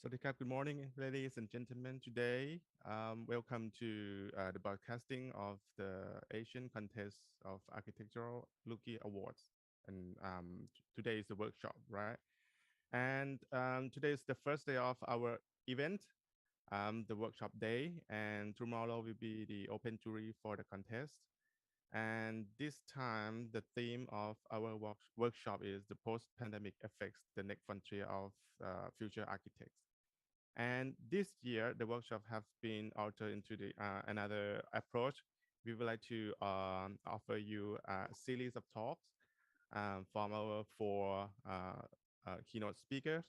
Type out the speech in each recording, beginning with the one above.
Good morning, ladies and gentlemen. Today, welcome to the broadcasting of the Asian Contest of Architectural Lookie Awards. And today is the workshop, right? And today is the first day of our event, the workshop day. And tomorrow will be the open jury for the contest. And this time, the theme of our workshop is the post-pandemic effects, the next frontier of future architects. And this year, the workshop have been altered into the another approach. We would like to offer you a series of talks from our four keynote speakers.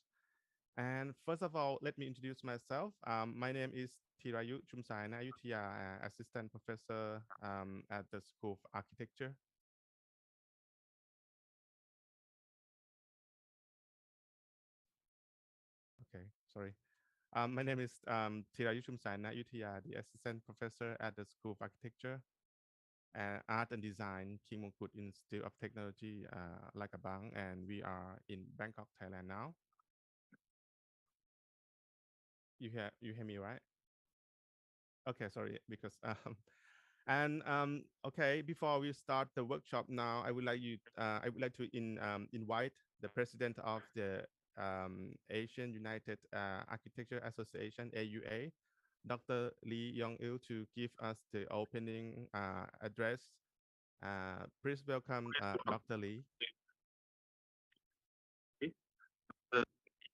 And first of all, let me introduce myself. My name is Thirayu Chumsayana Ayutthaya, Assistant Professor at the School of Architecture. Okay, sorry. My name is Thirayu Chumsayana Ayutthaya, the Assistant Professor at the School of Architecture and Art and Design, King Mongkut Institute of Technology, Lakabang, and we are in Bangkok, Thailand now. You hear me, right? Okay, sorry, because okay, before we start the workshop now, I would like to invite the president of the Asian United Architecture Association (AUA), Dr. Lee Yong-il, to give us the opening address. Please welcome Dr. Lee. Dr.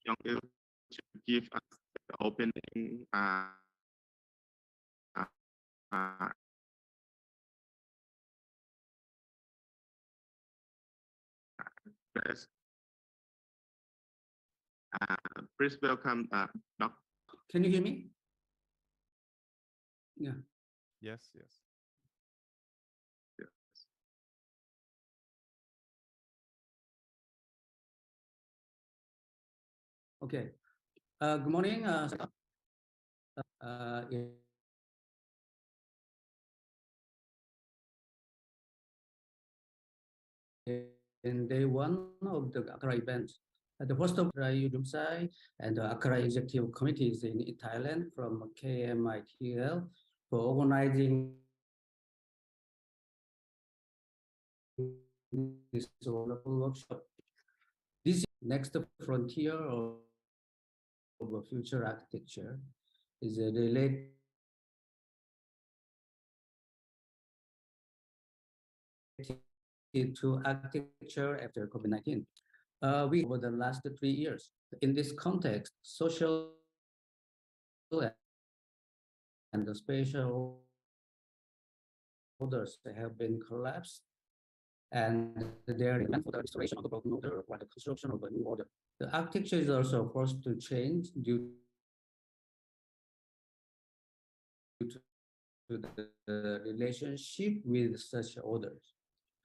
Yong-il to give us the opening address. Please welcome Dr. Can you hear me? Yeah. Yes, yes. Okay. Good morning. In day one of the ACARA event, the host of Yudumsai and the ACARA Executive Committees in Thailand from KMITL for organizing this wonderful workshop. This next frontier of future architecture is related to architecture after COVID-19. We over the last 3 years. In this context, social and the spatial orders have been collapsed, and there is for the restoration of the broken order or the construction of a new order. The architecture is also forced to change due to the relationship with such orders.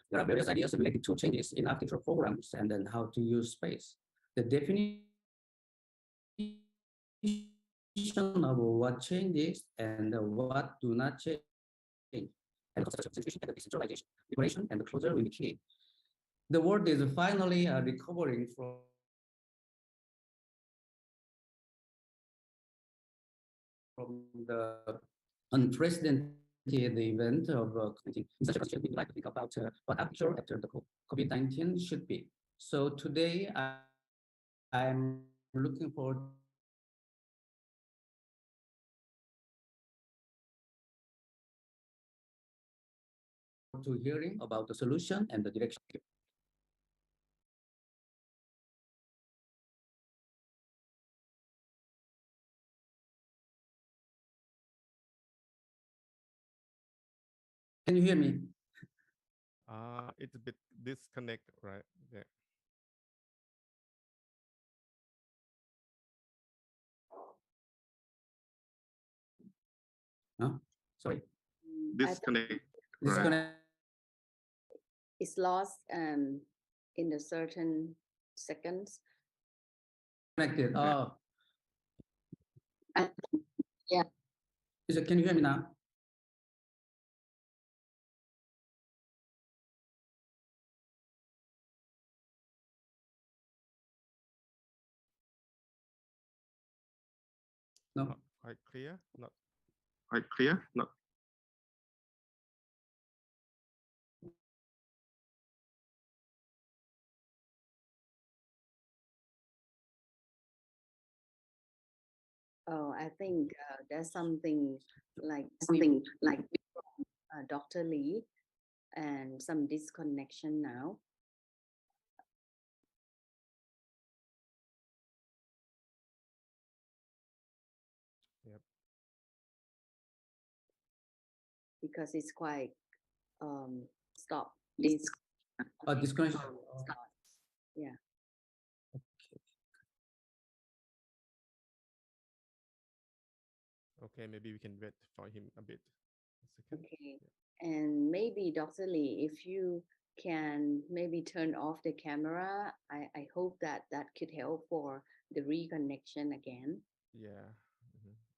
There are various ideas related to changes in architectural programs and then how to use space. The definition of what changes and what do not change, and the concept of centralization and decentralization, liberation and closure will be key. The world is finally recovering from the unprecedented event of COVID-19. In such a situation, we would like to think about what architecture after the COVID-19 should be. So today, I'm looking forward to hearing about the solution and the direction. Can you hear me? It's a bit disconnect, right? Yeah. No? Sorry. Disconnect. Disconnect. It's lost in a certain seconds. Connected. Oh. Yeah. Can you hear me now? No. Not quite clear. Not Quite clear? Not Oh, I think there's something like Dr. Lee and some disconnection now. Yep. Because it's quite stop this Disconnection. stop. Yeah. Okay, maybe we can wait for him a bit. A second. Okay. And maybe Dr. Lee, if you can maybe turn off the camera, I hope that that could help for the reconnection again. Yeah.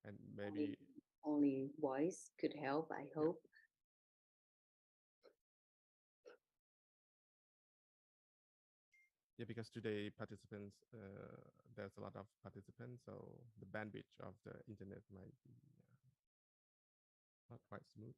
And Only, maybe only voice could help, I hope. yeah, because today participants, there's a lot of participants, so the bandwidth of the internet might be not quite smooth.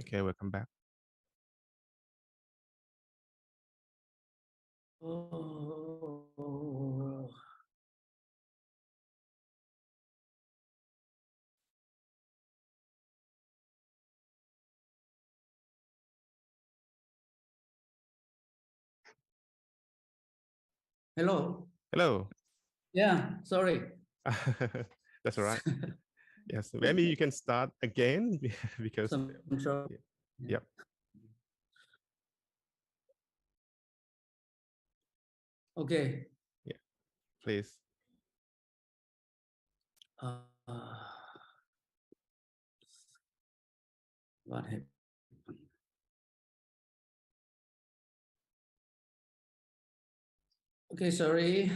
Okay, welcome back. Oh. Hello. Hello. Yeah, sorry. That's all right. Yes, maybe you can start again because Some trouble. yeah. Yeah. Yep. Okay. Yeah, please. Uh, what happened? Okay, sorry.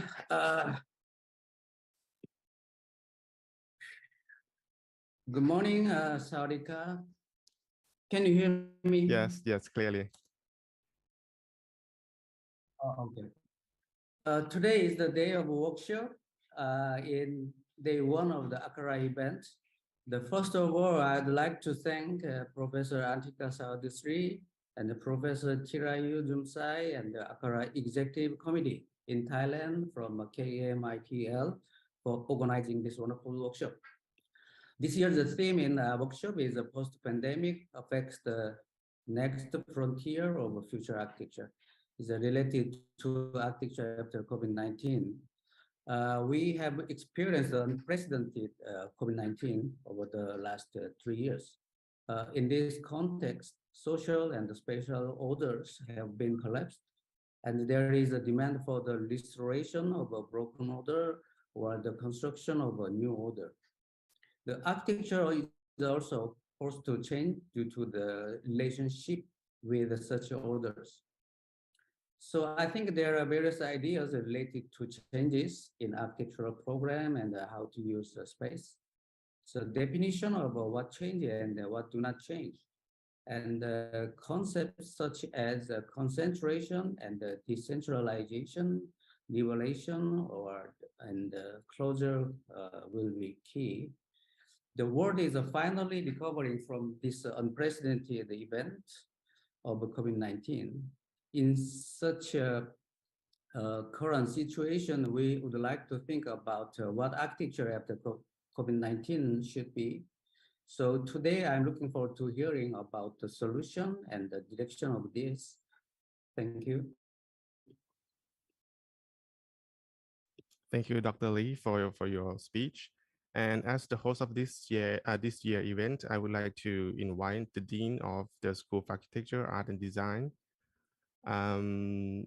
Good morning, Saudika. Can you hear me? Yes, yes, clearly. Oh, okay. Today is the day of workshop in day one of the ACARA event. The first of all, I'd like to thank Professor Antika Saudisri and Professor Chirayu Jumsai and the ACARA Executive Committee in Thailand from KMITL for organizing this wonderful workshop. This year, the theme in our workshop is post-pandemic affects the next frontier of future architecture. Is related to architecture after COVID-19. We have experienced unprecedented COVID-19 over the last 3 years. In this context, social and spatial orders have been collapsed, and there is a demand for the restoration of a broken order or the construction of a new order. The architecture is also forced to change due to the relationship with such orders. So I think there are various ideas related to changes in architectural program and how to use the space. So definition of what change and what do not change. And concepts such as concentration and decentralization, devolution, and closure will be key. The world is finally recovering from this unprecedented event of COVID-19. In such a current situation, we would like to think about what architecture after COVID-19 should be. So today I'm looking forward to hearing about the solution and the direction of this. Thank you. Thank you, Dr. Lee, for your speech. And as the host of this year event, I would like to invite the Dean of the School of Architecture, Art and Design, um,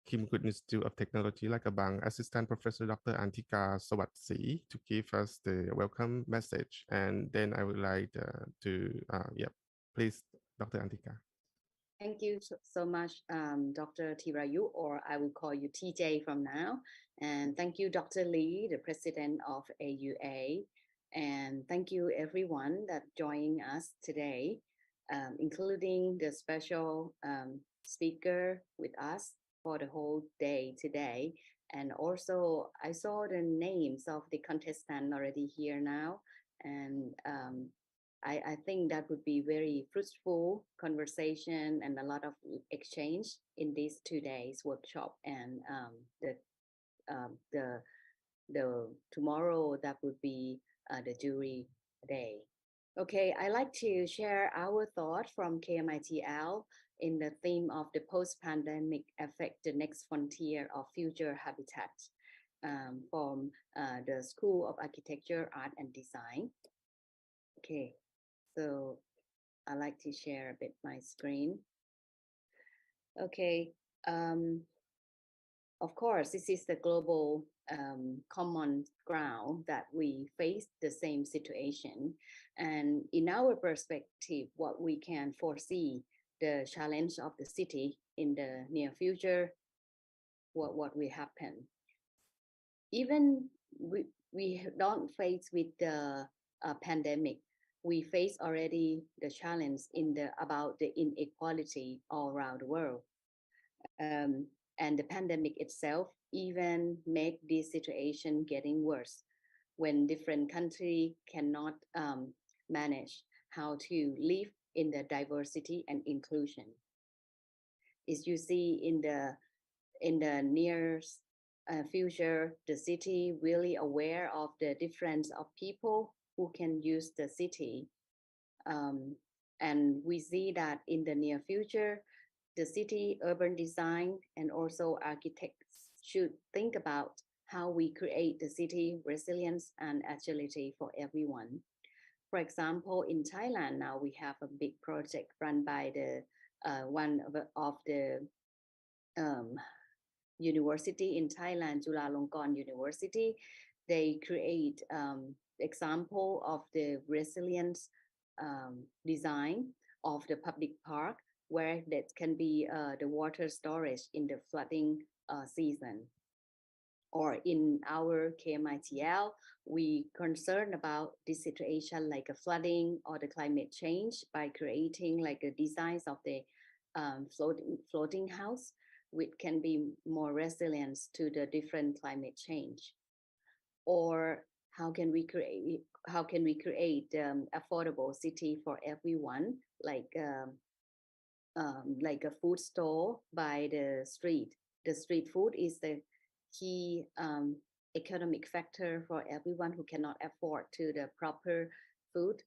Kim Good Institute of Technology, Lagabang, Assistant Professor Dr. Antika Sawatsi, to give us the welcome message. And then I would like please, Dr. Antika. Thank you so much, Dr. Tirayu, or I will call you TJ from now. And thank you, Dr. Lee, the president of AUA. And thank you, everyone that joining us today, including the special speaker with us for the whole day today. And also, I saw the names of the contestants already here now. And I think that would be very fruitful conversation and a lot of exchange in these 2 days workshop and um, the the tomorrow that would be the jury day. Okay, I like to share our thought from KMITL in the theme of the post-pandemic affect the next frontier of future habitat from the School of Architecture, Art and Design. Okay, so I like to share a bit my screen. Okay, of course, this is the global common ground that we face the same situation. And in our perspective, what we can foresee the challenge of the city in the near future, what will happen. Even we don't face with the pandemic, we face already the challenge in the about the inequality all around the world. And the pandemic itself even make this situation getting worse when different countries cannot manage how to live in the diversity and inclusion. As you see in the near future, the city really aware of the difference of people who can use the city. And we see that in the near future, the city urban design and also architects should think about how we create the city resilience and agility for everyone. For example, in Thailand now we have a big project run by the one of the um, university in Thailand, Chulalongkorn University. They create example of the resilience design of the public park where that can be the water storage in the flooding season. Or in our KMITL, we concern about this situation like a flooding or the climate change by creating like a designs of the floating house, which can be more resilient to the different climate change. Or how can we create affordable city for everyone, like a food store by the street. The street food is the key economic factor for everyone who cannot afford to the proper food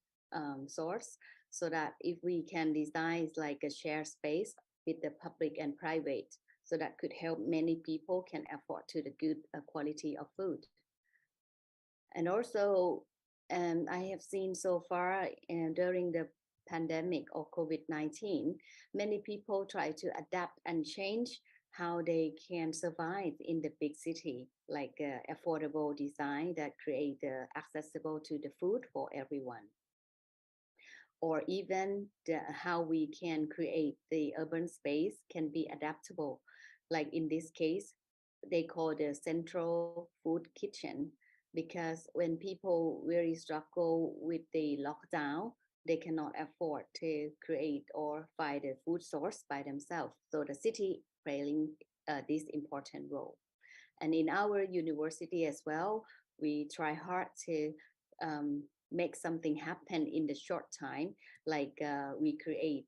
source. So that if we can design like a shared space with the public and private, so that could help many people can afford to the good quality of food. And also, I have seen so far during the pandemic of COVID-19, many people try to adapt and change how they can survive in the big city, like affordable design that create accessible to the food for everyone. Or even how we can create the urban space can be adaptable. Like in this case, they call the central food kitchen, because when people really struggle with the lockdown, they cannot afford to create or find a food source by themselves. So the city playing this important role. And in our university as well, we try hard to make something happen in the short time. Like we create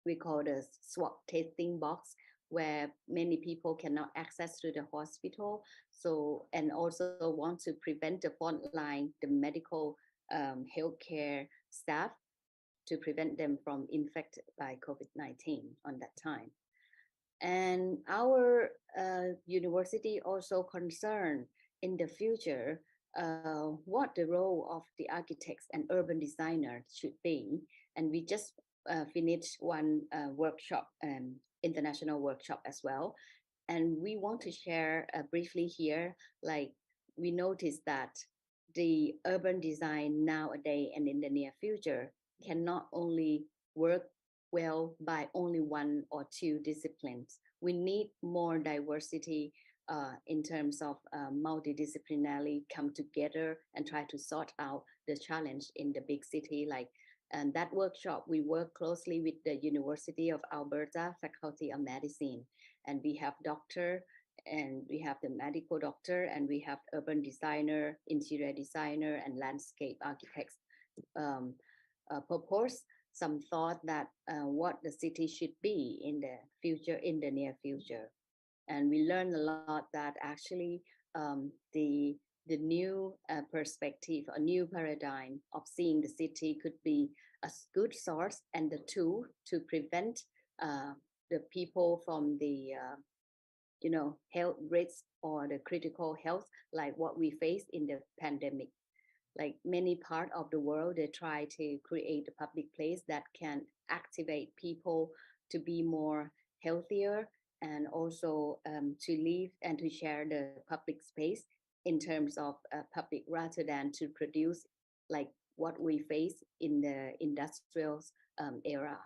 we call the swab testing box where many people cannot access to the hospital. So, and also want to prevent the frontline, the medical healthcare staff to prevent them from infected by COVID-19 on that time. And our university also concerned in the future what the role of the architects and urban designers should be. And we just finished one workshop, international workshop as well. And we want to share briefly here, like we noticed that the urban design nowadays and in the near future cannot only work well by only one or two disciplines. We need more diversity in terms of multidisciplinarily come together and try to sort out the challenge in the big city. Like, and that workshop, we work closely with the University of Alberta Faculty of Medicine, and we have doctor and we have the medical doctor and we have urban designer, interior designer, and landscape architects um, propose some thought that what the city should be in the future, in the near future. And we learned a lot that actually the new perspective, a new paradigm of seeing the city could be a good source and the tool to prevent the people from the health risks or the critical health like what we face in the pandemic. Like many part of the world, they try to create a public place that can activate people to be more healthier and also to live and to share the public space in terms of public rather than to produce like what we face in the industrial era.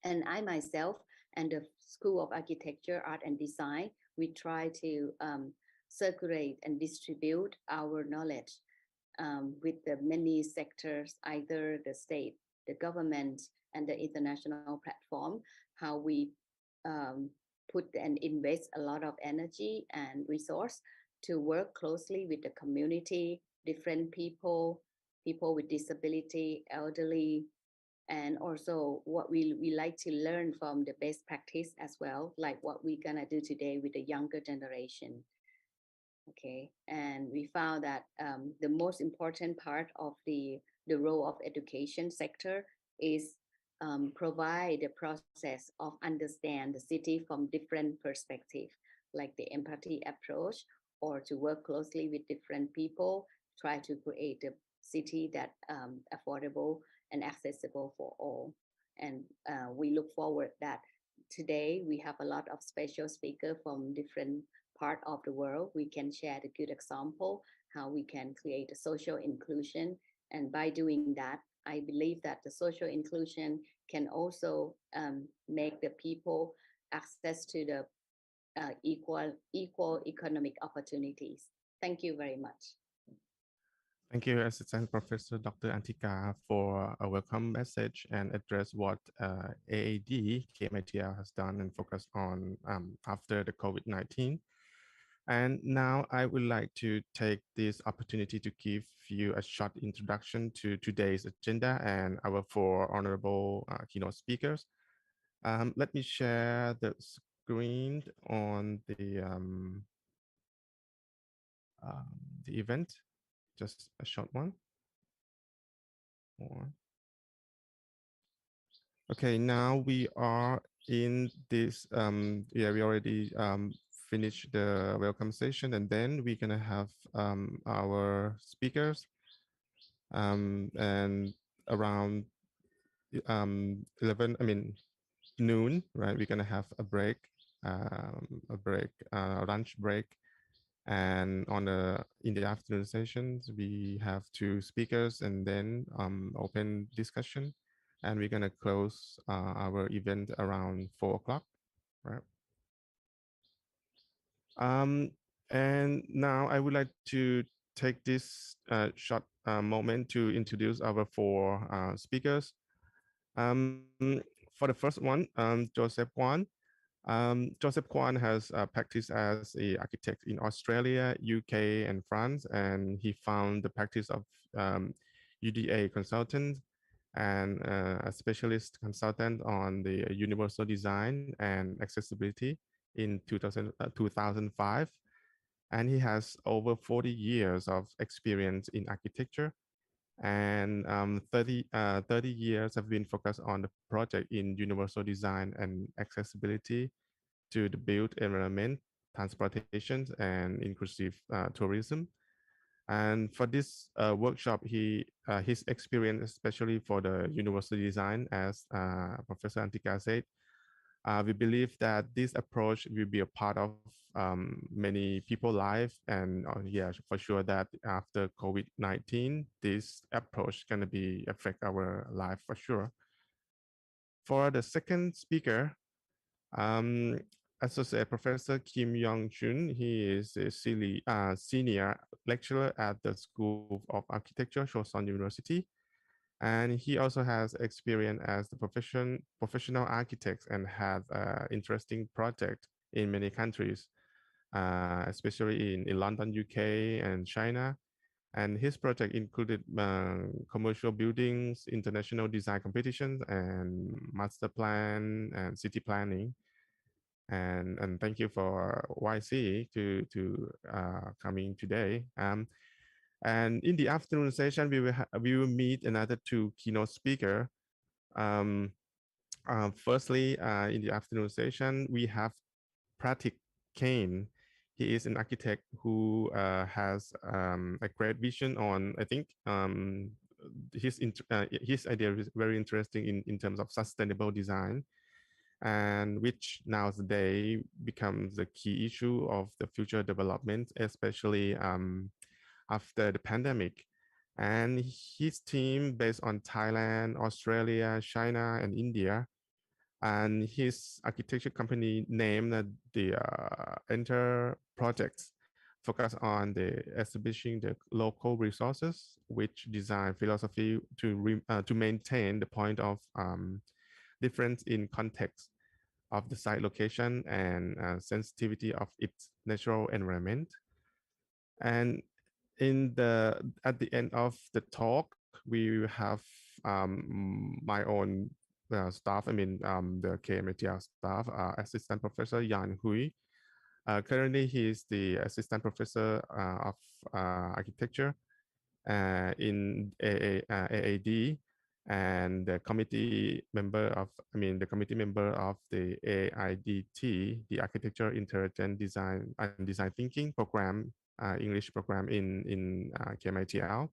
And I myself and the School of Architecture, Art and Design, we try to circulate and distribute our knowledge with the many sectors, either the state, the government, and the international platform, how we um, put and invest a lot of energy and resource to work closely with the community, different people, people with disability, elderly, and also what we like to learn from the best practice as well, like what we're gonna do today with the younger generation. Okay, and we found that the most important part of the role of education sector is provide the process of understand the city from different perspective, like the empathy approach, or to work closely with different people, try to create a city that affordable and accessible for all. And we look forward that today we have a lot of special speaker from different part of the world. We can share the good example how we can create a social inclusion, and by doing that I believe that the social inclusion can also make the people access to the equal economic opportunities. Thank you very much. Thank you, Assistant Professor Dr. Antika, for a welcome message and address what AAD KMITL has done and focus on after the COVID-19. And now I would like to take this opportunity to give you a short introduction to today's agenda and our four honorable keynote speakers. Let me share the screen on the event, just a short one. More. Okay, now we are in this, yeah, we already finished the welcome session, and then we're gonna have our speakers and around 11, I mean, noon, right? We're gonna have lunch break. And on the in the afternoon sessions, we have two speakers and then open discussion. And we're gonna close our event around 4 o'clock, right? And now I would like to take this short moment to introduce our four speakers. For the first one, Joseph Kwan. Joseph Kwan has practiced as a architect in Australia, UK, and France, and he found the practice of UDA consultant and a specialist consultant on the universal design and accessibility in 2005. And he has over 40 years of experience in architecture, and 30 years have been focused on the project in universal design and accessibility. to the built environment, transportation, and inclusive tourism. And for this workshop, his experience, especially for the university design, as Professor Antika said, we believe that this approach will be a part of many people's life, and yeah, for sure that after COVID-19, this approach gonna be affect our life for sure. For the second speaker, um, Associate Professor Kim Yong-chun, he is a senior lecturer at the School of Architecture, Chosun University. And he also has experience as the professional architect and has interesting project in many countries, especially in London, UK, and China. And his project included commercial buildings, international design competitions, and master plan and city planning. And thank you for YC to coming today. And in the afternoon session, we will meet another two keynote speaker. Um, Firstly, in the afternoon session, we have Pratik Kane. He is an architect who has a great vision on, I think, his idea is very interesting in terms of sustainable design, and which nowadays becomes the key issue of the future development, especially after the pandemic. And his team based on Thailand, Australia, China, and India. And his architecture company named the Enter Projects focus on the establishing the local resources, which design philosophy to maintain the point of difference in context of the site location and sensitivity of its natural environment. And at the end of the talk, we have my own staff, I mean, the KMITL staff, Assistant Professor Yan Hui. Currently, he is the Assistant Professor of Architecture in AAD, and the committee member of, the committee member of the AIDT, the Architecture Intelligent Design and Design Thinking program, English program in KMITL.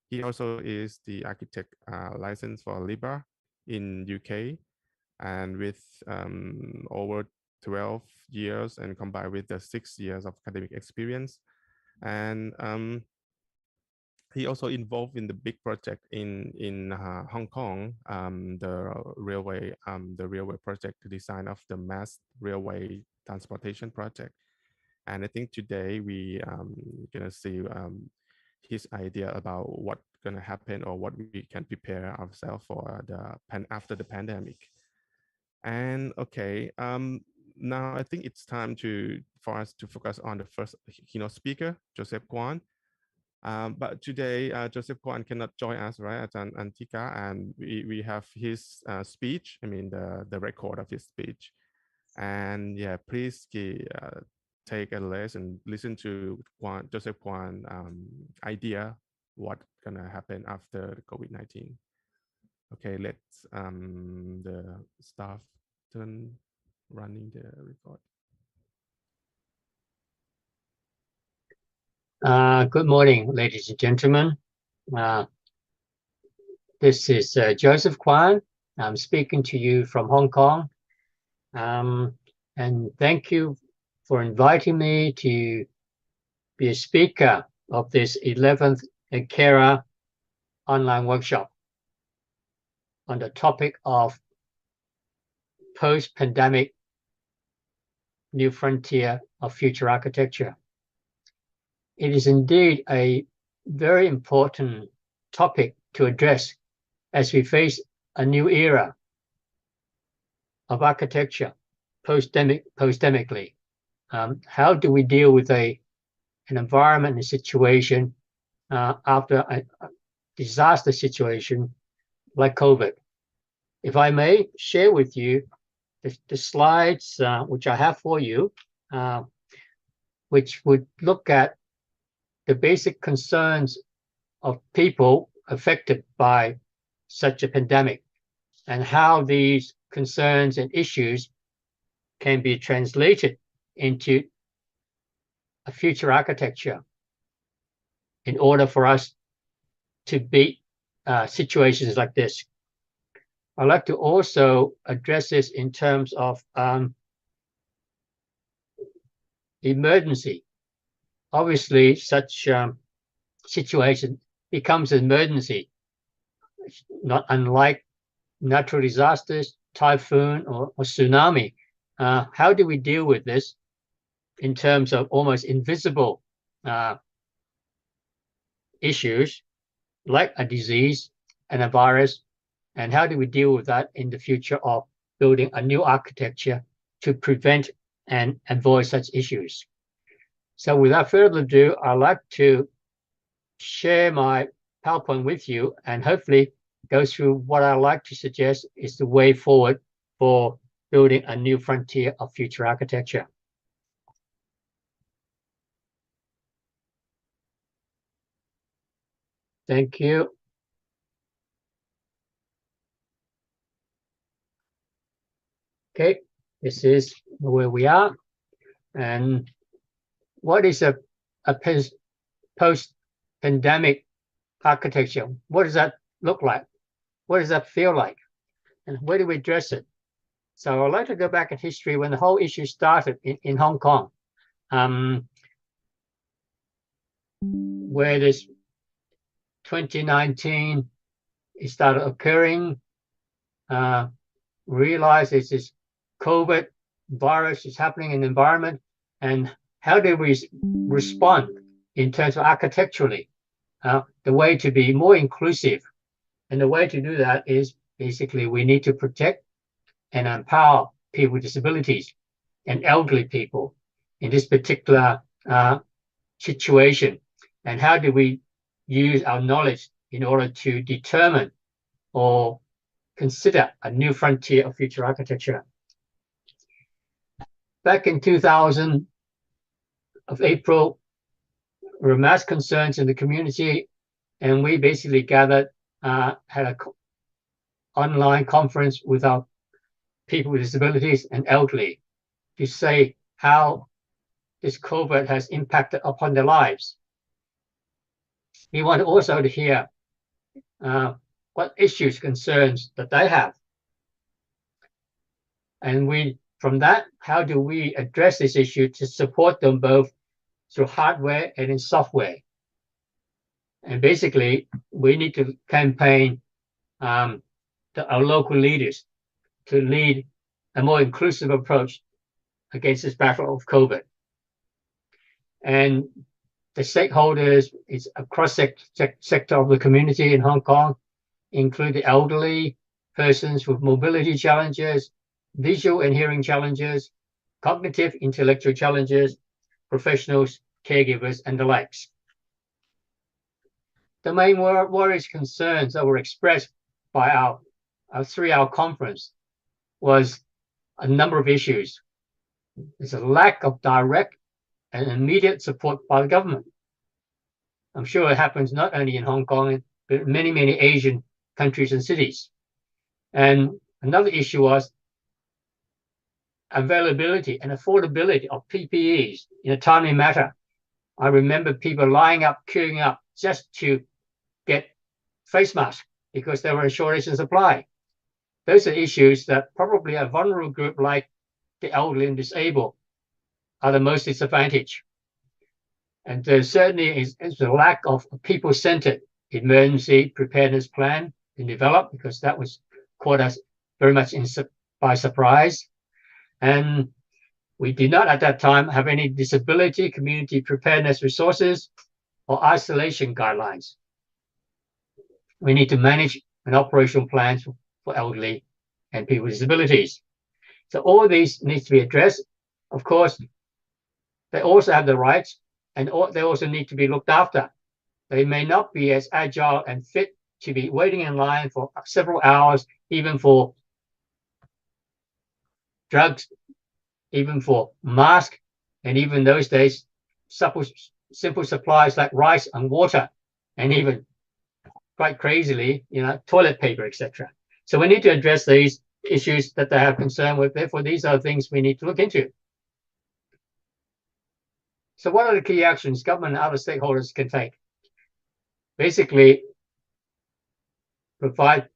He also is the architect license for LIBA in UK, and with over 12 years and combined with the 6 years of academic experience. And he also involved in the big project in Hong Kong, the railway project, the design of the mass railway transportation project. And I think today we gonna see his idea about what gonna happen or what we can prepare ourselves for after the pandemic. And okay, now I think it's time for us to focus on the first keynote speaker, Joseph Kwan. But today, Joseph Kwan cannot join us, right, at Antika, and we have his speech, the record of his speech. And yeah, please take a listen to Joseph Kwan idea, what gonna happen after the COVID-19. Okay, let's the staff turn running the record. Good morning, ladies and gentlemen. This is Joseph Kwan. I'm speaking to you from Hong Kong. And thank you for inviting me to be a speaker of this 11th ACARA online workshop on the topic of post-pandemic new frontier of future architecture. It is indeed a very important topic to address as we face a new era of architecture post-pandemically. How do we deal with an environment and a situation after a disaster situation like COVID? If I may share with you the slides which I have for you, which would look at the basic concerns of people affected by such a pandemic and how these concerns and issues can be translated into a future architecture in order for us to beat situations like this. I'd like to also address this in terms of emergency. Obviously, such situation becomes an emergency, not unlike natural disasters, typhoon, or tsunami. How do we deal with this in terms of almost invisible issues like a disease and a virus? And how do we deal with that in the future of building a new architecture to prevent and avoid such issues? So without further ado, I'd like to share my PowerPoint with you and hopefully go through what I like to suggest is the way forward for building a new frontier of future architecture. Thank you. Okay, this is where we are. And what is a post-pandemic architecture? What does that look like? What does that feel like? And where do we address it? So I'd like to go back in history when the whole issue started in Hong Kong, where this 2019, it started occurring, realized it's this COVID virus is happening in the environment, and how do we respond in terms of architecturally? The way to be more inclusive, and the way to do that is basically we need to protect and empower people with disabilities and elderly people in this particular situation. And how do we use our knowledge in order to determine or consider a new frontier of future architecture? Back in 2000 of April, there were mass concerns in the community, and we basically gathered, had an online conference with our people with disabilities and elderly to say how this COVID has impacted upon their lives. We want also to hear what issues, concerns that they have. And from that, how do we address this issue to support them both through hardware and in software? And basically, we need to campaign our local leaders to lead a more inclusive approach against this battle of COVID. And the stakeholders is a cross-sector of the community in Hong Kong, include the elderly, persons with mobility challenges, visual and hearing challenges, cognitive intellectual challenges, professionals, caregivers, and the likes. The main worries, concerns that were expressed by our 3-hour conference was a number of issues. There's a lack of direct and immediate support by the government. I'm sure it happens not only in Hong Kong, but many, many Asian countries and cities. And another issue was availability and affordability of PPEs in a timely manner. I remember people lining up, queuing up just to get face masks because there were a shortage in supply. Those are issues that probably a vulnerable group like the elderly and disabled are the most disadvantaged. And there certainly is a lack of a people-centered emergency preparedness plan to develop, because that was caught us very much by surprise. And we did not at that time have any disability community preparedness resources or isolation guidelines. We need to manage an operational plan for elderly and people with disabilities. So all of these needs to be addressed. Of course, they also have the rights, and they also need to be looked after. They may not be as agile and fit to be waiting in line for several hours, even for drugs, even for masks, and even those days, simple supplies like rice and water, and even quite crazily, toilet paper, etc. So we need to address these issues that they have concern with. Therefore, these are things we need to look into. So what are the key actions government and other stakeholders can take? Basically, provide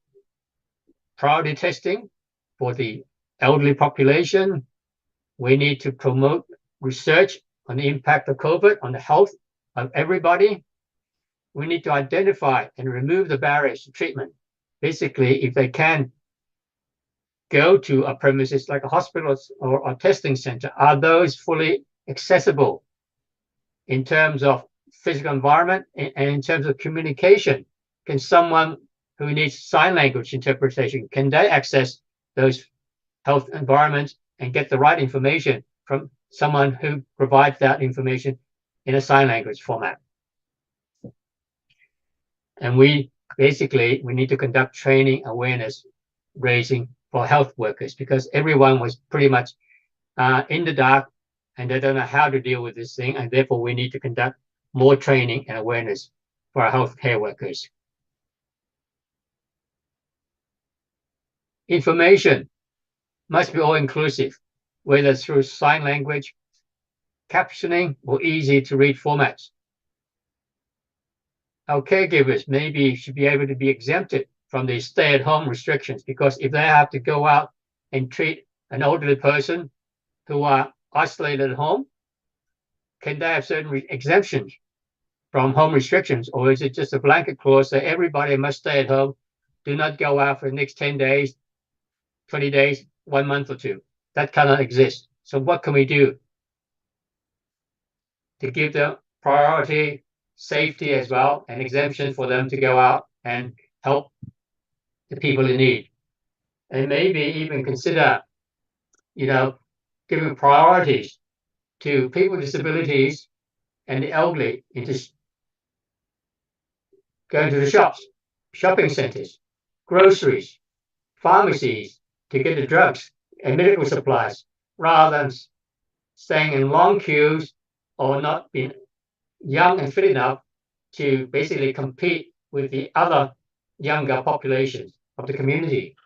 priority testing for the elderly population. We need to promote research on the impact of COVID on the health of everybody. We need to identify and remove the barriers to treatment. Basically, if they can go to a premises like a hospital or a testing center, are those fully accessible in terms of physical environment and in terms of communication? Can someone who needs sign language interpretation, can they access those health environments and get the right information from someone who provides that information in a sign language format? And we need to conduct training awareness raising for health workers, because everyone was pretty much in the dark and they don't know how to deal with this thing. And therefore we need to conduct more training and awareness for our healthcare workers. Information must be all inclusive, whether through sign language, captioning, or easy to read formats. Our caregivers maybe should be able to be exempted from the stay-at-home restrictions, because if they have to go out and treat an elderly person who are isolated at home, can they have certain exemptions from home restrictions, or is it just a blanket clause that everybody must stay at home, do not go out for the next 10 days, 20 days, 1 month or 2? That cannot exist. So what can we do to give them priority, safety as well, and exemption for them to go out and help the people in need? And maybe even consider, giving priorities to people with disabilities and the elderly into going to the shops, shopping centers, groceries, pharmacies to get the drugs and medical supplies, rather than staying in long queues or not being young and fit enough to basically compete with the other younger populations of the community.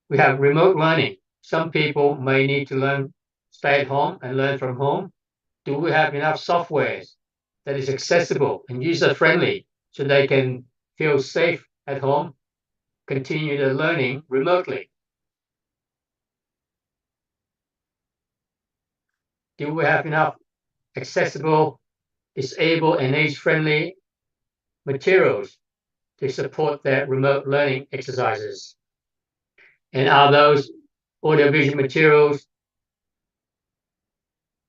We have remote learning. Some people may need to stay at home and learn from home. Do we have enough software that is accessible and user-friendly so they can feel safe at home, continue their learning remotely? Do we have enough accessible, disabled, and age-friendly materials to support their remote learning exercises? And are those audiovisual materials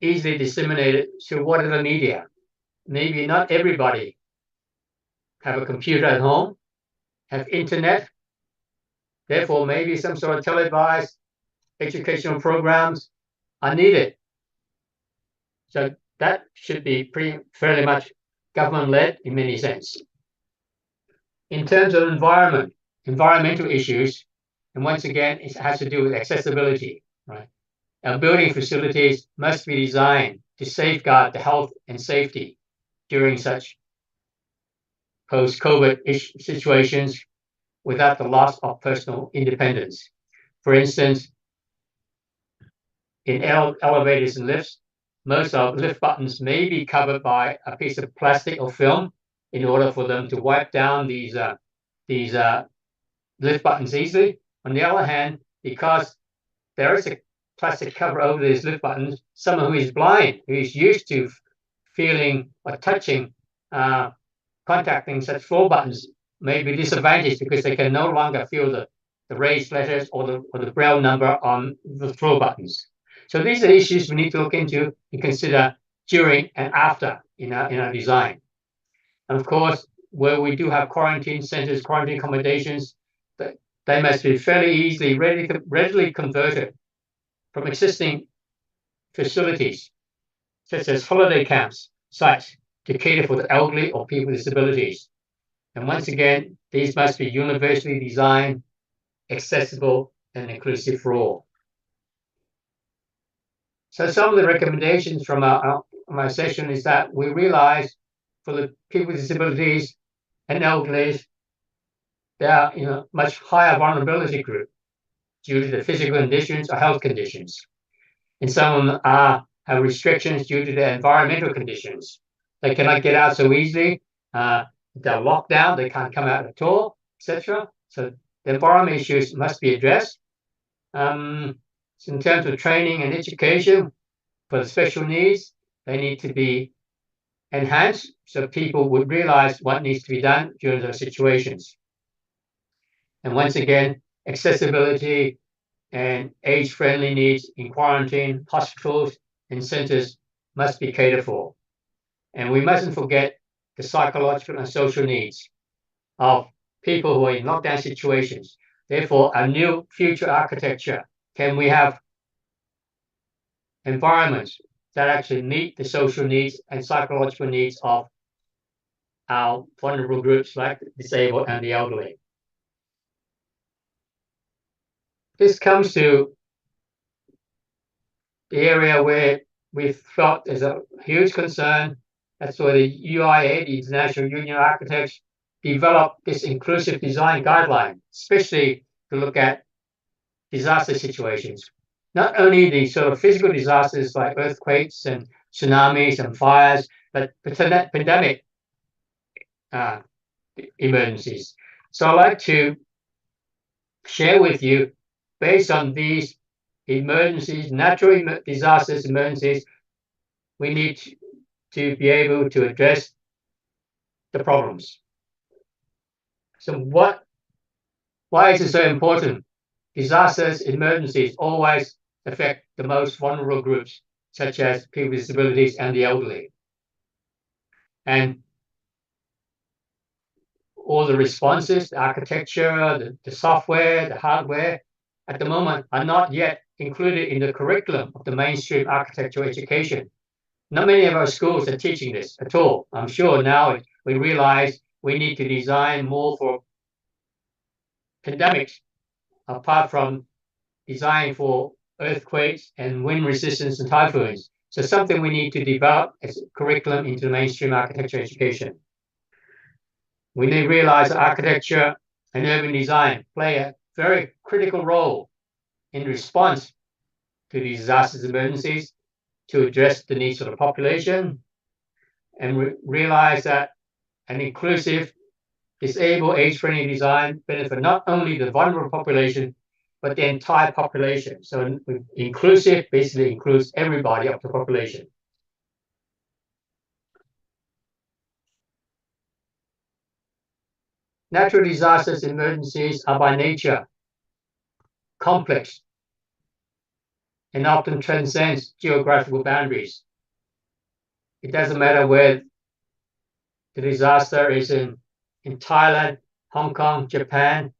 easily disseminated through whatever media? Maybe not everybody have a computer at home, have internet. Therefore, maybe some sort of televised educational programs are needed. So that should be fairly much government-led in many sense. In terms of environmental issues, and once again, it has to do with accessibility, right? Our building facilities must be designed to safeguard the health and safety during such post-COVID situations without the loss of personal independence. For instance, in elevators and lifts, most of lift buttons may be covered by a piece of plastic or film in order for them to wipe down these lift buttons easily. On the other hand, because there is a plastic cover over these lift buttons, someone who is blind, who is used to feeling or touching, contacting such floor buttons, may be disadvantaged because they can no longer feel the raised letters or the braille number on the floor buttons. So these are issues we need to look into and consider during and after in our design. And of course, where we do have quarantine centers, quarantine accommodations, they must be fairly easily, readily converted from existing facilities, such as holiday camps, sites, to cater for the elderly or people with disabilities. And once again, these must be universally designed, accessible, and inclusive for all. So some of the recommendations from my session is that we realize for the people with disabilities and elderly, they are in a much higher vulnerability group due to the physical conditions or health conditions. And some of them have restrictions due to their environmental conditions. They cannot get out so easily. They're locked down, they can't come out at all, etc. So the environment issues must be addressed. So in terms of training and education for the special needs, they need to be enhanced so people would realize what needs to be done during those situations. And once again, accessibility and age-friendly needs in quarantine, hospitals, and centers must be catered for. And we mustn't forget the psychological and social needs of people who are in lockdown situations. Therefore, a new future architecture, can we have environments that actually meet the social needs and psychological needs of our vulnerable groups like the disabled and the elderly? This comes to the area where we felt there's a huge concern. That's why the UIA, the International Union of Architects, developed this inclusive design guideline, especially to look at disaster situations. Not only the sort of physical disasters like earthquakes and tsunamis and fires, but pandemic emergencies. So I'd like to share with you, based on these emergencies, natural disasters, emergencies, we need to be able to address the problems. So why is it so important? Disasters, emergencies always affect the most vulnerable groups, such as people with disabilities and the elderly. And all the responses, the architecture, the software, the hardware, at the moment are not yet included in the curriculum of the mainstream architectural education. Not many of our schools are teaching this at all. I'm sure now we realize we need to design more for pandemics, apart from design for earthquakes and wind resistance and typhoons. So something we need to develop as a curriculum into mainstream architecture education. We need to realize that architecture and urban design play a very critical role in response to disasters and emergencies, to address the needs of the population, and realize that an inclusive, disabled, age-friendly design benefits not only the vulnerable population, but the entire population. So inclusive basically includes everybody of the population. Natural disasters and emergencies are by nature complex and often transcends geographical boundaries. It doesn't matter where the disaster is in Thailand, Hong Kong, Japan,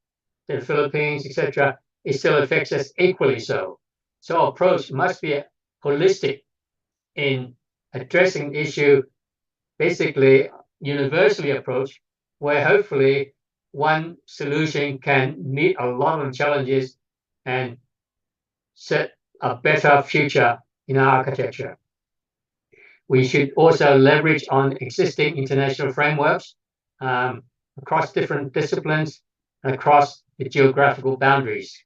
the Philippines, etc. It still affects us equally so. So our approach must be holistic in addressing the issue, basically universally approach, where hopefully one solution can meet a lot of challenges and set a better future in our architecture. We should also leverage on existing international frameworks across different disciplines and across the geographical boundaries.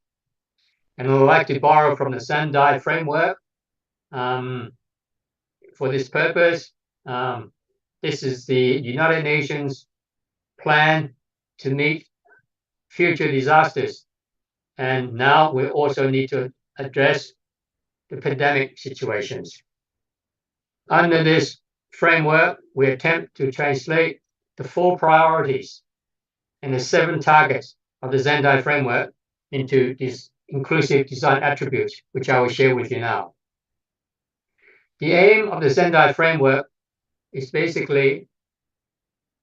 And I'd like to borrow from the Sendai framework for this purpose. This is the United Nations plan to meet future disasters. And now we also need to address the pandemic situations. Under this framework, we attempt to translate the 4 priorities and the 7 targets of the Sendai framework into these inclusive design attributes, which I will share with you now. The aim of the Sendai framework is basically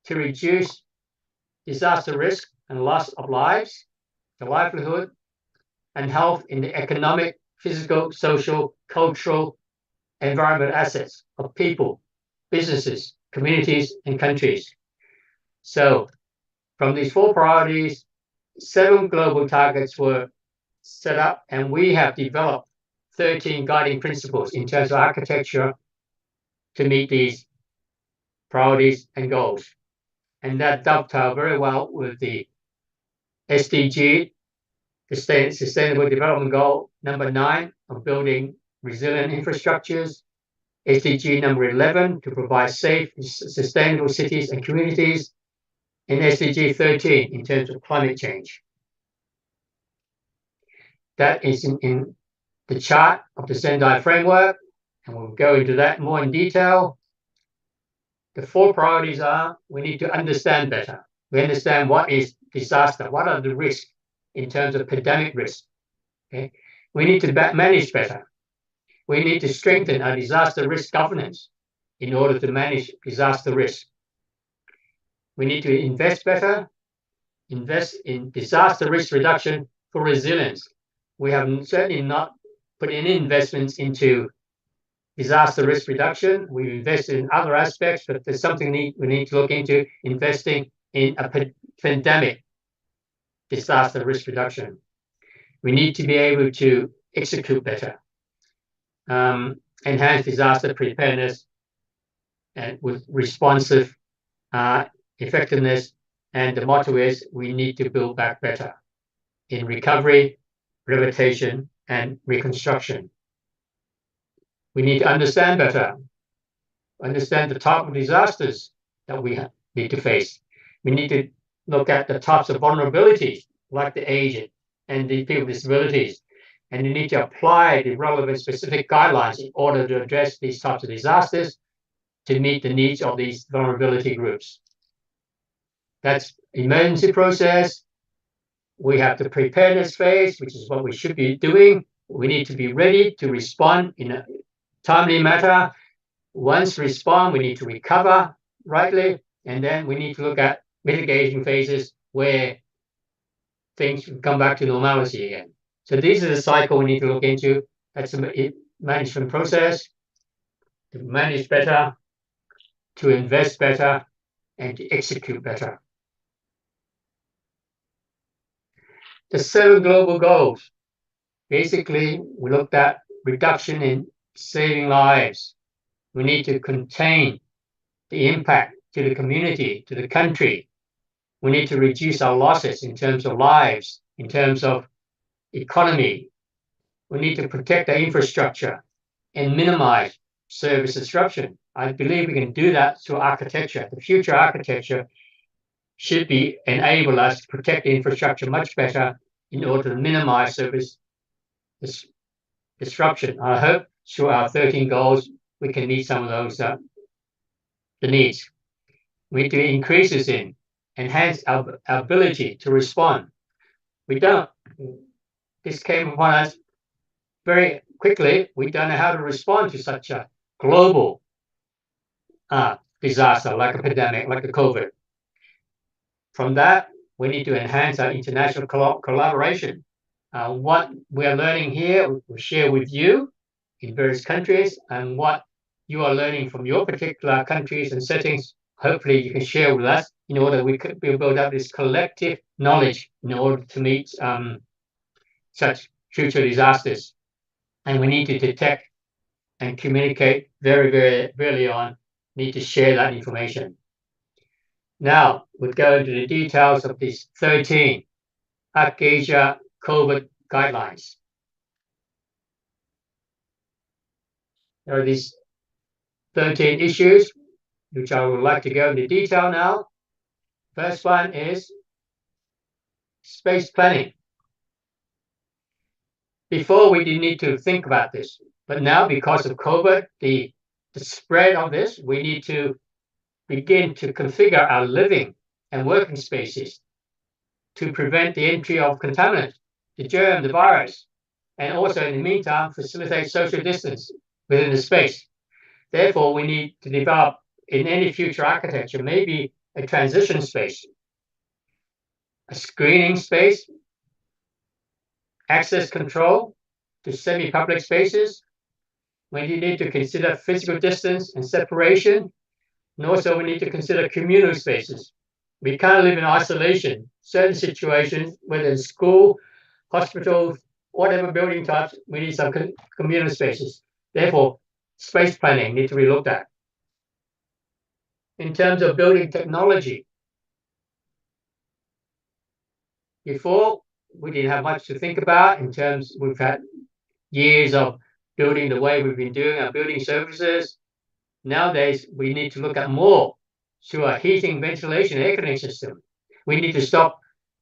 to reduce disaster risk and loss of lives, the livelihood, and health in the economic, physical, social, cultural, environmental assets of people, businesses, communities, and countries. So from these 4 priorities, 7 global targets were set up, and we have developed 13 guiding principles in terms of architecture to meet these priorities and goals. and that dovetails very well with the SDG, the Sustainable Development Goal number 9 of building resilient infrastructures, SDG number 11 to provide safe, sustainable cities and communities, and SDG 13 in terms of climate change. That is in the chart of the Sendai framework, and we'll go into that more in detail. The 4 priorities are: we need to understand better. We understand what is disaster, what are the risks in terms of pandemic risk. Okay? We need to manage better. We need to strengthen our disaster risk governance in order to manage disaster risk. We need to invest better, invest in disaster risk reduction for resilience. We have certainly not put any investments into disaster risk reduction. We've invested in other aspects, but there's something we need to look into, investing in a pandemic disaster risk reduction. We need to be able to execute better, enhance disaster preparedness, and with responsive effectiveness. And the motto is, we need to build back better in recovery, rehabilitation, and reconstruction. We need to understand better, understand the type of disasters that we need to face. We need to look at the types of vulnerabilities, like the aged and the people with disabilities, and you need to apply the relevant specific guidelines in order to address these types of disasters to meet the needs of these vulnerability groups. That's emergency process. We have the preparedness phase, which is what we should be doing. We need to be ready to respond in a timely manner. Once respond, we need to recover rightly, and then we need to look at mitigation phases where things come back to normality again. So these are the cycle we need to look into. That's the management process: to manage better, to invest better, and to execute better. The 7 global goals. Basically, we looked at reduction in saving lives. We need to contain the impact to the community, to the country. We need to reduce our losses in terms of lives, in terms of economy. We need to protect our infrastructure and minimize service disruption. I believe we can do that through architecture. The future architecture should enable us to protect the infrastructure much better in order to minimize service disruption. I hope through our 13 goals, we can meet some of those the needs. We need to increase in enhance our ability to respond. This came upon us very quickly. We don't know how to respond to such a global disaster like a pandemic, like a COVID. From that, we need to enhance our international collaboration. What we are learning here, we'll share with you in various countries, and what you are learning from your particular countries and settings, hopefully you can share with us in order we could build up this collective knowledge in order to meet such future disasters. And we need to detect and communicate very, very early on, need to share that information. Now, we'll go into the details of these 13 ACARA COVID guidelines. There are these 13 issues, which I would like to go into detail now. First one is space planning. Before, we didn't need to think about this, but now because of COVID, the spread of this, we need to begin to configure our living and working spaces to prevent the entry of contaminants, the germ, the virus, and also in the meantime, facilitate social distance within the space. Therefore, we need to develop in any future architecture, maybe a transition space, a screening space, access control to semi-public spaces, when you need to consider physical distance and separation, and also we need to consider communal spaces. We can't live in isolation. Certain situations, whether it's school, hospitals, whatever building types, we need some communal spaces. Therefore, space planning needs to be looked at. In terms of building technology, Before, we didn't have much to think about in terms, we've had years of building the way we've been doing our building services. Nowadays, we need to look at more through our heating, ventilation, air conditioning system. We need to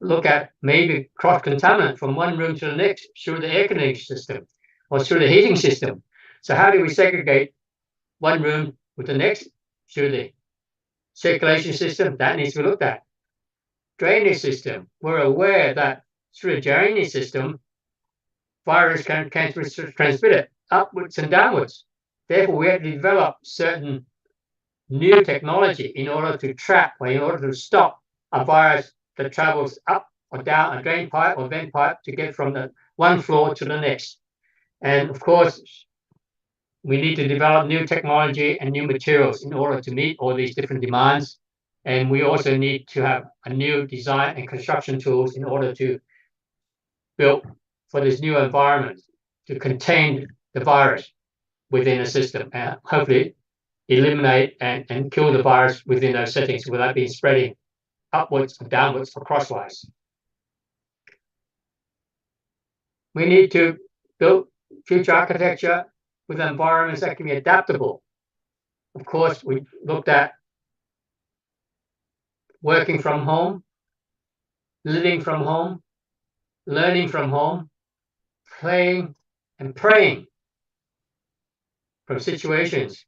look at maybe cross-contaminant from one room to the next through the air conditioning system or through the heating system. So how do we segregate one room with the next through the circulation system? That needs to be looked at. Drainage system, we're aware that through the drainage system, virus can transmit it upwards and downwards. Therefore, we have to develop certain new technology in order to trap or in order to stop a virus that travels up or down a drain pipe or vent pipe to get from the one floor to the next. And of course, we need to develop new technology and new materials in order to meet all these different demands. And we also need to have a new design and construction tools in order to build for this new environment to contain the virus within a system and hopefully eliminate and kill the virus within those settings without being spreading upwards or downwards or crosswise. We need to build future architecture with environments that can be adaptable. Of course, we looked at working from home, living from home, learning from home, playing and praying from situations.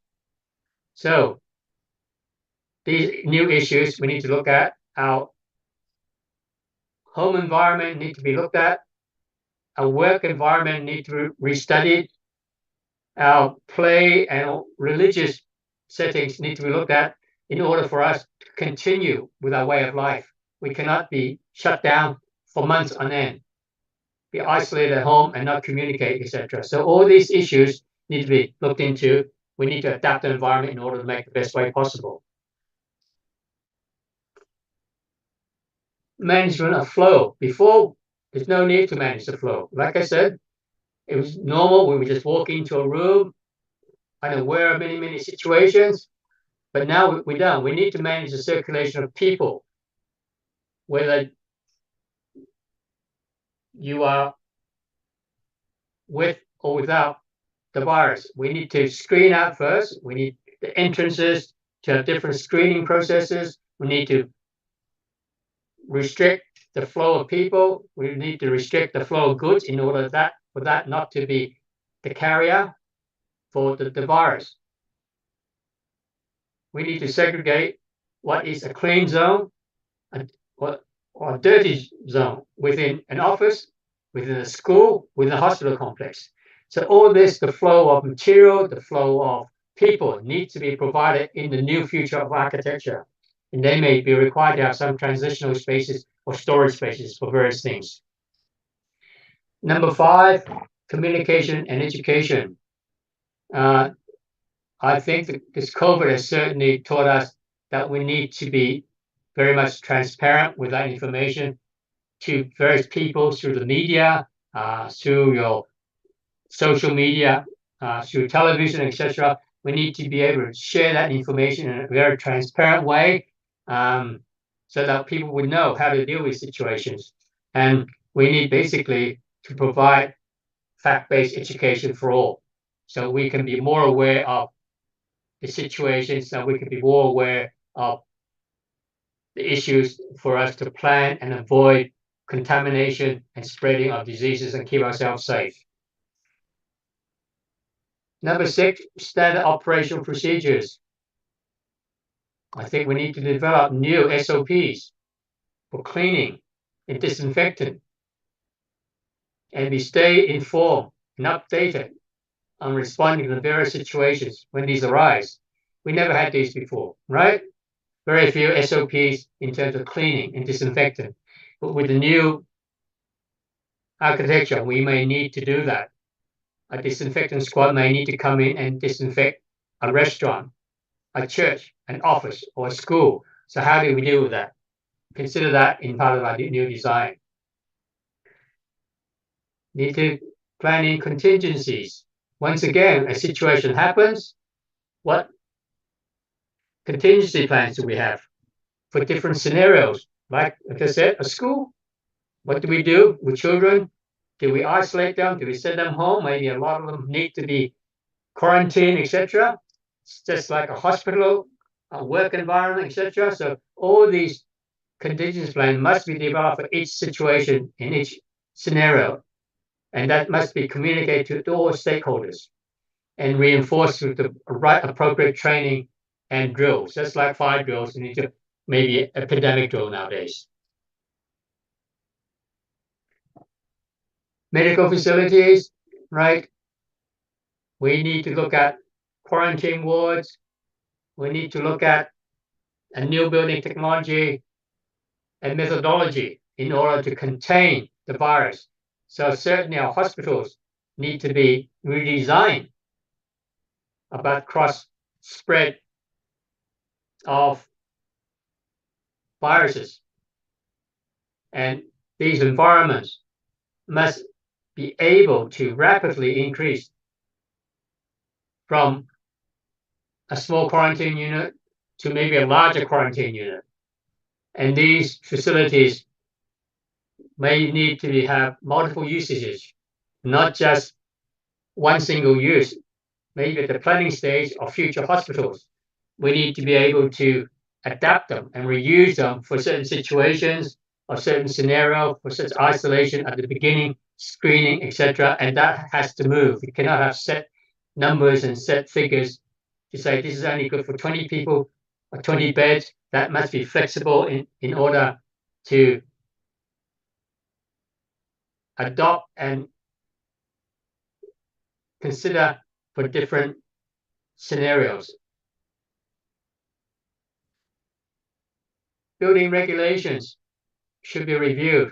So these new issues we need to look at. Our home environment need to be looked at. Our work environment need to be restudied. Our play and religious settings need to be looked at in order for us to continue with our way of life. We cannot be shut down for months on end, be isolated at home and not communicate, etc. So all these issues need to be looked into. We need to adapt the environment in order to make the best way possible. Management of flow. Before, there's no need to manage the flow. Like I said, it was normal. We would just walk into a room, unaware of many situations. But now we don't. We need to manage the circulation of people, whether you are with or without the virus. We need to screen out first. We need the entrances to have different screening processes. We need to restrict the flow of people. We need to restrict the flow of goods in order for that not to be the carrier for the virus. We need to segregate what is a clean zone or a dirty zone within an office, within a school, within a hospital complex. So all this, the flow of material, the flow of people needs to be provided in the new future of architecture. And they may be required to have some transitional spaces or storage spaces for various things. Number 5, communication and education. I think that this COVID has certainly taught us that we need to be very much transparent with that information to various people through the media, through your social media, through television, etc. We need to be able to share that information in a very transparent way, so that people would know how to deal with situations. And we need basically to provide fact-based education for all, so we can be more aware of the situations, so we can be more aware of the issues for us to plan and avoid contamination and spreading of diseases and keep ourselves safe. Number 6, standard operational procedures. I think we need to develop new SOPs for cleaning and disinfectant, and we stay informed and updated on responding to the various situations when these arise. We never had these before, right? Very few SOPs in terms of cleaning and disinfectant. But with the new architecture, we may need to do that. A disinfectant squad may need to come in and disinfect a restaurant, a church, an office, or a school. So how do we deal with that? Consider that in part of our new design. Need to plan in contingencies. Once again, a situation happens, what contingency plans do we have for different scenarios? Like I said, a school, What do we do with children? Do we isolate them? Do we send them home? Maybe a lot of them need to be quarantined, etc. It's just like a hospital, a work environment, etc. So all these contingency plans must be developed for each situation in each scenario, and that must be communicated to all stakeholders and reinforced with the right appropriate training and drills. Just like fire drills, you need to maybe epidemic drill nowadays. Medical facilities, right? We need to look at quarantine wards. We need to look at a new building technology and methodology in order to contain the virus. So certainly our hospitals need to be redesigned about cross spread of viruses. And these environments must be able to rapidly increase from a small quarantine unit to maybe a larger quarantine unit. And these facilities may need to have multiple usages, not just one single use. Maybe at the planning stage of future hospitals, we need to be able to adapt them and reuse them for certain situations or certain scenario, for such isolation at the beginning, screening, etc. And that has to move. We cannot have set numbers and set figures to say this is only good for 20 people or 20 beds. That must be flexible in order to adopt and consider for different scenarios. Building regulations should be reviewed.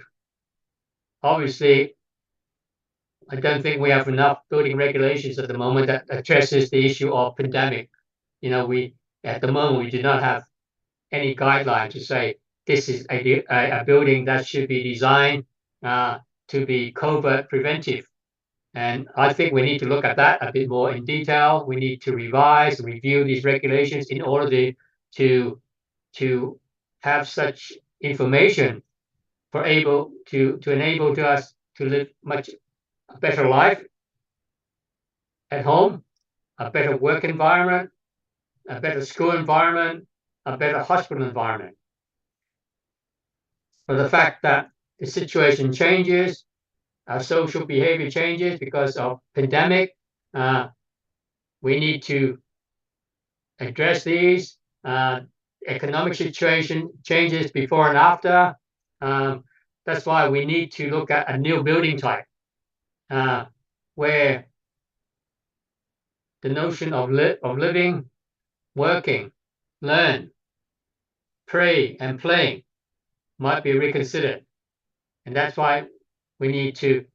Obviously, I don't think we have enough building regulations at the moment that addresses the issue of pandemic. You know, at the moment we do not have any guideline to say this is a building that should be designed to be COVID preventive. And I think we need to look at that a bit more in detail. We need to revise and review these regulations in order to have such information for able to enable to us to live much better life at home, a better work environment, a better school environment, a better hospital environment. For the fact that the situation changes, our social behavior changes because of pandemic, we need to address these. Economic situation changes before and after. That's why we need to look at a new building type where the notion of living, working, learn, pray, and playing might be reconsidered. And that's why we need to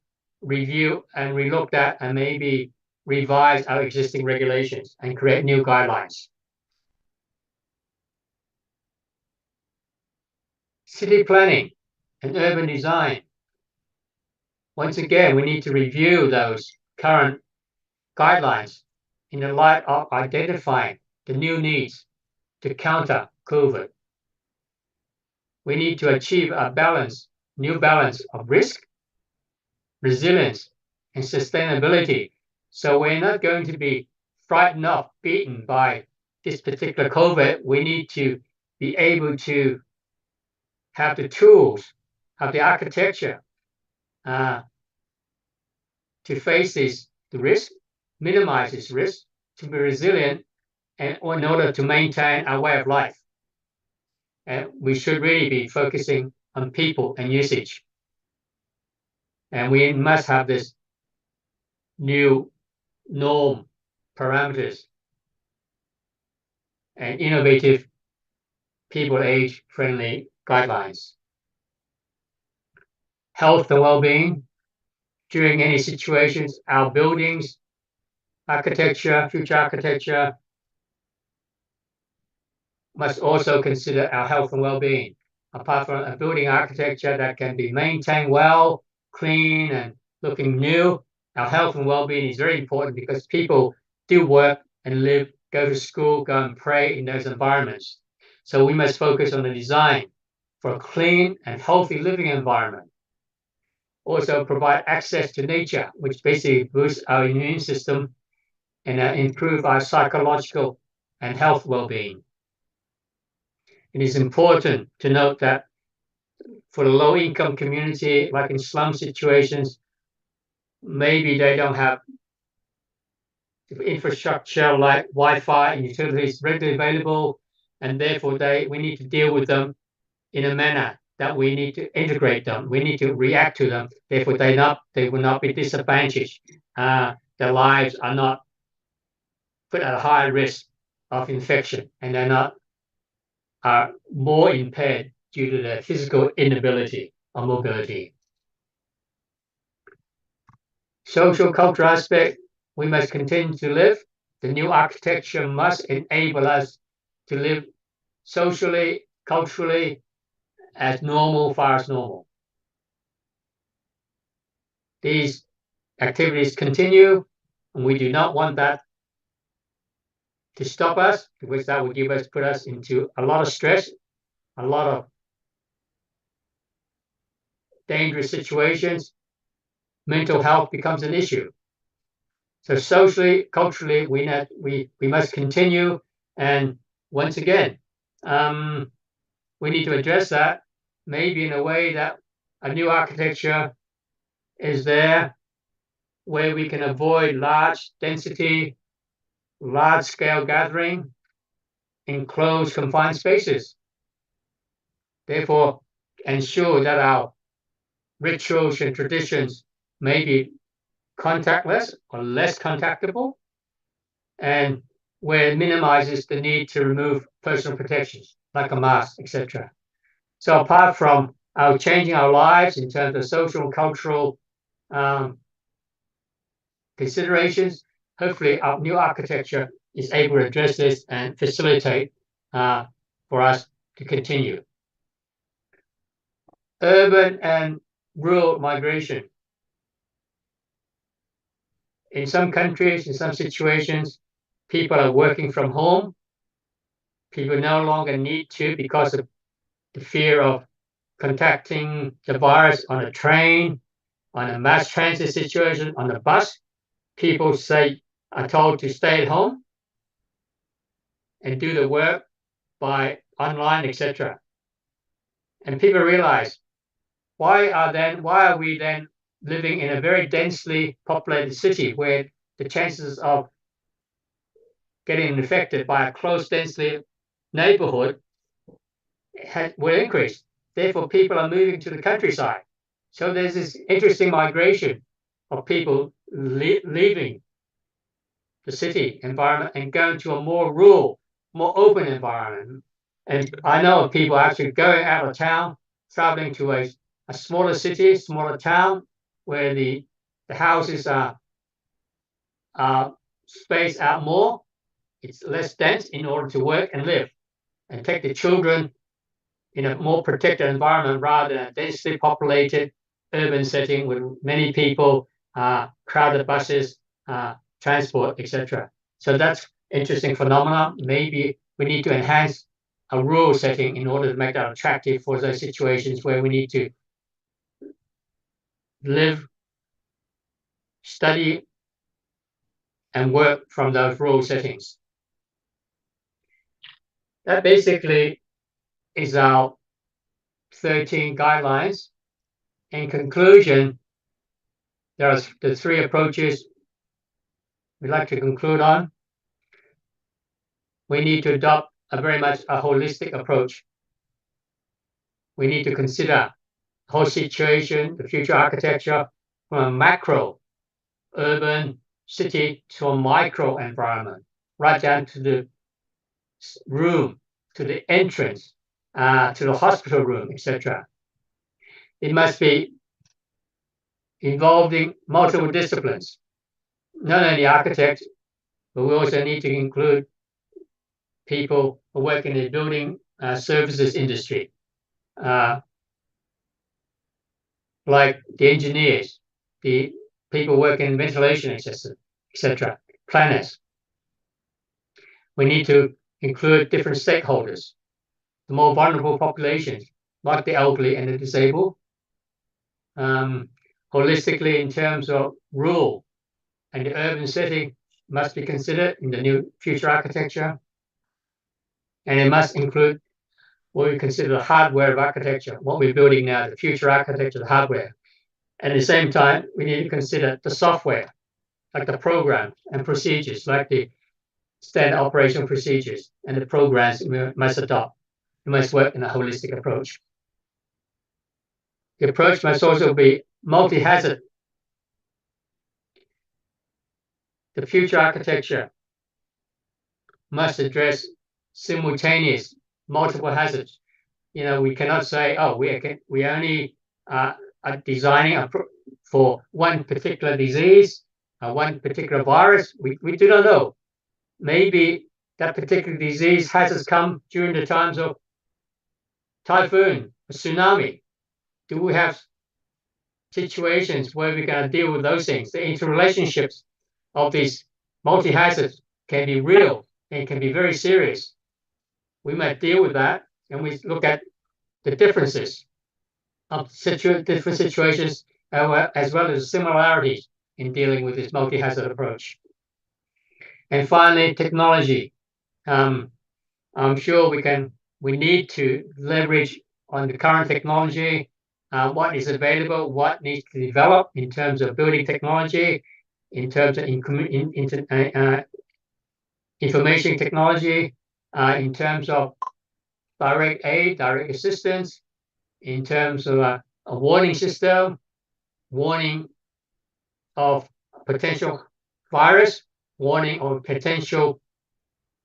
review and relook at and maybe revise our existing regulations and create new guidelines. City planning and urban design. Once again, we need to review those current guidelines in the light of identifying the new needs to counter COVID. We need to achieve a new balance of risk, resilience, and sustainability. So we're not going to be frightened off, beaten by this particular COVID. We need to be able to have the tools, have the architecture to face the risk, minimize this risk, to be resilient, and in order to maintain our way of life. And we should really be focusing on people and usage. And we must have this new norm parameters and innovative people age-friendly guidelines. Health and well-being during any situations, our buildings, architecture, future architecture must also consider our health and well-being. Apart from a building architecture that can be maintained well, clean, and looking new, our health and well-being is very important because people do work and live, go to school, go and pray in those environments. So we must focus on the design for a clean and healthy living environment also provide access to nature, which basically boosts our immune system and improve our psychological and health well-being. It is important to note that for the low-income community, like in slum situations, maybe they don't have infrastructure like Wi-Fi and utilities readily available, and therefore we need to deal with them in a manner that we need to integrate them. We need to react to them. Therefore, they will not be disadvantaged. Their lives are not put at a high risk of infection, and are more impaired due to their physical inability or mobility. Social cultural aspect, we must continue to live. The new architecture must enable us to live socially, culturally, as far as normal. These activities continue, and we do not want that to stop us, because that would put us into a lot of stress, a lot of dangerous situations. Mental health becomes an issue. So socially, culturally, we must continue, and once again, we need to address that, maybe in a way that a new architecture is there, where we can avoid large density, large-scale gathering in closed, confined spaces. Therefore, ensure that our rituals and traditions may be contactless or less contactable, and where it minimizes the need to remove personal protections like a mask, etc. So apart from our changing our lives in terms of social and cultural considerations, hopefully our new architecture is able to address this and facilitate for us to continue. Urban and rural migration. In some countries, in some situations, people are working from home. People no longer need to, because of the fear of contacting the virus on a train, on a mass transit situation, on a bus. People are told to stay at home and do the work by online, etc. And people realize, why are we then living in a very densely populated city where the chances of getting infected by a close, densely neighborhood will increase? Therefore, people are moving to the countryside. So there's this interesting migration of people leaving the city environment and going to a more rural, more open environment. And I know of people actually going out of town, traveling to a smaller city, smaller town, where the houses are spaced out more. It's less dense in order to work and live, and take the children in a more protected environment rather than a densely populated urban setting with many people, crowded buses, transport, etc. So that's interesting phenomenon. Maybe we need to enhance a rural setting in order to make that attractive for those situations where we need to live, study, and work from those rural settings. That basically is our 13 guidelines. In conclusion, there are the 3 approaches we'd like to conclude on. We need to adopt very much a holistic approach. We need to consider the whole situation, the future architecture, from a macro urban city to a micro environment, right down to the room, to the entrance, to the hospital room, etc. It must be involving multiple disciplines, not only architects, but we also need to include people who work in the building services industry, like the engineers, the people working in ventilation, etc., planners. We need to include different stakeholders, the more vulnerable populations, like the elderly and the disabled. holistically in terms of rural and the urban setting must be considered in the new future architecture. And it must include what we consider the hardware of architecture, what we're building now, the future architecture, the hardware. And at the same time, we need to consider the software, like the programs and procedures, like the standard operation procedures and the programs we must adopt. We must work in a holistic approach. The approach must also be multi-hazard. The future architecture must address simultaneous multiple hazards. You know, we cannot say, oh, we only are designing for one particular disease, one particular virus. We do not know. Maybe that particular disease has come during the times of typhoon, a tsunami. Do we have situations where we're going to deal with those things? The interrelationships of these multi-hazards can be real and can be very serious. We might deal with that, and we look at the differences of different situations as well as similarities in dealing with this multi-hazard approach. And finally, technology. I'm sure we need to leverage on the current technology, what is available, what needs to develop in terms of building technology, in terms of information technology, in terms of direct aid, direct assistance, in terms of a warning system, warning of potential virus, warning of potential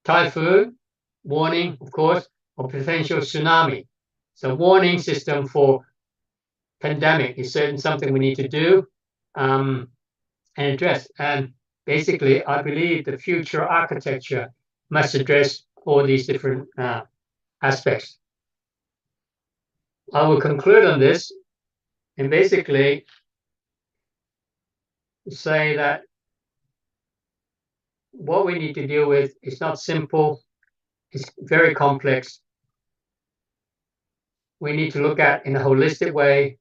typhoon, warning, of course, of potential tsunami. So warning system for pandemic is certainly something we need to do and address. And basically, I believe the future architecture must address all these different aspects. I will conclude on this and basically say that what we need to deal with is not simple, it's very complex. We need to look at in a holistic way.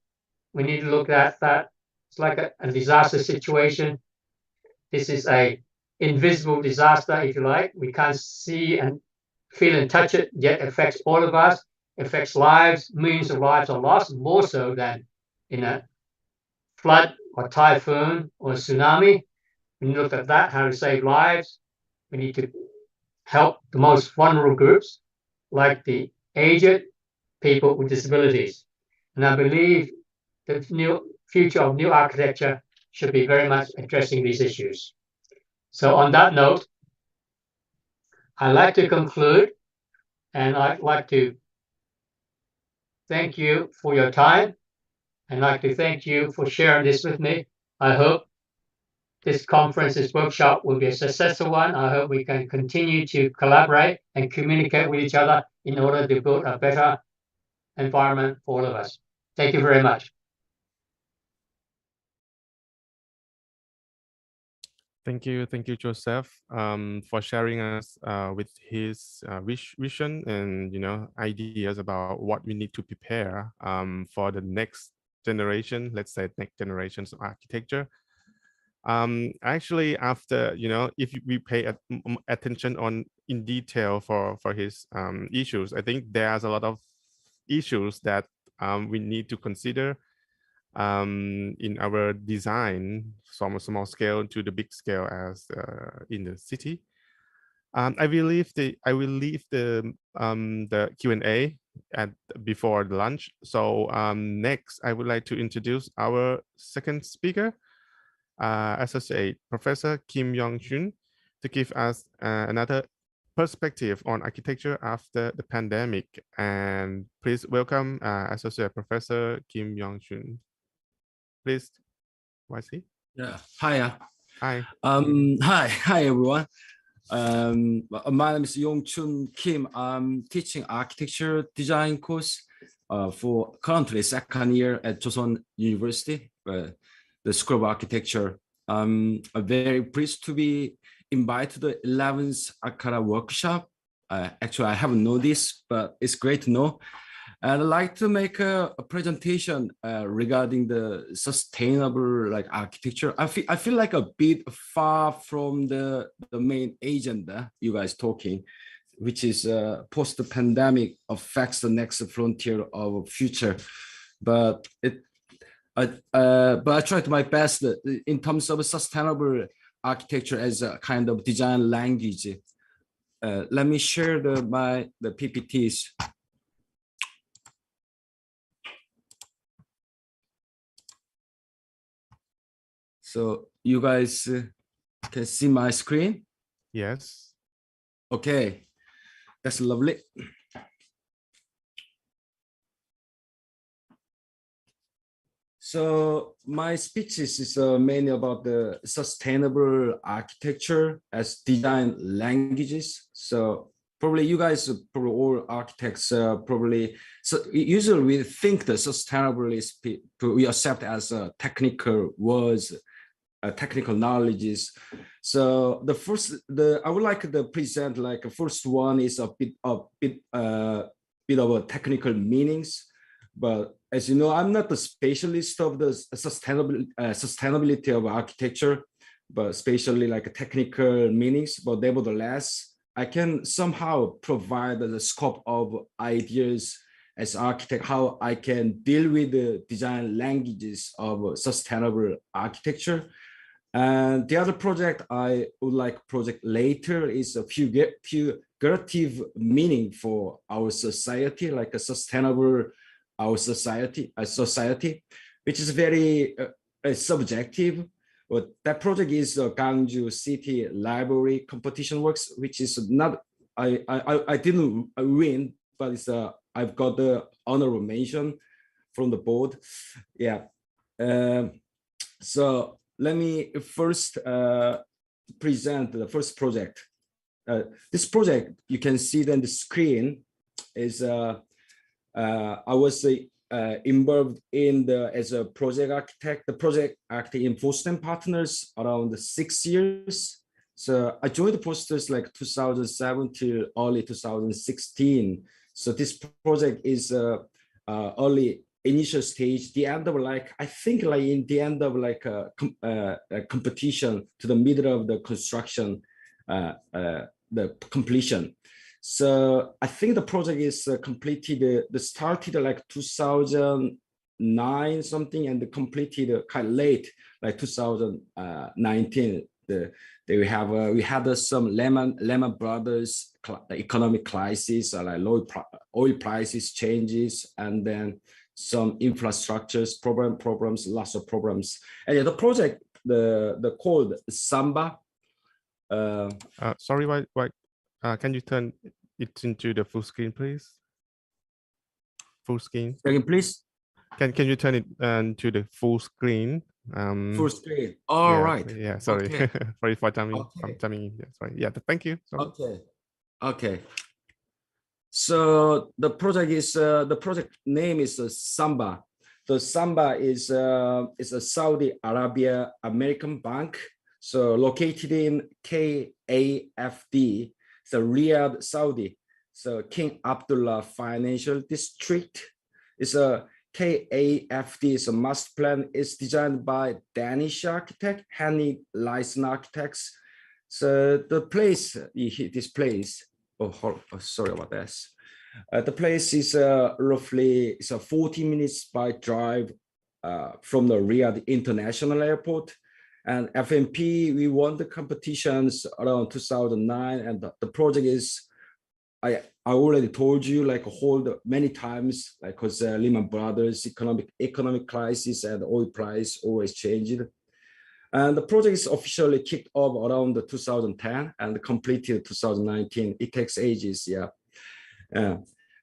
We need to look at that it's like a disaster situation. This is a invisible disaster, if you like. We can't see and feel and touch it, yet it affects all of us, affects lives, millions of lives are lost, more so than in a flood or typhoon or tsunami. We need to look at that, how to save lives. We need to help the most vulnerable groups, like the aged, people with disabilities. And I believe the new future of new architecture should be very much addressing these issues. So on that note, I'd like to conclude, and I'd like to thank you for your time. I'd like to thank you for sharing this with me. I hope this conference, this workshop will be a successful one. I hope we can continue to collaborate and communicate with each other in order to build a better environment for all of us. Thank you very much. Thank you, Joseph, for sharing us with his vision and ideas about what we need to prepare for the next generation. Let's say next generations of architecture. Actually, after if we pay attention on in detail for his issues, I think there's a lot of issues that we need to consider in our design from a small scale to the big scale as in the city. I will leave the Q&A before the lunch. So next, I would like to introduce our second speaker, Associate Professor Kim Yong-chun, to give us another perspective on architecture after the pandemic. And please welcome Associate Professor Kim Yong-chun. Please, YC. Yeah. Hi. Hi. Hi everyone. My name is Yong-chun Kim. I'm teaching architecture design course for currently second year at Joseon University, the School of Architecture. I'm very pleased to be invited to the 11th ACARA workshop. Actually, I haven't known this, but it's great to know. And I'd like to make a presentation regarding the sustainable like architecture. I feel like a bit far from the main agenda you guys talking, which is post-pandemic affects the next frontier of future. But I tried my best in terms of sustainable architecture as a kind of design language. Let me share the PPTs. So you guys can see my screen? Yes. Okay, that's lovely. So my speech is mainly about the sustainable architecture as design languages. So probably you guys, probably all architects, probably, so usually we think the sustainable is, we accept as a technical words, technical knowledges. So I would like to present like the first one is a bit of a technical meanings, but as you know, I'm not the specialist of the sustainability of architecture, but especially like technical meanings. But nevertheless, I can somehow provide the scope of ideas as architect, how I can deal with the design languages of sustainable architecture. And the other project I would like project later is a figurative meaning for our society, like a sustainable our society, which is very subjective. But that project is Gangju City Library competition works, which is not I didn't win, but it's I've got the honorable mention from the board. Yeah. So let me first present the first project. This project, you can see then the screen is I was involved in as a project architect, the project architect in Boston Partners around 6 years. So I joined the Posters like 2007 till early 2016. So this project is early initial stage, the end of like, I think like in the end of like a competition to the middle of the construction, the completion. So I think the project is completed, started like 2009 something and completed kind of late, like 2019. We had some Lehman Brothers economic crisis, like low oil prices changes, and then some infrastructures problems, lots of problems. And the project, the code Samba. Sorry, why? Can you turn it into the full screen, please? Full screen. Again, please. Can you turn it to the full screen? Full screen. All yeah, right. Yeah. Sorry. Okay. Sorry for timing. Okay. I'm timing. Yeah. Sorry. Yeah. Thank you. Sorry. Okay. Okay. So the project is the project name is Samba. The Samba is a Saudi Arabia American bank. So located in KAFD, so Riyadh, Saudi. So King Abdullah Financial District. It's a KAFD is a master plan. It's designed by Danish architect, Henning licensed architects. So the place, this place. Oh, sorry about this. The place is roughly 40 minutes by drive from the Riyadh International Airport. And FMP, we won the competitions around 2009, and the project is, I already told you, like hold many times, like because Lehman Brothers economic crisis and oil price always changed. And the project is officially kicked off around 2010 and completed 2019. It takes ages, yeah.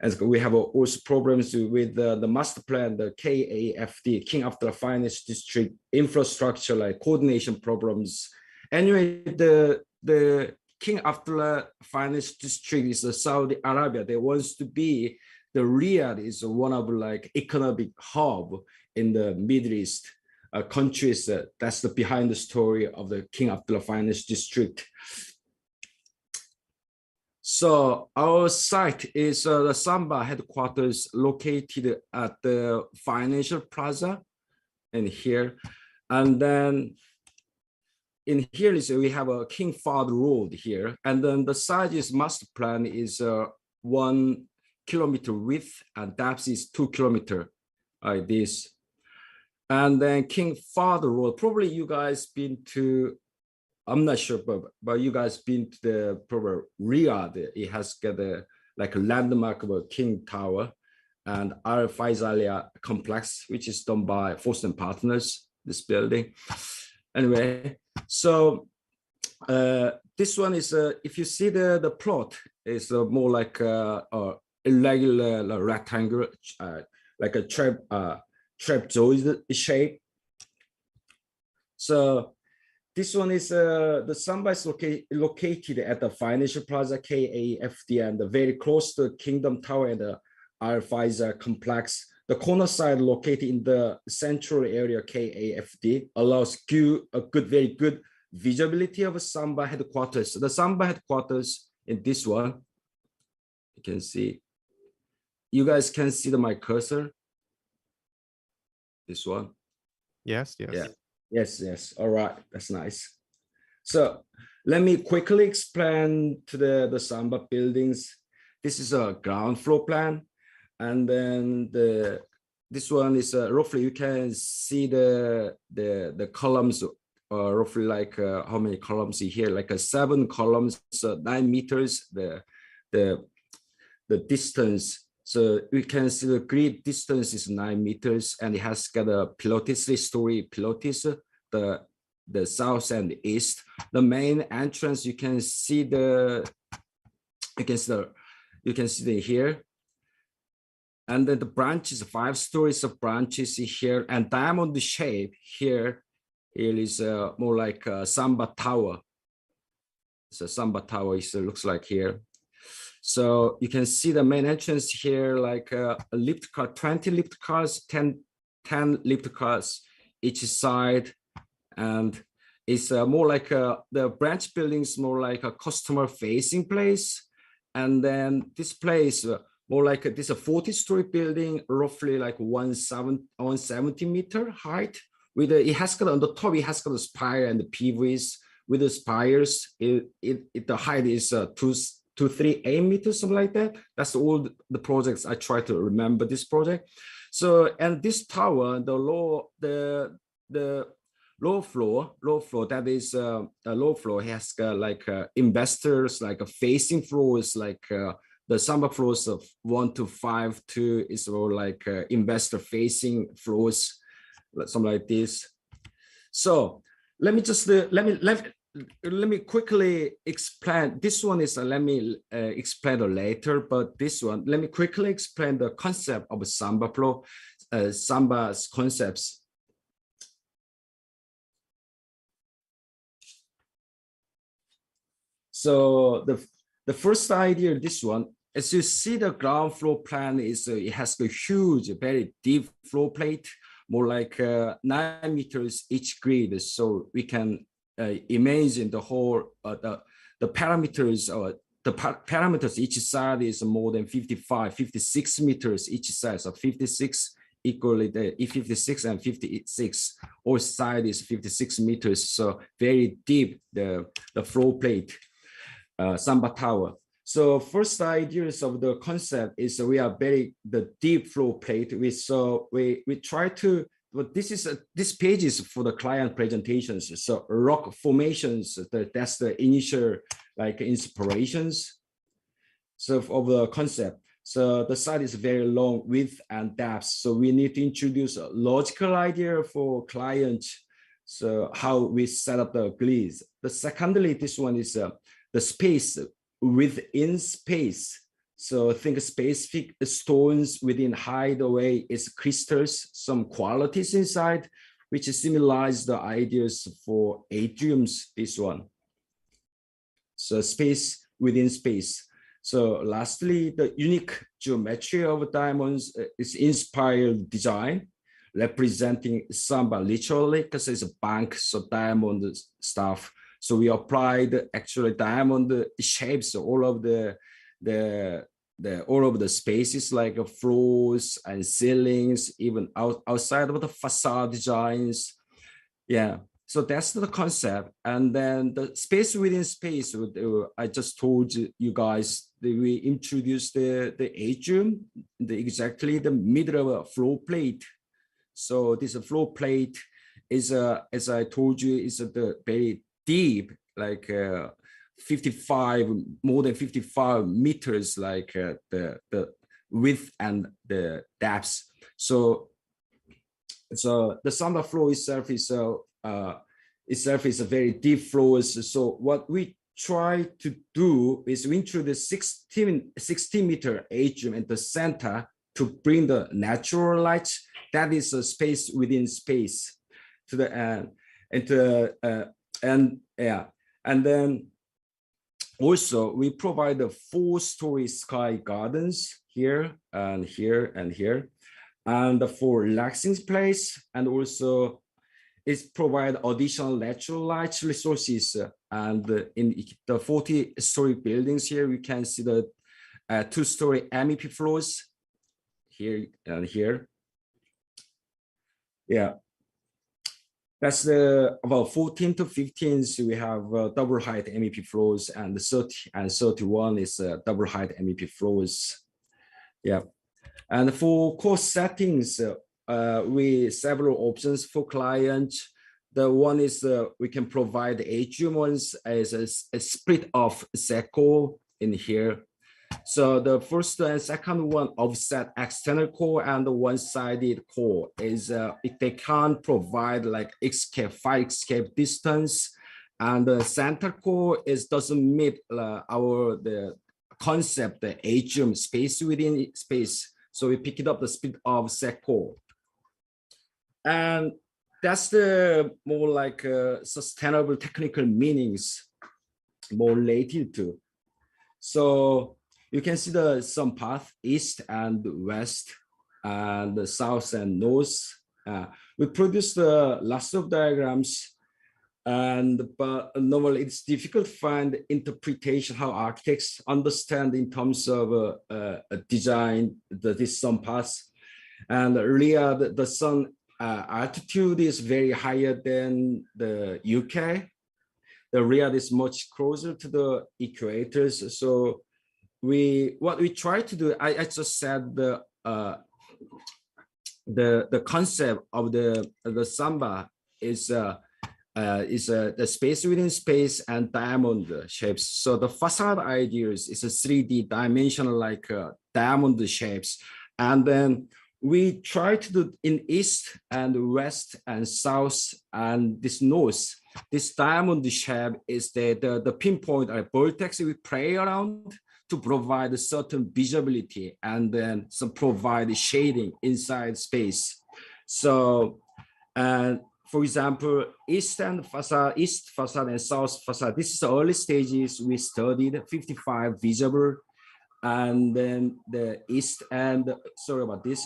And we have also problems with the master plan, the KAFD, King Abdullah Finance District infrastructure, like coordination problems. Anyway, the King Abdullah Finance District is Saudi Arabia. They wants to be, the Riyadh is one of like economic hub in the Middle East countries. That's the behind the story of the King Abdullah Finance District. So our site is the Samba headquarters located at the Financial Plaza in here. And then in here is we have a King Fahd Road here. And then the size is master plan is 1 kilometer width and depth is 2 kilometer like this. And then King Fahd Road, probably you guys been to, I'm not sure, but you guys been to the probably Riyadh. It has got like a landmark of a King Tower and Al Faisalia complex, which is done by Forsten Partners, this building. Anyway, so this one is, if you see the plot, is more like a irregular rectangle, like a trapezoid shape. So this one is the Samba is located at the Financial Plaza KAFD and very close to Kingdom Tower and the Al Faisal complex. The corner side located in the central area KAFD allows a very good visibility of Samba headquarters. The Samba headquarters in this one, you can see. You guys can see my cursor. This one. Yes, yes. Yeah. Yes. All right, that's nice. So let me quickly explain to the Samba buildings. This is a ground floor plan. And then this one is roughly, you can see the columns, roughly like how many columns here, like 7 columns, 9 meters, the distance. So we can see the grid distance is 9 meters and it has got a pilotis, 3-story pilotis, the south and the east. The main entrance, you can see here. And then the branches, 5 stories of branches here, and diamond shape here is more like a Samba Tower. So Samba Tower looks like here. So you can see the main entrance here, like a lift car, 20 lift cars, 10 lift cars each side. And it's more like the branch buildings, more like a customer facing place. And then this place, more like this a 40-story building, roughly like 170 meter height. With it has got on the top, it has got a spire and the PVs with the spires. The height is 238 meters, something like that. That's all the projects I try to remember this project. So, and this tower, the low floor, that is the low floor has got like investors, like facing floors, like the Samba floors of 1 to 5 is more like investor facing floors, something like this. So let me just let me quickly explain. This one is let me explain it later, but this one, let me quickly explain the concept of Samba floor, Samba's concepts. So the first idea, this one, as you see the ground floor plan is it has a huge, very deep floor plate, more like 9 meters each grid. So we can imagine the whole the parameters or the parameters each side is more than 56 meters each side. So 56 equally the 56 and 56, all side is 56 meters. So very deep the floor plate. Samba Tower. So first ideas of the concept is we are the deep floor plate. We try to, but this page is for the client presentations. So rock formations, that's the initial like inspirations. So of the concept. So the site is very long width and depth. So we need to introduce a logical idea for clients. So how we set up the grids. The secondly, this one is the space within space. So think specific stones within hideaway is crystals, some qualities inside, which symbolize the ideas for atriums, this one. So space within space. So lastly, the unique geometry of diamonds is inspired design, representing Samba literally, because it's a bank, so diamond stuff. So we applied actually diamond shapes all of the all of the spaces like floors and ceilings, even outside of the facade designs. Yeah, so that's the concept. And then the space within space, I just told you guys that we introduced the atrium, exactly the middle of a floor plate. So this floor plate is, as I told you, is the very deep, like 55, more than 55 meters, like the width and the depth. So the samba floor itself is a very deep floors. So what we try to do is we introduce 16-meter atrium at the center to bring the natural light, that is a space within space, to the end, and then also we provide the 4-story sky gardens here and here and here, and for relaxing place, and also it provide additional natural light resources. And in the 40-story buildings here, we can see the 2-story MEP floors here and here. Yeah, that's the about 14 to 15. So we have double height MEP floors, and 30 and 31 is double height MEP floors. Yeah, and for cost settings, we several options for clients. The one is we can provide atrium ones as a split of secco in here. So the first and second one, offset external core and the one-sided core, is if they can't provide like fire escape distance, and the center core doesn't meet the concept, the atrium space within space. So we pick it up the split of secco. And that's the more like sustainable technical meanings more related to. So you can see the some path east and west and the south and north. We produced lots of diagrams, but normally it's difficult to find interpretation how architects understand in terms of design this sun paths. And earlier the sun altitude is very higher than the UK. The Riyadh is much closer to the equators. So what we try to do, I just said the concept of the samba is the space within space and diamond shapes. So the facade ideas is a 3D dimensional like diamond shapes, and then we try to do in east and west and south and this north. This diamond shape is the pinpoint or vertex we play around to provide a certain visibility and then some provide shading inside space. So, for example, east facade and south facade, this is the early stages we studied 55 visible, and then the east and, sorry about this,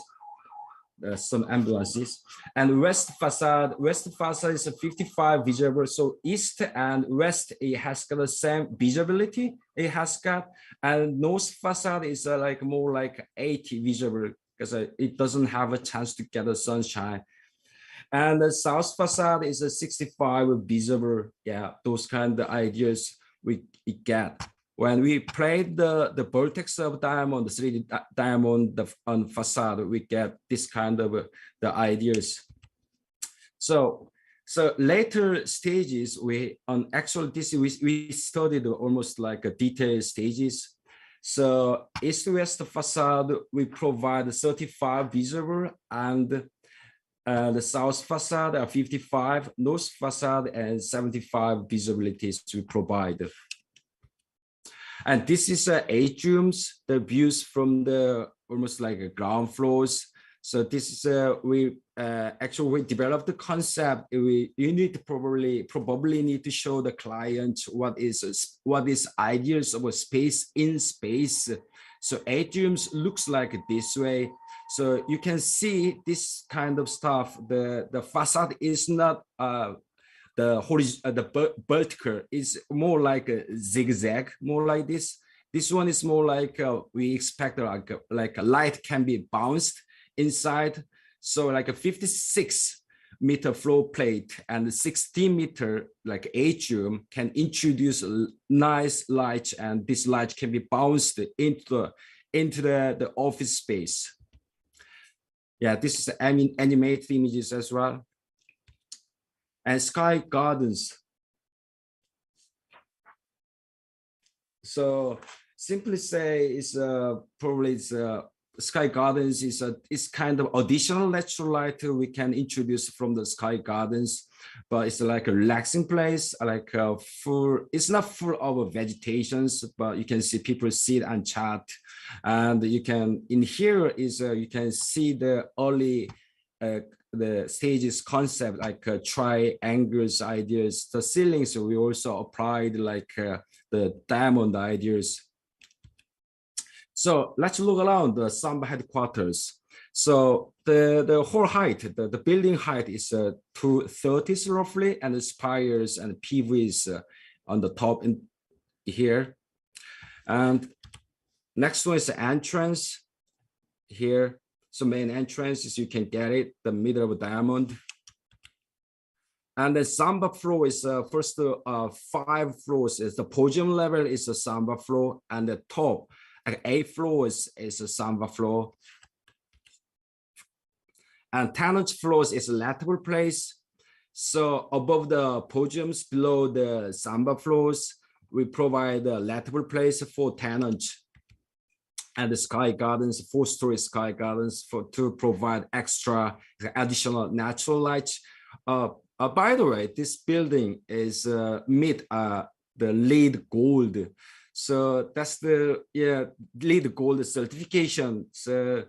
some ambulances, and west facade is a 55 visible. So east and west, it has got the same visibility it has got, and north facade is like more like 80 visible because it doesn't have a chance to get the sunshine, and the south facade is a 65 visible. Yeah, those kind of ideas we get when we played the vertex of diamond, the 3D diamond on facade. We get this kind of the ideas. So later stages, we studied almost like a detailed stages. So east-west facade, we provide 35 visible, and the south facade are 55, north facade and 75 visibilities we provide. And this is atriums, the views from the almost like a ground floors. So this is we developed the concept. You need to probably need to show the client what is ideas of a space in space. So atriums looks like this way. So you can see this kind of stuff. The facade is not the vertical is more like a zigzag, more like this. This one is more like we expect like a light can be bounced inside. So like a 56-meter floor plate and 16-meter like atrium can introduce a nice light, and this light can be bounced into the office space. Yeah, this is animated images as well. And sky gardens. So simply say it's probably sky gardens is kind of additional natural light we can introduce from the sky gardens, but it's like a relaxing place, like it's not full of vegetations, but you can see people sit and chat, and you can in here is you can see the early the stages concept, like triangles ideas. The ceilings we also applied like the diamond ideas. So let's look around the Samba headquarters. So the whole height, the building height is 230s roughly, and the spires and PVs on the top in here. And next one is the entrance here. So main entrance is you can get it, the middle of a diamond. And the Samba floor is first 5 floors. Is the podium level is a Samba floor, and the top 8 floors is a Samba floor. And tenant floors is a lateral place. So above the podiums, below the Samba floors, we provide a lateral place for tenants. And the sky gardens, 4-story sky gardens to provide extra additional natural light. By the way, this building is meet the LEED Gold. So that's the LEED Gold certification. So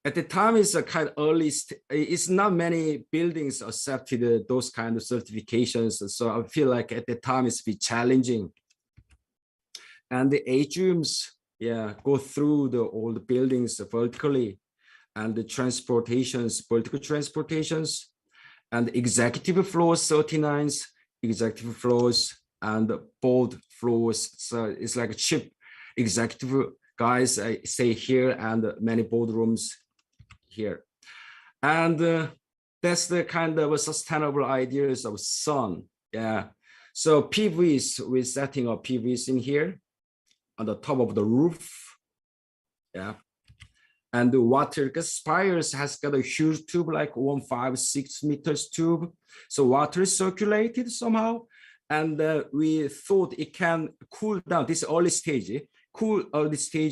at the time, it's a kind of early. It's not many buildings accepted those kind of certifications. So I feel like at the time it's a bit challenging. And the atriums, go through all the buildings vertically, and the vertical transportations, and the executive floors, 39s, executive floors, and board floors. So it's like a cheap executive guys stay here, and many boardrooms here. And that's the kind of sustainable ideas of sun. Yeah. So PVs, we're setting up PVs in here on the top of the roof. Yeah. And the water, because Spires has got a huge tube, like 156 meters tube. So water is circulated somehow. And we thought it can cool down this early stage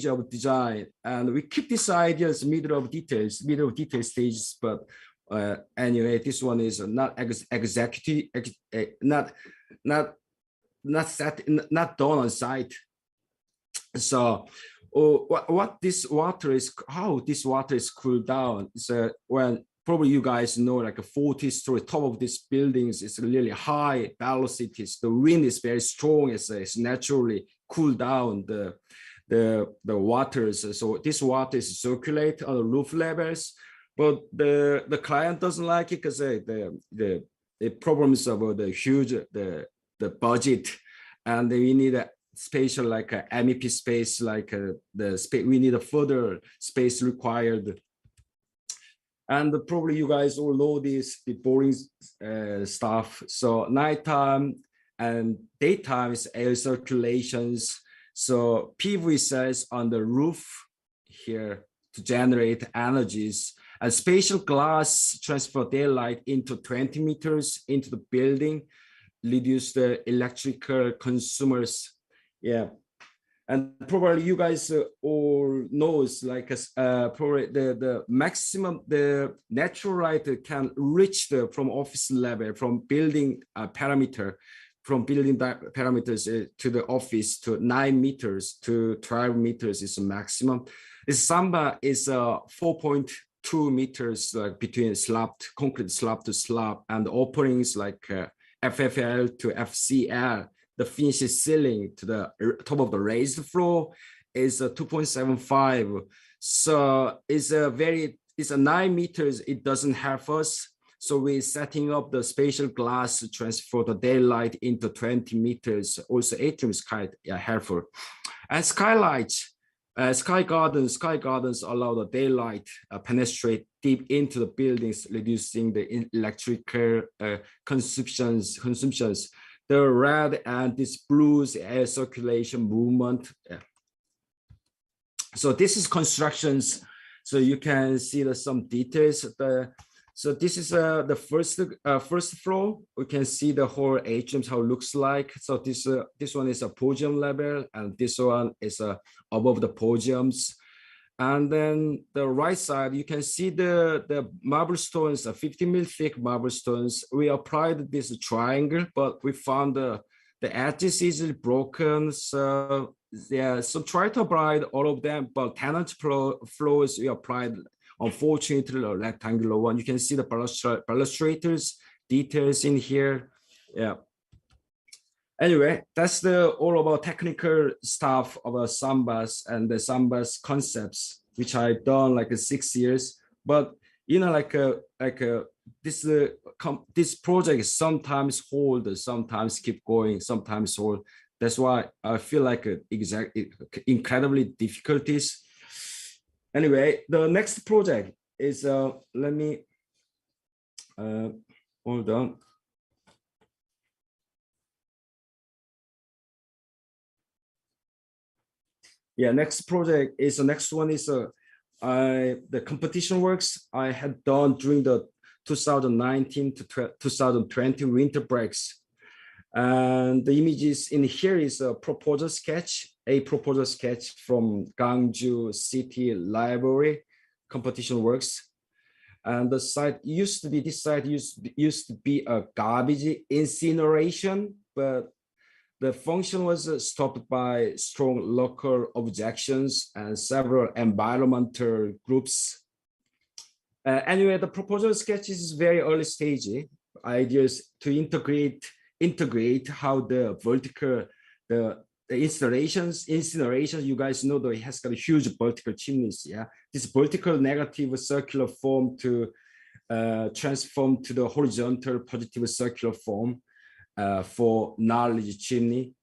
of design. And we keep this idea as middle of detail stages. But anyway, this one is not executive, not done on site. So what this water is, how this water is cooled down. So when probably you guys know, like a 40-story top of these buildings is really high velocities. The wind is very strong. It's naturally cool down the waters. So this water is circulate on the roof levels, but the client doesn't like it because the problems about the huge the budget, and we need a spatial like a MEP space, like the space we need a further space required. And probably you guys all know this, the boring stuff. So nighttime and daytime is air circulations. So PV cells on the roof here to generate energies, and spatial glass transfer daylight into 20 meters into the building, reduce the electrical consumers. Yeah, and probably you guys all knows, like probably the maximum the natural light can reach from office level, from building parameters to the office to 9 meters to 12 meters is the maximum. This Samba is 4.2 meters between concrete slab to slab, and openings like FFL to FCL. The finished ceiling to the top of the raised floor is 2.75. So it's a 9 meters. It doesn't help us. So we're setting up the spatial glass to transfer the daylight into 20 meters. Also, atrium is quite helpful. And skylights, sky gardens allow the daylight penetrate deep into the buildings, reducing the electrical consumptions. The red and this blues air circulation movement. So this is constructions. So you can see some details. So this is the first floor. We can see the whole atrium, how it looks like. So this one is a podium level, and this one is above the podiums. And then the right side, you can see the marble stones, 50 mil thick marble stones. We applied this triangle, but we found the edges easily broken. So yeah, so try to apply all of them, but tenant floors we applied, unfortunately, a rectangular one. You can see the balustrators details in here. Yeah. Anyway, that's all about technical stuff about Sambas and the Sambas concepts, which I've done like 6 years. But you know, this project sometimes hold, sometimes keep going, sometimes hold. That's why I feel like incredibly difficulties. Anyway, the next project is let me hold on. Yeah, next project is the next one is the competition works I had done during the 2019 to 2020 winter breaks. And the images in here is a proposal sketch from Gwangju City Library competition works. And the site used to be, this site used to be a garbage incineration, but the function was stopped by strong local objections and several environmental groups. Anyway, the proposal sketch is very early stage. Ideas to integrate how the vertical, the installations, you guys know that it has got a huge vertical chimneys. Yeah, this vertical negative circular form to transform to the horizontal positive circular form for knowledge chimney.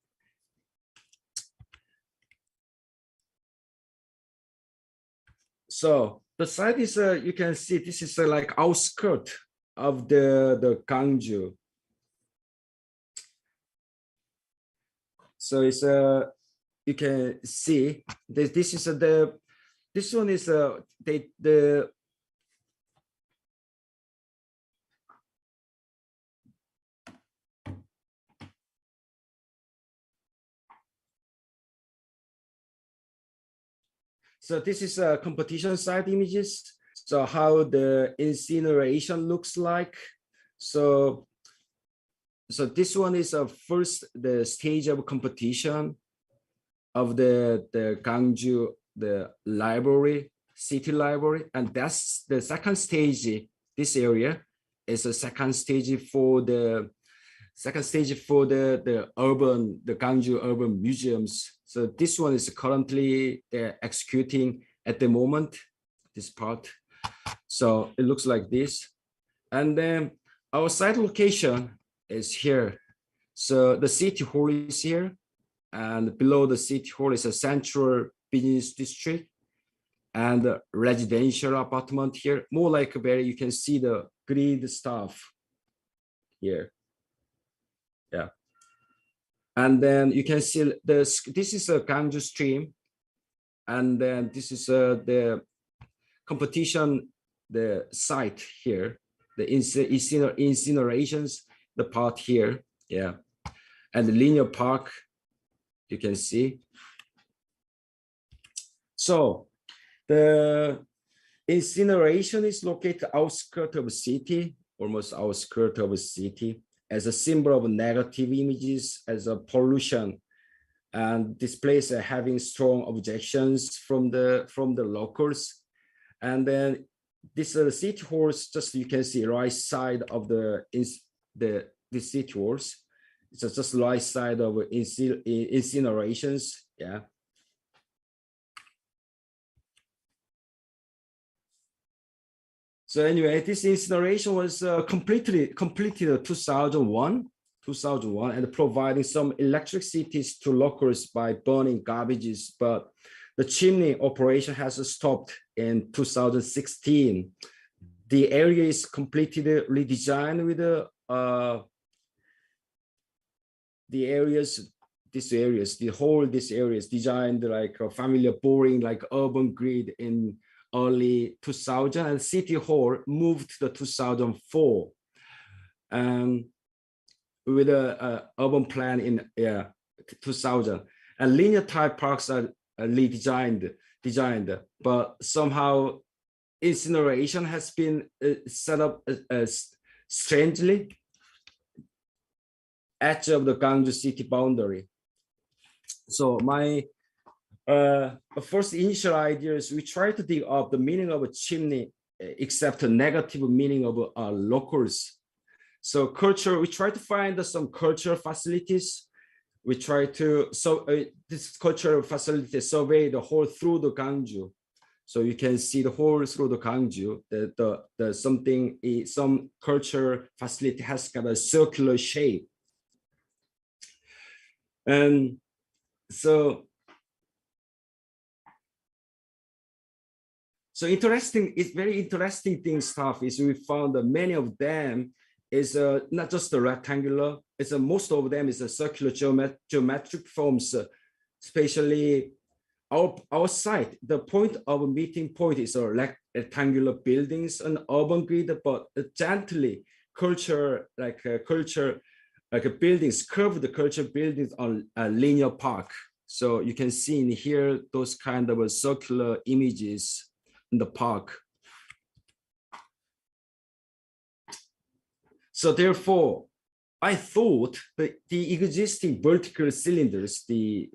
So the site is you can see this is like outskirt of the Gwangju. So it's you can see this is this one is the so this is a competition site images. So how the incineration looks like. So this one is the stage of competition of the Gwangju, the library, city library, and that's the second stage. This area is a second stage for the Gwangju urban museums. So this one is currently executing at the moment, this part. So it looks like this. And then our site location is here. So the city hall is here. And below the city hall is a central business district and a residential apartment here. More like where you can see the grid stuff here. Yeah. And then you can see this is a Gwangju stream. And then this is the competition, the site here, the incinerations, the part here. Yeah. And the linear park, you can see. So the incineration is located outskirts of a city, almost outskirts of a city, as a symbol of negative images, as a pollution, and this place having strong objections from the locals. And then this city halls, just you can see right side of the city halls. It's just right side of incinerations. Yeah. So anyway, this incineration was completed 2001, and providing some electricity to locals by burning garbages, but the chimney operation has stopped in 2016. The area is completely redesigned with these areas designed like a familiar boring like urban grid in early 2000, and City Hall moved to the 2004 with a urban plan in 2000, and linear type parks are redesigned, but somehow incineration has been set up strangely edge of the Gwangju city boundary. So my first initial ideas, we try to dig up the meaning of a chimney, except a negative meaning of locals. So culture, we try to find some cultural facilities. We try to, this cultural facility survey the whole through the Gwangju. So you can see the whole through the Gwangju, some culture facility has got a circular shape. And so interesting, it's very interesting thing stuff is we found that many of them is not just a rectangular, it's most of them is a circular geometric forms, especially our site. The point of meeting point is a rectangular buildings and urban grid, but gently culture like buildings, curved culture buildings on a linear park. So you can see in here those kind of circular images in the park. So therefore, I thought that the existing vertical cylinders, these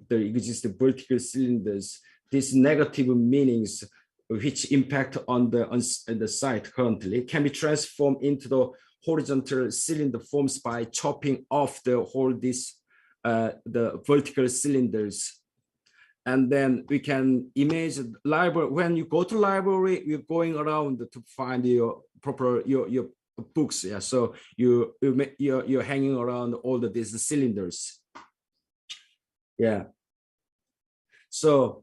negative meanings which impact on the site currently can be transformed into the horizontal cylinder forms by chopping off the vertical cylinders. And then we can imagine library. When you go to library, you're going around to find your books. Yeah, so you're hanging around all these cylinders. Yeah. So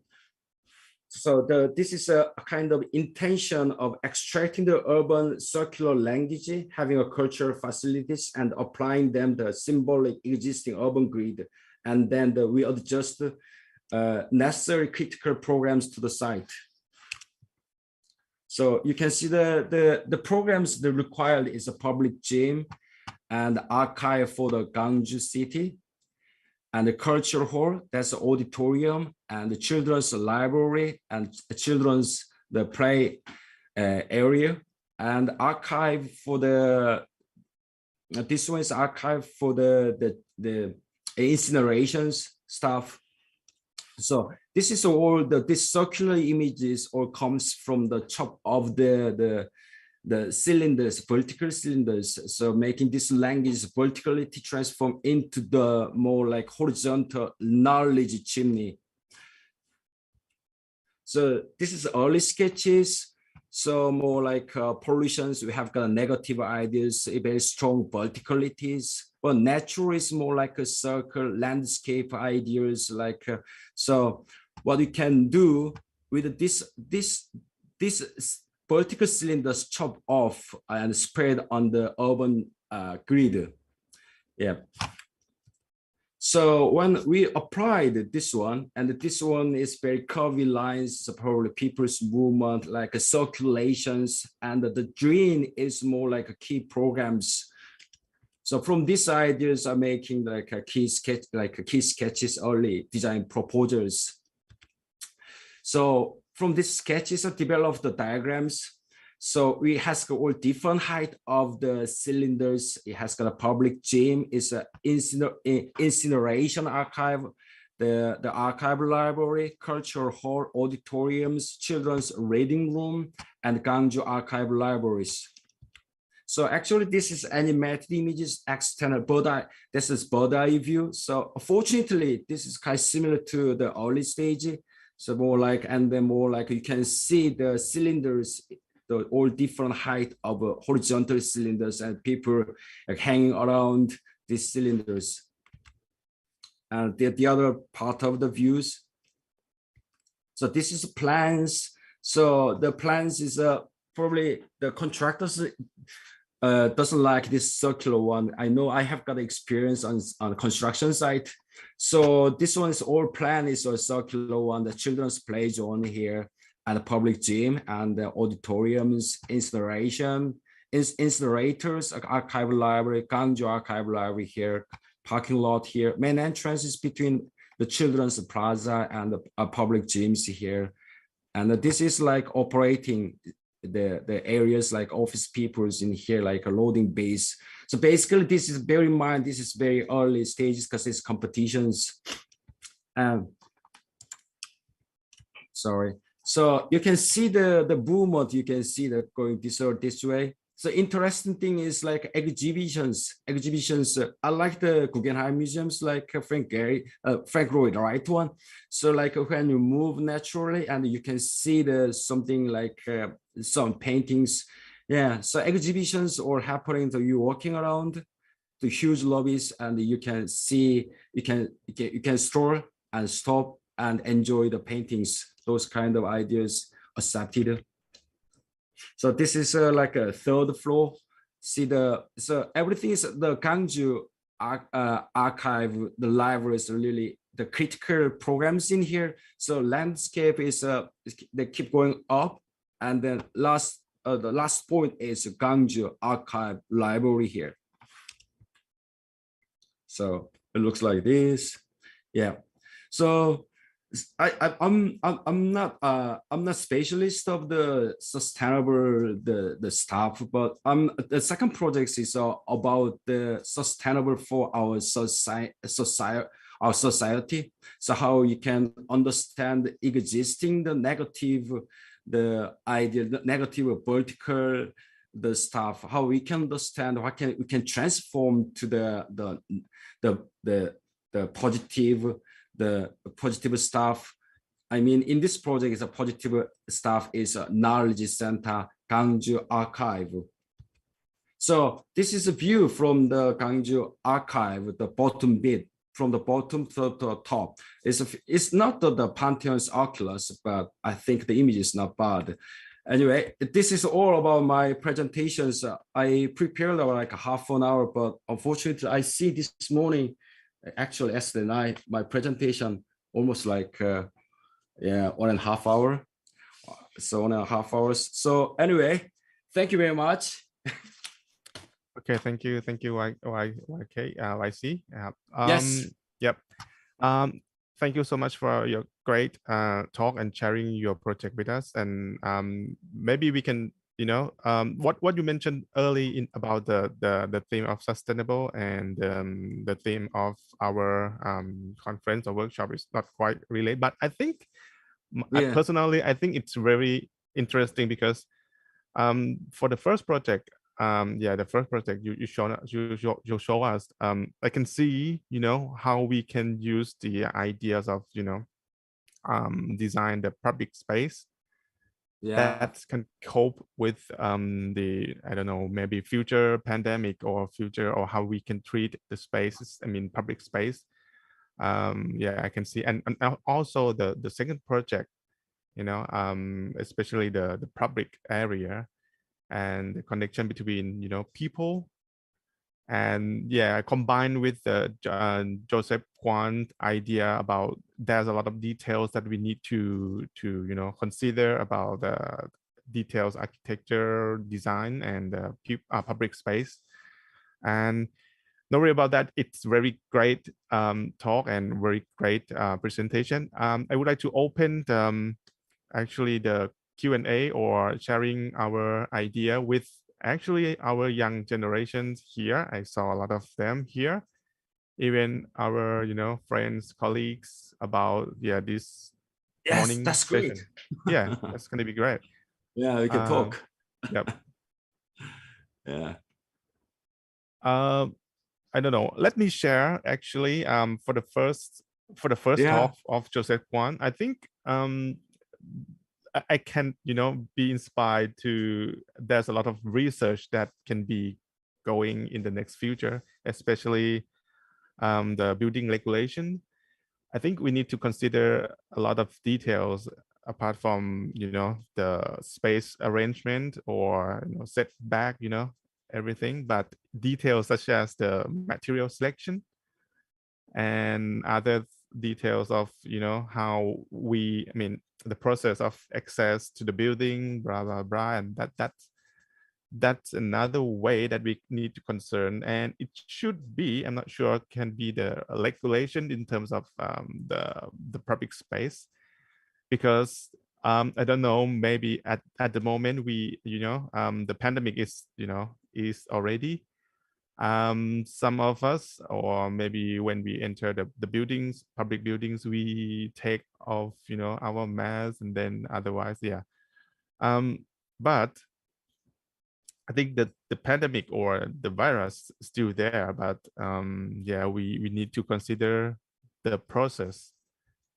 this is a kind of intention of extracting the urban circular language, having a cultural facilities and applying them the symbolic existing urban grid, and then we adjust necessary critical programs to the site. So you can see the programs that required is a public gym and archive for the Gwangju city, and the cultural hall, that's the auditorium, and the children's library and children's play area, and archive for this one is archive for the incinerations stuff. So this is all this circular images all comes from the chop of the cylinders, vertical cylinders. So making this language vertically transform into the more like horizontal knowledge chimney. So this is early sketches. So more like pollutions, we have got negative ideas, very strong verticalities, but natural is more like a circle landscape ideas. Like so what we can do with this vertical cylinders chop off and spread on the urban grid. Yeah. So when we applied this one, and this one is very curvy lines, so probably people's movement, like circulations, and the green is more like a key programs. So from these ideas are making like a key sketch, like key sketches, early design proposals. So from these sketches, I developed the diagrams. So we has got all different height of the cylinders. It has got a public gym, it's an incineration archive, the archive library, cultural hall, auditoriums, children's reading room, and Gwangju archive libraries. So actually this is animated images, external bird eye, this is bird eye view. So fortunately, this is kind of similar to the early stage. So more like, and then more like you can see the cylinders, the all different height of horizontal cylinders and people like hanging around these cylinders. And the other part of the views. So this is plans. So the plans is probably the contractors doesn't like this circular one. I know I have got experience on the construction site. So this one is all plan is a circular one, the children's play zone here and the public gym and the auditoriums, installation, incinerators, archival library, Gangju archive library here, parking lot here. Main entrance is between the children's plaza and the public gyms here. And this is like operating the areas like office peoples in here, like a loading base. So basically this is, bear in mind, this is very early stages because it's competitions. Sorry. So you can see the movement, you can see that going this or this way. So interesting thing is like exhibitions. I like the Guggenheim museums, like Frank Lloyd Wright one. So like when you move naturally and you can see the something like some paintings. Yeah, so exhibitions are happening. So you're walking around the huge lobbies and you can see, you can store and stop and enjoy the paintings. Those kind of ideas accepted. So this is like a third floor. See so everything is the Gangju archive, the library is really the critical programs in here. So landscape is they keep going up, and then the last point is Gangju archive library here. So it looks like this. Yeah. So I'm not specialist of the sustainable the stuff, but the second project is about the sustainable for our society. So how you can understand existing the negative, the idea, the negative vertical, the stuff. How we can understand what we can transform to the positive. The positive stuff. I mean, in this project, is a positive stuff is a knowledge center, Gangju archive. So this is a view from the Gangju archive, the bottom bit, from the bottom to the top. It's not the Pantheon's Oculus, but I think the image is not bad. Anyway, this is all about my presentations. I prepared like half an hour, but unfortunately, I see this morning, actually yesterday night, my presentation almost like 1.5 hours. So 1.5 hours. So anyway, thank you very much. Okay, thank you, YC. Yes. Yep. Thank you so much for your great talk and sharing your project with us. And maybe we can, what you mentioned early about the theme of sustainable and the theme of our conference or workshop is not quite related, but I think personally, I think it's very interesting because for the first project, the first project you show us, I can see, how we can use the ideas of, design the public space that can cope with the, I don't know, maybe future pandemic or how we can treat the spaces, I mean, public space. I can see. And also the second project, especially the public area and the connection between, people. And combined with the Joseph Kwan's idea about there's a lot of details that we need to consider about the details, architecture, design, and public space. And don't worry about that. It's very great talk and very great presentation. I would like to open actually the Q&A or sharing our idea with actually our young generations here. I saw a lot of them here, even our friends, colleagues, about this morning that's session. great. Yeah, that's going to be great. Yeah, we can talk. Yep. Yeah. I don't know. Let me share actually for the first talk of Joseph Kwan. I think I can, be inspired to, there's a lot of research that can be going in the next future, especially the building regulation. I think we need to consider a lot of details apart from, the space arrangement or setback, everything, but details such as the material selection and other details of, how the process of access to the building, blah, blah, blah. And that's another way that we need to concern, and it should be, I'm not sure, can be the regulation in terms of the public space, because I don't know, maybe at the moment we, the pandemic is already, some of us, or maybe when we enter the buildings, public buildings, we take off, our masks, and then otherwise, yeah. But I think that the pandemic or the virus is still there, but yeah, we need to consider the process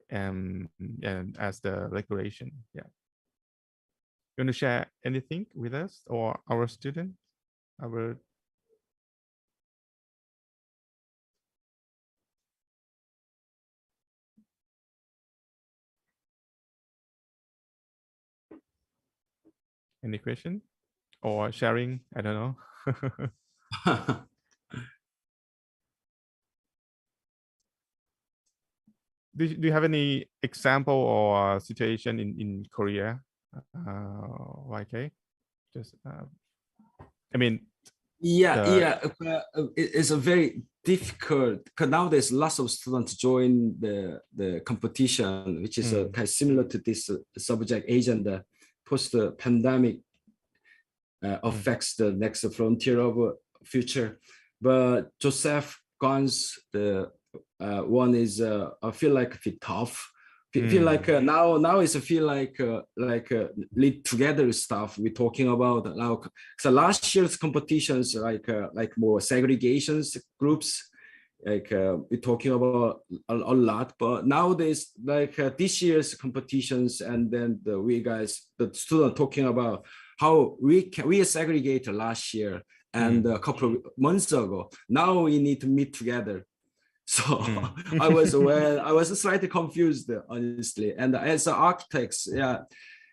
and as the regulation. Yeah. You want to share anything with us or our students? Our any question or sharing? I don't know. Do you have any example or situation in Korea, YK? Just, I mean, Yeah, the- yeah, it's a very difficult because nowadays lots of students join the competition, which is kind of similar to this subject agenda. Post-pandemic affects the next frontier of future. But Joseph Guan's the one is I feel like a bit tough. Feel like now it's a feel like lead together stuff we're talking about now. So last year's competitions like more segregations groups, we're talking about a lot. But nowadays this year's competitions, and then the student talking about how we segregate last year and a couple of months ago. Now we need to meet together. So I was slightly confused, honestly. And as architects,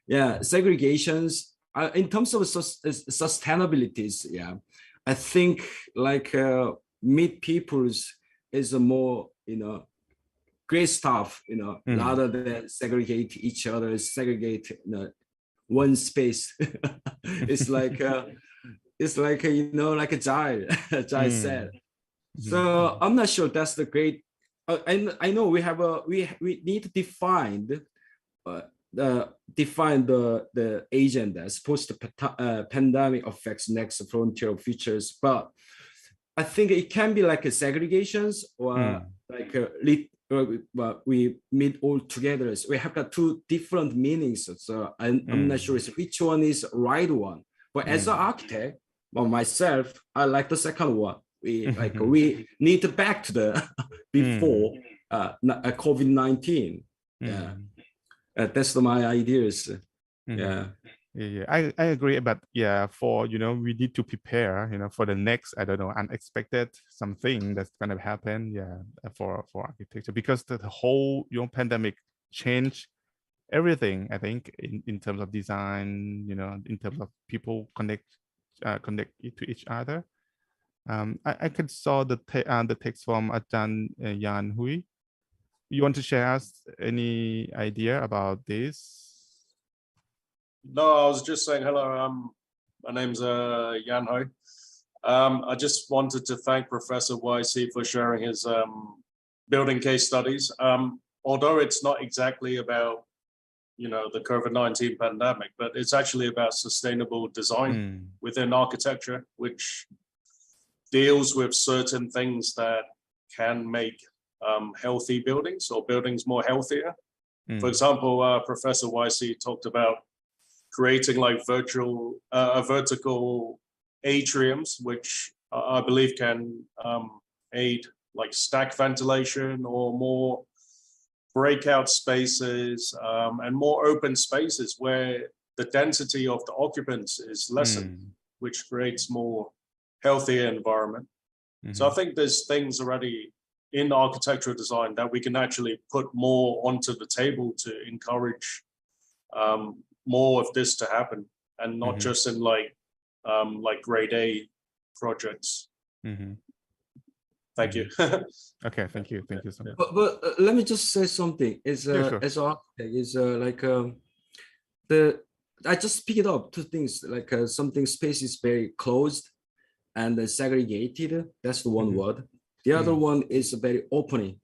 segregations in terms of sustainabilities, I think meet people's is a more great stuff, rather than segregate each other, segregate one space. It's like like a Jai said. So I'm not sure that's the great. I know we have we need to define the agendas post pandemic affects next frontier of futures, but I think it can be like a segregations or we meet all together. So we have got two different meanings. So I'm not sure which one is right one. But as an architect, myself, I like the second one. We need to back to the before COVID-19. Yeah, that's my ideas. Yeah. I agree, but for we need to prepare for the next, I don't know, unexpected something that's gonna happen for architecture, because the whole pandemic changed everything, I think, in terms of design, in terms of people connect to each other. I could saw the text from Ajahn Yan Hui. You want to share us any idea about this? No, I was just saying hello. My name's Yan Ho. I just wanted to thank Professor YC for sharing his building case studies. Although it's not exactly about the COVID-19 pandemic, but it's actually about sustainable design within architecture, which deals with certain things that can make healthy buildings or buildings more healthier. For example, Professor YC talked about creating like vertical atriums, which I believe can aid like stack ventilation or more breakout spaces, and more open spaces where the density of the occupants is lessened, which creates more healthier environment. So I think there's things already in architectural design that we can actually put more onto the table to encourage more of this to happen, and not just in like grade A projects. Thank you. Okay, thank you so much. But let me just say something. Is sure. as an architect, is like I just pick it up two things, like something space is very closed and segregated. That's the one word. The other one is very opening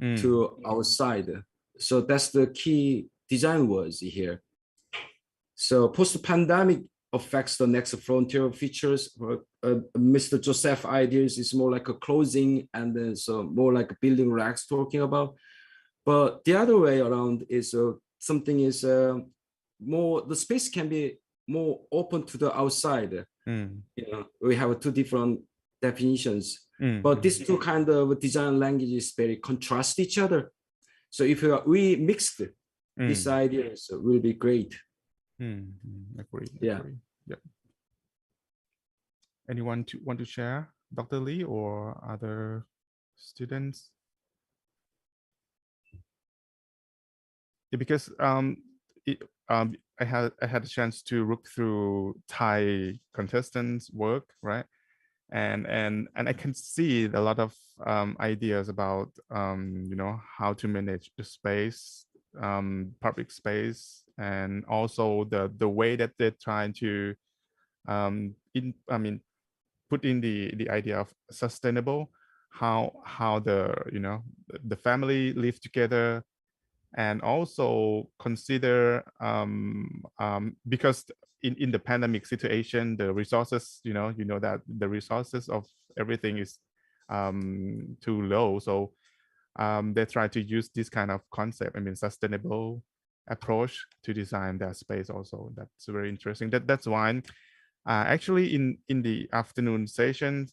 to outside. So that's the key design words here. So post-pandemic affects the next frontier features. Mr. Joseph ideas is more like a closing, and then so more like building racks talking about. But the other way around is something is more, the space can be more open to the outside. You know, we have two different definitions, but these two kind of design languages very contrast each other. So if we mixed these ideas, will be great. Agree. Yeah. Agree. Yep. Anyone want to share, Dr. Lee or other students? Yeah, because I had a chance to look through Thai contestants' work, right? And I can see a lot of ideas about you know, how to manage the space, public space, and also the way that they're trying to put in the idea of sustainable, how the, you know, the family live together, and also consider because in the pandemic situation, the resources, you know that the resources of everything is too low. So they try to use this kind of concept, sustainable approach to design their space also. That's very interesting. That's why actually in the afternoon sessions,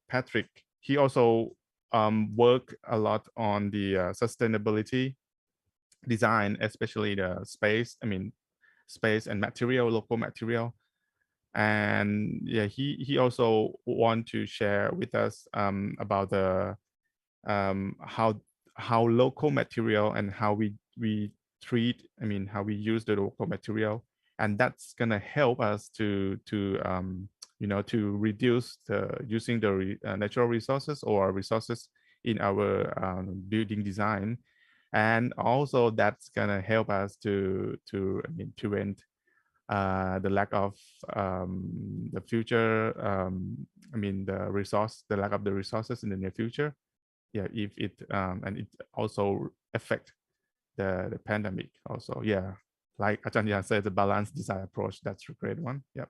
Patrick, he also worked a lot on the sustainability design, especially the space, space and material, local material. And yeah, he also want to share with us about the how local material and how we treat, how we use the local material, and that's gonna help us to you know, to reduce the using the natural resources or resources in our building design. And also that's gonna help us to prevent the lack of the future, the lack of the resources in the near future. Yeah, if it and it also affect the pandemic also. Yeah, like Ajahn Yan said, the balanced design approach, that's a great one. Yep.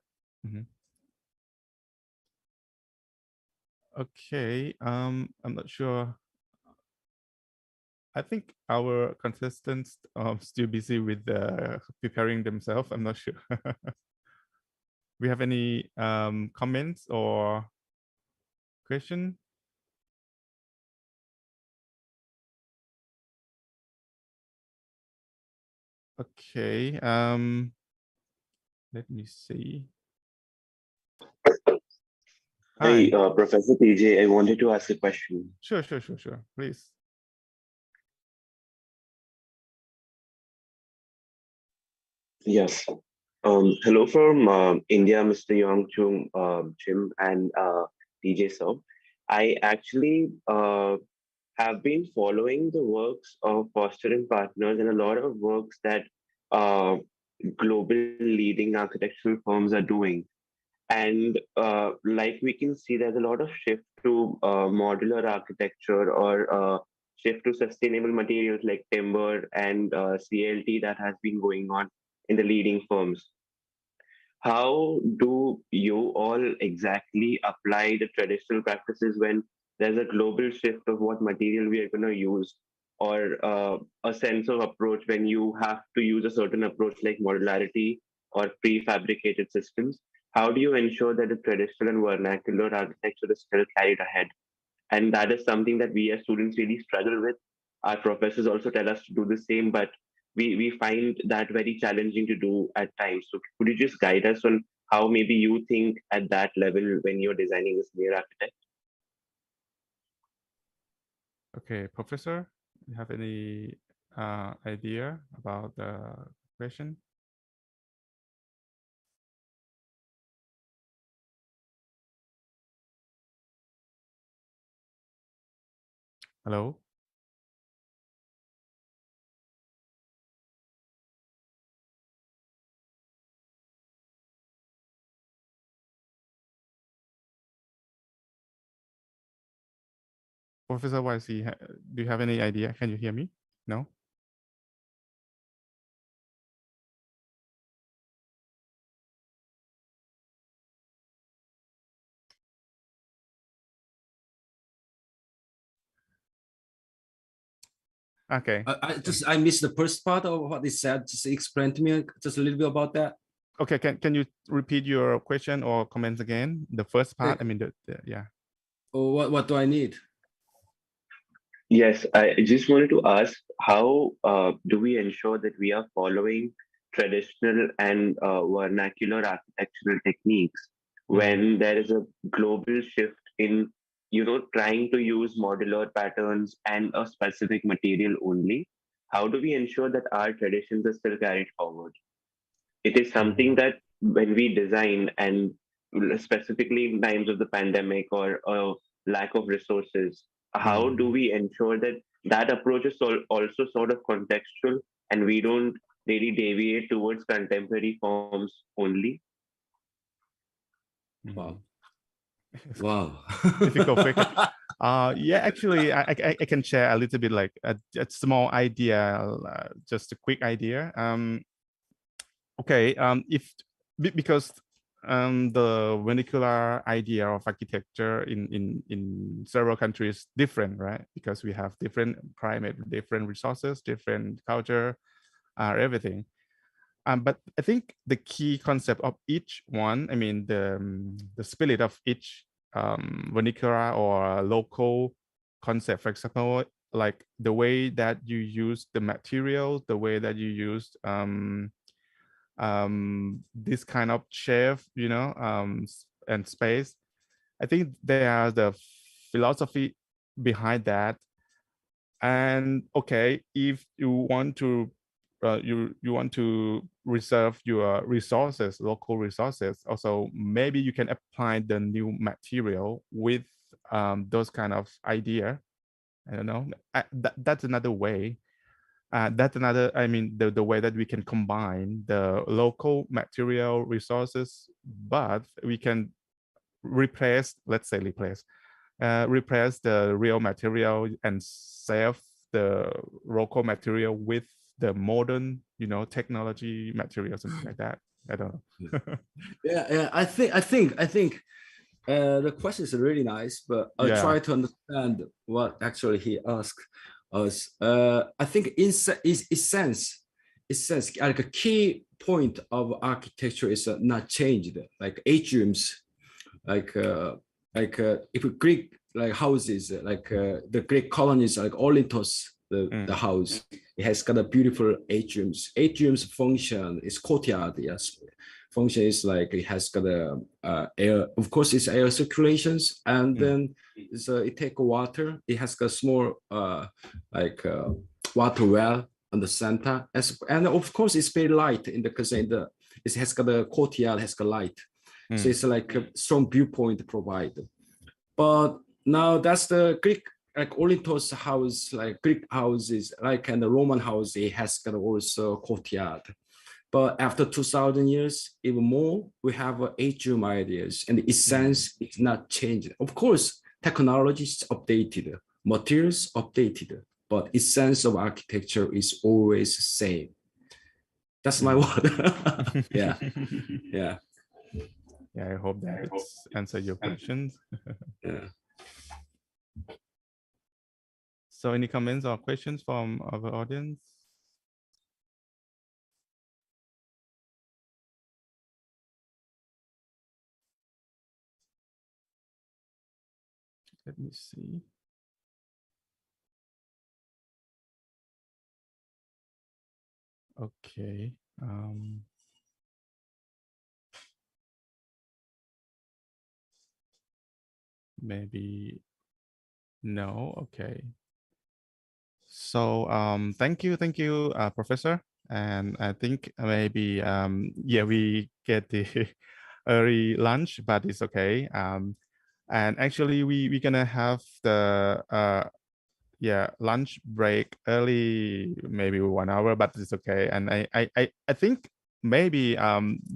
Okay, I'm not sure. I think our contestants still busy with preparing themselves. I'm not sure. We have any comments or question? Okay, let me see. Hi, Professor PJ, I wanted to ask a question. Sure, please. Yes. Hello from India, Mr. Yong Chung, Jim, and DJ Sir. I actually have been following the works of Foster and Partners and a lot of works that global leading architectural firms are doing. And like we can see, there's a lot of shift to modular architecture or shift to sustainable materials like timber and CLT that has been going on in the leading firms. How do you all exactly apply the traditional practices when there's a global shift of what material we are going to use, or a sense of approach when you have to use a certain approach like modularity or prefabricated systems? How do you ensure that the traditional and vernacular architecture is still carried ahead? And that is something that we as students really struggle with. our professors also tell us to do the same, but we find that very challenging to do at times. So could you just guide us on how maybe you think at that level when you're designing a senior architect? Okay, Professor, you have any idea about the question? Hello? Professor YC, do you have any idea? Can you hear me? No? Okay. I missed the first part of what he said. Just explain to me just a little bit about that. Okay, can you repeat your question or comments again? The first part, I mean, yeah. Or what do I need? Yes, I just wanted to ask how do we ensure that we are following traditional and vernacular architectural techniques when there is a global shift in, trying to use modular patterns and a specific material only? How do we ensure that our traditions are still carried forward? It is something that when we design, and specifically in times of the pandemic or lack of resources, how do we ensure that that approach is also sort of contextual and we don't really deviate towards contemporary forms only? Wow. Wow. Difficult question. Yeah, actually, I can share a little bit like a small idea, just a quick idea. Okay, because the vernacular idea of architecture in several countries different, right? Because we have different climate, different resources, different culture, everything. But I think the key concept of each one, I mean the spirit of each vernacular or local concept, for example, like the way that you use the materials, the way that you use this kind of shape, and space. I think there are the philosophy behind that. And okay, if you want to you want to reserve your resources, local resources, also maybe you can apply the new material with those kind of idea. I don't know. That's another way. That's another, I mean, the way that we can combine the local material resources, but we can replace, let's say replace the real material and save the local material with the modern, technology material, something like that. I don't know. Yeah, I think the question is really nice, but I'll try to understand what actually he asked us. I think in sense, like a key point of architecture is not changed. Like atriums, like if Greek like houses, like the Greek colonies, like Olympus, the house, it has got a beautiful atriums. Atriums function is courtyard, yes. Function is like it has got a air, of course it's air circulations, and then it take water. It has got small water well on the center, and of course it's very light because it has got a courtyard, has got light. So it's like a strong viewpoint provided. But now that's the Greek, like Olympus house, like Greek houses, like and the Roman house, it has got also courtyard. But after 2000 years, even more, we have atrium ideas, and the essence is not changed. Of course, technology is updated, materials updated, but essence of architecture is always the same. That's my word. Yeah. Yeah, I hope that it's answered your questions. Yeah. So any comments or questions from our audience? Let me see. Okay. Maybe no. Okay. So thank you, Professor. And I think maybe yeah, we get the early lunch, but it's okay. And actually we're gonna have the yeah, lunch break early, maybe 1 hour, but it's okay. And I think maybe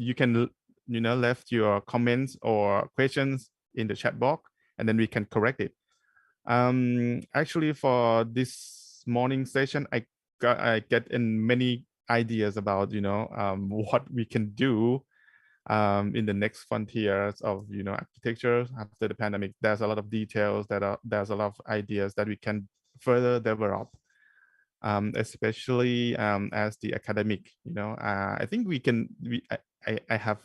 you can left your comments or questions in the chat box, and then we can correct it. Actually, for this morning session, I get in many ideas about what we can do in the next frontiers of architecture after the pandemic. There's a lot of details there's a lot of ideas that we can further develop, especially as the academic. I think I have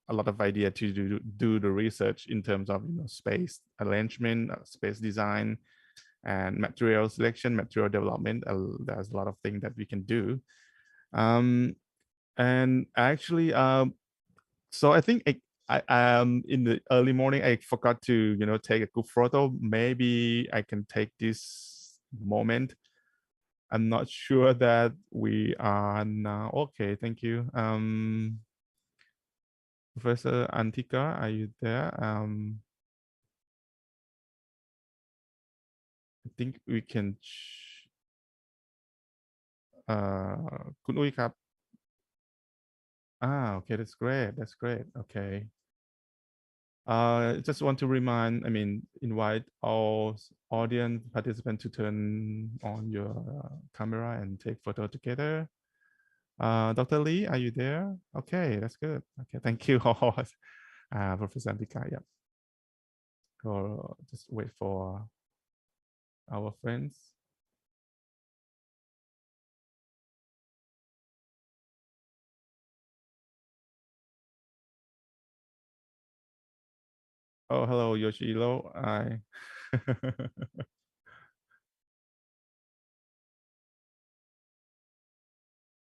a lot of idea to do the research in terms of space arrangement, space design, and material selection, material development. There's a lot of things that we can do. And actually, so I think I in the early morning I forgot to take a good photo. Maybe I can take this moment. I'm not sure that we are now. Okay, thank you. Professor Antika, are you there? I think we can คุณอุ้ยครับ okay, that's great. That's great. Okay. Just want to remind, invite all audience participants to turn on your camera and take photo together. Dr. Lee, are you there? Okay, that's good. Okay, thank you all. Professor Antika, yeah. Or just wait for our friends. Oh, hello, Yoshiro. I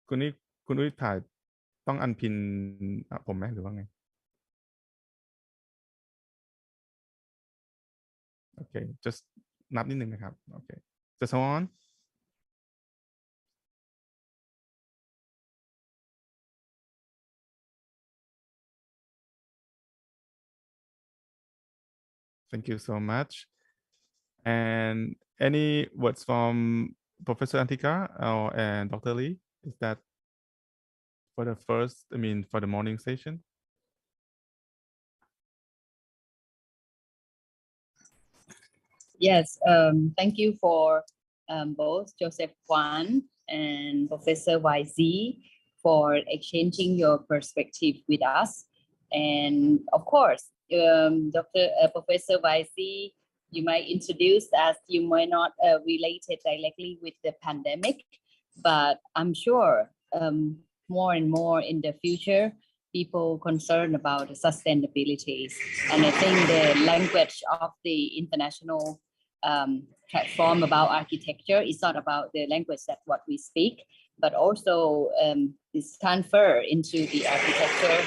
คุณนี่คุณอุ้ยถ่ายต้องอันพินผมไหมหรือว่าไง Okay, just นับนิดนึงนะครับ Okay, just hold on. Thank you so much. And any words from Professor Antika and Dr. Lee? Is that for the first, for the morning session? Yes, thank you for both Joseph Kwan and Professor YZ for exchanging your perspective with us. And of course, Professor YZ, you might introduce us, you might not relate it directly with the pandemic, but I'm sure more and more in the future, people concerned about sustainability. And I think the language of the international platform about architecture is not about the language that what we speak, but also this transfer into the architecture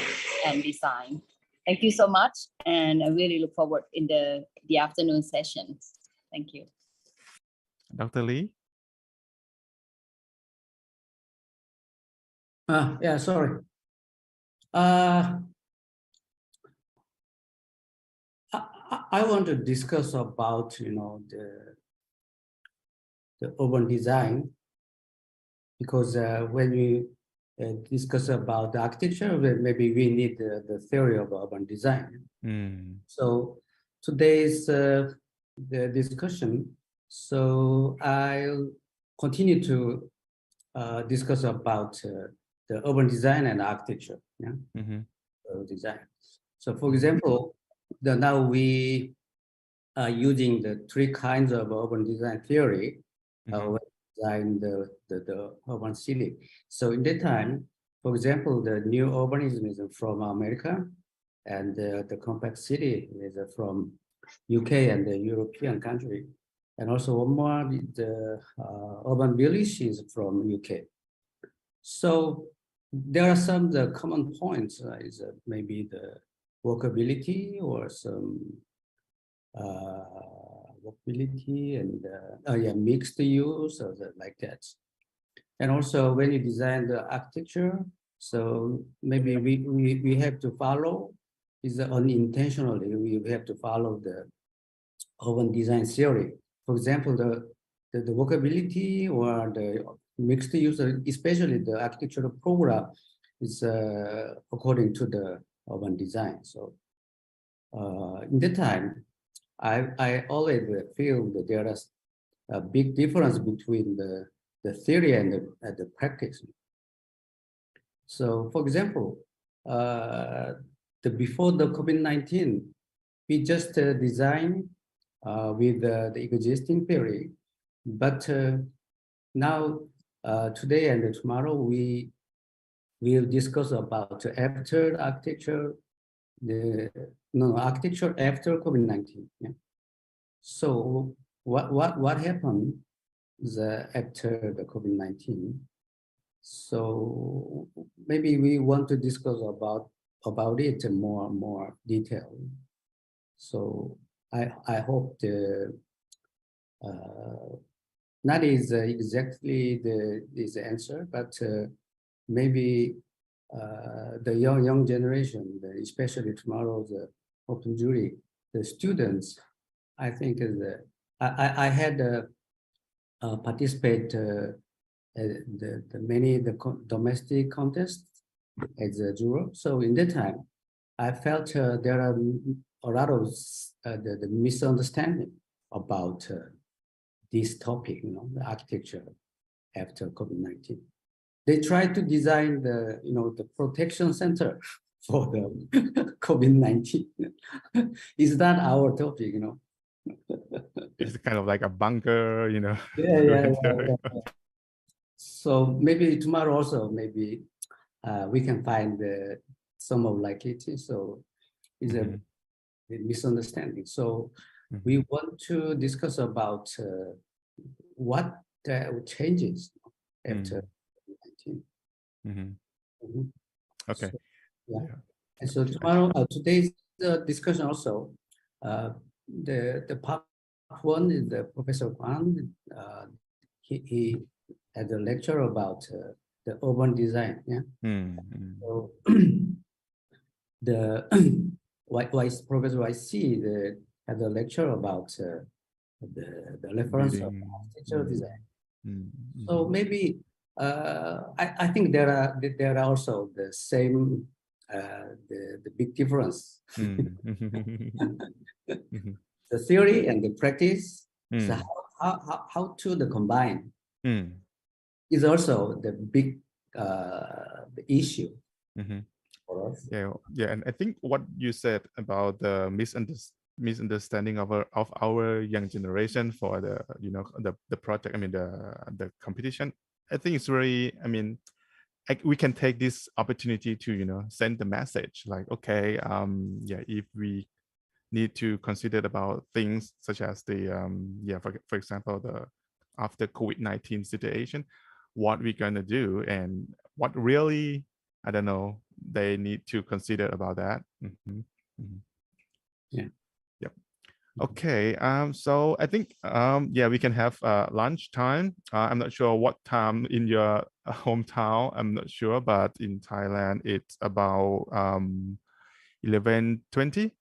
and design. Thank you so much, and I really look forward in the afternoon session. Thank you. Dr. Lee? Yeah, sorry. I want to discuss about the urban design, because when we discuss about the architecture, maybe we need the theory of urban design. So today's the discussion. So I'll continue to discuss about the urban design and architecture. Yeah, design. So for example, now we are using the three kinds of urban design theory when design the urban city. So in that time, for example, the new urbanism is from America, and the compact city is from UK and the European country. And also one more, the urban village is from UK. So there are some the common points is maybe the workability or some workability and yeah, mixed use or like that. And also when you design the architecture, so maybe we have to follow is unintentionally we have to follow the urban design theory. For example, the workability or the mixed use, especially the architectural program, is according to the urban design. So in that time, I always feel that there is a big difference between the theory and the practice. So, for example, before the COVID-19, we just designed with the existing theory, but now today and tomorrow we will discuss about after architecture, architecture after COVID-19. Yeah. So what happened after the COVID-19? So maybe we want to discuss about it in more detail. So I hope not is exactly this answer, but maybe the young generation, especially tomorrow's open jury, the students, I think I had participate the domestic contests as a juror. So in that time, I felt there are a lot of the misunderstanding about this topic, the architecture after COVID-19. They tried to design the protection center for the COVID-19. Is that our topic, It's kind of like a bunker, Yeah. So maybe tomorrow also, maybe we can find some of like it. So it's a misunderstanding. So we want to discuss about what changes after COVID-19. Okay. So, yeah. And so tomorrow, today's discussion also, the part one is the Professor Kwan. He had a lecture about the urban design. Yeah. So the Professor YC had a lecture about the reference of architectural design. So maybe I think there are also the same the big difference. The theory and the practice. So how to the combine is also the big the issue for us. Yeah, and I think what you said about the misunderstanding of our young generation for the project, I mean the competition, I think it's very, I mean, we can take this opportunity to send the message like, okay, yeah, if we need to consider about things such as the for example, the after COVID-19 situation, what we're gonna do and what really, I don't know, they need to consider about that. Yeah. Yep. Okay. So I think yeah, we can have lunch time. I'm not sure what time in your hometown. I'm not sure, but in Thailand it's about 11:20.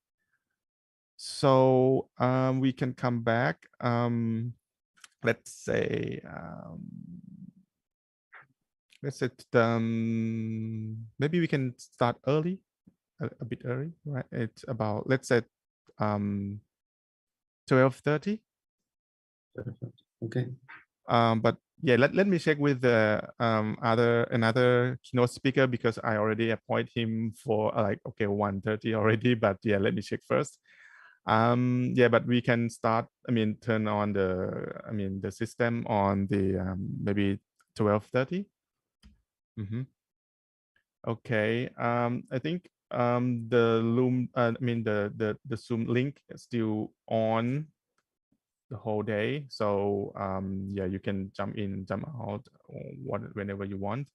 So we can come back. Let's say maybe we can start early, a bit early, right? It's about, let's say 12:30. Okay. But yeah, let me check with the another keynote speaker, because I already appoint him for like, okay, 1:30 already, but yeah, let me check first. Yeah, but we can start, I mean, turn on the system on the maybe 12:30. Okay. I think the Loom, I mean the Zoom link is still on the whole day, so yeah, you can jump in, jump out whenever you want.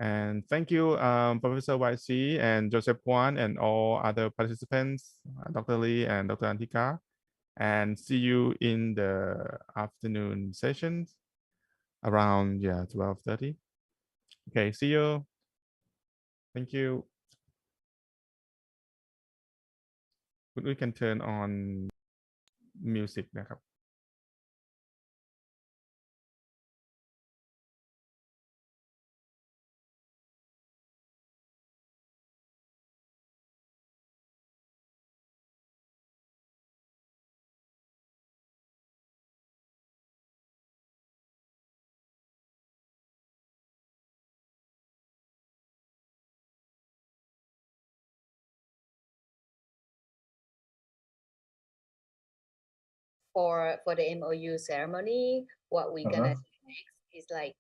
And thank you, Professor YC and Joseph Kwan and all other participants, Dr. Lee and Dr. Antika. And see you in the afternoon sessions around 12:30. Okay, see you. Thank you. We can turn on musicนะครับ For the MOU ceremony, what we're gonna do next is like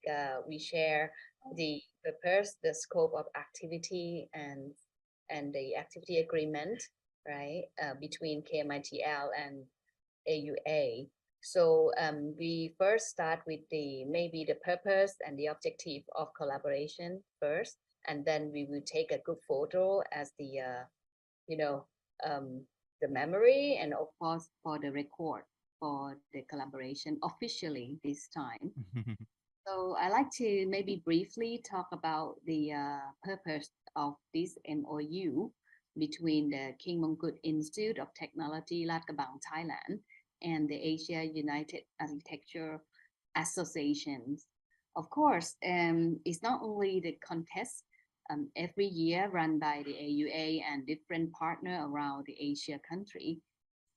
we share the purpose, the scope of activity, and the activity agreement, right, between KMITL and AUA. So we first start with maybe the purpose and the objective of collaboration first, and then we will take a group photo as the the memory, and of course for the record for the collaboration officially this time. So I like to maybe briefly talk about the purpose of this MOU between the King Mongkut Institute of Technology, Lat Krabang, Thailand, and the Asia United Architecture Associations. Of course, it's not only the contest every year run by the AUA and different partner around the Asia country,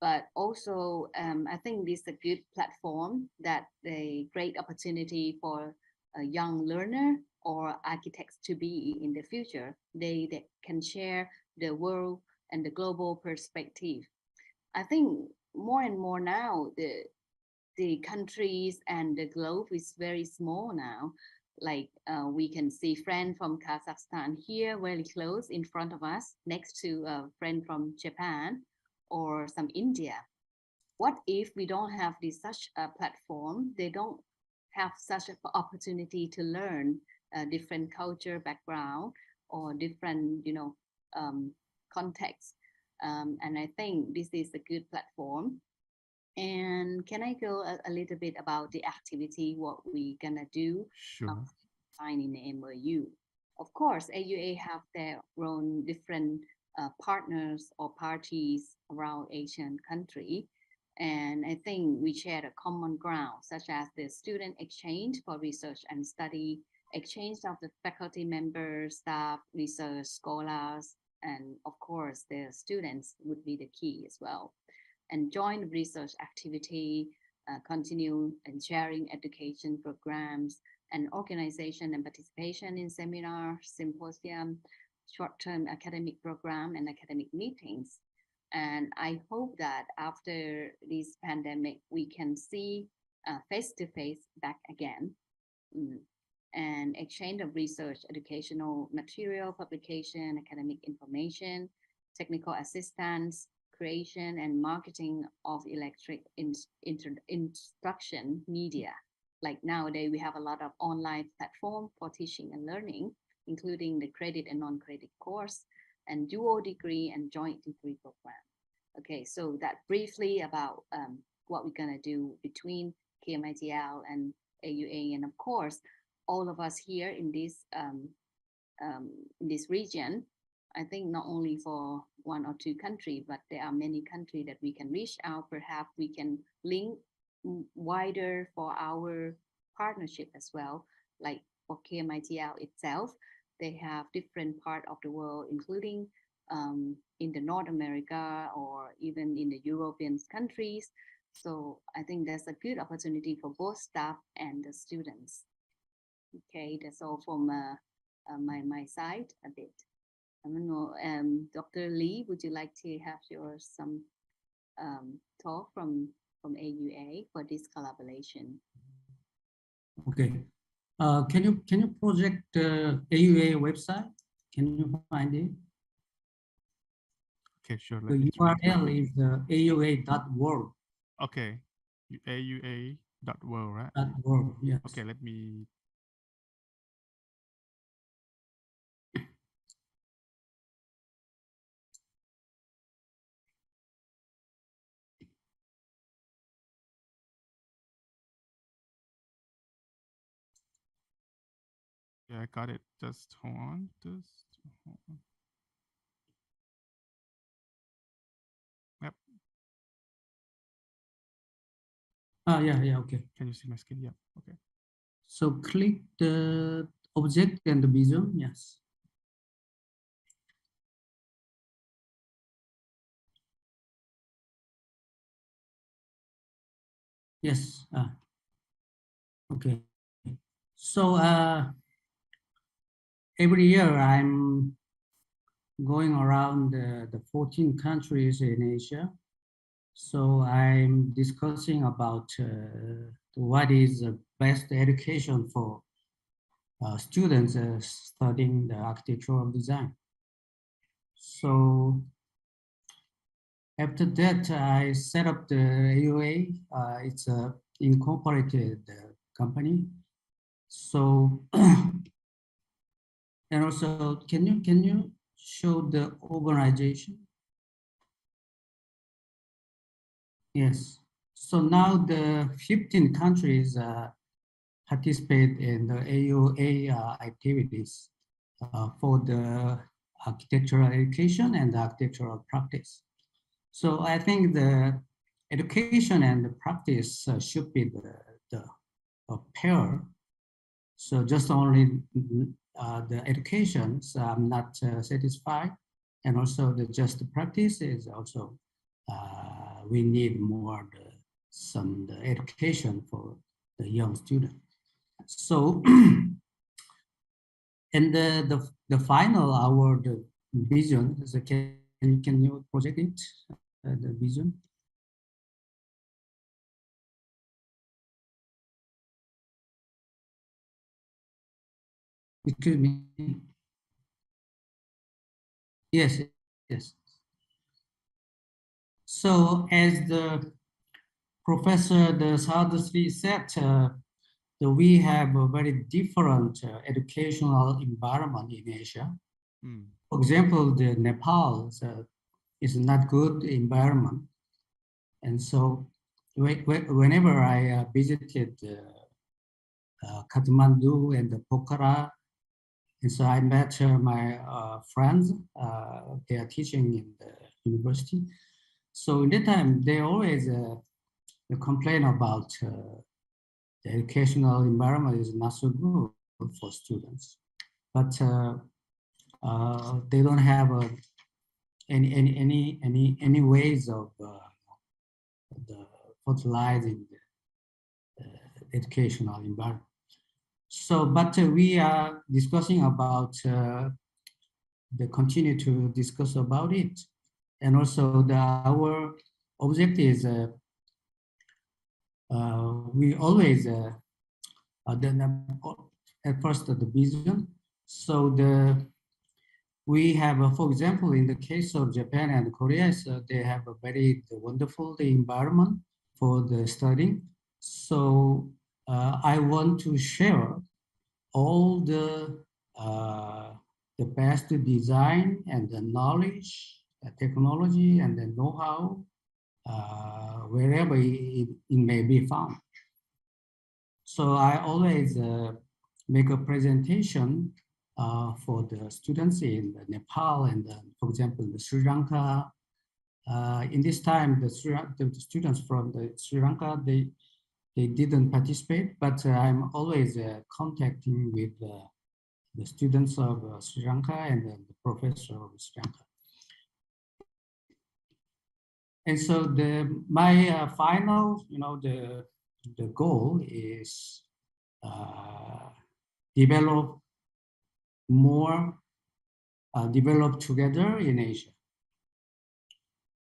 but also I think this is a good platform, that a great opportunity for a young learner or architects to be in the future. They can share the world and the global perspective. I think more and more now, the countries and the globe is very small now. Like we can see friend from Kazakhstan here very close in front of us, next to a friend from Japan or some India. What if we don't have such a platform? They don't have such an opportunity to learn different culture background or different context. And I think this is a good platform. And can I go a little bit about the activity, what we gonna do? Sure. Signing the MOU. Of course, AUA have their own different partners or parties around Asian country. And I think we share a common ground, such as the student exchange for research and study, exchange of the faculty members, staff, research, scholars, and of course, the students would be the key as well. And joint research activity, continue and sharing education programs, and organization and participation in seminar, symposium, short-term academic program, and academic meetings. And I hope that after this pandemic, we can see face-to-face back again, and exchange of research, educational material, publication, academic information, technical assistance, creation and marketing of electric instruction media. Like nowadays, we have a lot of online platform for teaching and learning, including the credit and non-credit course, and dual degree and joint degree program. Okay, so that briefly about what we're gonna do between KMITL and AUA, and of course, all of us here in this region. I think not only for one or two countries, but there are many countries that we can reach out. Perhaps we can link wider for our partnership as well. Like for KMITL itself, they have different parts of the world, including in the North America or even in the European countries. So I think that's a good opportunity for both staff and the students. Okay, that's all from my side a bit. I don't know, Dr. Lee, would you like to have some talk from AUA for this collaboration? Okay. Can you project AUA website? Can you find it? Okay, sure. The URL is aua.world. Okay, aua.world, right? .world, yes. Okay, let me Okay, I got it. Just hold on. Hold on. Yep. Yeah, okay. Can you see my screen? Yep. Okay. So click the object and the vision, yes. Yes, okay. So every year I'm going around the 14 countries in Asia. So I'm discussing about what is the best education for students studying the architectural design. So after that, I set up the AUA. It's a incorporated company. So and also, can you show the organization? Yes. So now the 15 countries participate in the AUA activities for the architectural education and the architectural practice. So I think the education and the practice should be a pair. So just only the education, so I'm not satisfied. And also the just practice is also, we need more some education for the young student. So, and the final our the vision is can you project it the vision? Excuse me. Yes, yes. So as the Professor the Sadasri said, we have a very different educational environment in Asia. Mm. For example, the Nepal is not good environment. And so whenever I visited Kathmandu and the Pokhara, and so I met my friends, they are teaching in the university. So in that time, they always complain about the educational environment is not so good for students, but they don't have any ways of the fertilizing the educational environment. So, but we are discussing about the continue to discuss about it, and also our objective is we always at first the vision. So we have, for example, in the case of Japan and Korea, so they have a very wonderful environment for the studying. So I want to share all the best design and the knowledge, the technology, and the know-how wherever it may be found. So I always make a presentation for the students in Nepal and, for example, the Sri Lanka. In this time, the students from the Sri Lanka, they didn't participate, but I'm always contacting with the students of Sri Lanka and the professor of Sri Lanka. And so my final, the goal is develop together in Asia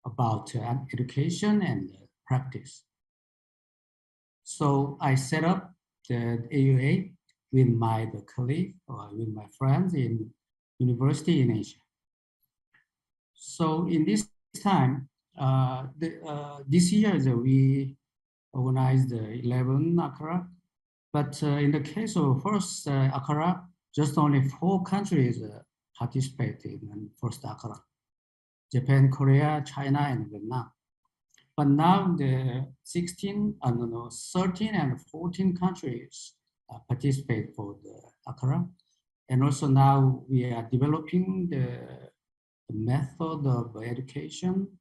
about education and practice. So I set up the AUA with my colleague or with my friends in university in Asia. So in this time, this year we organized 11 ACARA, but in the case of first ACARA, just only 4 countries participated in first ACARA: Japan, Korea, China, and Vietnam. But now the 13 and 14 countries participate for the ACARA. And also now we are developing the method of education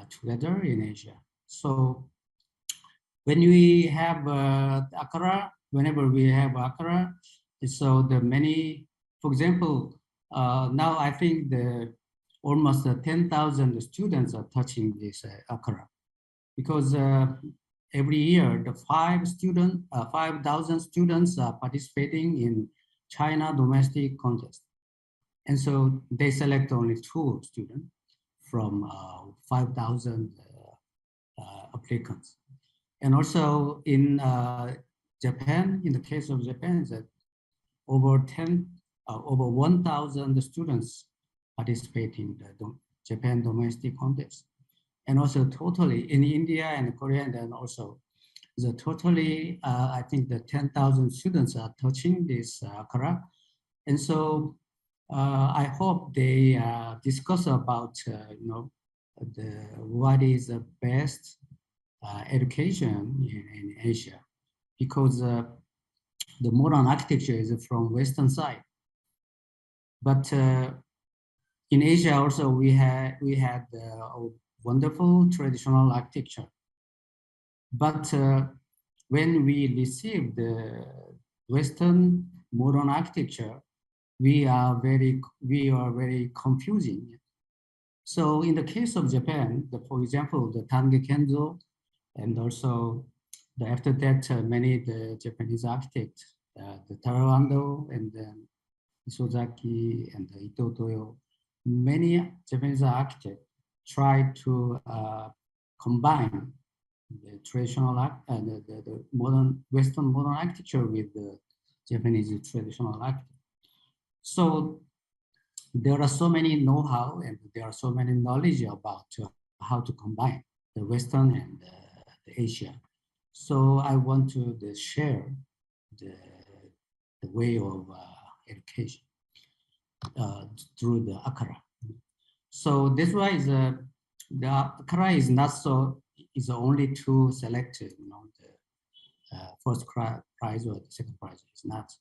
together in Asia. So when we have ACARA, whenever we have ACARA, so the many, for example, now I think the almost 10,000 students are touching this ACARA, because every year the 5,000 students are participating in China domestic contest. And so they select only 2 students from 5,000 applicants. And also in Japan, in the case of Japan, is that over 1,000 students participate in the Japan domestic contest. And also totally in India and Korea, and then also the totally, I think the 10,000 students are touching this ACARA. And so I hope they discuss about, what is the best education in Asia, because the modern architecture is from Western side. But in Asia also we had a wonderful traditional architecture. But when we receive the Western modern architecture, we are very confusing. So in the case of Japan, for example, the Tange Kenzo, and also after that, many the Japanese architects, the Tarawando and then Isozaki and Ito Toyo, many Japanese architects try to combine the traditional the modern Western modern architecture with the Japanese traditional architecture. So there are so many know-how and there are so many knowledge about how to combine the Western and the Asia. So I want to share the way of education through the ACARA. So this why is the ACARA is not so, is only to select the first prize or the second prize. It's not.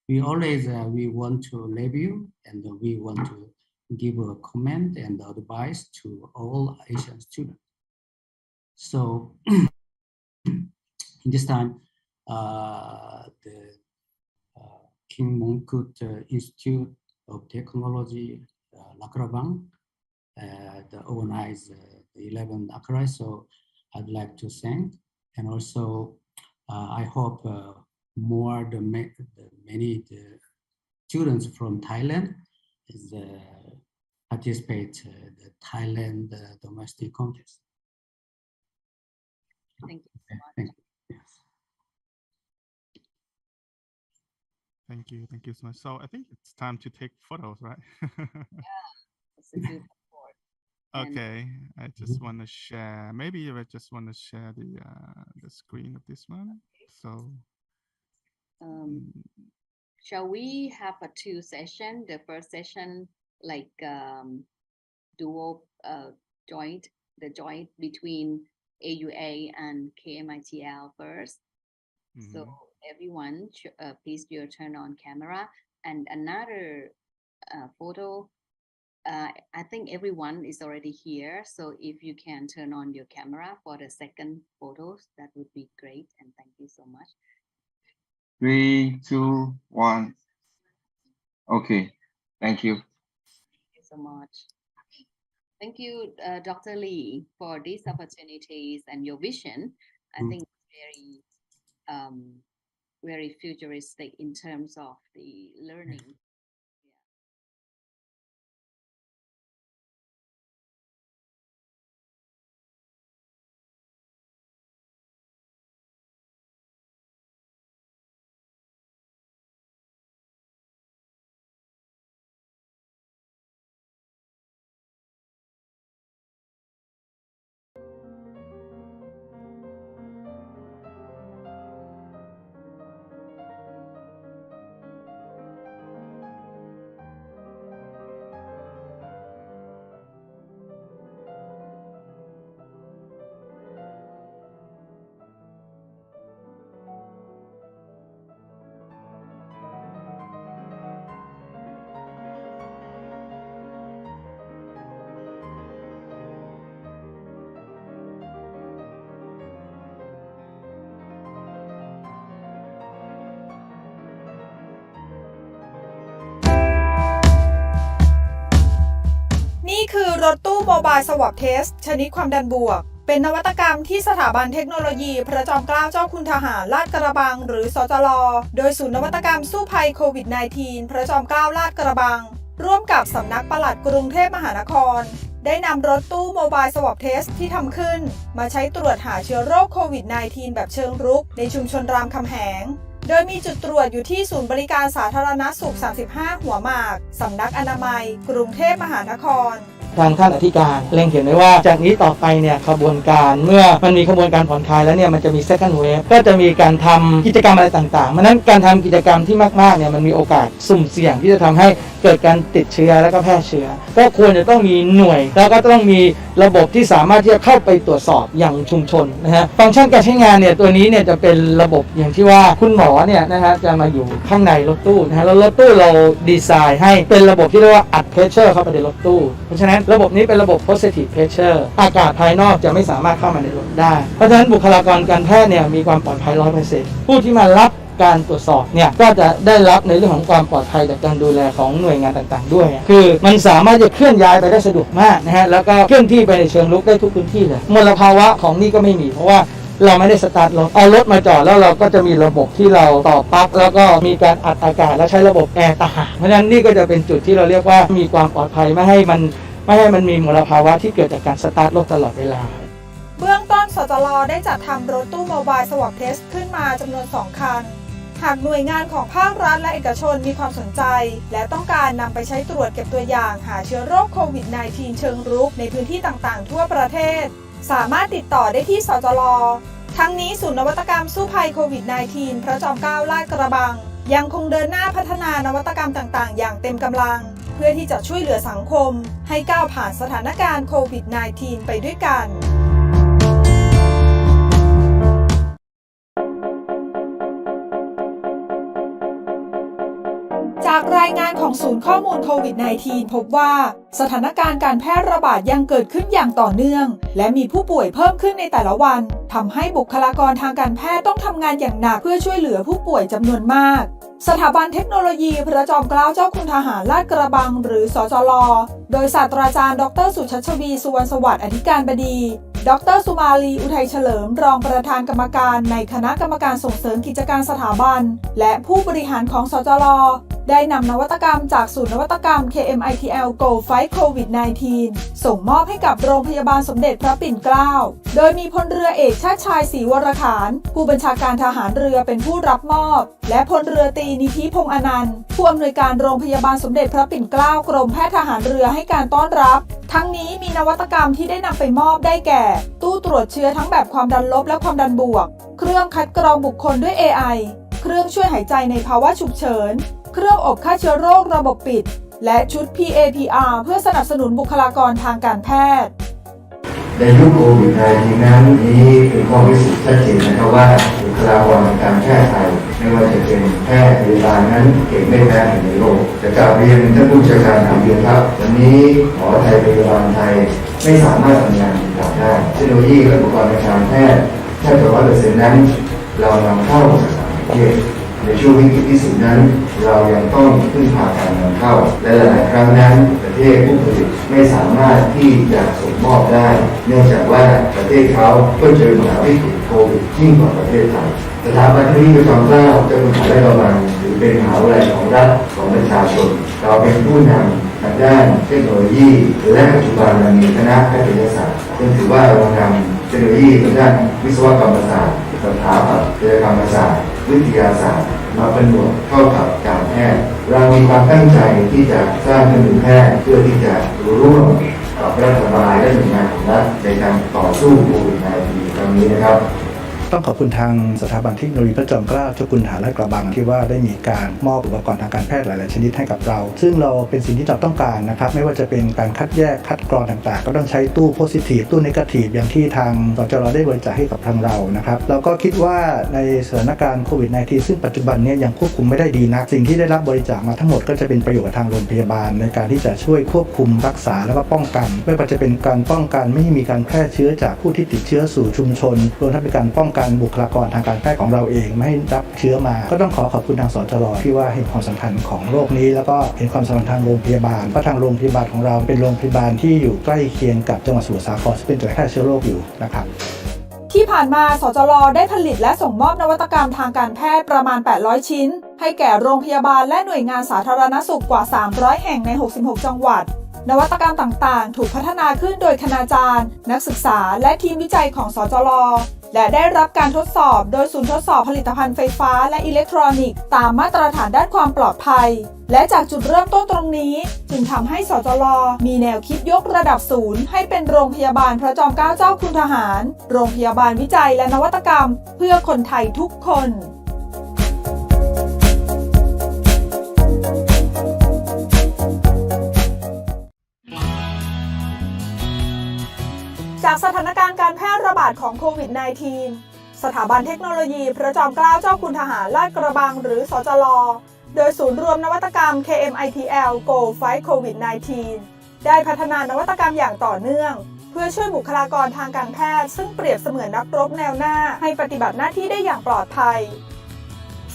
We always we want to review and we want to give a comment and advice to all Asian students. So in this time, the King Mongkut Institute of Technology, Lakrabang, the organized the 11th ACARA. So I'd like to thank, and also I hope more many students from Thailand is participate the Thailand domestic contest. Thank you so much. Thank you. Yes. Thank you so much. So I think it's time to take photos, right? It's a good report. And Okay, I just want to share. Maybe I just want to share the screen of this one. So, shall we have a 2 session? The first session, like dual joint, the joint between AUA and KMITL first. So everyone, please do turn on camera. And another photo, I think everyone is already here. So if you can turn on your camera for the second photos, that would be great. And thank you so much. 3, 2, 1. Okay, thank you. Thank you so much. Thank you, Dr. Lee, for these opportunities and your vision. I think very, very futuristic in terms of the learning. คือรถตู้โมบายสวอปเทสชนิดความดันบวกเป็นนวัตกรรมที่สถาบันเทคโนโลยีพระจอมเกล้าเจ้าคุณทหารลาดกระบังหรือสจล.โดยศูนย์นวัตกรรมสู้ภัยโควิด -19 พระจอมเกล้าลาดกระบังร่วมกับสำนักปลัดกรุงเทพมหานครได้นำรถตู้โมบายสวอปเทสที่ทำขึ้นมาใช้ตรวจหาเชื้อโรคโควิด -19 แบบเชิงรุกในชุมชนรามคำแหงโดยมีจุดตรวจอยู่ที่ศูนย์บริการสาธารณสุข 35 หัวหมากสำนักอนามัยกรุงเทพมหานครทางท่านอธิการเล็งเห็นไว้ว่าจากนี้ต่อไปเนี่ยขบวนการเมื่อมันมีขบวนการผ่อนคลายแล้วเนี่ยมันจะมี second wave ก็จะมีการทำกิจกรรมอะไรต่างๆเพราะนั้นการทำกิจกรรมที่มากๆเนี่ยมันมีโอกาสสุ่มเสี่ยงที่จะทำให้เกิดการติดเชื้อแล้วก็แพร่เชื้อก็ควรจะต้องมีหน่วยแล้วก็ต้องมีระบบที่สามารถที่จะเข้าไปตรวจสอบอย่างชุมชนนะฮะฟังก์ชันการใช้งานเนี่ยตัวนี้เนี่ยจะเป็นระบบอย่างที่ว่าคุณหมอเนี่ยนะฮะจะมาอยู่ข้างในรถตู้นะฮะแล้วรถตู้เราดีไซน์ให้เป็นระบบที่เรียกว่าอัดเพรสเชอร์เข้าไปในรถตู้เพราะฉะนั้นระบบนี้เป็นระบบ positive pressure อากาศภายนอกจะไม่สามารถเข้ามาในรถได้เพราะฉะนั้นบุคลากรการแพทย์เนี่ยมีความปลอดภัย 100% ผู้ที่มารับการตรวจสอบเนี่ยก็จะได้รับในเรื่องของความปลอดภัยจากการดูแลของหน่วยงานต่างๆด้วยคือมันสามารถจะเคลื่อนย้ายไปได้สะดวกมากนะฮะแล้วก็เคลื่อนที่ไปในเชิงรุกได้ทุกพื้นที่เลยมลภาวะของนี่ก็ไม่มีเพราะว่าเราไม่ได้สตาร์ทรถเอารถมาจอดแล้วเราก็จะมีระบบที่เราต่อปลั๊กแล้วก็มีการอัดอากาศและใช้ระบบแอร์ต่างหากเพราะฉะนั้นนี่ก็จะเป็นจุดที่เราเรียกว่ามีความปลอดภัยไม่ให้มันมีมลภาวะที่เกิดจากการสตาร์ทรถตลอดเวลาเบื้องต้นสจล.ได้จัดทำรถตู้โมบายสวอปเทสขึ้นมาจำนวน 2 คันหากหน่วยงานของภาครัฐและเอกชนมีความสนใจและต้องการนำไปใช้ตรวจเก็บตัวอย่างหาเชื้อโรคโควิด -19 เชิงรุกในพื้นที่ต่างๆทั่วประเทศสามารถติดต่อได้ที่สจล.ทั้งนี้ศูนย์นวัตกรรมสู้ภัยโควิด -19 พระจอมเกล้าลาดกระบังยังคงเดินหน้าพัฒนานวัตกรรมต่างๆอย่างเต็มกำลังเพื่อที่จะช่วยเหลือสังคมให้ก้าวผ่านสถานการณ์โควิด -19 ไปด้วยกันจากรายงานของศูนย์ข้อมูลโควิด -19 พบว่าสถานการณ์การแพร่ระบาดยังเกิดขึ้นอย่างต่อเนื่องและมีผู้ป่วยเพิ่มขึ้นในแต่ละวันทำให้บุคลากรทางการแพทย์ต้องทำงานอย่างหนักเพื่อช่วยเหลือผู้ป่วยจำนวนมากสถาบันเทคโนโลยีพระจอมเกล้าเจ้าคุณทหารลาดกระบังหรือสจล.โดยศาสตราจารย์ดร.สุชัชวีสุวรรณสวัสดิ์อธิการบดีดร.สุมาลีอุทัยเฉลิมรองประธานกรรมการในคณะกรรมการส่งเสริมกิจการสถาบันและผู้บริหารของสจล.ได้นำนวัตกรรมจากศูนย์นวัตกรรม KMITL Go Fight COVID-19 ส่งมอบให้กับโรงพยาบาลสมเด็จพระปิ่นเกล้าโดยมีพลเรือเอกชาติชายศรีวรขานผู้บัญชาการทหารเรือเป็นผู้รับมอบและพลเรือตรีนิธิพงษ์อนันต์ผู้อำนวยการโรงพยาบาลสมเด็จพระปิ่นเกล้ากรมแพทย์ทหารเรือให้การต้อนรับทั้งนี้มีนวัตกรรมที่ได้นำไปมอบได้แก่ตู้ตรวจเชื้อทั้งแบบความดันลบและความดันบวกเครื่องคัดกรองบุคคลด้วย AI เครื่องช่วยหายใจในภาวะฉุกเฉินเครื่องอบฆ่าเชื้อโรคระบบปิดและชุด PAPR เพื่อสนับสนุนบุคลากรทางการแพทย์ในยุคโควิด-19 นั้นนี้เป็นข้อพิสูจน์ชัดเจนนะครับว่าบุคลากรทางการแพทย์ไทยไม่ว่าจะเป็นแพทย์พยาบาลนั้นเก่งไม่แพ้ในโลกจะกล่าวเรียนท่านผู้เชี่ยวชาญถามเรียนครับวันนี้หมอไทยพยาบาลไทยไม่สามารถทำงานต่อได้เทคโนโลยีและอุปกรณ์ทางการแพทย์แทบจะ100%นั้นเรานำเข้าจากต่างประเทศในช่วงวิกฤตที่สุดนั้นเรายังต้องพึ่งพาการนำเข้าและหลายๆครั้งนั้นประเทศผู้ผลิตไม่สามารถที่จะส่งมอบได้เนื่องจากว่าประเทศเขาก็เจอมหาวิกฤตโควิดยิ่งกว่าประเทศไทยสถาบันเทคโนโลยีพระจอมเกล้าเจ้าคุณทหารและกระบังถือเป็นมหาวิทยาลัยของรัฐของประชาชนเราเป็นผู้นำทางด้านเทคโนโลยีและปัจจุบันเรามีคณะแพทยศาสตร์ซึ่งถือว่าเรานำเทคโนโลยีทางด้านวิศวกรรมศาสตร์สถาปัตยกรรมศาสตร์วิทยาศาสตร์มาผนวกเข้ากับการแพทย์เรามีความตั้งใจที่จะสร้างเครื่องมือแพทย์เพื่อที่จะร่วมกับรัฐบาลและหน่วยงานของรัฐในการต่อสู้โควิด-19 ครั้งนี้นะครับ ต้องขอบคุณทางสถาบันเทคโนโลยีพระจอมเกล้าเจ้าคุณทหารลาดกระบังที่ว่าได้มีการมอบอุปกรณ์ทางการแพทย์หลายๆชนิดให้กับเราซึ่งเราเป็นสิ่งที่เราต้องการนะครับไม่ว่าจะเป็นการคัดแยกคัดกรองต่างๆก็ต้องใช้ตู้ positive ตู้ negative อย่างที่ทางสจรได้บริจาคให้กับทางเรานะครับเราก็คิดว่าในสถานการณ์โควิด-19 ซึ่งปัจจุบันนี้ยังควบคุมไม่ได้ดีนักสิ่งที่ได้รับบริจาคมาทั้งหมดก็จะเป็นประโยชน์กับทางโรงพยาบาลในการที่จะช่วยควบคุมรักษาแล้วก็ป้องกันไม่ว่าจะเป็นการป้องกันไม่ให้มีการแพร่เชื้อจากผู้ที่ติดเชื้อสู่ชุมชนรวมทั้งเป็นการป้องกัน กันบุคลากรทางการแพทย์ของเราเองไม่ให้รับเชื้อมาก็ต้องขอบคุณทางสจร.ที่ว่าเห็นความสำคัญของโรคนี้แล้วก็เห็นความสำคัญทางโรงพยาบาลเพราะทางโรงพยาบาลของเราเป็นโรงพยาบาลที่อยู่ใกล้เคียงกับจังหวัดสมุทรสาครซึ่งเป็นแหล่งแพร่เชื้อโรคอยู่นะครับที่ผ่านมาสจร.ได้ผลิตและส่งมอบนวัตกรรมทางการแพทย์ประมาณ800ชิ้นให้แก่โรงพยาบาลและหน่วยงานสาธารณสุขกว่า300แห่งใน66จังหวัดนวัตกรรมต่างๆถูกพัฒนาขึ้นโดยคณาจารย์นักศึกษาและทีมวิจัยของสจร.และได้รับการทดสอบโดยศูนย์ทดสอบผลิตภัณฑ์ไฟฟ้าและอิเล็กทรอนิกส์ตามมาตรฐานด้านความปลอดภัยและจากจุดเริ่มต้นตรงนี้จึงทำให้สจร.มีแนวคิดยกระดับศูนย์ให้เป็นโรงพยาบาลพระจอมเกล้าเจ้าคุณทหารโรงพยาบาลวิจัยและนวัตกรรมเพื่อคนไทยทุกคนจากสถานการณ์การแพร่ระบาดของโควิด -19 สถาบันเทคโนโลยีพระจอมเกล้าเจ้าคุณทหารลาดกระบังหรือสจร.โดยศูนย์รวมนวัตกรรม KMITL Go Fight COVID-19 ได้พัฒนานวัตกรรมอย่างต่อเนื่องเพื่อช่วยบุคลากรทางการแพทย์ซึ่งเปรียบเสมือนนักรบแนวหน้าให้ปฏิบัติหน้าที่ได้อย่างปลอดภัย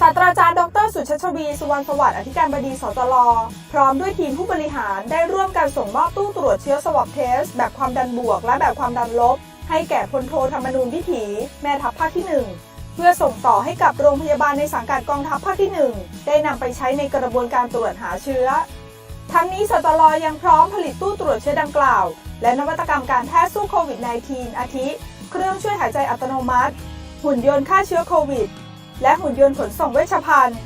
ศาสตราจารย์ดร.สุชัชวีสุวรรณสวัสดิ์อธิการบดีสจร.พร้อมด้วยทีมผู้บริหารได้ร่วมกันส่งมอบตู้ตรวจเชื้อ Swab Test แบบความดันบวกและแบบความดันลบให้แก่พลโทธรรมนูญวิถีแม่ทัพภาคที่ 1เพื่อส่งต่อให้กับโรงพยาบาลในสังกัดกองทัพภาคที่ 1ได้นำไปใช้ในกระบวนการตรวจหาเชื้อทั้งนี้สจร.ยังพร้อมผลิตตู้ตรวจเชื้อดังกล่าวและนวัตกรรมการแพทย์สู้โควิด -19 อาทิเครื่องช่วยหายใจอัตโนมัติหุ่นยนต์ฆ่าเชื้อโควิดและหุ่นยนต์ขนส่งเวชภัณฑ์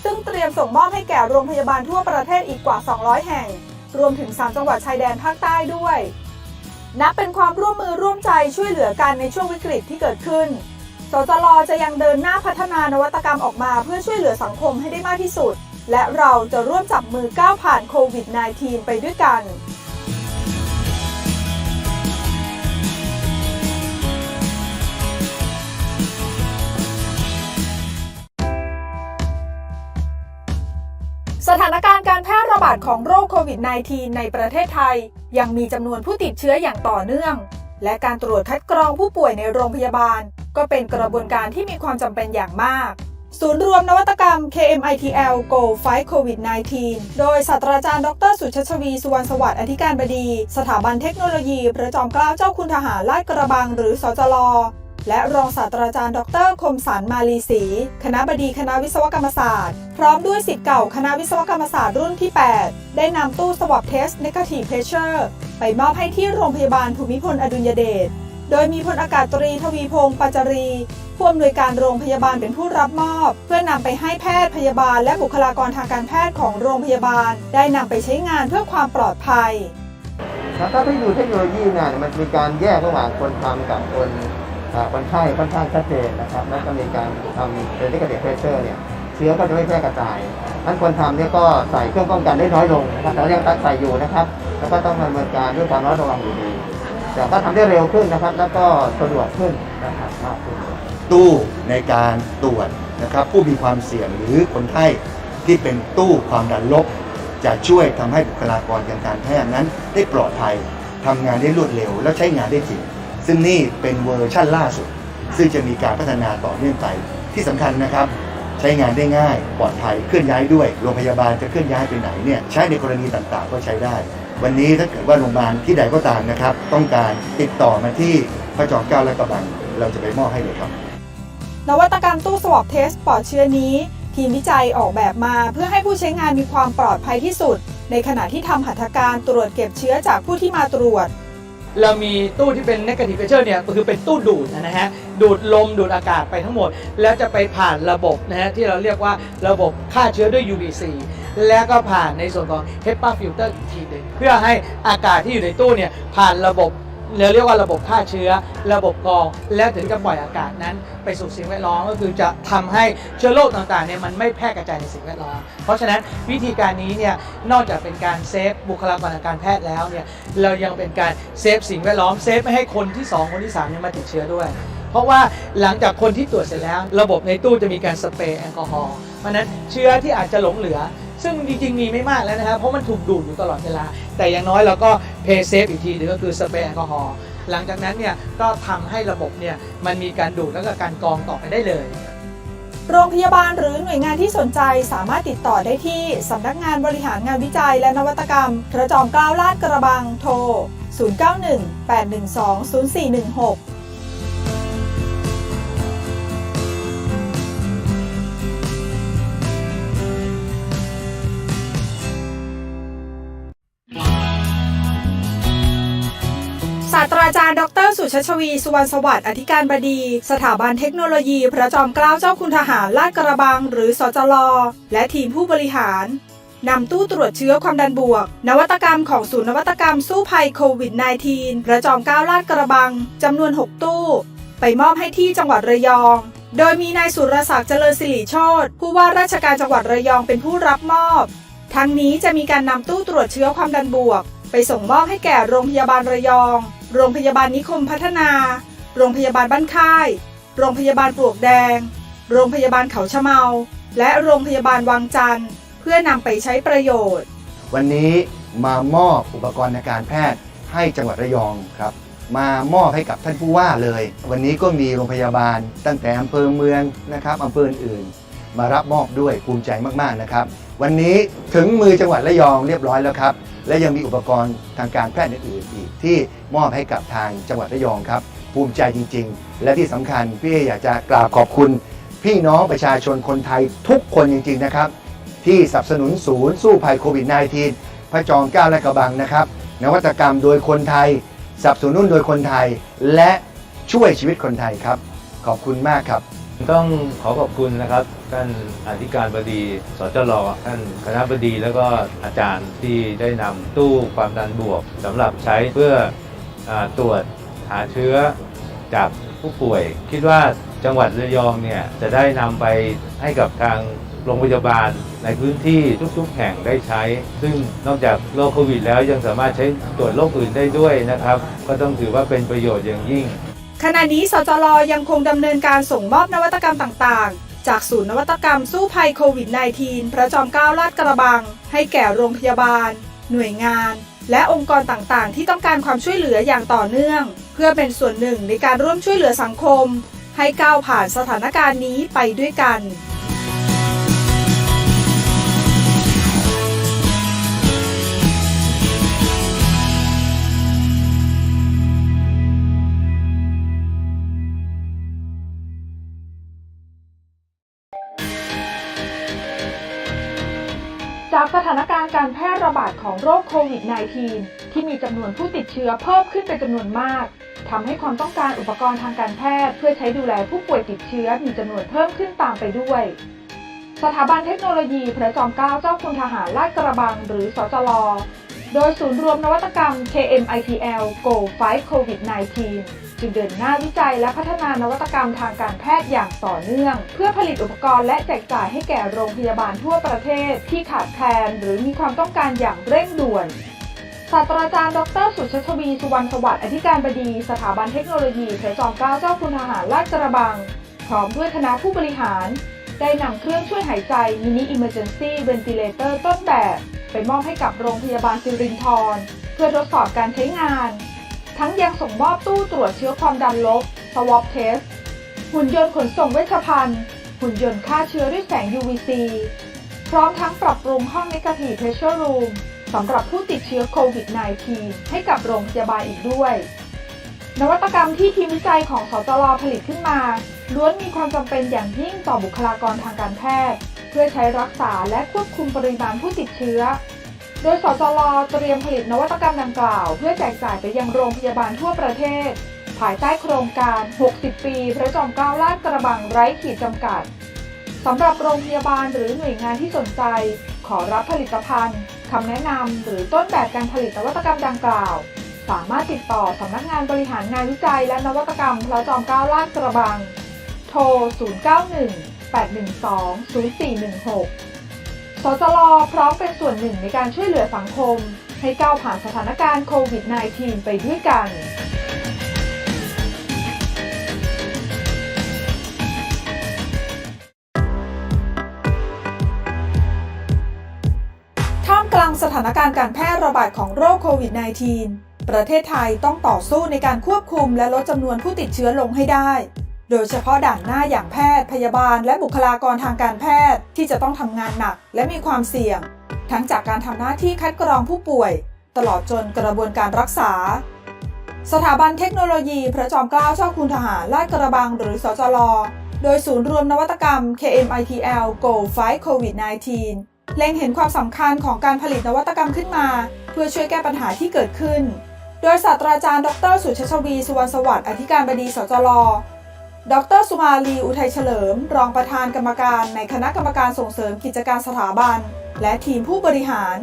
ซึ่งเตรียมส่งมอบให้แก่โรงพยาบาลทั่วประเทศอีกกว่า200แห่งรวมถึง3จังหวัดชายแดนภาคใต้ด้วยนับเป็นความร่วมมือร่วมใจช่วยเหลือกันในช่วงวิกฤตที่เกิดขึ้นสจร.จะยังเดินหน้าพัฒนานวัตกรรมออกมาเพื่อช่วยเหลือสังคมให้ได้มากที่สุดและเราจะร่วมจับมือก้าวผ่านโควิด -19 ไปด้วยกันสถานการณ์การแพร่ระบาดของโรคโควิด -19 ในประเทศไทยยังมีจำนวนผู้ติดเชื้ออย่างต่อเนื่องและการตรวจคัดกรองผู้ป่วยในโรงพยาบาลก็เป็นกระบวนการที่มีความจำเป็นอย่างมากศูนย์รวมนวัตกรรม KMITL Go Fight COVID-19 โดยศาสตราจารย์ดร.สุชัชวีสุวรรณสวัสดิ์อธิการบดีสถาบันเทคโนโลยีพระจอมเกล้าเจ้าคุณทหารลาดกระบังหรือสจร.และรองศาสตราจารย์ดร.คมสันต์มาลีศรีคณบดีคณะวิศวกรรมศาสตร์พร้อมด้วยศิษย์เก่าคณะวิศวกรรมศาสตร์รุ่นที่ 8 ได้นำตู้ Swab Test Negative Pressure ไปมอบให้ที่โรงพยาบาลภูมิพลอดุลยเดชโดยมีพลอากาศตรีทวีพงษ์ปัจจรีผู้อำนวยการโรงพยาบาลเป็นผู้รับมอบเพื่อนำไปให้แพทย์พยาบาลและบุคลากรทางการแพทย์ของโรงพยาบาลได้นำไปใช้งานเพื่อความปลอดภัยถ้าที่ดูเทคโนโลยีเนี่ยมันมีการแยกระหว่างคนทำกับคนไข้ค่อนข้างชัดเจนนะครับและก็มีการทำเป็นnegative pressureเนี่ยเชื้อก็จะไม่แพร่กระจายนั้นคนทำเนี่ยก็ใส่เครื่องป้องกันได้น้อยลงนะครับแต่ยังใส่อยู่นะครับแล้วก็ต้องดำเนินการด้วยความระวังอยู่ดีแต่ก็ทำได้เร็วขึ้นนะครับแล้วก็สะดวกขึ้นนะครับมากขึ้นตู้ในการตรวจนะครับผู้มีความเสี่ยงหรือคนไข้ที่เป็นตู้ความดันลบจะช่วยทำให้บุคลากรทางการแพทย์นั้นได้ปลอดภัยทำงานได้รวดเร็วและใช้งานได้จริงซึ่งนี่เป็นเวอร์ชั่นล่าสุดซึ่งจะมีการพัฒนาต่อเนื่องไปที่สำคัญนะครับใช้งานได้ง่ายปลอดภัยเคลื่อนย้ายด้วยโรงพยาบาลจะเคลื่อนย้ายไปไหนเนี่ยใช้ในกรณีต่างๆก็ใช้ได้วันนี้ถ้าเกิดว่าโรงพยาบาลที่ใดก็ตามนะครับต้องการติดต่อมาที่พระจอมเกล้าและกระบังเราจะไปมอบให้เลยครับนวัตกรรมตู้ Swab Test ปลอดเชื้อนี้ทีมวิจัยออกแบบมาเพื่อให้ผู้ใช้งานมีความปลอดภัยที่สุดในขณะที่ทำหัตถการตรวจเก็บเชื้อจากผู้ที่มาตรวจเรามีตู้ที่เป็น negative pressure เนี่ยก็คือเป็นตู้ดูดนะฮะดูดลมดูดอากาศไปทั้งหมดแล้วจะไปผ่านระบบนะฮะที่เราเรียกว่าระบบฆ่าเชื้อด้วย UVC แล้วก็ผ่านในส่วนของ HEPA filter อีกทีนึงเพื่อให้อากาศที่อยู่ในตู้เนี่ยผ่านระบบเราเรียกว่าระบบฆ่าเชื้อระบบกรองแล้วถึงจะปล่อยอากาศนั้นไปสู่สิ่งแวดล้อมก็คือจะทำให้เชื้อโรคต่างๆเนี่ยมันไม่แพร่กระจายในสิ่งแวดล้อมเพราะฉะนั้นวิธีการนี้เนี่ยนอกจากเป็นการเซฟบุคลากรทางการแพทย์แล้วเนี่ยเรายังเป็นการเซฟสิ่งแวดล้อมเซฟไม่ให้คนที่2คนที่3เนี่ยมาติดเชื้อด้วยเพราะว่าหลังจากคนที่ตรวจเสร็จแล้วระบบในตู้จะมีการสเปรย์แอลกอฮอล์เพราะนั้นเชื้อที่อาจจะหลงเหลือซึ่งจริงๆมีไม่มากแล้วนะครับเพราะมันถูกดูดอยู่ตลอดเวลาแต่อย่างน้อยเราก็เพย์เซฟอีกทีนึงก็คือสเปรย์แอลกอฮอล์ หลังจากนั้นเนี่ยก็ทำให้ระบบเนี่ยมันมีการดูดแล้วก็การกรองต่อไปได้เลย โรงพยาบาลหรือหน่วยงานที่สนใจสามารถติดต่อได้ที่สำนักงานบริหารงานวิจัยและนวัตกรรมพระจอมเกล้าลาดกระบังโทร 0918120416ศาสตราจารย์ดร.สุชาชวีสุวรรณสวัสดิ์อธิการบดีสถาบันเทคโนโลยีพระจอมเกล้าเจ้าคุณทหารลาดกระบังหรือสจล.และทีมผู้บริหารนำตู้ตรวจเชื้อความดันบวกนวัตกรรมของศูนย์นวัตกรรมสู้ภัยโควิด -19 พระจอมเกล้าลาดกระบังจำนวน6ตู้ไปมอบให้ที่จังหวัดระยองโดยมีนายสุรศักดิ์เจริญสิริโชติผู้ว่าราชการจังหวัดระยองเป็นผู้รับมอบทั้งนี้จะมีการนำตู้ตรวจเชื้อความดันบวกไปส่งมอบให้แก่โรงพยาบาลระยองโรงพยาบาลนิคมพัฒนาโรงพยาบาลบ้านค่ายโรงพยาบาลปลวกแดงโรงพยาบาลเขาชะเมาและโรงพยาบาลวังจันทร์เพื่อนำไปใช้ประโยชน์วันนี้มามอบอุปกรณ์ทางการแพทย์ให้จังหวัดระยองครับมามอบให้กับท่านผู้ว่าเลยวันนี้ก็มีโรงพยาบาลตั้งแต่อำเภอเมืองนะครับอำเภออื่นมารับมอบด้วยภูมิใจมากๆนะครับวันนี้ถึงมือจังหวัดระยองเรียบร้อยแล้วครับและยังมีอุปกรณ์ทางการแพทย์อื่นๆอีกที่มอบให้กับทางจังหวัดระยองครับภูมิใจจริงๆและที่สำคัญพี่อยากจะกราบขอบคุณพี่น้องประชาชนคนไทยทุกคนจริงๆนะครับที่สนับสนุนศูนย์สู้ภัยโควิด -19 พระจอมเกล้าลาดกระบังนะครับนวัตกรรมโดยคนไทยสนับสนุนโดยคนไทยและช่วยชีวิตคนไทยครับขอบคุณมากครับต้องขอขอบคุณนะครับท่านอธิการบดีสจล.ท่านคณบดีแล้วก็อาจารย์ที่ได้นำตู้ความดันบวกสำหรับใช้เพื่อตรวจหาเชื้อจากผู้ป่วยคิดว่าจังหวัดระยองเนี่ยจะได้นำไปให้กับทางโรงพยาบาลในพื้นที่ทุกๆแห่งได้ใช้ซึ่งนอกจากโรคโควิดแล้วยังสามารถใช้ตรวจโรคอื่นได้ด้วยนะครับก็ต้องถือว่าเป็นประโยชน์อย่างยิ่งขณะนี้สจล.ยังคงดำเนินการส่งมอบนวัตกรรมต่างๆจากศูนย์นวัตกรรมสู้ภัยโควิด -19 พระจอมเกล้าลาดกระบังให้แก่โรงพยาบาลหน่วยงานและองค์กรต่างๆที่ต้องการความช่วยเหลืออย่างต่อเนื่องเพื่อเป็นส่วนหนึ่งในการร่วมช่วยเหลือสังคมให้ก้าวผ่านสถานการณ์นี้ไปด้วยกันจากสถานการณ์การแพร่ระบาดของโรคโควิด -19 ที่มีจำนวนผู้ติดเชื้อเพิ่มขึ้นเป็นจำนวนมากทำให้ความต้องการอุปกรณ์ทางการแพทย์เพื่อใช้ดูแลผู้ป่วยติดเชื้อมีจำนวนเพิ่มขึ้นตามไปด้วยสถาบันเทคโนโลยีพระจอมเกล้าเจ้าคุณทหารลาดกระบังหรือสจล.โดยศูนย์รวมนวัตกรรม KMITL Go Fight COVID-19 จึงเดินหน้าวิจัยและพัฒนานวัตกรรมทางการแพทย์อย่างต่อเนื่องเพื่อผลิตอุปกรณ์และแจกจ่ายให้แก่โรงพยาบาลทั่วประเทศที่ขาดแคลนหรือมีความต้องการอย่างเร่งด่วนศาสตราจารย์ดร.สุชาชวีสุวรรณสวัสดิ์อธิการบดีสถาบันเทคโนโลยีพระจอมเกล้าเจ้าคุณทหารลาดกระบังพร้อมด้วยคณะผู้บริหารได้นำเครื่องช่วยหายใจมินิ Emergency Ventilator ต้นแบบไปมอบให้กับโรงพยาบาลสิรินธรเพื่อทดสอบการใช้งานทั้งยังส่งมอบตู้ตรวจเชื้อความดันลบ Swab Test หุ่นยนต์ขนส่งเวชภัณฑ์หุ่นยนต์ฆ่าเชื้อด้วยแสง UVC พร้อมทั้งปรับปรุงห้อง Negative Pressure Room สำหรับผู้ติดเชื้อโควิด -19 ให้กับโรงพยาบาลอีกด้วยนวัตกรรมที่ทีมวิจัยของสจล.ผลิตขึ้นมาล้วนมีความจำเป็นอย่างยิ่งต่อบุคลากรทางการแพทย์เพื่อใช้รักษาและควบคุมปริมาณผู้ติดเชื้อโดยสจล.เตรียมผลิตนวัตกรรมดังกล่าวเพื่อแจกจ่ายไปยังโรงพยาบาลทั่วประเทศภายใต้โครงการ 60 ปีพระจอมเกล้าลาดกระบังไร้ขีดจำกัดสำหรับโรงพยาบาลหรือหน่วยงานที่สนใจขอรับผลิตภัณฑ์คำแนะนำหรือต้นแบบการผลิตนวัตกรรมดังกล่าวสามารถติดต่อสำนักงานบริหารงานวิจัยและนวัตกรรมพระจอมเกล้าลาดกระบังโทร 091-812-0416 สจล.พร้อมเป็นส่วนหนึ่งในการช่วยเหลือสังคมให้ก้าวผ่านสถานการณ์โควิด -19 ไปด้วยกันท่ามกลางสถานการณ์การแพร่ระบาดของโรคโควิด -19 ประเทศไทยต้องต่อสู้ในการควบคุมและลดจำนวนผู้ติดเชื้อลงให้ได้โดยเฉพาะด่านหน้าอย่างแพทย์พยาบาลและบุคลากรทางการแพทย์ที่จะต้องทำงานหนักและมีความเสี่ยงทั้งจากการทำหน้าที่คัดกรองผู้ป่วยตลอดจนกระบวนการรักษาสถาบันเทคโนโลยีพระจอมเกล้าเจ้าคุณทหารลาดกระบังหรือสจล.โดยศูนย์รวมนวัตกรรม KMITL Go Fight COVID-19 เล็งเห็นความสำคัญของการผลิตนวัตกรรมขึ้นมาเพื่อช่วยแก้ปัญหาที่เกิดขึ้นโดยศาสตราจารย์ดร.สุชาชวีสุวรรณสวัสดิ์อธิการบดีสจล.ดร.สุมาลีอุทัยเฉลิมรองประธานกรรมการในคณะกรรมการส่งเสริมกิจการสถาบันและทีมผู้บริหาร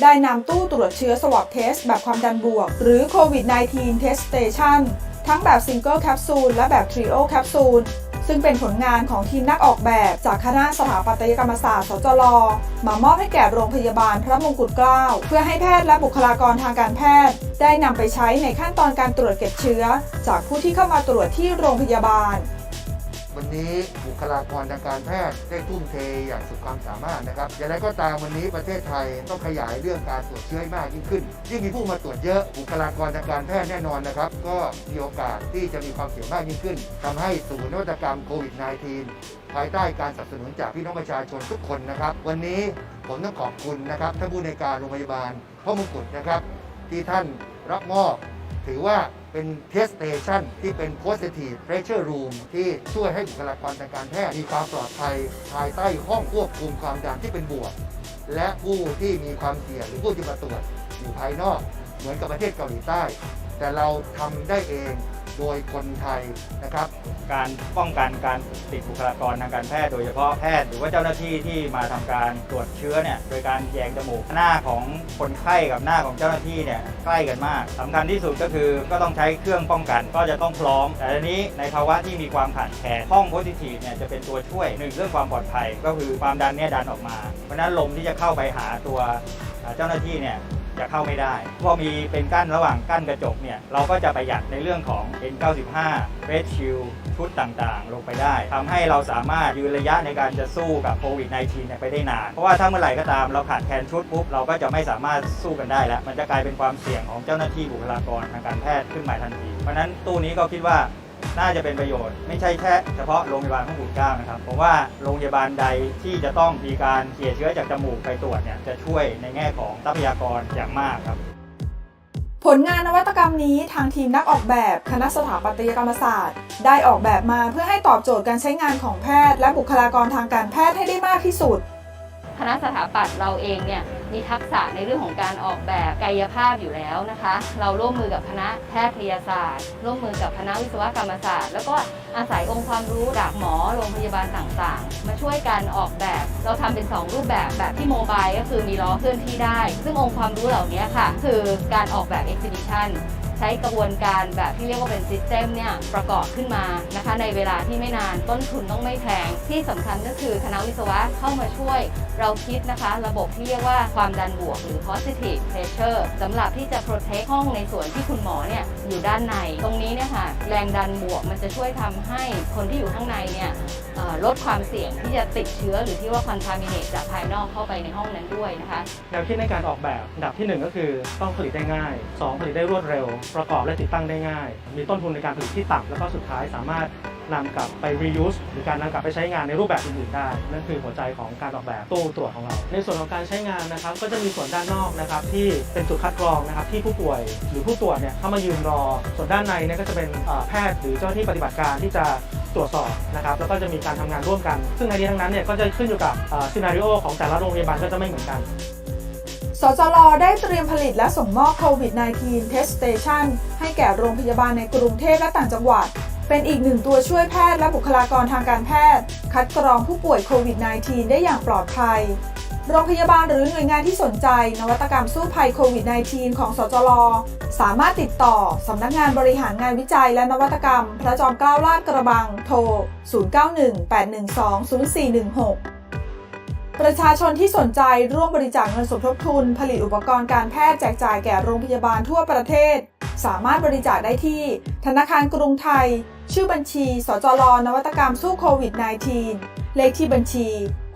ได้นำตู้ตรวจเชื้อ Swab Test แบบความดันบวกหรือ COVID-19 Test Station ทั้งแบบ Single Capsule และแบบ Trio Capsule ซึ่งเป็นผลงานของทีมนักออกแบบจากคณะสถาปัตยกรรมศาสตร์สจล.มามอบให้แก่โรงพยาบาลพระมงกุฎเกล้าเพื่อให้แพทย์และบุคลากรทางการแพทย์ได้นำไปใช้ในขั้นตอนการตรวจเก็บเชื้อจากผู้ที่เข้ามาตรวจที่โรงพยาบาลวันนี้บุคลากรทางการแพทย์ได้ทุ่มเทอย่างสุดความสามารถนะครับอย่างไรก็ตามวันนี้ประเทศไทยต้องขยายเรื่องการตรวจเชื้อให้มากยิ่งขึ้นยิ่งมีผู้มาตรวจเยอะบุคลากรทางการแพทย์แน่นอนนะครับก็มีโอกาสที่จะมีความเสี่ยงมากยิ่งขึ้นทำให้ศูนย์นวัตกรรมโควิด -19 ภายใต้การสนับสนุนจากพี่น้องประชาชนทุกคนนะครับวันนี้ผมต้องขอบคุณนะครับท่านผู้ในวยการโรงพยาบาลพระมงกุฎนะครับที่ท่านรับมอบถือว่าเป็น Test Station ที่เป็น Positive Pressure Room ที่ช่วยให้บุคลากรทางการแพทย์มีความปลอดภัยภายใต้ห้องควบคุมความดันที่เป็นบวกและผู้ที่มีความเสี่ยงหรือผู้ที่มาตรวจอยู่ภายนอกเหมือนกับประเทศเกาหลีใต้แต่เราทำได้เองโดยคนไทยนะครับการป้องกันการติดบุคลากรทางการแพทย์โดยเฉพาะแพทย์หรือว่าเจ้าหน้าที่ที่มาทำการตรวจเชื้อเนี่ยโดยการแยงจมูกหน้าของคนไข้กับหน้าของเจ้าหน้าที่เนี่ยใกล้กันมากสำคัญที่สุดก็คือก็ต้องใช้เครื่องป้องกันก็จะต้องพร้อมแต่ทีนี้ในภาวะที่มีความขาดแคลนห้องโพซิทีฟเนี่ยจะเป็นตัวช่วย1เรื่องความปลอดภัยก็คือความดันเนี่ยดันออกมาเพราะนั้นลมที่จะเข้าไปหาตัวเจ้าหน้าที่เนี่ยจะเข้าไม่ได้พอมีเป็นกั้นระหว่างกั้นกระจกเนี่ยเราก็จะประหยัดในเรื่องของ N95 Face Shield ชุดต่างๆลงไปได้ทำให้เราสามารถยืนระยะในการจะสู้กับโควิด -19 เนี่ยไปได้นานเพราะว่าถ้าเมื่อไหร่ก็ตามเราขาดแคลนชุดปุ๊บเราก็จะไม่สามารถสู้กันได้แล้วมันจะกลายเป็นความเสี่ยงของเจ้าหน้าที่บุคลากรทางการแพทย์ขึ้นมาทันทีเพราะนั้นตู้นี้ก็คิดว่าน่าจะเป็นประโยชน์ไม่ใช่แค่เฉพาะโรงพยาบาลพระมงกุฎเกล้านะครับผมว่าโรงพยาบาลใดที่จะต้องมีการเสียเชื้อจากจมูกไปตรวจเนี่ยจะช่วยในแง่ของทรัพยากรอย่างมากครับผลงานนวัตกรรมนี้ทางทีมนักออกแบบคณะสถาปัตยกรรมศาสตร์ได้ออกแบบมาเพื่อให้ตอบโจทย์การใช้งานของแพทย์และบุคลากรทางการแพทย์ให้ได้มากที่สุดคณะสถาปัตย์เราเองเนี่ยมีทักษะในเรื่องของการออกแบบกายภาพอยู่แล้วนะคะเราร่วมมือกับคณะแพทยศาสตร์ร่วมมือกับคณะวิศวกรรมศาสตร์แล้วก็อาศัยองค์ความรู้จากหมอโรงพยาบาลต่างๆมาช่วยกันออกแบบเราทำเป็น2รูปแบบแบบที่โมบายก็คือมีล้อเคลื่อนที่ได้ซึ่งองค์ความรู้เหล่านี้ค่ะคือการออกแบบ Exhibitionใช้กระบวนการแบบที่เรียกว่าเป็นซิสเต็มเนี่ยประกอบขึ้นมานะคะในเวลาที่ไม่นานต้นทุนต้องไม่แพงที่สำคัญก็คือคณะวิศวะเข้ามาช่วยเราคิดนะคะระบบที่เรียกว่าความดันบวกหรือ positive pressure สำหรับที่จะ protect ห้องในส่วนที่คุณหมอเนี่ยอยู่ด้านในตรงนี้เนี่ยค่ะแรงดันบวกมันจะช่วยทำให้คนที่อยู่ข้างในเนี่ยลดความเสี่ยงที่จะติดเชื้อหรือที่ว่า contaminate จากภายนอกเข้าไปในห้องนั้นด้วยนะคะแนวคิดในการออกแบบอันดับที่1ก็คือต้องผลิตได้ง่าย2ผลิตได้รวดเร็วประกอบและติดตั้งได้ง่ายมีต้นทุนในการผลิตที่ต่ำแล้วก็สุดท้ายสามารถนำกลับไป reuse หรือการนำกลับไปใช้งานในรูปแบบอื่นๆได้นั่นคือหัวใจของการออกแบบตู้ตรวจของเราในส่วนของการใช้งานนะครับก็จะมีส่วนด้านนอกนะครับที่เป็นจุดคัดกรองนะครับที่ผู้ป่วยหรือผู้ตรวจเนี่ยเข้ามายืนรอส่วนด้านในเนี่ยก็จะเป็นแพทย์หรือเจ้าหน้าที่ปฏิบัติการที่จะตรวจสอบนะครับแล้วก็จะมีการทำงานร่วมกันซึ่งในนี้ทั้งนั้นเนี่ยก็จะขึ้นอยู่กับซีนาริโอของแต่ละโรงพยาบาลก็จะไม่เหมือนกันสจล.ได้เตรียมผลิตและส่งมอบ COVID-19 Test Station ให้แก่โรงพยาบาลในกรุงเทพและต่างจังหวัดเป็นอีกหนึ่งตัวช่วยแพทย์และบุคลากรทางการแพทย์คัดกรองผู้ป่วยโควิด -19 ได้อย่างปลอดภัยโรงพยาบาลหรือหน่วยงานที่สนใจนวัตกรรมสู้ภัยโควิด -19 ของสจล.สามารถติดต่อสำนักงานบริหารงานวิจัยและนวัตกรรมพระจอมเกล้าลาดกระบังโทร 0918120416ประชาชนที่สนใจร่วมบริจาคเงินสมทบทุนผลิตอุปกรณ์การแพทย์แจกจ่ายแก่โรงพยาบาลทั่วประเทศสามารถบริจาคได้ที่ธนาคารกรุงไทยชื่อบัญชีสจล.นวัตกรรมสู้โควิด -19 เลขที่บัญชี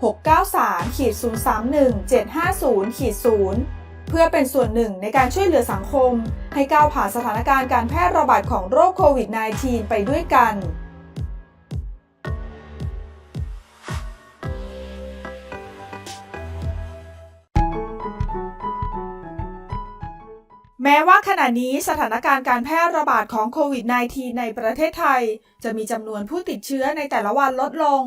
693-031-750-0 เพื่อเป็นส่วนหนึ่งในการช่วยเหลือสังคมให้ก้าวผ่านสถานการณ์การแพร่ระบาดของโรคโควิด -19 ไปด้วยกันแม้ว่าขณะนี้สถานการณ์การแพร่ระบาดของโควิด -19 ในประเทศไทยจะมีจำนวนผู้ติดเชื้อในแต่ละวันลดลง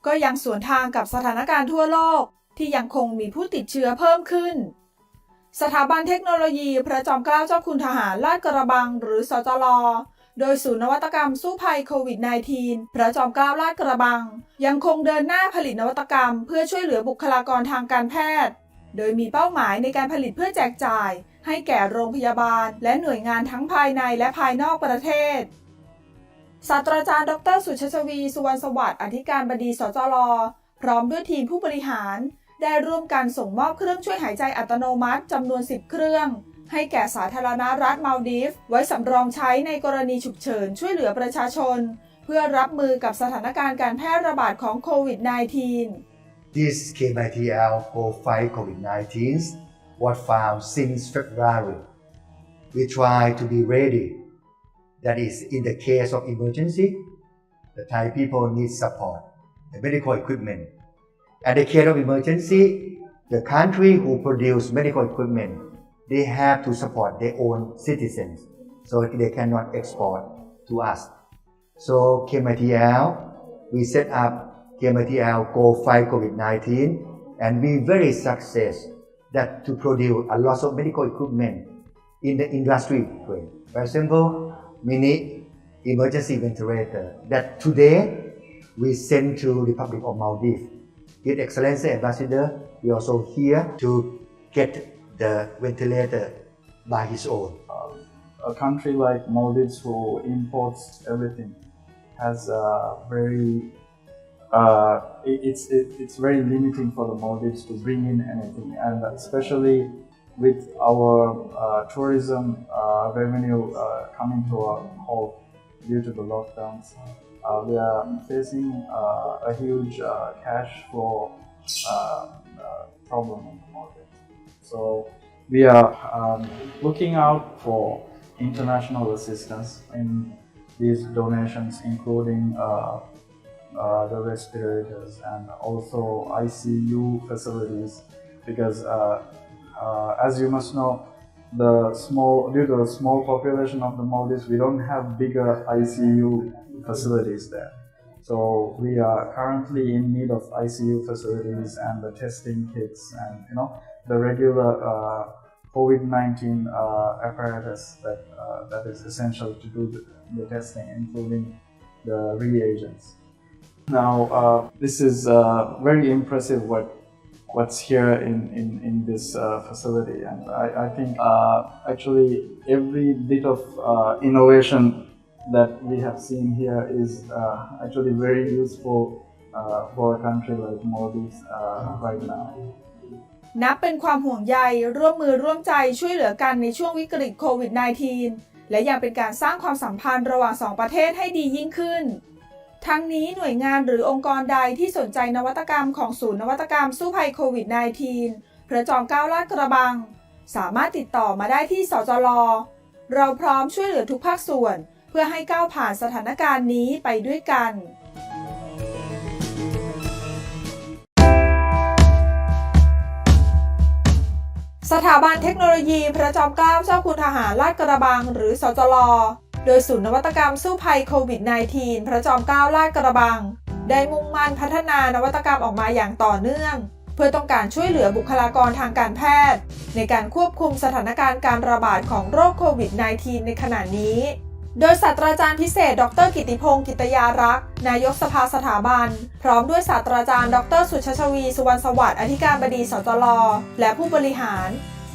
ก็ยังสวนทางกับสถานการณ์ทั่วโลกที่ยังคงมีผู้ติดเชื้อเพิ่มขึ้นสถาบันเทคโนโลยีพระจอมเกล้าเจ้าคุณทหารลาดกระบังหรือสจล.โดยศูนย์นวัตกรรมสู้ภัยโควิด -19 พระจอมเกล้าลาดกระบังยังคงเดินหน้าผลิตนวัตกรรมเพื่อช่วยเหลือบุคลากรทางการแพทย์โดยมีเป้าหมายในการผลิตเพื่อแจกจ่ายให้แก่โรงพยาบาลและหน่วยงานทั้งภายในและภายนอกประเทศศาสตราจารย์ดร.สุชาชวีสุวรรณสวัสดิ์อธิการบดีสจล.พร้อมด้วยทีมผู้บริหารได้ร่วมกันส่งมอบเครื่องช่วยหายใจอัตโนมัติจำนวน10เครื่องให้แก่สาธารณรัฐมาลดีฟไว้สำรองใช้ในกรณีฉุกเฉินช่วยเหลือประชาชนเพื่อรับมือกับสถานการณ์การแพร่ระบาดของโควิด -19 This KMITL for fight COVID-19 was found since February. We try to be ready. That is, in the case of emergency, the Thai people need support, the medical equipment. And in the case of emergency, the country who produce medical equipment, they have to support their own citizens, so they cannot export to us. So KMITL, we set up KMITL Go Fight COVID-19, and we very success that to produce a lot of medical equipment in the industry. For example, mini emergency ventilator that today we send to the Republic of Maldives. His Excellency Ambassador, we also here to get the ventilator by his own. A country like Maldives who imports everything has it's very limiting for the Maldives to bring in anything, and especially with our tourism revenue coming to a halt due to the lockdowns. We are facing a huge cash flow problem in the market. So we are looking out for international assistance in these donations, including the respirators and also ICU facilities, because as you must know, due to the small population of the Maldives, we don't have bigger ICU facilities there. So we are currently in need of ICU facilities and the testing kits and the regular COVID-19 apparatus that is essential to do the testing, including the reagents. Now this is very impressive what's here in this facility, and I think actually every bit of innovation that we have seen here is actually very useful for a country like Maldives right now. นับเป็นความห่วงใยร่วมมือร่วมใจช่วยเหลือกันในช่วงวิกฤตโควิด -19 และยังเป็นการสร้างความสัมพันธ์ระหว่างสองประเทศให้ดียิ่งขึ้นทั้งนี้หน่วยงานหรือองค์กรใดที่สนใจนวัตกรรมของศูนย์นวัตกรรมสู้ภัยโควิด -19 พระจอมเกล้าลาดกระบังสามารถติดต่อมาได้ที่สจล.เราพร้อมช่วยเหลือทุกภาคส่วนเพื่อให้ก้าวผ่านสถานการณ์นี้ไปด้วยกันสถาบันเทคโนโลยีพระจอมเกล้าเจ้าคุณทหารลาดกระบังหรือสจล.โดยศูนย์นวัตกรรมสู้ภัยโควิด -19 พระจอมเกล้าลาดกระบังได้มุ่งมั่นพัฒนานวัตกรรมออกมาอย่างต่อเนื่องเพื่อต้องการช่วยเหลือบุคลากรทางการแพทย์ในการควบคุมสถานการณ์การระบาดของโรคโควิด -19 ในขณะนี้โดยศาสตราจารย์พิเศษดร.กิติพงศ์กิตยารักษ์นายกสภาสถาบันพร้อมด้วยศาสตราจารย์ดร.สุชาชวีสุวรรณสวัสดิ์อธิการบดีสจล.และผู้บริหาร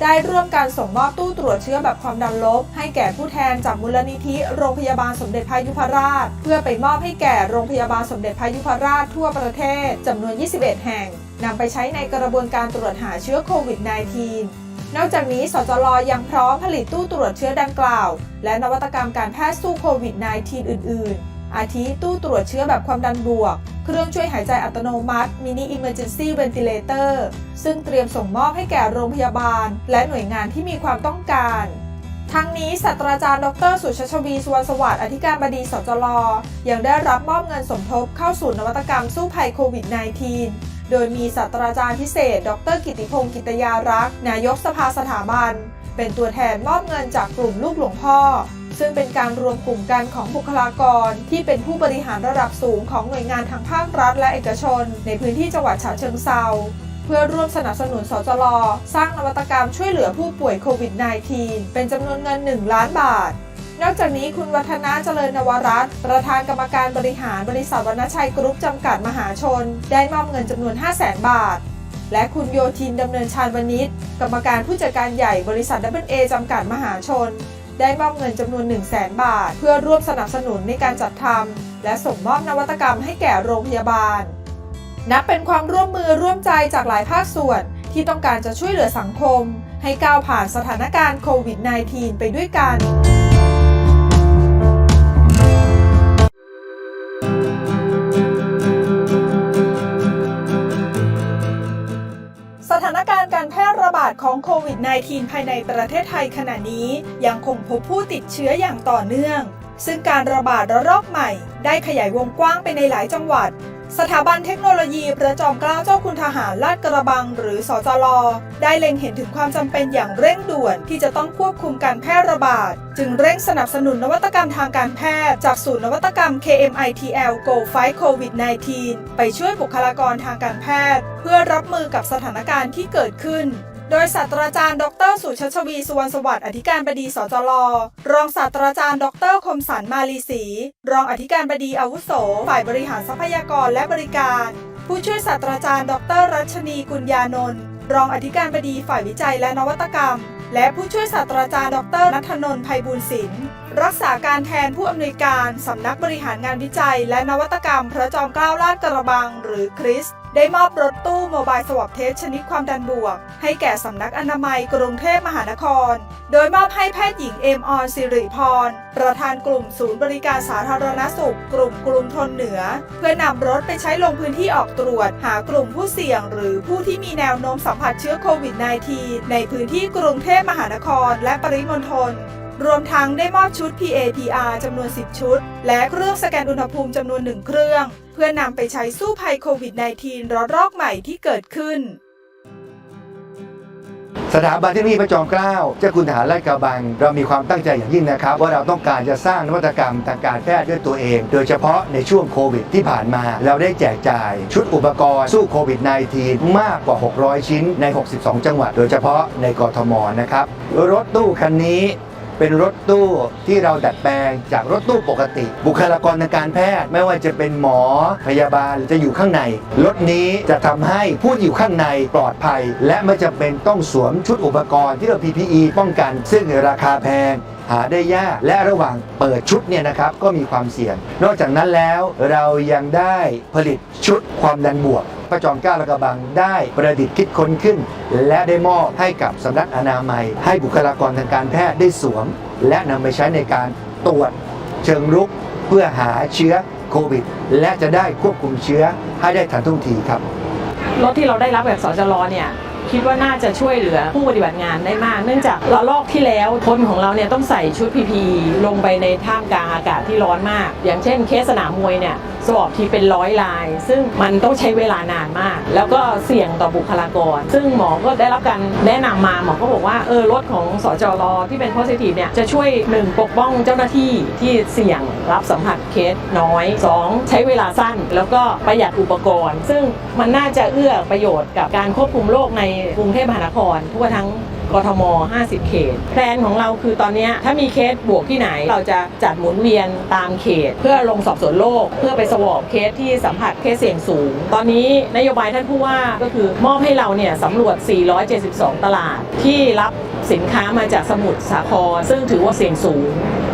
ได้ร่วมกันส่งมอบตู้ตรวจเชื้อแบบความดันลบให้แก่ผู้แทนจากมูลนิธิโรงพยาบาลสมเด็จพระยุพราชเพื่อไปมอบให้แก่โรงพยาบาลสมเด็จพระยุพราชทั่วประเทศจำนวน21แห่งนำไปใช้ในกระบวนการตรวจหาเชื้อโควิด -19 นอกจากนี้สจล.ยังพร้อมผลิตตู้ตรวจเชื้อดังกล่าวและนวัตกรรมการแพทย์สู้โควิด -19 อื่นๆ อาทิตู้ตรวจเชื้อแบบความดันบวกเครื่องช่วยหายใจอัตโนมัติมินิ Emergency Ventilator ซึ่งเตรียมส่งมอบให้แก่โรงพยาบาลและหน่วยงานที่มีความต้องการทั้งนี้ศาสตราจารย์ดร.สุชาชวี สุวรรณสวัสดิ์อธิการบดีสจล.ยังได้รับมอบเงินสมทบเข้าสู่นวัตกรรมสู้ภัยโควิด -19 โดยมีศาสตราจารย์พิเศษดร.กิติพงศ์กิตยารักษ์นายกสภาสถาบันเป็นตัวแทนมอบเงินจากกลุ่มลูกหลวงพ่อซึ่งเป็นการรวมกลุ่มกันของบุคลากรที่เป็นผู้บริหารระดับสูงของหน่วยงานทางภาครัฐและเอกชนในพื้นที่จังหวัดฉะเชิงเทราเพื่อร่วมสนับสนุนสจล.สร้างนวัตกรรมช่วยเหลือผู้ป่วยโควิด -19 เป็นจำนวนเงิน1 ล้านบาทนอกจากนี้คุณวัฒนาเจริญนวรัตน์ประธานกรรมการบริหารบริษัทวรรณชัยกรุ๊ปจำกัดมหาชนได้มอบเงินจำนวน 500,000 บาทและคุณโยธินดำเนินชาญวณิชกรรมการผู้จัดการใหญ่บริษัท AA จำกัดมหาชนได้มอบเงินจำนวน 100,000 บาทเพื่อร่วมสนับสนุนในการจัดทำและส่งมอบนวัตกรรมให้แก่โรงพยาบาลนับเป็นความร่วมมือร่วมใจจากหลายภาคส่วนที่ต้องการจะช่วยเหลือสังคมให้ก้าวผ่านสถานการณ์โควิด -19 ไปด้วยกันสถานการณ์การแพร่ระบาดของโควิด -19 ภายในประเทศไทยขณะนี้ยังคงพบผู้ติดเชื้ออย่างต่อเนื่องซึ่งการระบาดระลอกใหม่ได้ขยายวงกว้างไปในหลายจังหวัดสถาบันเทคโนโลยีพระจอมเกล้าเจ้าคุณทหารลาดกระบังหรือสจล.ได้เล็งเห็นถึงความจำเป็นอย่างเร่งด่วนที่จะต้องควบคุมการแพร่ระบาดจึงเร่งสนับสนุนนวัตกรรมทางการแพทย์จากศูนย์นวัตกรรม KMITL Go Fight COVID-19 ไปช่วยบุคลากรทางการแพทย์เพื่อรับมือกับสถานการณ์ที่เกิดขึ้นโดยศาสตราจารย์ดร.สุชาชวี สุวรรณสวัสดิ์อธิการบดีสจล.รองศาสตราจารย์ดร.คมสันต์มาลีศรีรองอธิการบดีอาวุโสฝ่ายบริหารทรัพยากรและบริการผู้ช่วยศาสตราจารย์ดร.รัชนีกุลยานนท์รองอธิการบดีฝ่ายวิจัยและนวัตกรรมและผู้ช่วยศาสตราจารย์ดร.ณัฐนนท์ ไพบูลย์ศิลป์รักษาการแทนผู้อำนวยการสำนักบริหารงานวิจัยและนวัตกรรมพระจอมเกล้าลาดกระบังหรือคริสได้มอบรถตู้โมบายสวอปเทสชนิดความดันบวกให้แก่สำนักอนามัยกรุงเทพมหานครโดยมอบให้แพทย์หญิงเอมออนสิริพรประธานกลุ่มศูนย์บริการสาธารณสุขกลุ่มกรุงธนเหนือเพื่อนำรถไปใช้ลงพื้นที่ออกตรวจหากลุ่มผู้เสี่ยงหรือผู้ที่มีแนวโน้มสัมผัสเชื้อโควิด -19 ในพื้นที่กรุงเทพมหานครและปริมณฑลรวมทั้งได้มอบชุด PAPR จำนวน 10 ชุดและเครื่องสแกนอุณหภูมิจำนวน 1 เครื่องเพื่อนำไปใช้สู้ภัยโควิด -19 ระลอกใหม่ที่เกิดขึ้นสถาบันเทคโนโลยีพระจอมเกล้าเจ้าคุณทหารลาดกระบังเรามีความตั้งใจอย่างยิ่งนะครับว่าเราต้องการจะสร้างนวัตกรรมทางการแพทย์ด้วยตัวเองโดยเฉพาะในช่วงโควิดที่ผ่านมาเราได้แจกจ่ายชุดอุปกรณ์สู้โควิด -19 มากกว่า600ชิ้นใน62จังหวัดโดยเฉพาะในกทมนะครับรถตู้คันนี้เป็นรถตู้ที่เราดัดแปลงจากรถตู้ปกติบุคลากรทางการแพทย์ไม่ว่าจะเป็นหมอพยาบาลจะอยู่ข้างในรถนี้จะทำให้ผู้อยู่ข้างในปลอดภัยและไม่จำเป็นต้องสวมชุดอุปกรณ์ที่เรา PPE ป้องกันซึ่งราคาแพงหาได้ยากและระหว่างเปิดชุดเนี่ยนะครับก็มีความเสี่ยงนอกจากนั้นแล้วเรายังได้ผลิตชุดความดันบวกพระจอมเกล้าลาดกระบังได้ประดิษฐ์คิดค้นขึ้นและได้มอบให้กับสำนักอนามัยให้บุคลากรทางการแพทย์ได้สวมและนำไปใช้ในการตรวจเชิงรุกเพื่อหาเชื้อโควิดและจะได้ควบคุมเชื้อให้ได้ทันท่วงทีครับรถที่เราได้รับแบบสจล.เนี่ยคิดว่าน่าจะช่วยเหลือผู้ปฏิบัติงานได้มากเนื่องจากระลอกที่แล้วคนของเราเนี่ยต้องใส่ชุด PPE ลงไปในท่ามกลางอากาศที่ร้อนมากอย่างเช่นเคสสนามมวยเนี่ยสวอปทีเป็น100 รายซึ่งมันต้องใช้เวลานานมากแล้วก็เสี่ยงต่อบุคลากรซึ่งหมอก็ได้รับการแนะนำมาหมอก็บอกว่ารถของสจล.ที่เป็น positive เนี่ยจะช่วย1ปกป้องเจ้าหน้าที่ที่เสี่ยงรับสัมผัสเคสน้อย2ใช้เวลาสั้นแล้วก็ประหยัดอุปกรณ์ซึ่งมันน่าจะเอื้อประโยชน์กับการควบคุมโรคในกรุงเทพมหานครทั่วทั้งกทม50เขตแพลนของเราคือตอนนี้ถ้ามีเคสบวกที่ไหนเราจะจัดหมุนเวียนตามเขตเพื่อลงสอบสวนโรคเพื่อไปสวอปเคสที่สัมผัสเคสเสี่ยงสูงตอนนี้นโยบายท่านผู้ว่าก็คือมอบให้เราเนี่ยสำรวจ472ตลาดที่รับสินค้ามาจากสมุทรสาครซึ่งถือว่าเสี่ยงสูง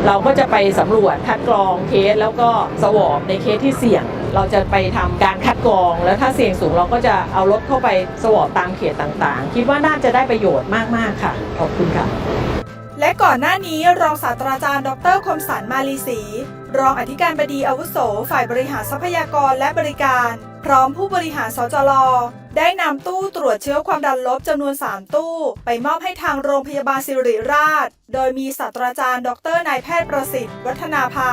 เราก็จะไปสำรวจคัดกรองเคสแล้วก็สวอปในเคสที่เสี่ยงเราจะไปทำการคัดกรองแล้วถ้าเสี่ยงสูงเราก็จะเอารถเข้าไปสวอปตามเขตต่างๆคิดว่าน่าจะได้ประโยชน์มากๆค่ะขอบคุณค่ะ และก่อนหน้านี้รองศาสตราจารย์ดร.คมสันต์มาลีศรีรองอธิการบดีอาวุโสฝ่ายบริหารทรัพยากรและบริการพร้อมผู้บริหารสจล.ได้นำตู้ตรวจเชื้อความดันลบจำนวน3ตู้ไปมอบให้ทางโรงพยาบาลศิริราชโดยมีศาสตราจารย์ดร.นายแพทย์ประสิทธิ์วัฒนาภา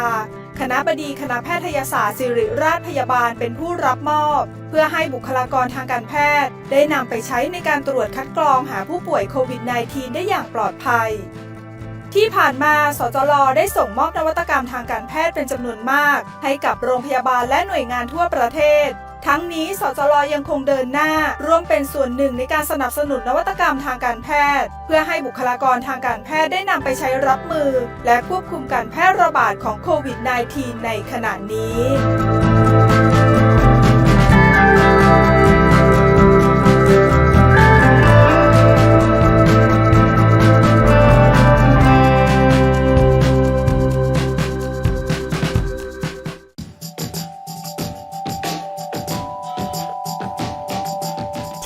คณบดีคณะแพทยศาสตร์ศิริราชพยาบาลเป็นผู้รับมอบเพื่อให้บุคลากรทางการแพทย์ได้นำไปใช้ในการตรวจคัดกรองหาผู้ป่วยโควิด -19 ได้อย่างปลอดภัยที่ผ่านมาสจล.ได้ส่งมอบนวัตกรรมทางการแพทย์เป็นจำนวนมากให้กับโรงพยาบาลและหน่วยงานทั่วประเทศทั้งนี้สจล.ยังคงเดินหน้าร่วมเป็นส่วนหนึ่งในการสนับสนุนนวัตกรรมทางการแพทย์เพื่อให้บุคลากรทางการแพทย์ได้นำไปใช้รับมือและควบคุมการแพร่ระบาดของโควิด -19 ในขณะนี้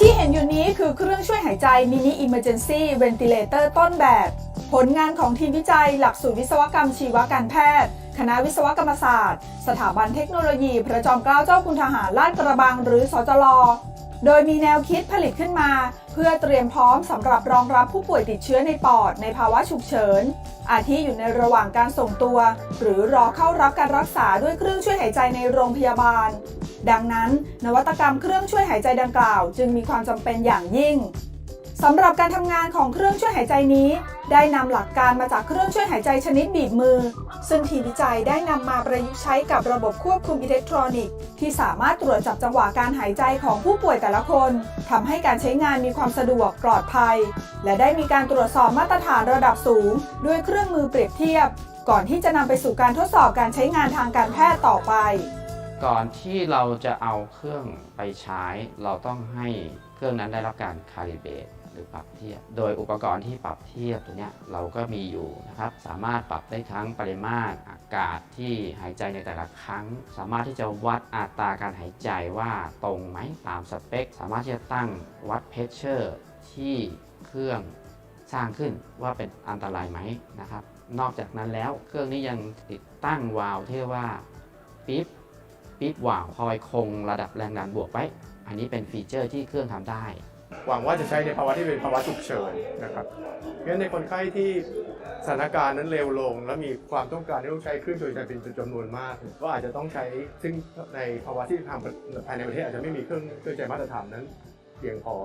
ที่เห็นอยู่นี้คือเครื่องช่วยหายใจ Mini Emergency Ventilator ต้นแบบผลงานของทีมวิจัยหลักสูตรวิศวกรรมชีวการแพทย์คณะวิศวกรรมศาสตร์สถาบันเทคโนโลยีพระจอมเกล้าเจ้าคุณทหารลาดกระบังหรือสจล.โดยมีแนวคิดผลิตขึ้นมาเพื่อเตรียมพร้อมสำหรับรองรับผู้ป่วยติดเชื้อในปอดในภาวะฉุกเฉินอาทิอยู่ในระหว่างการส่งตัวหรือรอเข้ารับการรักษาด้วยเครื่องช่วยหายใจในโรงพยาบาลดังนั้นนวัตกรรมเครื่องช่วยหายใจดังกล่าวจึงมีความจำเป็นอย่างยิ่งสำหรับการทำงานของเครื่องช่วยหายใจนี้ได้นำหลักการมาจากเครื่องช่วยหายใจชนิดบีบมือซึ่งทีมวิจัยได้นำมาประยุกต์ใช้กับระบบควบคุมอิเล็กทรอนิกส์ที่สามารถตรวจจับจังหวะการหายใจของผู้ป่วยแต่ละคนทำให้การใช้งานมีความสะดวกปลอดภัยและได้มีการตรวจสอบมาตรฐานระดับสูงด้วยเครื่องมือเปรียบเทียบก่อนที่จะนำไปสู่การทดสอบการใช้งานทางการแพทย์ต่อไปก่อนที่เราจะเอาเครื่องไปใช้เราต้องให้เครื่องนั้นได้รับการคาลิเบรตหรือปรับเทียบโดยอุปกรณ์ที่ปรับเทียบตัวนี้เราก็มีอยู่นะครับสามารถปรับได้ทั้งปริมาตรอากาศที่หายใจในแต่ละครั้งสามารถที่จะวัดอัตราการหายใจว่าตรงไหมตามสเปคสามารถที่จะตั้งวัดเพชเชอร์ที่เครื่องสร้างขึ้นว่าเป็นอันตรายไหมนะครับนอกจากนั้นแล้วเครื่องนี้ยังติดตั้งวาล์วที่เรียกว่าปิ๊บวาล์วคอยคงระดับแรงดันบวกไว้อันนี้เป็นฟีเจอร์ที่เครื่องทำได้หวังว่าจะใช้ในภาวะที่เป็นภาวะฉุกเฉินนะครับงั้นในคนไข้ที่สถานการณ์นั้นเร็วลงและมีความต้องการที่ต้องใช้เครื่องช่วยหายใจเป็นจำนวนมากก็อาจจะต้องใช้ซึ่งในภาวะที่ทางภายในประเทศอาจจะไม่มีเครื่องช่วยหายใจมาตรฐานนั้นเพียงพอ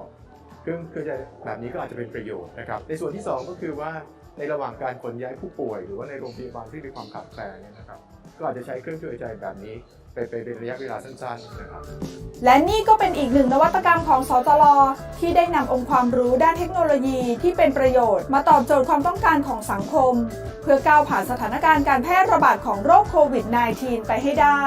เครื่องช่วยหายใจแบบนี้ก็อาจจะเป็นประโยชน์นะครับในส่วนที่2ก็คือว่าในระหว่างการขนย้ายผู้ป่วยหรือว่าในโรงพยาบาลที่มีความขาดแคลนเนี่ยนะครับก็อาจจะใช้เครื่องช่วยหายใจแบบนี้เป็นระยะเวลาสั้นๆนะครับและนี่ก็เป็นอีกหนึ่งนวัตกรรมของสจล.ที่ได้นำองค์ความรู้ด้านเทคโนโลยีที่เป็นประโยชน์มาตอบโจทย์ความต้องการของสังคมเพื่อก้าวผ่านสถานการณ์การแพร่ระบาดของโรคโควิด -19 ไปให้ได้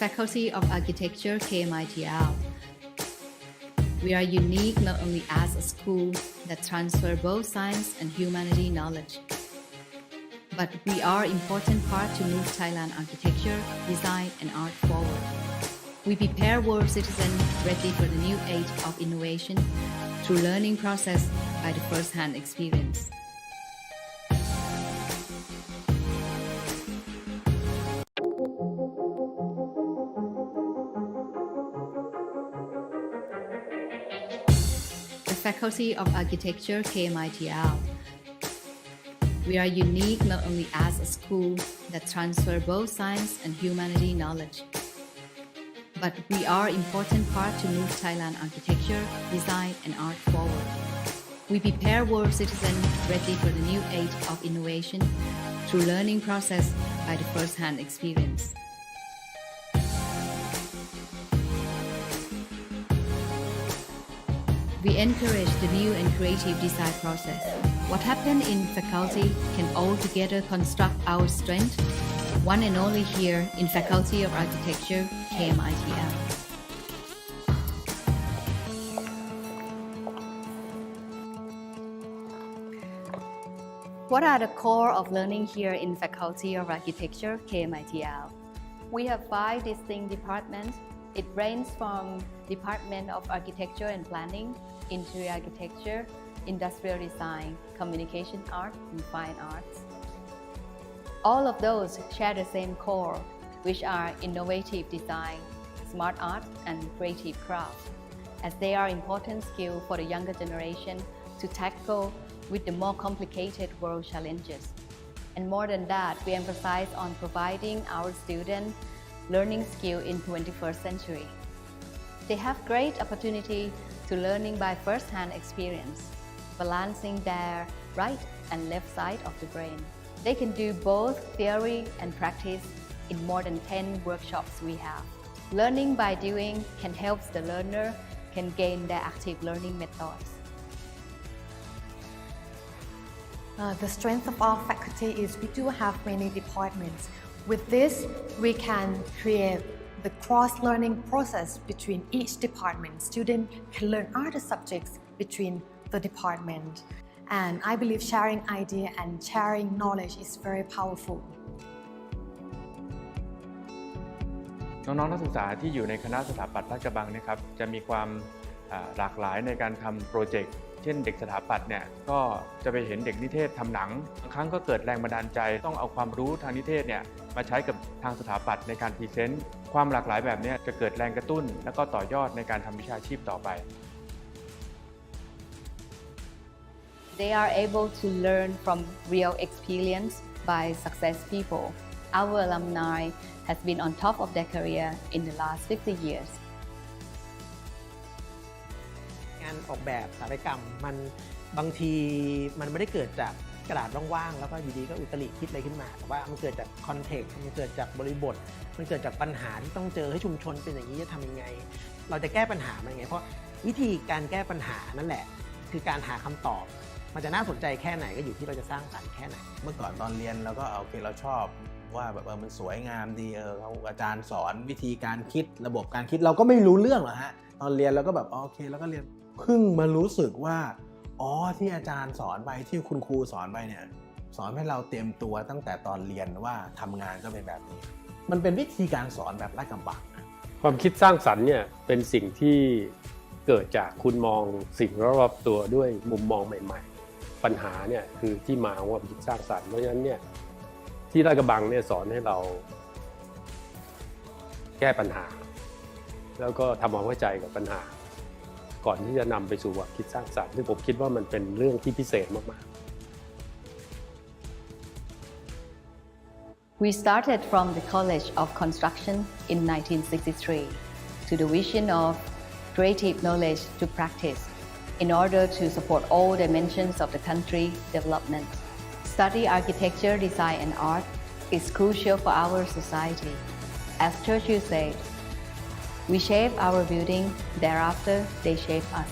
Faculty of Architecture KMITL. We are unique not only as a school that transfer both science and humanity knowledge, but we are an important part to move Thailand architecture, design, and art forward. We prepare world citizens ready for the new age of innovation through learning process by the first-hand experience. The Faculty of Architecture KMITL. We are unique not only as a school that transfer both science and humanity knowledge, but we are an important part to move Thailand architecture, design, and art forward. We prepare world citizens ready for the new age of innovation through learning process by the first-hand experience. We encourage the new and creative design process. What happened in faculty can all together construct our strength, one and only here in Faculty of Architecture, KMITL. What are the core of learning here in Faculty of Architecture, KMITL? We have 5 distinct departments. It ranges from Department of Architecture and Planning, Interior Architecture, Industrial Design, Communication Art, and Fine Arts. All of those share the same core, which are innovative design, smart art, and creative craft, as they are important skills for the younger generation to tackle with the more complicated world challenges. And more than that, we emphasize on providing our students learning skill in 21st century. They have great opportunity to learning by first-hand experience, balancing their right and left side of the brain. They can do both theory and practice in more than 10 workshops we have. Learning by doing can help the learner can gain their active learning methods. The strength of our faculty is we do have many departments. With this, we can create the cross-learning process between each department. Students can learn other subjects between the department. And I believe sharing idea and sharing knowledge is very powerful. น้องๆนักศึกษาที่อยู่ในคณะสถาปัตย์ลาดกระบังนะครับจะมีความหลากหลายในการทำโปรเจกต์เช่นเด็กสถาปัตย์เนี่ยก็จะไปเห็นเด็กนิเทศทำหนังบางครั้งก็เกิดแรงบันดาลใจต้องเอาความรู้ทางนิเทศเนี่ยมาใช้กับทางสถาปัตย์ในการพรีเซนต์ความหลากหลายแบบนี้จะเกิดแรงกระตุ้นและก็ต่อยอดในการทำวิชาชีพต่อไป They are able to learn from real experience by success people. Our alumni has been on top of their career in the last 50 years. งานออกแบบสถาปัตยกรรมมันบางทีมันไม่ได้เกิดจากกระดาษว่างๆแล้วก็อยู่ดีก็อุตริคิดอะไรขึ้นมาแต่ว่ามันเกิดจากคอนเทกต์มันเกิดจากบริบทมันเกิดจากปัญหาที่ต้องเจอให้ชุมชนเป็นอย่างนี้จะทำยังไงเราจะแก้ปัญหามันยังไงเพราะวิธีการแก้ปัญหานั่นแหละคือการหาคำตอบมันจะน่าสนใจแค่ไหนก็อยู่ที่เราจะสร้างสรรค์แค่ไหนเมื่อก่อนตอนเรียนเราก็โอเคเราชอบว่าแบบมันสวยงามดีเขาอาจารย์สอนวิธีการคิดระบบการคิดเราก็ไม่รู้เรื่องหรอกฮะตอนเรียนเราก็แบบโอเคแล้วก็เรียนเพิ่งมารู้สึกว่าที่อาจารย์สอนไปที่คุณครูสอนไปเนี่ยสอนให้เราเตรียมตัวตั้งแต่ตอนเรียนว่าทำงานก็เป็นแบบนี้มันเป็นวิธีการสอนแบบลาดกระบังความคิดสร้างสรรค์เนี่ยเป็นสิ่งที่เกิดจากคุณมองสิ่งรอบๆตัวด้วยมุมมองใหม่ๆปัญหาเนี่ยคือที่มาของความคิดสร้างสรรค์เพราะฉะนั้นเนี่ยที่ลาดกระบังเนี่ยสอนให้เราแก้ปัญหาแล้วก็ทำความเข้าใจกับปัญหาก่อนที่จะนำไปสู่ความคิดสร้างสรรค์ซึ่งผมคิดว่ามันเป็นเรื่องที่พิเศษมากๆ We started from the College of Construction in 1963 to the vision of creative knowledge to practice in order to support all dimensions of the country development. Study architecture, design, and art is crucial for our society. As Churchill said, we shape our building, thereafter they shape us.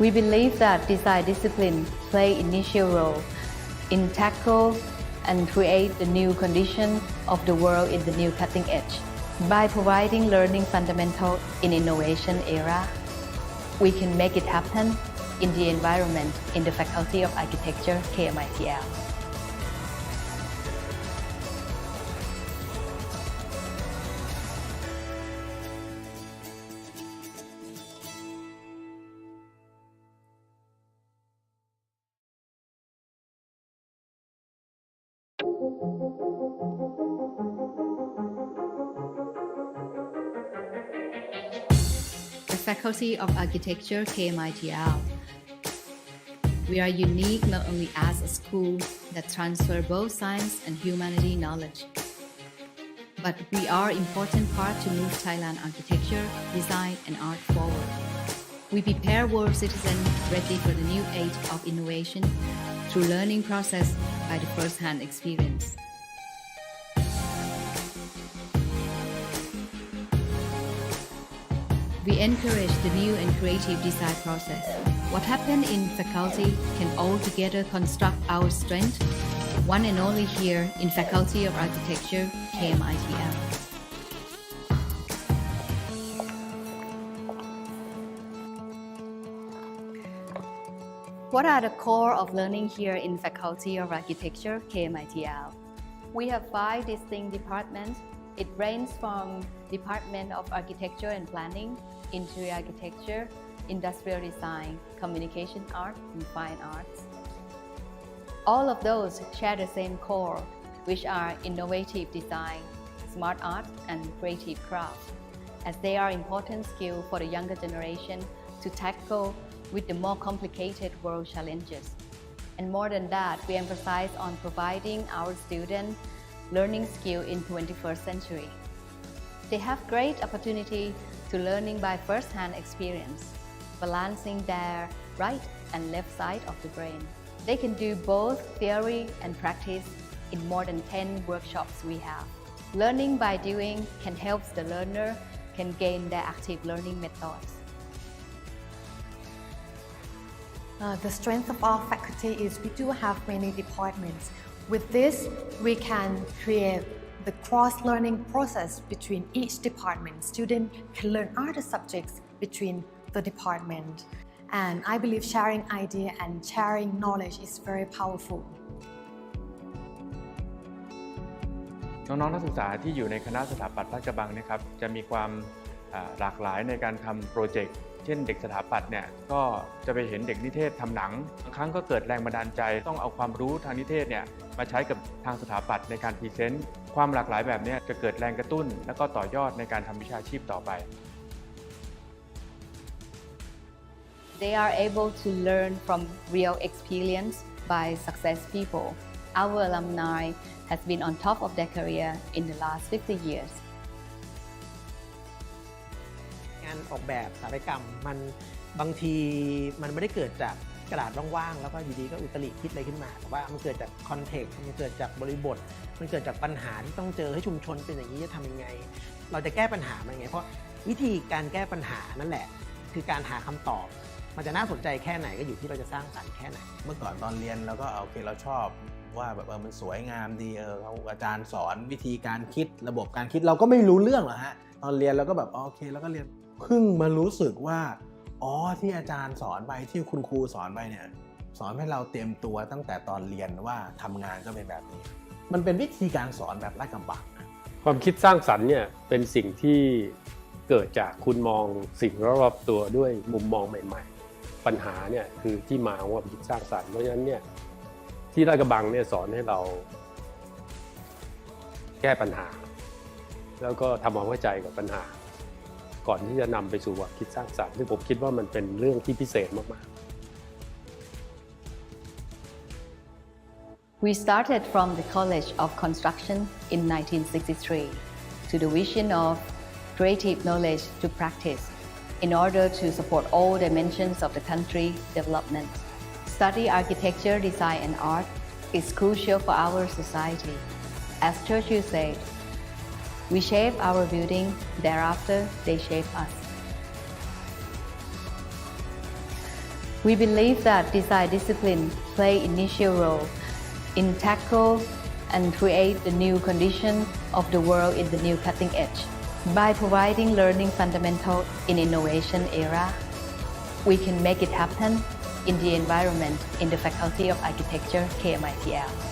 We believe that design discipline play initial role in tackle and create the new condition of the world in the new cutting edge. By providing learning fundamental in innovation era, we can make it happen in the environment in the Faculty of Architecture, KMITL. The Faculty of Architecture, KMITL. We are unique not only as a school that transfers both science and humanity knowledge, but we are an important part to move Thailand architecture, design, and art forward. We prepare world citizens ready for the new age of innovation through learning process by the first-hand experience. We encourage the new and creative design process. What happened in faculty can all together construct our strength, one and only here in Faculty of Architecture, KMITL. What are the core of learning here in Faculty of Architecture, KMITL? We have 5 distinct departments. It ranges from Department of Architecture and Planning, Interior Architecture, Industrial Design, Communication Art, and Fine Arts. All of those share the same core, which are innovative design, smart art, and creative craft, as they are important skills for the younger generation to tackle with the more complicated world challenges. And more than that, we emphasize on providing our students learning skill in 21st century. They have great opportunity to learning by first-hand experience, balancing their right and left side of the brain. They can do both theory and practice in more than 10 workshops we have. Learning by doing can help the learner can gain their active learning methods. The strength of our faculty is we do have many departments. With this, we can create the cross-learning process between each department. Students can learn other subjects between the department. And I believe sharing idea and sharing knowledge is very powerful. น้องๆนักศึกษาที่อยู่ในคณะสถาปัตย์ลาดกระบังนะครับจะมีความหลากหลายในการทำโปรเจกต์เช่นเด็กสถาปัตย์เนี่ยก็จะไปเห็นเด็กนิเทศทำหนังบางครั้งก็เกิดแรงบันดาลใจต้องเอาความรู้ทางนิเทศเนี่ยมาใช้กับทางสถาปัตย์ในการพรีเซนต์ความหลากหลายแบบนี้จะเกิดแรงกระตุ้นและก็ต่อยอดในการทำวิชาชีพต่อไป They are able to learn from real experience by success people. Our alumni has been on top of their career in the last 50 years. งานออกแบบสถาปัตยกรรมมันบางทีมันไม่ได้เกิดจากกระดาษว่างๆแล้วก็อยู่ดีก็อุตริคิดอะไรขึ้นมาแต่ว่ามันเกิดจากคอนเทกต์มันเกิดจากบริบทมันเกิดจากปัญหาที่ต้องเจอให้ชุมชนเป็นอย่างนี้จะทำยังไงเราจะแก้ปัญหามันยังไงเพราะวิธีการแก้ปัญหานั่นแหละคือการหาคำตอบมันจะน่าสนใจแค่ไหนก็อยู่ที่เราจะสร้างสรรค์แค่ไหนเมื่อก่อนตอนเรียนเราก็โอเคเราชอบว่าแบบมันสวยงามดีเขาอาจารย์สอนวิธีการคิดระบบการคิดเราก็ไม่รู้เรื่องหรอกฮะตอนเรียนเราก็แบบโอเคแล้วก็เรียนเพิ่งมารู้สึกว่าอ๋อที่อาจารย์สอนไปที่คุณครูสอนไปเนี่ยสอนให้เราเตรียมตัวตั้งแต่ตอนเรียนว่าทำงานก็เป็นแบบนี้มันเป็นวิธีการสอนแบบลาดกระบังความคิดสร้างสรรค์เนี่ยเป็นสิ่งที่เกิดจากคุณมองสิ่งรอบๆตัวด้วยมุมมองใหม่ๆปัญหาเนี่ยคือที่มาของความคิดสร้างสรรค์เพราะฉะนั้นเนี่ยที่ลาดกระบังเนี่ยสอนให้เราแก้ปัญหาแล้วก็ทำความเข้าใจกับปัญหาก่อนที่จะนำไปสู่ความคิดสร้างสรรค์ซึ่งผมคิดว่ามันเป็นเรื่องที่พิเศษมากๆ We started from the College of Construction in 1963 to the vision of creative knowledge to practice in order to support all dimensions of the country development. Study architecture, design, and art is crucial for our society. As Churchill said, we shape our building, thereafter they shape us. We believe that design discipline play initial role in tackle and create the new condition of the world in the new cutting edge. By providing learning fundamental in innovation era, we can make it happen in the environment in the Faculty of Architecture, KMITL.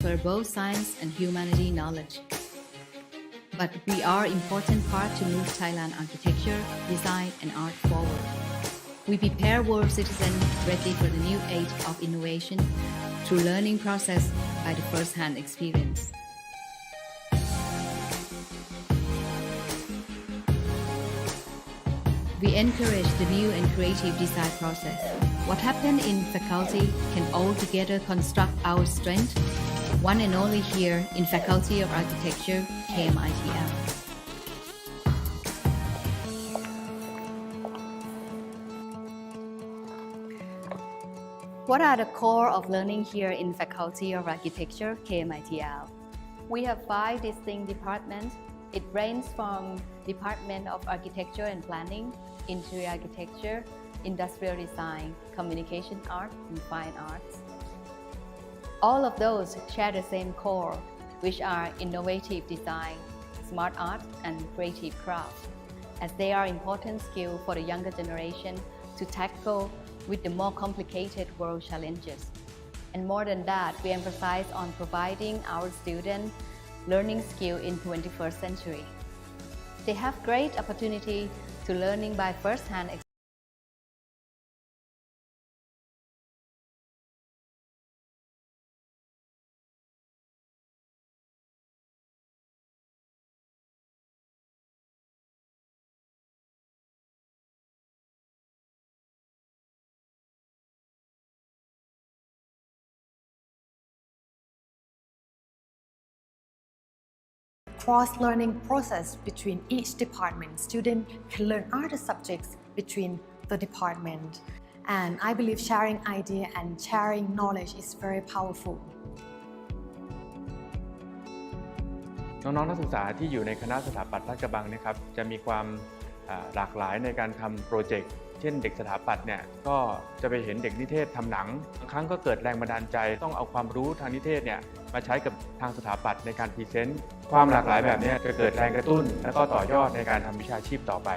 transfer both science and humanity knowledge. But we are an important part to move Thailand architecture, design, and art forward. We prepare world citizens ready for the new age of innovation through learning process by the first-hand experience. We encourage the new and creative design process. What happened in faculty can all together construct our strength, one and only here in Faculty of Architecture, KMITL. What are the core of learning here in Faculty of Architecture, KMITL? We have 5 distinct departments. It ranges from Department of Architecture and Planning, Interior Architecture, Industrial Design, Communication Art, and Fine Arts. All of those share the same core, which are innovative design, smart art, and creative craft, as they are important skills for the younger generation to tackle with the more complicated world challenges. And more than that, we emphasize on providing our students learning skills in 21st century. They have great opportunity to learning by first-hand experience. Cross-learning process between each department. Students can learn other subjects between the department. And I believe sharing idea and sharing knowledge is very powerful. น้องๆนักศึกษาที่อยู่ในคณะสถาปัตย์ลาดกระบังนะครับจะมีความหลากหลายในการทำโปรเจกต์เช่นเด็กสถาปัตย์เนี่ยก็จะไปเห็นเด็กนิเทศทำหนังบางครั้งก็เกิดแรงบันดาลใจต้องเอาความรู้ทางนิเทศเนี่ยมาใช้กับทางสถาปัตย์ในการพรีเซนต์ความหลากหลายแบบนี้จะเกิดแรงกระตุ้นและก็ต่อยอดในการทำวิชาชีพต่อไป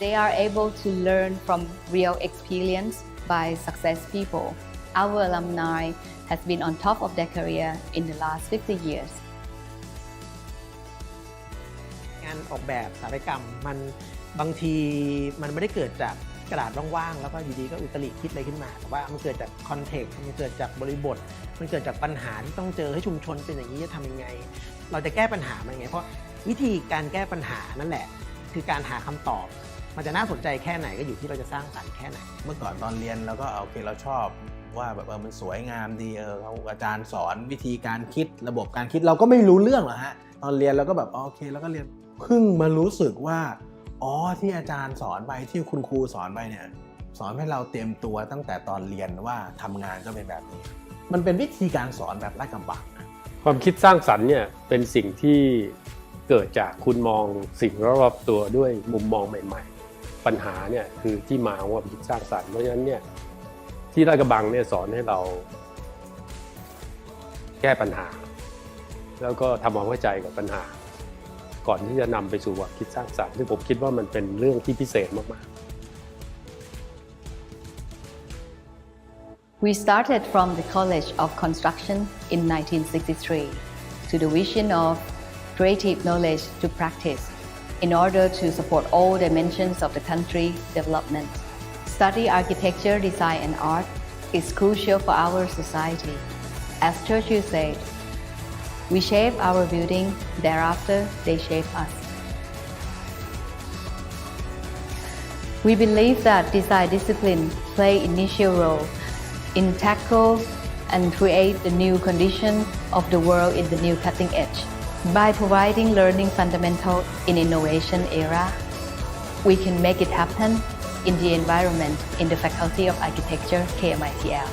They are able to learn from real experience by success people. Our alumni has been on top of their career in the last 50 years. งานออกแบบสถาปัตยกรรมมันบางทีมันไม่ได้เกิดจากกระดาษว่างๆแล้วก็อยู่ดีก็อุตริคิดอะไรขึ้นมาแต่ว่ามันเกิดจากคอนเทกต์มันเกิดจากบริบทมันเกิดจากปัญหาที่ต้องเจอให้ชุมชนเป็นอย่างนี้จะทำยังไงเราจะแก้ปัญหามันยังไงเพราะวิธีการแก้ปัญหานั่นแหละคือการหาคำตอบมันจะน่าสนใจแค่ไหนก็อยู่ที่เราจะสร้างสรรค์แค่ไหนเมื่อก่อนตอนเรียนเราก็โอเคเราชอบว่าแบบมันสวยงามดีเขาอาจารย์สอนวิธีการคิดระบบการคิดเราก็ไม่รู้เรื่องหรอกฮะตอนเรียนเราก็แบบโอเคแล้วก็เรียนเพิ่งมารู้สึกว่าอ๋อที่อาจารย์สอนไปที่คุณครูสอนไปเนี่ยสอนให้เราเตรียมตัวตั้งแต่ตอนเรียนว่าทำงานก็เป็นแบบนี้มันเป็นวิธีการสอนแบบลาดกระบังความคิดสร้างสรรค์เนี่ยเป็นสิ่งที่เกิดจากคุณมองสิ่งรอบๆตัวด้วยมุมมองใหม่ๆปัญหาเนี่ยคือที่มาของความคิดสร้างสรรค์เพราะฉะนั้นเนี่ยที่ลาดกระบังเนี่ยสอนให้เราแก้ปัญหาแล้วก็ทำความเข้าใจกับปัญหาก่อนที่จะนำไปสู่ความคิดสร้างสรรค์ซึ่งผมคิดว่ามันเป็นเรื่องที่พิเศษมากๆ We started from the College of Construction in 1963 to the vision of creative knowledge to practice in order to support all dimensions of the country development. Study architecture, design, and art is crucial for our society. As Churchill said, we shape our building, thereafter they shape us. We believe that design discipline play initial role in tackle and create the new condition of the world in the new cutting edge. By providing learning fundamental in innovation era, we can make it happen in the environment in the Faculty of Architecture, KMITL.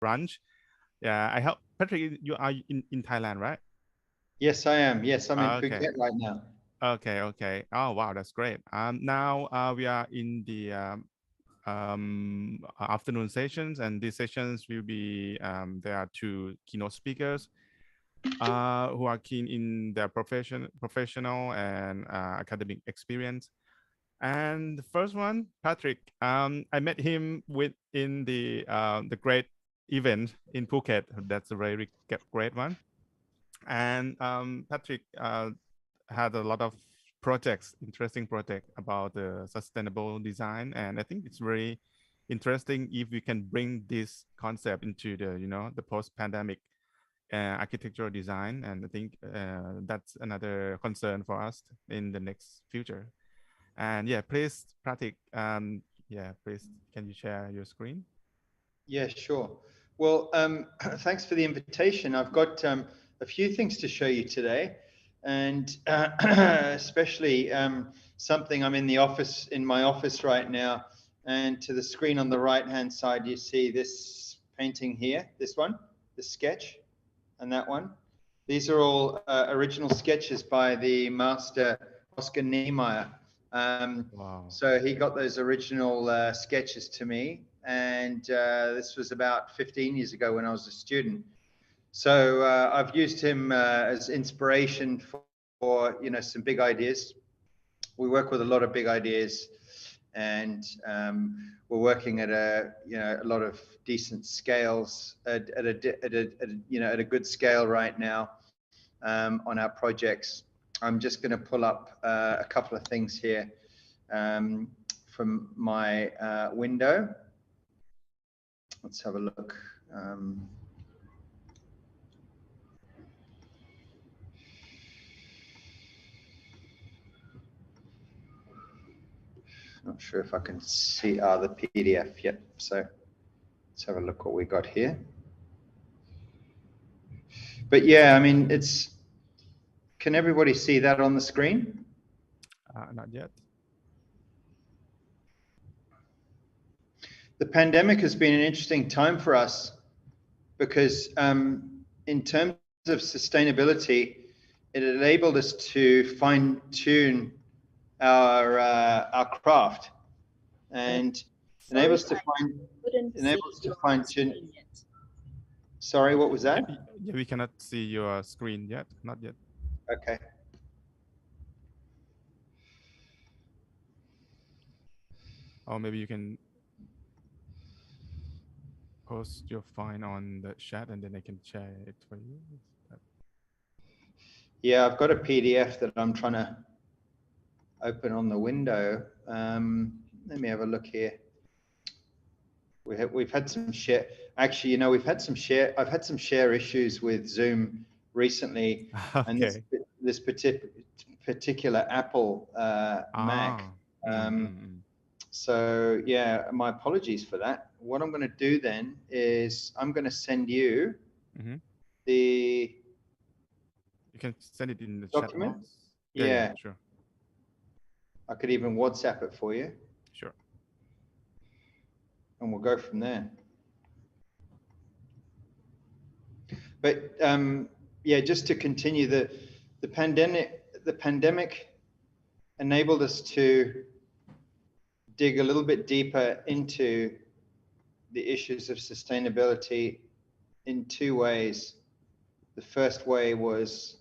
brunch. Yeah, I hope Patrick, you are in Thailand, right? Yes, I am. Yes, I'm in Okay. Phuket right now. Okay. Oh, wow, that's great. Now we are in the afternoon sessions, and these sessions will be there are two keynote speakers who are keen in their professional and academic experience. And the first one, Patrick, I met him in the great event in Phuket. That's a very great one. And Patrick had a lot of projects, interesting project about the sustainable design, and I think it's very interesting if we can bring this concept into the post-pandemic architectural design, and I think that's another concern for us in the next future. And yeah, please, Pratik, please, can you share your screen? Yeah, sure. Well, thanks for the invitation. I've got a few things to show you today, and especially something. I'm in my office right now, and to the screen on the right-hand side, you see this painting here, this one, this sketch, and that one. These are all original sketches by the master Oscar Niemeyer. Wow. So he got those original sketches to me, and this was about 15 years ago when I was a student. So I've used him as inspiration for some big ideas. We work with a lot of big ideas, and we're working at a lot of decent scales at a good scale right now on our projects. I'm just going to pull up a couple of things here from my window. Let's have a look. Not sure if I can see the PDF yet. So let's have a look what we got here. But yeah, I mean, can everybody see that on the screen? Not yet. The pandemic has been an interesting time for us because in terms of sustainability, it enabled us to fine-tune our craft and enable us to fine-tune. Sorry, what was that? Yeah, we cannot see your screen yet. Not yet. Okay. Or maybe you can post your file on the chat and then I can share it for you. Yeah, I've got a PDF that I'm trying to open on the window. Let me have a look here. We've had some share. Actually, we've had some share. I've had some share issues with Zoom recently, Okay. and this particular Apple Mac. So yeah, my apologies for that. What I'm going to do then is I'm going to send you the. You can send it in the document. chat box. Yeah, sure. I could even WhatsApp it for you. Sure. And we'll go from there. But yeah, just to continue, the pandemic enabled us to dig a little bit deeper into the issues of sustainability in two ways. The first way was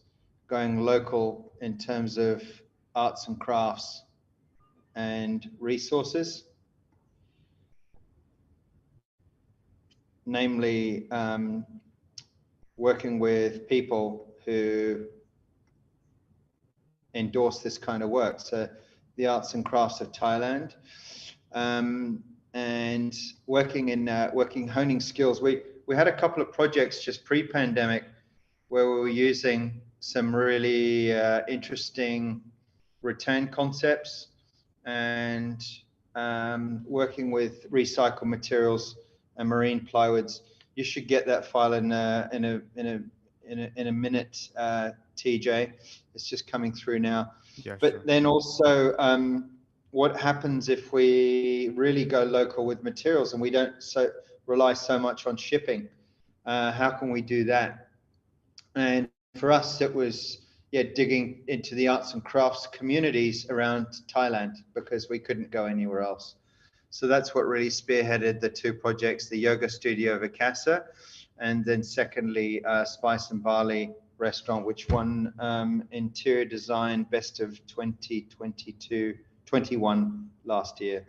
going local in terms of arts and crafts and resources, namely working with people who endorse this kind of work. So the arts and crafts of Thailand, and honing skills. We had a couple of projects just pre-pandemic where we were using some really interesting return concepts and working with recycled materials and marine plywoods. You should get that file in a minute, TJ. It's just coming through now. Yeah, but sure. Then also, what happens if we really go local with materials and we don't rely so much on shipping. How can we do that? And for us, it was digging into the arts and crafts communities around Thailand because we couldn't go anywhere else. So that's what really spearheaded the two projects, the yoga studio of ACARA, and then secondly, Spice and Barley restaurant, which won interior design best of 2021 last year.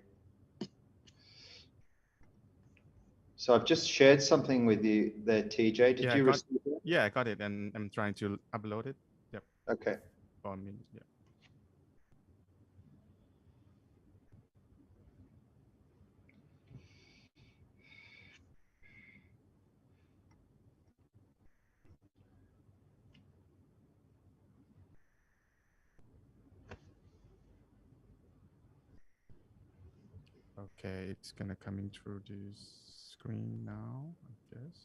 So I've just shared something with you there, TJ. Did you receive it? Yeah, I got it, and I'm trying to upload it. Yep. Okay. For a minute. Yeah. Okay, it's gonna coming through this screen now, I guess.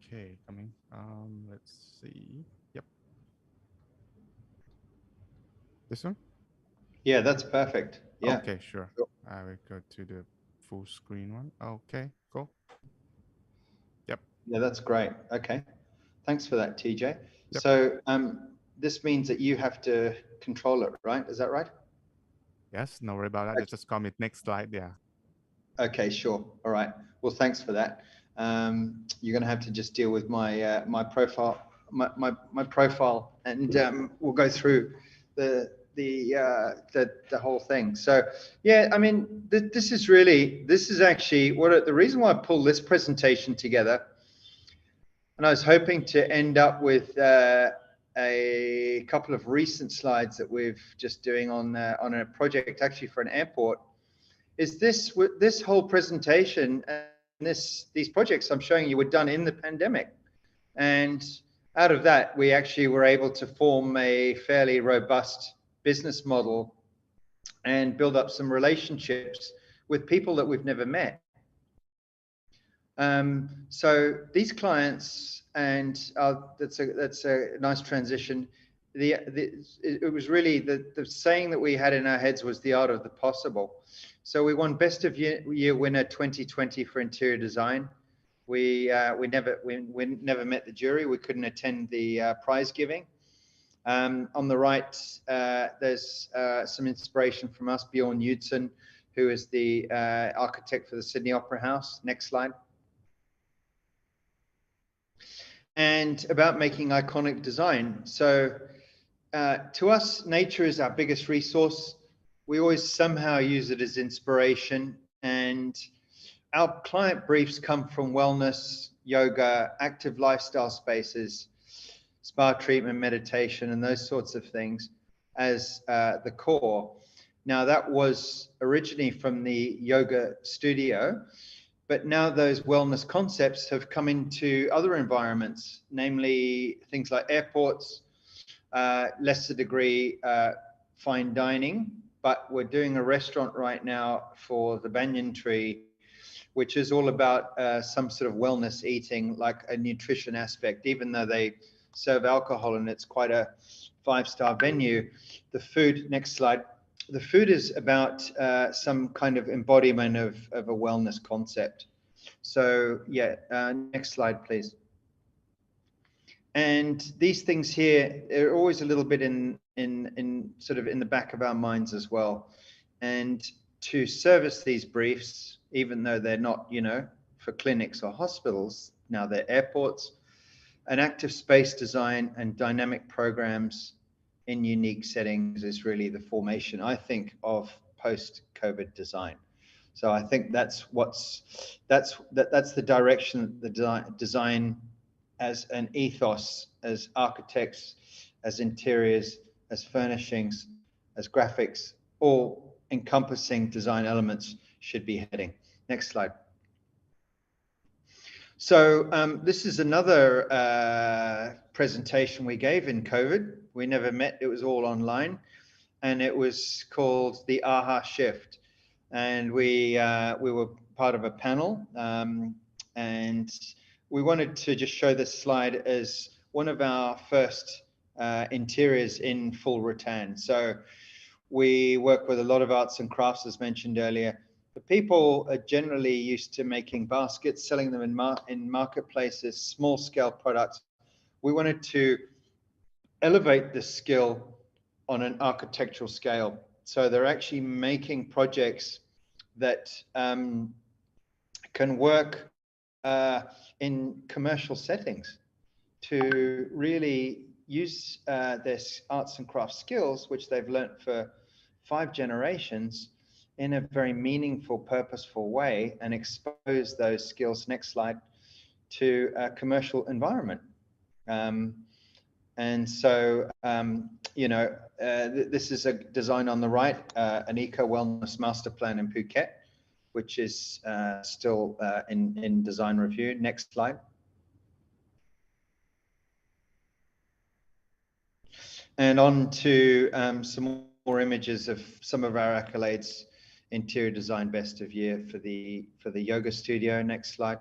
Okay, coming. Let's see. Yep. This one? Yeah, that's perfect. Yeah. Okay, sure. I will go to the full screen one. Okay, cool. Yep. Yeah, that's great. Okay. Thanks for that, TJ. Yep. So this means that you have to control it, right? Is that right? Yes, no worry about that. Let's just comment next slide. Yeah. Okay, sure. All right. Well, thanks for that. You're going to have to just deal with my my profile, my profile, and we'll go through the whole thing. So yeah, I mean, this is actually the reason why I pulled this presentation together. And I was hoping to end up with a couple of recent slides that we've just doing on a project actually for an airport. Is this whole presentation and these projects I'm showing you were done in the pandemic, and out of that we actually were able to form a fairly robust business model and build up some relationships with people that we've never met. So these clients, and that's a nice transition. It was really the saying that we had in our heads was the art of the possible. So we won Best of Year Winner 2020 for interior design. We never met the jury. We couldn't attend the prize giving. On the right, there's some inspiration from us, Bjorn Knudsen, who is the architect for the Sydney Opera House. Next slide. And about making iconic design. So to us, nature is our biggest resource. We always somehow use it as inspiration, and our client briefs come from wellness, yoga, active lifestyle spaces, spa treatment, meditation, and those sorts of things as the core. Now that was originally from the yoga studio, but now those wellness concepts have come into other environments, namely things like airports, lesser degree fine dining, but we're doing a restaurant right now for the Banyan Tree, which is all about some sort of wellness eating, like a nutrition aspect, even though they serve alcohol and it's quite a 5-star venue. The food, next slide. The food is about some kind of embodiment of a wellness concept. So yeah, next slide, please. And these things here are always a little bit in sort of in the back of our minds as well. And to service these briefs, even though they're not, you know, for clinics or hospitals, now they're airports, an active space design and dynamic programs in unique settings is really the formation, I think, of post-COVID design. So I think that's the direction the design as an ethos, as architects, as interiors, as furnishings, as graphics, all encompassing design elements should be heading. Next slide. So this is another presentation we gave in COVID. We never met, it was all online, and it was called the AHA Shift. And we were part of a panel, and we wanted to just show this slide as one of our first interiors in full rattan. So we work with a lot of arts and crafts, as mentioned earlier. The people are generally used to making baskets, selling them in marketplaces, small scale products. We wanted to elevate this skill on an architectural scale. So they're actually making projects that can work in commercial settings to really use their arts and crafts skills, which they've learnt for 5 generations, in a very meaningful, purposeful way, and expose those skills, next slide, to a commercial environment. And so, this is a design on the right, an eco-wellness master plan in Phuket, which is still in design review. Next slide. And on to some more images of some of our accolades. Interior Design Best of Year for the yoga studio. Next slide.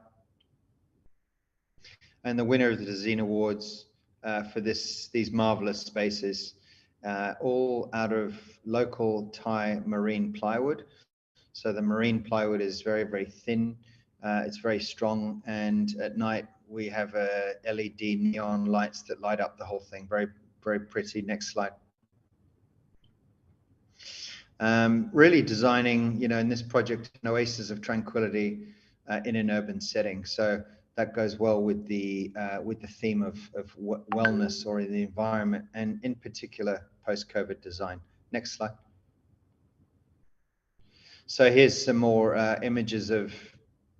And the winner of the Design Awards for these marvelous spaces, all out of local Thai marine plywood. So the marine plywood is very, very thin. It's very strong, and at night we have LED neon lights that light up the whole thing. Very, very pretty. Next slide. Really designing, in this project, an oasis of tranquility in an urban setting. So that goes well with the theme of wellness or in the environment, and in particular post-COVID design. Next slide. So here's some more images of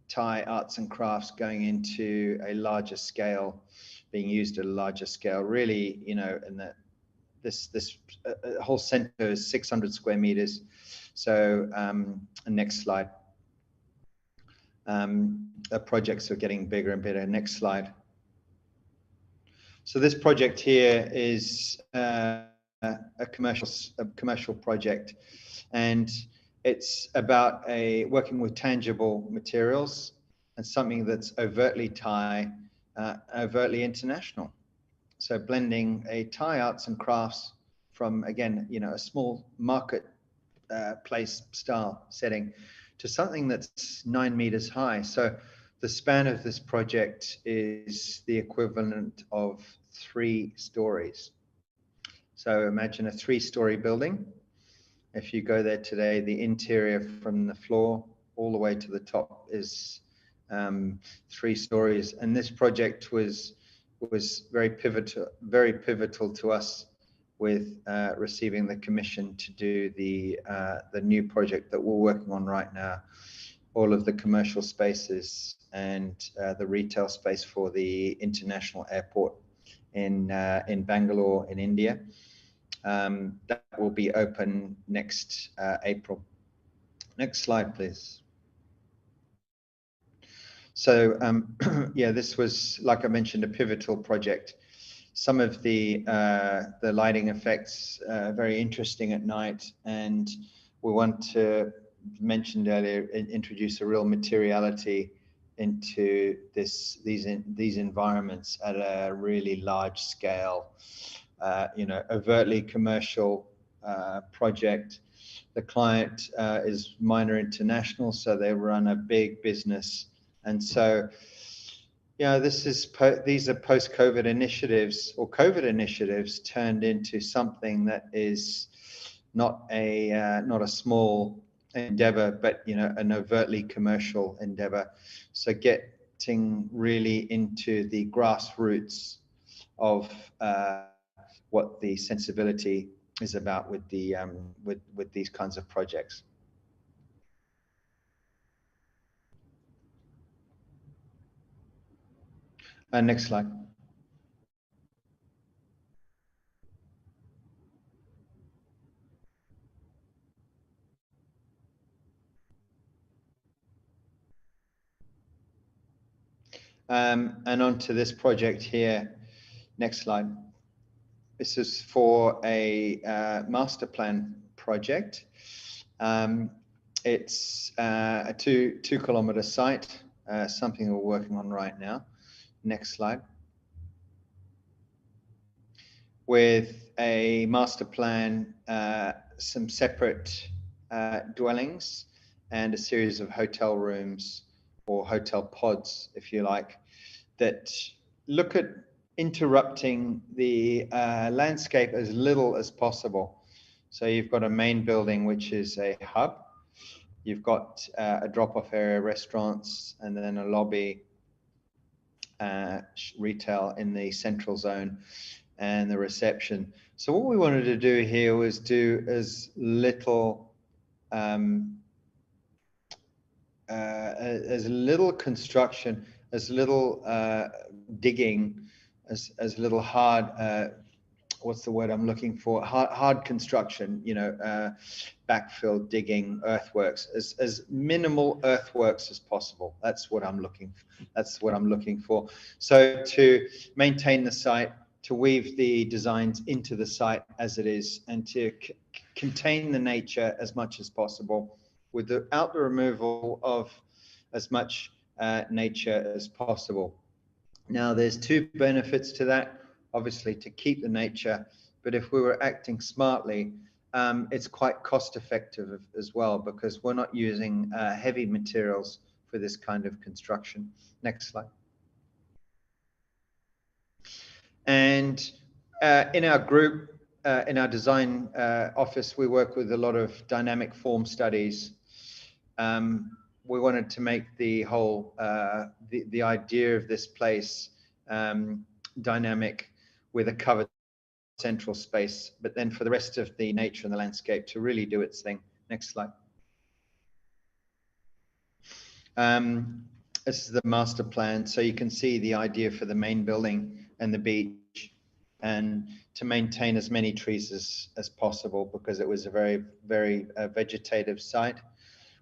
Thai arts and crafts going into a larger scale, being used at a larger scale. Really, and this whole center is 600 square meters. So next slide. The projects are getting bigger and bigger. Next slide. So this project here is a commercial project, and it's about working with tangible materials and something that's overtly Thai, overtly international. So blending a Thai arts and crafts from, again, a small market place style setting to something that's 9 meters high. So the span of this project is the equivalent of 3 stories. So imagine a 3-story building. If you go there today, the interior from the floor all the way to the top is 3 stories. And this project was very pivotal to us with receiving the commission to do the new project that we're working on right now. All of the commercial spaces and the retail space for the international airport in Bangalore in India. That will be open next April. Next slide, please. So yeah, this was, like I mentioned, a pivotal project. Some of the lighting effects very interesting at night, and we want to, mentioned earlier, introduce a real materiality into these environments at a really large scale. Overtly commercial project. The client is Minor International, so they run a big business, and so these are post-COVID initiatives, or COVID initiatives turned into something that is not a small endeavor, but an overtly commercial endeavor. So getting really into the grassroots of what the sensibility is about with the with these kinds of projects. Next slide. And onto this project here. Next slide. This is for a master plan project. It's a 2-kilometer site, something we're working on right now. Next slide. with a master plan, some separate dwellings, and a series of hotel rooms or hotel pods, if you like, that look at interrupting the landscape as little as possible. So you've got a main building, which is a hub. You've got a drop-off area, restaurants, and then a lobby, retail in the central zone, and the reception. So what we wanted to do here was do as little construction, as little digging, as little hard, what's the word I'm looking for? Hard construction, you know, backfill, digging, earthworks, as minimal earthworks as possible. That's what I'm looking for. That's what I'm looking for. So to maintain the site, to weave the designs into the site as it is, and to contain the nature as much as possible without the removal of as much nature as possible. Now, there's two benefits to that. Obviously, to keep the nature, but if we were acting smartly, it's quite cost effective as well, because we're not using heavy materials for this kind of construction. Next slide. And in our group, in our design office, we work with a lot of dynamic form studies. We wanted to make the whole, the idea of this place dynamic, with a covered central space, but then for the rest of the nature and the landscape to really do its thing. Next slide. This is the master plan. So you can see the idea for the main building and the beach, and to maintain as many trees as possible, because it was a very, very vegetative site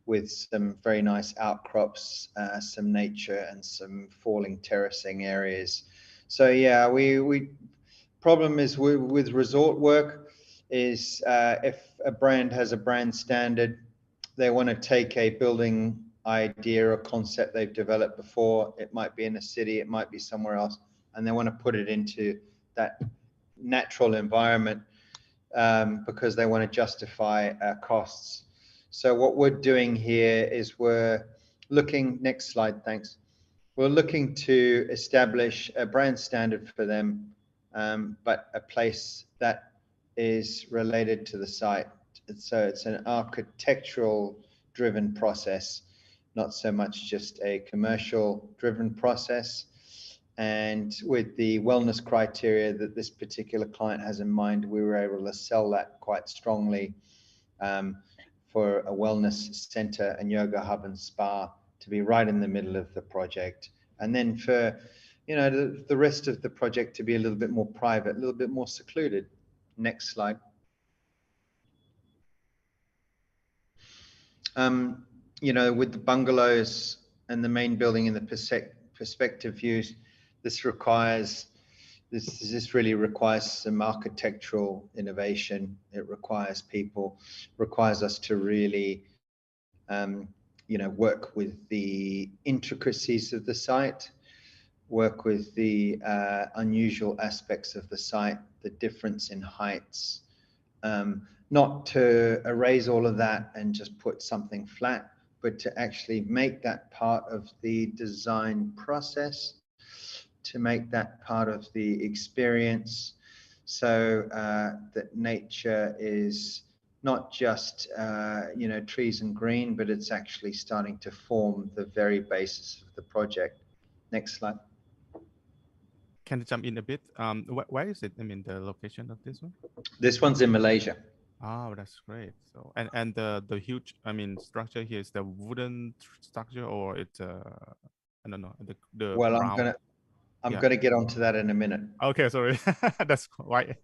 with some very nice outcrops, some nature, and some falling terracing areas. So yeah, problem is with resort work is if a brand has a brand standard, they want to take a building idea or concept they've developed before. It might be in a city, it might be somewhere else, and they want to put it into that natural environment because they want to justify costs. So what we're doing here is we're looking, next slide, thanks. We're looking to establish a brand standard for them, but a place that is related to the site. So it's an architectural driven process, not so much just a commercial driven process. And with the wellness criteria that this particular client has in mind, we were able to sell that quite strongly for a wellness center and yoga hub and spa to be right in the middle of the project. And then for, you know, the rest of the project to be a little bit more private, a little bit more secluded. Next slide. You know, with the bungalows and the main building in the perspective views, this really requires some architectural innovation. It requires requires us to really, you know, work with the intricacies of the site, work with the unusual aspects of the site, the difference in heights, not to erase all of that and just put something flat, but to actually make that part of the design process, to make that part of the experience, so that nature is not just you know, trees and green, but it's actually starting to form the very basis of the project. Next slide. Can I jump in a bit? Where is it? I mean, the location of this one? This one's in Malaysia. Oh, that's great. So, and the huge, I mean, structure here is the wooden structure, or it's I don't know, the Well, round. I'm gonna get onto that in a minute. Okay, sorry. That's why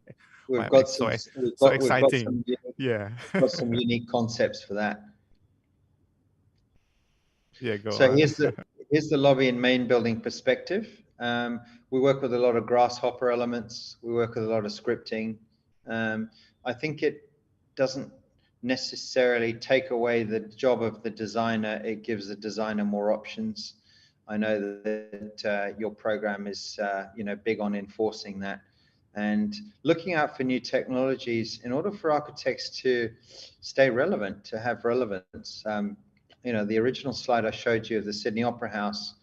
We've got so some exciting. yeah, got some unique concepts for that. Yeah, go so on. here's the lobby and main building perspective. We work with a lot of grasshopper elements. We work with a lot of scripting. I think it doesn't necessarily take away the job of the designer. It gives the designer more options. I know that your program is you know, big on enforcing that. and looking out for new technologies in order for architects to stay relevant, to have relevance. You know, the original slide I showed you of the Sydney Opera House,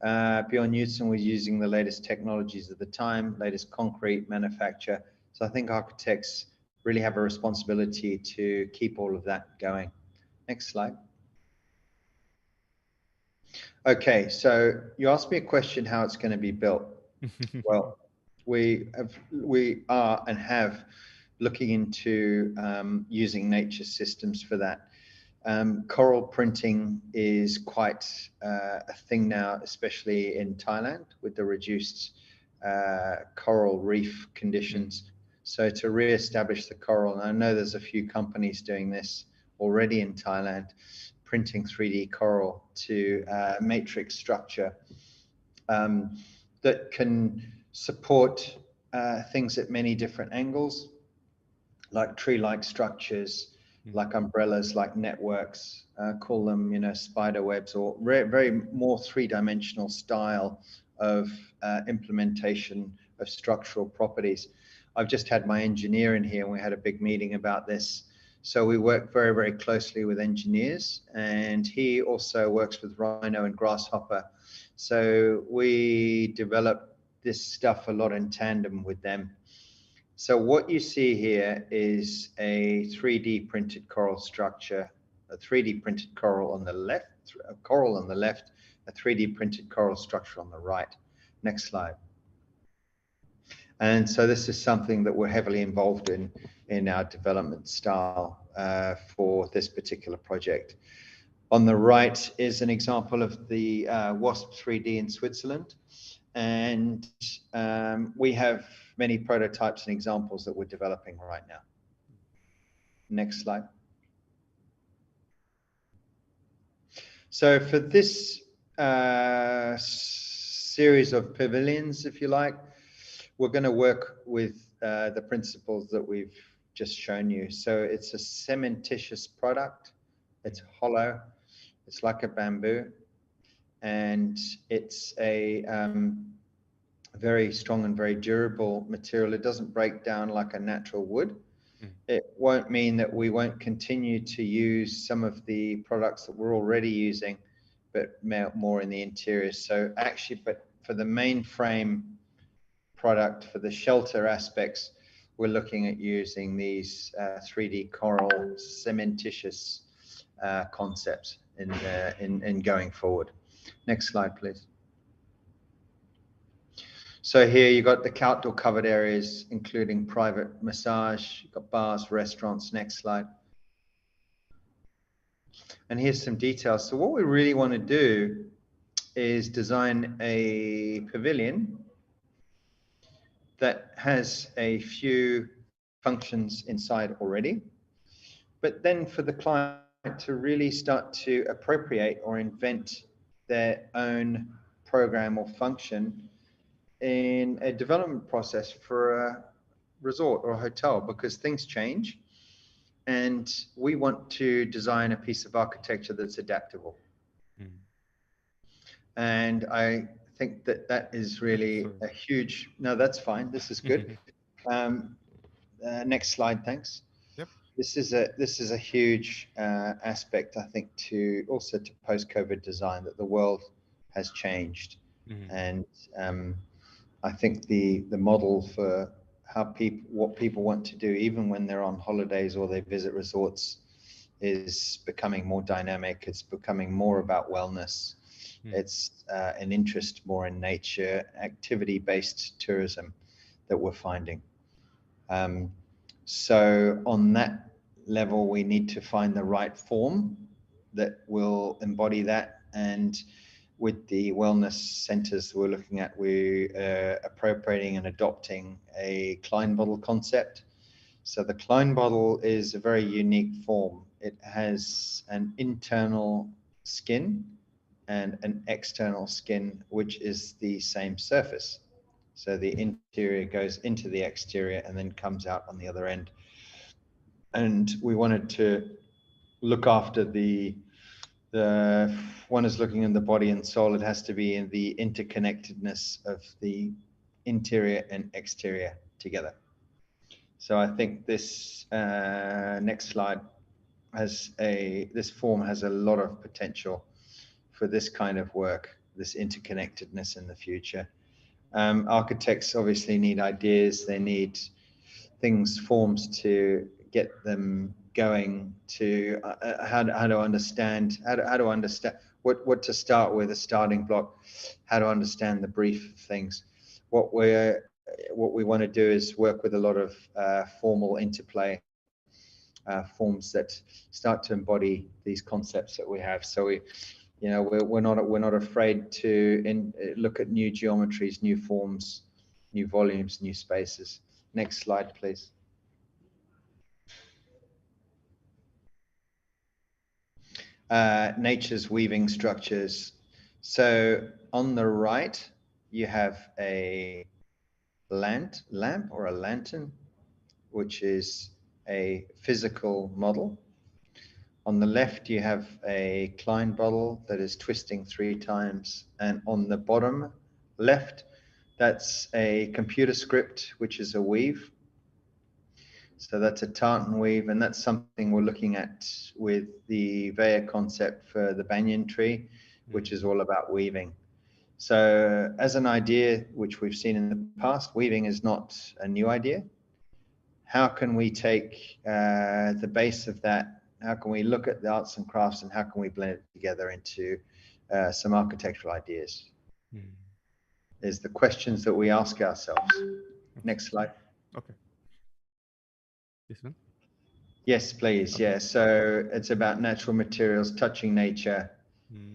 Bjorn Knudsen was using the latest technologies at the time, latest concrete manufacture. So I think architects really have a responsibility to keep all of that going. Next slide. Okay, so you asked me a question how it's going to be built. Well, we are and have looking into using nature systems for that. Coral printing is quite a thing now, especially in Thailand with the reduced coral reef conditions. So to re-establish the coral, and I know there's a few companies doing this already in Thailand, printing 3D coral to matrix structure that can support things at many different angles, like tree-like structures, like umbrellas, like networks, call them, you know, spider webs, or very more three-dimensional style of implementation of structural properties. I've just had my engineer in here and we had a big meeting about this. So we work very, very closely with engineers, and he also works with Rhino and Grasshopper. So we develop this stuff a lot in tandem with them. So what you see here is a 3D printed coral structure, a 3D printed coral on the left, a coral on the left, a 3D printed coral structure on the right. Next slide. And so this is something that we're heavily involved in our development style for this particular project. On the right is an example of the WASP 3D in Switzerland. And we have many prototypes and examples that we're developing right now. Next slide. So for this series of pavilions, if you like, we're going to work with the principles that we've just shown you. So it's a cementitious product. It's hollow. It's like a bamboo. And it's a very strong and very durable material. It doesn't break down like a natural wood. It won't mean that we won't continue to use some of the products that we're already using, but more in the interior. So actually, but for the main frame product, for the shelter aspects, we're looking at using these 3D coral cementitious concepts in going forward. Next slide, please. So here you've got the outdoor covered areas, including private massage, you've got bars, restaurants. Next slide. And here's some details. So what we really want to do is design a pavilion that has a few functions inside already, but then for the client to really start to appropriate or invent their own program or function in a development process for a resort or a hotel, because things change and we want to design a piece of architecture that's adaptable. And I think that that is really a huge, no, that's fine. This is good. Next slide, thanks. Yep. This is a huge aspect, I think, to also to post-COVID design, that the world has changed. And I think the model for how what people want to do, even when they're on holidays or they visit resorts, is becoming more dynamic. It's becoming more about wellness. It's an interest more in nature, activity-based tourism that we're finding. So on that level, we need to find the right form that will embody that. And with the wellness centers we're looking at, we're appropriating and adopting a Klein bottle concept. So the Klein bottle is a very unique form. It has an internal skin and an external skin, which is the same surface. So the interior goes into the exterior and then comes out on the other end. And we wanted to look after the one is looking in the body and soul. It has to be in the interconnectedness of the interior and exterior. together. So I think this next slide this form has a lot of potential for this kind of work, this interconnectedness in the future. Architects obviously need ideas, they need things, forms to get them going, to how to understand what to start with, a starting block, how to understand the brief of things. What we want to do is work with a lot of formal interplay forms that start to embody these concepts that we have. So we're not afraid to look at new geometries, new forms, new volumes, new spaces. Next slide, please. Nature's weaving structures. So on the right, you have a lamp or a lantern, which is a physical model. On the left, you have a Klein bottle that is twisting 3 times. And on the bottom left, that's a computer script, which is a weave. So that's a tartan weave, and that's something we're looking at with the Veya concept for the banyan tree, which is all about weaving. So as an idea, which we've seen in the past, weaving is not a new idea. How can we take the base of that? How can we look at the arts and crafts, and how can we blend it together into some architectural ideas? Is the questions that we ask ourselves. Next slide. Okay. This one? Yes, please. Okay. Yeah. So it's about natural materials, touching nature.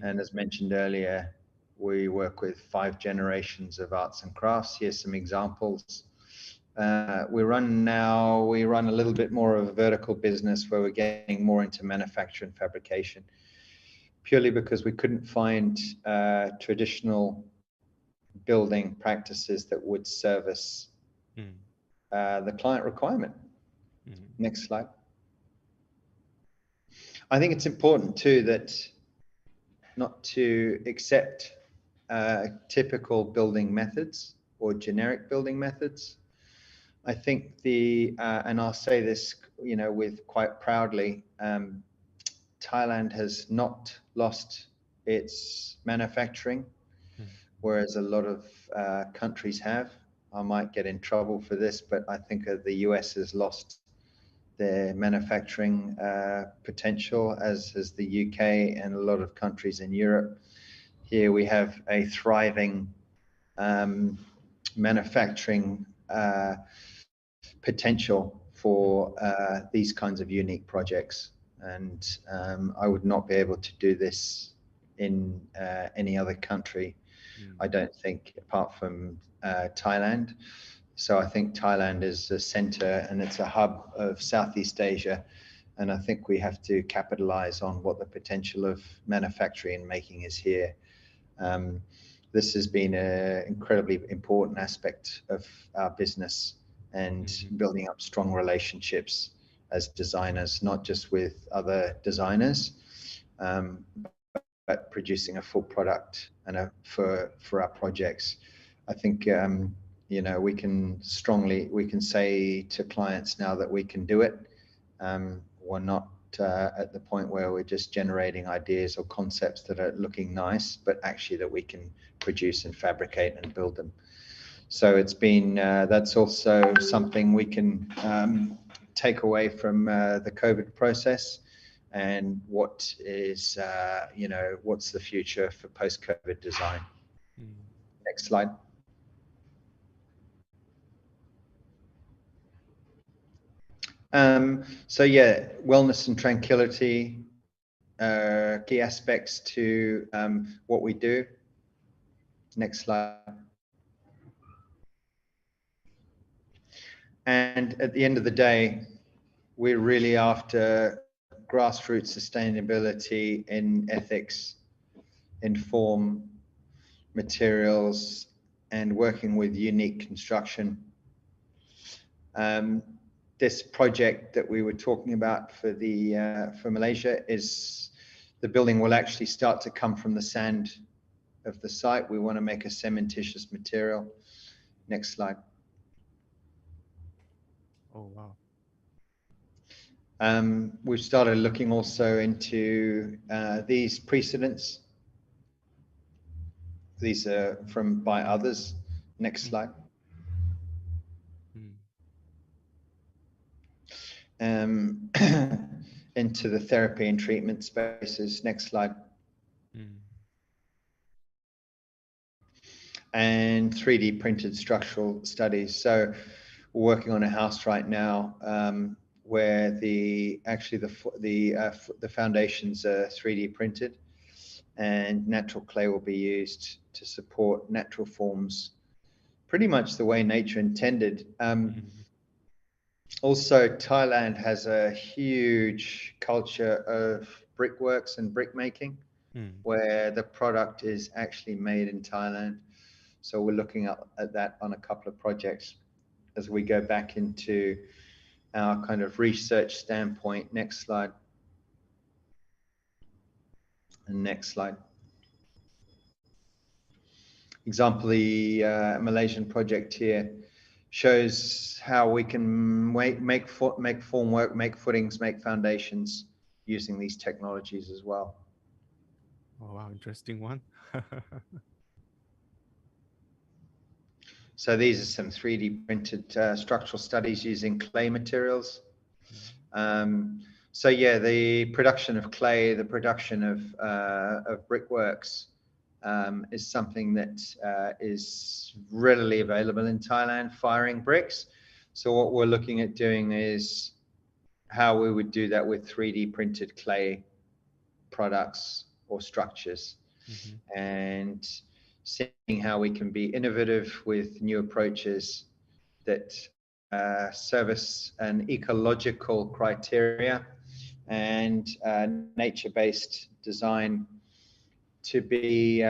And as mentioned earlier, we work with 5 generations of arts and crafts. Here's some examples. We run a little bit more of a vertical business where we're getting more into manufacture and fabrication, purely because we couldn't find traditional building practices that would service the client requirement. Next slide. I think it's important too that not to accept typical building methods or generic building methods. I think and I'll say this, with quite proudly, Thailand has not lost its manufacturing, whereas a lot of countries have. I might get in trouble for this, but I think the US has lost their manufacturing potential, as has the UK and a lot of countries in Europe. Here we have a thriving manufacturing potential for these kinds of unique projects. And I would not be able to do this in any other country, I don't think, apart from Thailand. So I think Thailand is a center and it's a hub of Southeast Asia. And I think we have to capitalize on what the potential of manufacturing and making is here. This has been an incredibly important aspect of our business and building up strong relationships as designers, not just with other designers, but producing a full product and for our projects. I think we can say to clients now that we can do it. We're not at the point where we're just generating ideas or concepts that are looking nice, but actually that we can produce and fabricate and build them. So it's been, that's also something we can take away from the COVID process, and what is, what's the future for post-COVID design. Next slide. So yeah, wellness and tranquility, key aspects to what we do. Next slide. And at the end of the day, we're really after grassroots sustainability in ethics, in form, materials, and working with unique construction. This project that we were talking about for Malaysia is the building will actually start to come from the sand of the site. We want to make a cementitious material. Next slide. Oh, wow. We've started looking also into these precedents. These are by others. Next slide. Into the therapy and treatment spaces. Next slide. And 3D printed structural studies. So we're working on a house right now where the foundations are 3D printed, and natural clay will be used to support natural forms, pretty much the way nature intended. Also, Thailand has a huge culture of brickworks and brick making, where the product is actually made in Thailand. So we're looking at that on a couple of projects as we go back into our kind of research standpoint. Next slide. And next slide. Example, the Malaysian project here shows how we can make formwork, make footings, make foundations using these technologies as well. Oh, wow, interesting one. So these are some 3D printed structural studies using clay materials. So yeah, the production of clay, the production of brickworks is something that is readily available in Thailand, firing bricks. So what we're looking at doing is how we would do that with 3D printed clay products or structures, and seeing how we can be innovative with new approaches that service an ecological criteria and nature-based design to be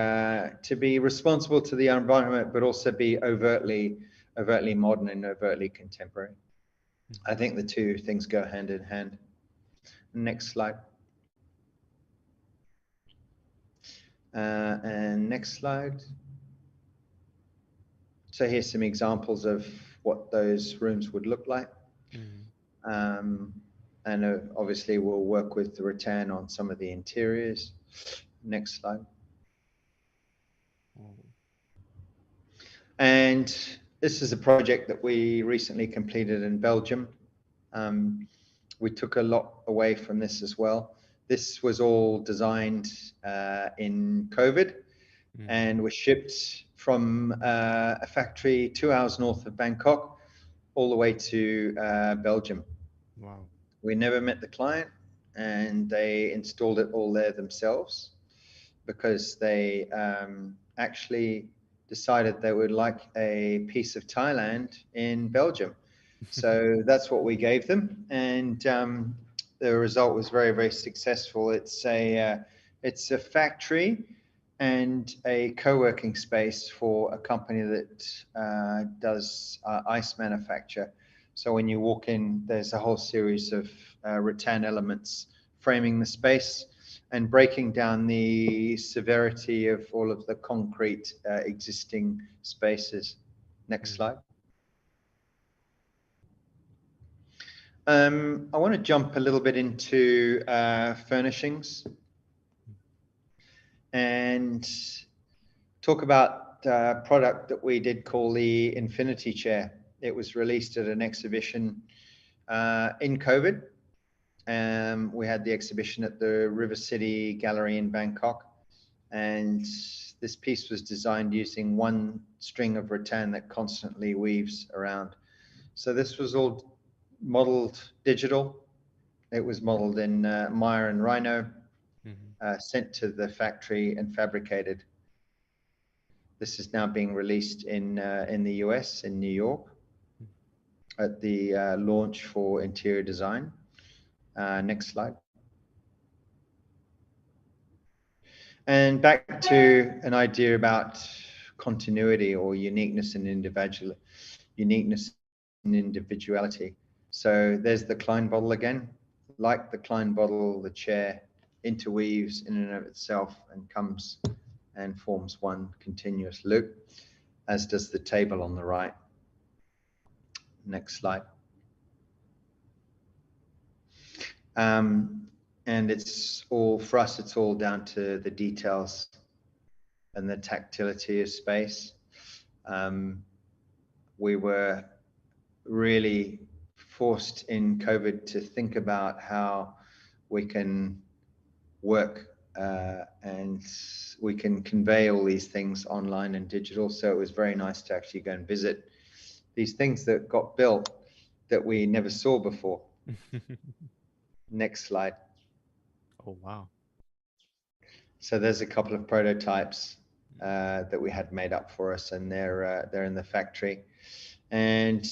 responsible to the environment, but also be overtly modern and overtly contemporary. I think the two things go hand in hand. Next slide. And next slide. So here's some examples of what those rooms would look like. And obviously we'll work with the rattan on some of the interiors. Next slide. And this is a project that we recently completed in Belgium. We took a lot away from this as well. This was all designed in COVID and was shipped from a factory 2 hours north of Bangkok all the way to Belgium. Wow. We never met the client, and they installed it all there themselves because they actually decided they would like a piece of Thailand in Belgium. So that's what we gave them, and the result was very, very successful. It's a factory and a co-working space for a company that does ice manufacture. So when you walk in, there's a whole series of rattan elements framing the space and breaking down the severity of all of the concrete existing spaces. Next slide. I want to jump a little bit into furnishings and talk about a product that we did call the Infinity Chair. It was released at an exhibition in COVID. We had the exhibition at the River City Gallery in Bangkok, and this piece was designed using one string of rattan that constantly weaves around. So this was all modeled digital. It was modeled in Maya and Rhino, sent to the factory and fabricated. This is now being released in the US, in New York, at the launch for interior design. Next slide. And back to an idea about continuity or uniqueness and individuality. So there's the Klein bottle again. Like the Klein bottle, the chair interweaves in and of itself and comes and forms one continuous loop, as does the table on the right. Next slide. And it's all, for us, it's all down to the details and the tactility of space. We were really forced in COVID to think about how we can work and we can convey all these things online and digital. So it was very nice to actually go and visit these things that got built that we never saw before. Next slide. Oh, wow. So there's a couple of prototypes that we had made up for us, and they're in the factory. And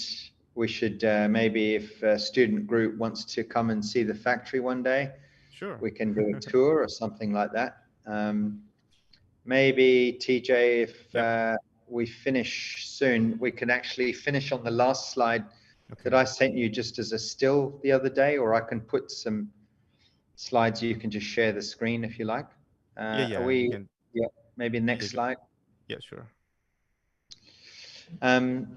we should maybe, if a student group wants to come and see the factory one day, sure, we can do a tour or something like that. Maybe TJ, if we finish soon, we can actually finish on the last slide that I sent you just as a still the other day, or I can put some slides. You can just share the screen if you like. Yeah, Maybe next slide. Yeah, sure.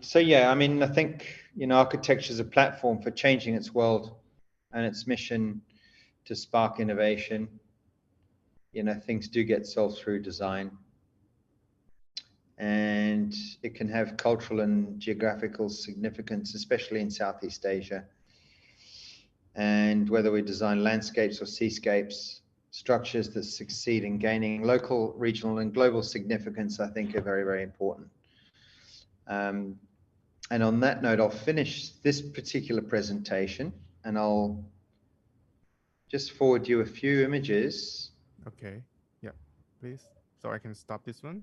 So yeah, I mean, I think, you know, architecture is a platform for changing its world, and its mission to spark innovation. You know, things do get solved through design, and it can have cultural and geographical significance, especially in Southeast Asia. And whether we design landscapes or seascapes, structures that succeed in gaining local, regional, and global significance, I think, are very, very important. And on that note, I'll finish this particular presentation, and I'll just forward you a few images. Okay. Yeah, please. So I can stop this one.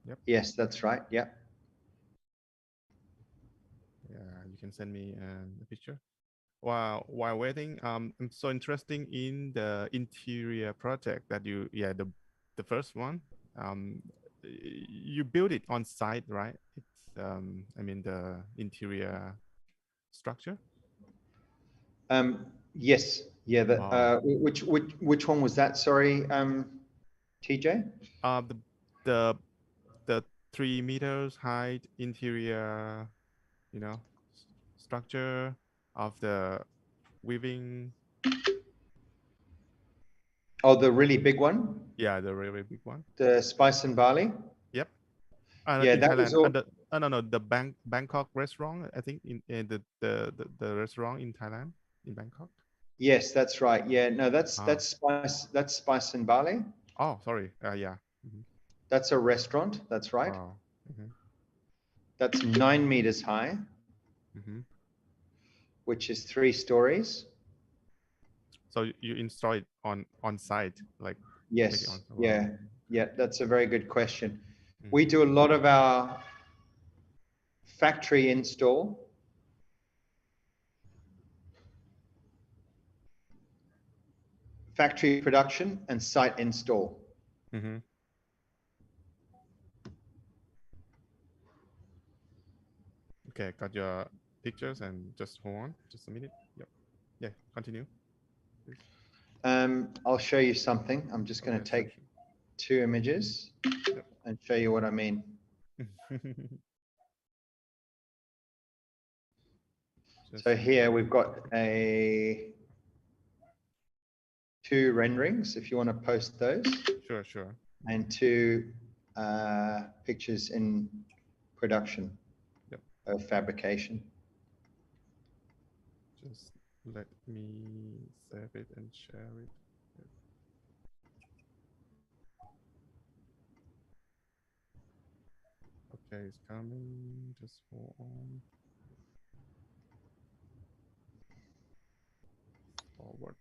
Yep. Yes, that's right. Yeah. Yeah, you can send me a picture. While waiting, I'm so interesting in the interior project that you, the first one. You build it on site, right? It's I mean the interior structure. Yes. Yeah. Wow. Which one was that? Sorry, TJ. The 3 meters height interior, you know, structure of the weaving. Oh, the really big one? Yeah, the really big one. The spice and barley? Yep. Yeah, in that Thailand. was all... No, the Bangkok restaurant. I think in the restaurant in Thailand, in Bangkok. Yes, that's right. Yeah, no, that's spice and barley. Oh, sorry. Yeah. Mm-hmm. That's a restaurant. That's right. Wow. Mm-hmm. That's 9 meters high, which is 3 stories. So you install it on site, like? Yes. Wow. Yeah. That's a very good question. We do a lot of our factory install. Factory production and site install. Okay, got your pictures, and just hold on just a minute. Yep. Yeah, continue. I'll show you something. I'm just going to take 2 images and show you what I mean. So here we've got 2 renderings, if you want to post those. Sure. And 2 pictures in production of fabrication. Just let me save it and share it. Okay, it's coming. Just hold on. Forward.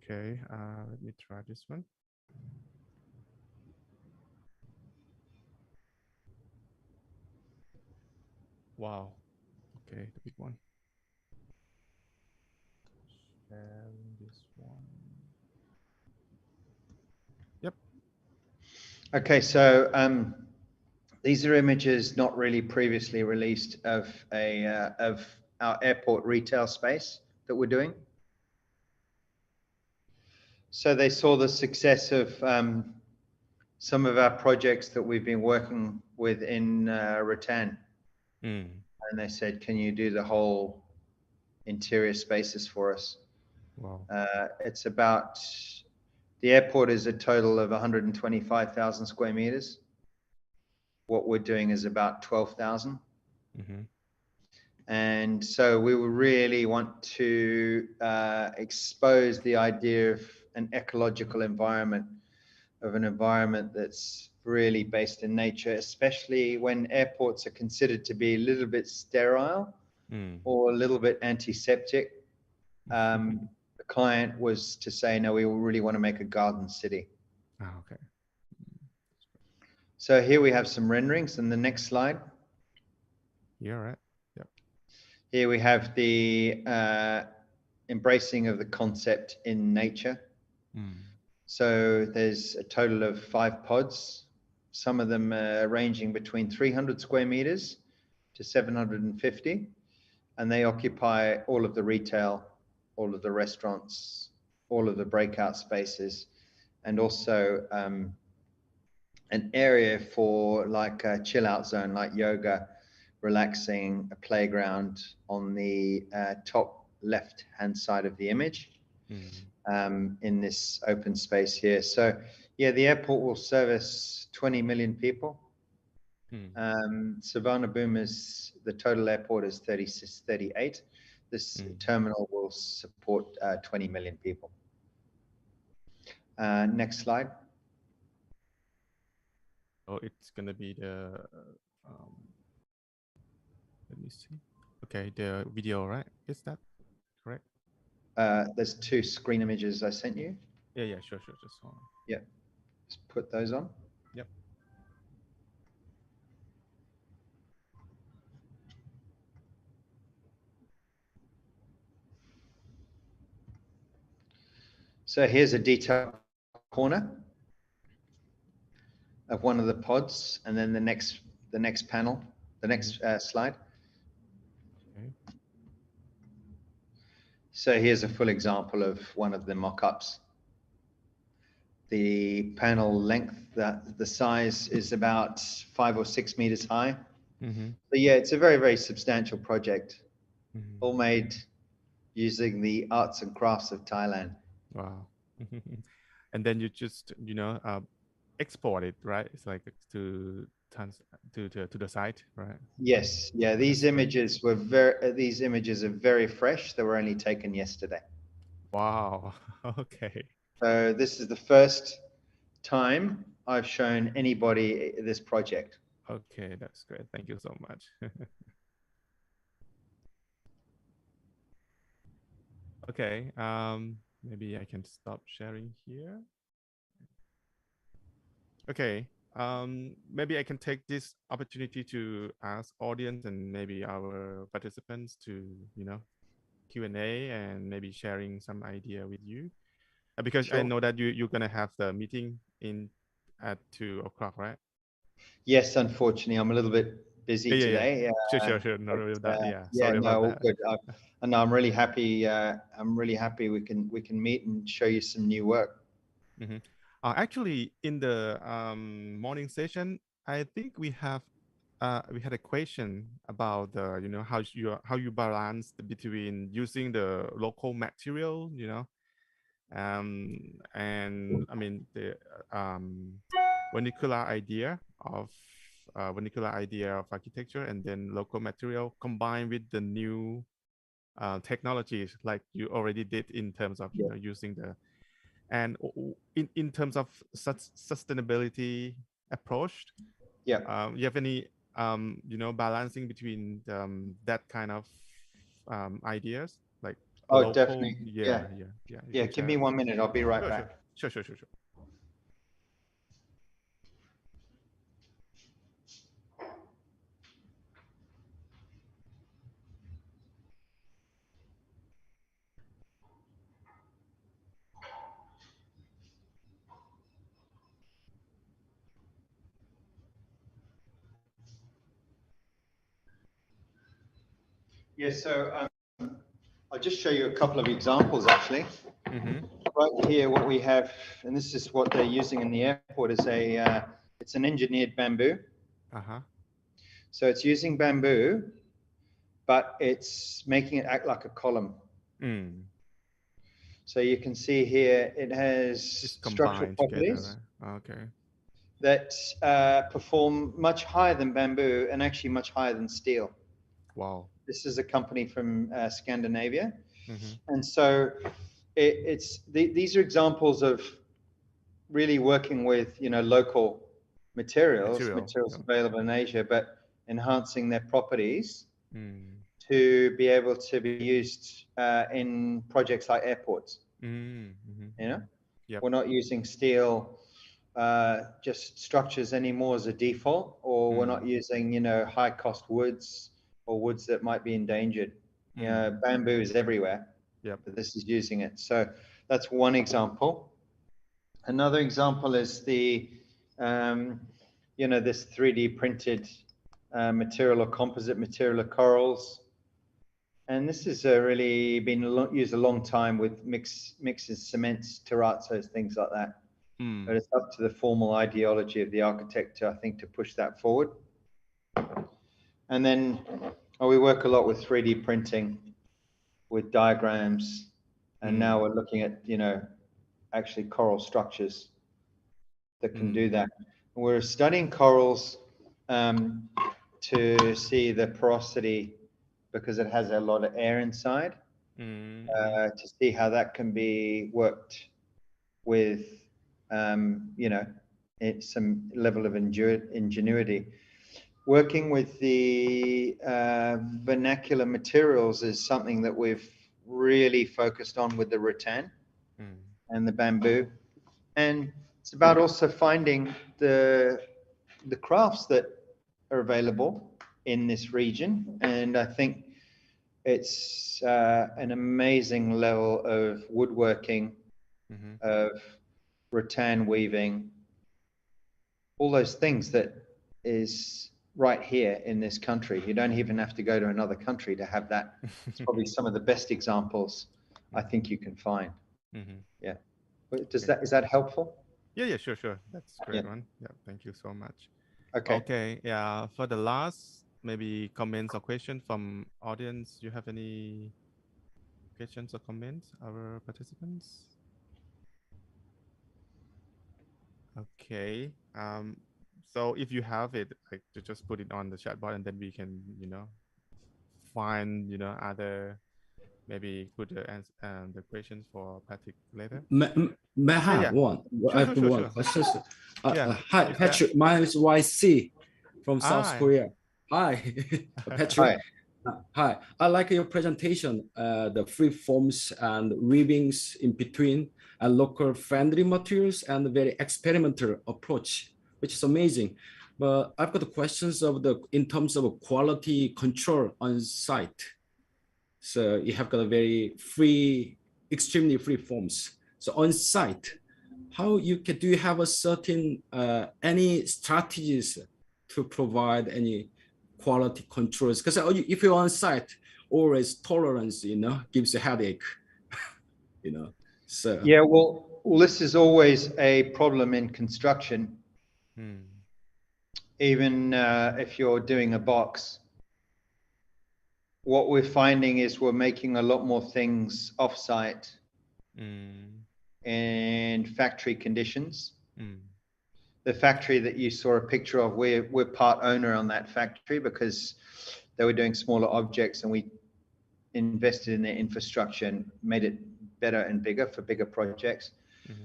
Okay, let me try this one. Wow. Okay, the big one. Sharing this one. Yep. Okay, so these are images not really previously released of our airport retail space that we're doing. So they saw the success of some of our projects that we've been working with in Rattan. And they said, can you do the whole interior spaces for us? Wow. It's about, the airport is a total of 125,000 square meters. What we're doing is about 12,000. And so we will really want to expose the idea of an ecological environment, of an environment that's really based in nature, especially when airports are considered to be a little bit sterile or a little bit antiseptic. The client was to say, no, we really want to make a garden city. Okay. So here we have some renderings in the next slide. Yeah, right. Yep. Here we have the embracing of the concept in nature. So there's a total of 5 pods, some of them ranging between 300 square meters to 750, and they occupy all of the retail, all of the restaurants, all of the breakout spaces, and also an area for like a chill out zone, like yoga, relaxing, a playground on the top left hand side of the image. In this open space here. So yeah, the airport will service 20 million people. Savannah-Boom is, the total airport is 38. This terminal will support 20 million people. Next slide. Oh, it's gonna be the, let me see. Okay, the video, right? Is that correct? There's 2 screen images I sent you. Yeah, sure. Just hold on. Yeah, just put those on. Yep. So here's a detailed corner of one of the pods, and then the next panel, the next slide. Okay. So here's a full example of one of the mock-ups. The panel length, the size is about 5 or 6 meters high. But yeah, it's a very, very substantial project, all made using the arts and crafts of Thailand. Wow. And then you just, export it, right? It's like to the site, right? Yes, yeah. These images are very fresh. They were only taken yesterday. Wow. Okay. So this is the first time I've shown anybody this project. Okay, that's great. Thank you so much. Okay, maybe I can stop sharing here. Okay, maybe I can take this opportunity to ask audience and maybe our participants to, Q&A and maybe sharing some idea with you. Because I Sure. know that you're gonna have the meeting at 2:00, right? Yes, unfortunately, I'm a little bit busy Yeah. today. Sure. No, with that. Yeah. Yeah, Sorry no, about all that. good. And I'm really happy. We can meet and show you some new work. Actually, in the morning session, I think we had a question about the how you balance between using the local material, and I mean the vernacular idea of architecture, and then local material combined with the new technologies like you already did in terms of using the, and in terms of sustainability approach. Yeah. You have any balancing between that kind of ideas, like local? Definitely. Yeah. Yeah, give me 1 minute. I'll be right back. Sure. Yeah, so I'll just show you a couple of examples actually. right here, what we have, and this is what they're using in the airport, is it's an engineered bamboo. So it's using bamboo, but it's making it act like a column. So you can see here, it has structural properties that perform much higher than bamboo and actually much higher than steel. Wow. This is a company from Scandinavia. And so these are examples of really working with, local materials available in Asia, but enhancing their properties to be able to be used in projects like airports. We're not using steel just structures anymore as a default, or we're not using, high cost woods or woods that might be endangered. Bamboo is everywhere, but this is using it. So that's one example. Another example is the, this 3D printed material or composite material of corals. And this has really been used a long time with mixes, cements, terrazzos, things like that. But it's up to the formal ideology of the architect, I think, to push that forward. And then we work a lot with 3D printing, with diagrams, and now we're looking at, actually coral structures that can do that. We're studying corals to see the porosity, because it has a lot of air inside, to see how that can be worked with, some level of ingenuity. Working with the vernacular materials is something that we've really focused on with the rattan and the bamboo. And it's about also finding the crafts that are available in this region. And I think it's an amazing level of woodworking, of rattan weaving, all those things that is right here in this country. You don't even have to go to another country to have that. It's probably some of the best examples I think you can find. Yeah. Is that helpful? Yeah, sure. That's a great one. Yeah, thank you so much. Okay. Yeah, for the last, maybe comments or questions from audience, you have any questions or comments, our participants? Okay. So if you have it, like, to just put it on the chat bar, and then we can, find, other, maybe put the questions for Patrick later. May I have one? I have one question. Hi, Patrick. My name is YC from South Korea. Hi, Patrick. Hi. I like your presentation, the free forms and weavings in between, and local friendly materials and very experimental approach, which is amazing. But I've got questions in terms of quality control on site. So you have got a very extremely free forms. So on site, do you have a certain, any strategies to provide any quality controls? Because if you're on site, always tolerance, gives a headache, So yeah, well, this is always a problem in construction. Even if you're doing a box, what we're finding is we're making a lot more things off-site in factory conditions. The factory that you saw a picture of, we're part owner on that factory because they were doing smaller objects, and we invested in their infrastructure and made it better and bigger for bigger projects.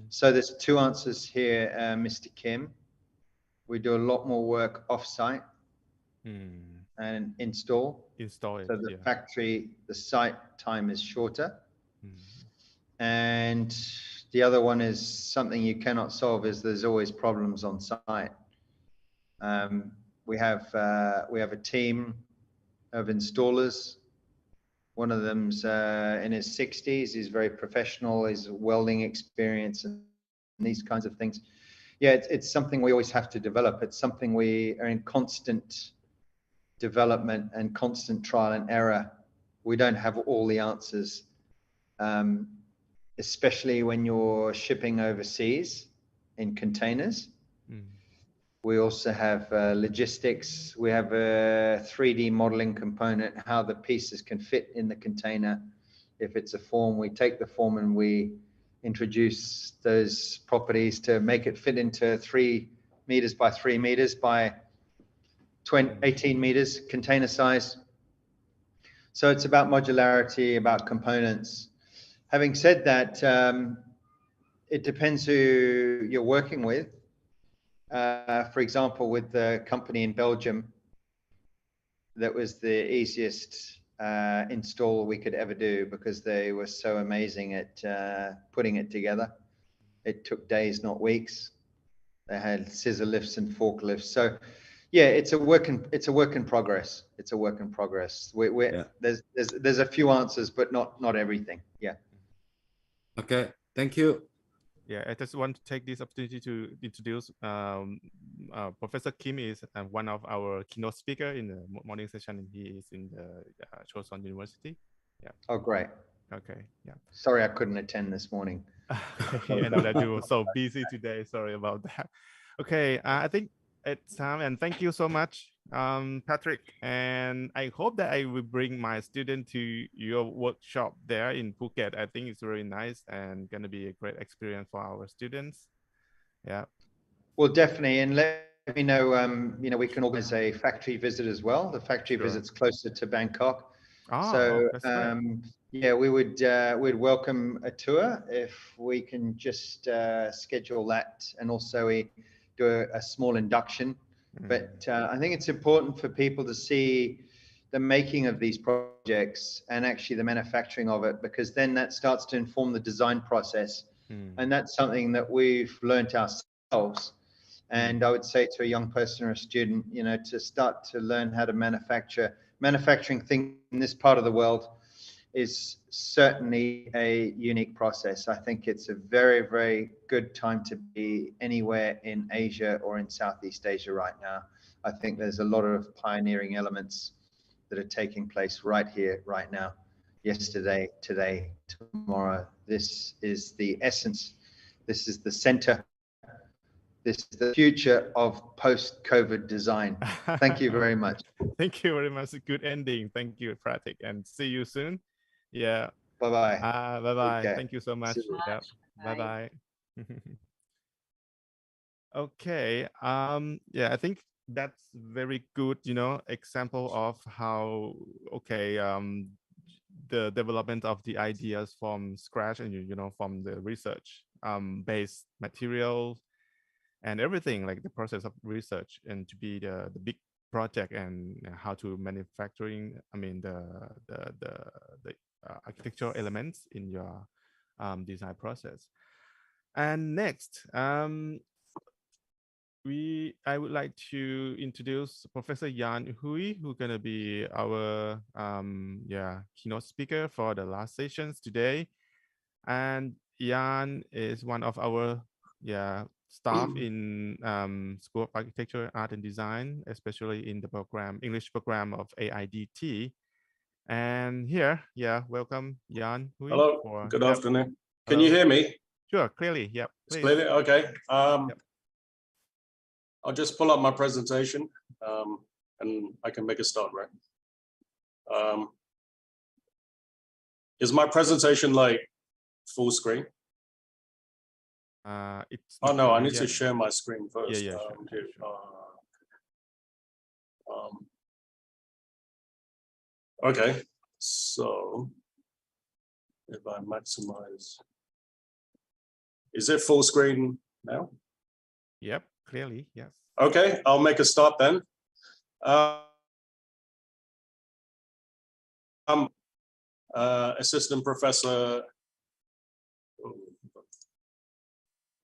So there's two answers here, Mr. Kim. We do a lot more work off-site and install it. So the factory, the site time is shorter. And the other one is something you cannot solve, is there's always problems on site. We have a team of installers. One of them's in his 60s. He's very professional. He's welding experience and these kinds of things. Yeah, it's something we always have to develop. It's something we are in constant development and constant trial and error. We don't have all the answers. especially when you're shipping overseas in containers. We also have logistics. We have a 3D modeling component, how the pieces can fit in the container. If it's a form, we take the form and we introduce those properties to make it fit into 3 meters by 3 meters by 18 meters container size. So it's about modularity, about components. Having said that, it depends who you're working with. For example, with the company in Belgium, that was the easiest install we could ever do because they were so amazing at putting it together. It took days, not weeks. They had scissor lifts and forklifts. So, yeah, it's a work in progress. It's a work in progress. There's a few answers, but not everything. Yeah. Okay. Thank you. Yeah, I just want to take this opportunity to introduce Professor Kim is one of our keynote speaker in the morning session, and he is in the Chosun University. Yeah. Oh, great. Okay. Yeah. Sorry, I couldn't attend this morning. I know that you were so busy today. Sorry about that. Okay, I think it's time, and thank you so much, Patrick. And I hope that I will bring my student to your workshop there in Phuket. I think it's very nice and going to be a great experience for our students. Yeah. Well, definitely, and let me know. You know, we can organize a factory visit as well. The factory visit's closer to Bangkok, so yeah, we would we'd welcome a tour if we can just schedule that, and also we do a small induction. But I think it's important for people to see the making of these projects and actually the manufacturing of it, because then that starts to inform the design process, and that's something that we've learned ourselves. And I would say to a young person or a student, you know, to start to learn how to manufacturing things in this part of the world is certainly a unique process. I think it's a very, very good time to be anywhere in Asia or in Southeast Asia right now. I think there's a lot of pioneering elements that are taking place right here, right now, yesterday, today, tomorrow. This is the essence. This is the center. This is the future of post-COVID design. Thank you very much. Thank you very much. Good ending. Thank you, Pratik, and see you soon. Yeah. Bye-bye. Bye-bye. Okay. Thank you so much. Yeah. Bye-bye. Okay. Yeah, I think that's very good, you know, example of how, the development of the ideas from scratch and, you know, from the research based materials and everything, like the process of research, and to be the big project and how to manufacturing, I mean, the architectural elements in your design process. And next, I would like to introduce Professor Jan Hui, who's gonna be our keynote speaker for the last sessions today. And Jan is one of our staff in School of Architecture, Art and Design, especially in the English program of AIDT. And here, welcome, Jan Hui. Hello, good afternoon. Can you hear me? Sure, clearly, yep. It's clearly, okay. I'll just pull up my presentation and I can make a start, right? Is my presentation like full screen? Oh no, I need to share my screen first. Okay, so if I maximize, is it full screen now? Yep, clearly, yes. Okay, I'll make a start then. I'm assistant professor.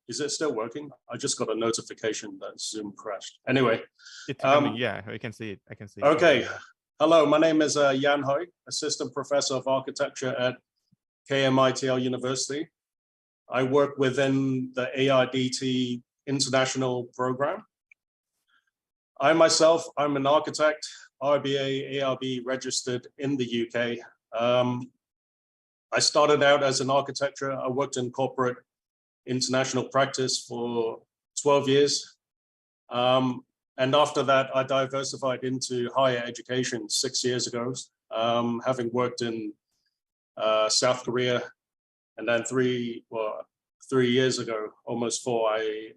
Is it still working? I just got a notification that Zoom crashed. Anyway. It's coming, yeah, I can see it. I can see it. Okay. Hello, my name is Jan Hui, assistant professor of architecture at KMITL University. I work within the AIDT International Program. I myself, I'm an architect, RBA, ARB registered in the UK. I started out as an architecture. I worked in corporate international practice for 12 years. And after that, I diversified into higher education 6 years ago, having worked in South Korea. And then 3 years ago, almost 4, I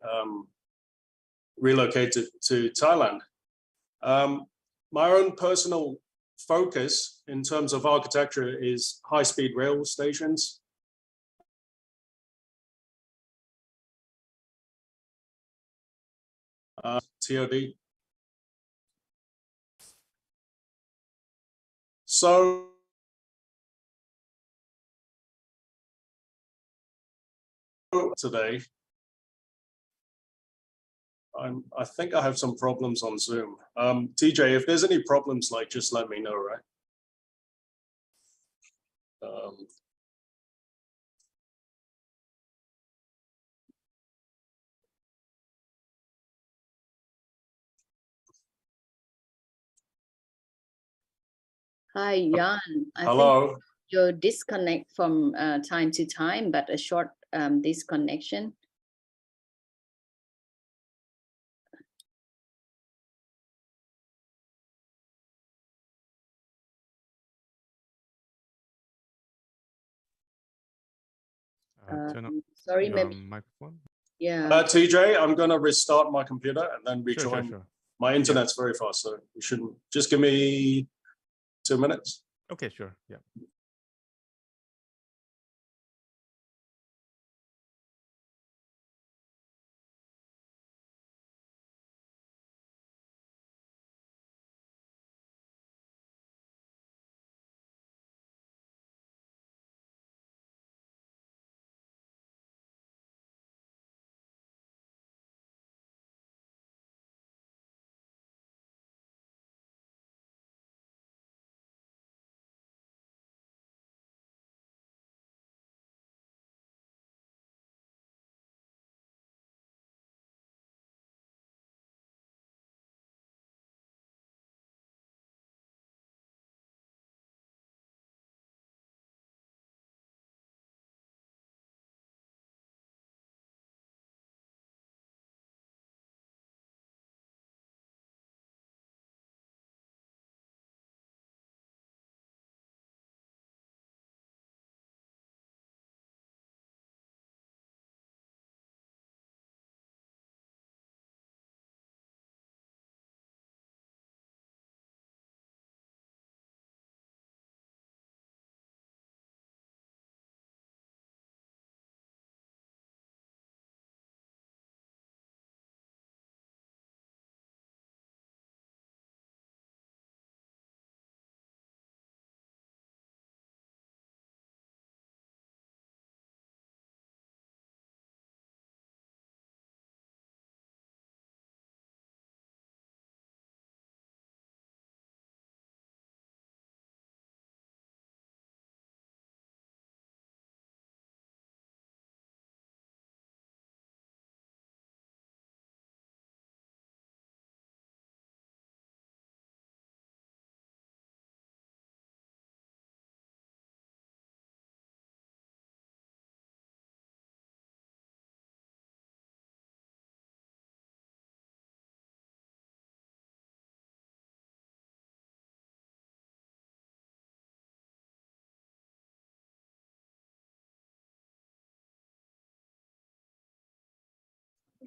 relocated to Thailand. My own personal focus in terms of architecture is high-speed rail stations. TOD. So today, I think I have some problems on Zoom. TJ, if there's any problems, like just let me know, right? Hi, Jan. Hello. I think you disconnect from time to time, but a short disconnection. Sorry, maybe. Microphone. Yeah. TJ, I'm going to restart my computer and then rejoin. Sure. My internet's very fast, so you shouldn't. Just give me 2 minutes. Okay, sure. Yeah.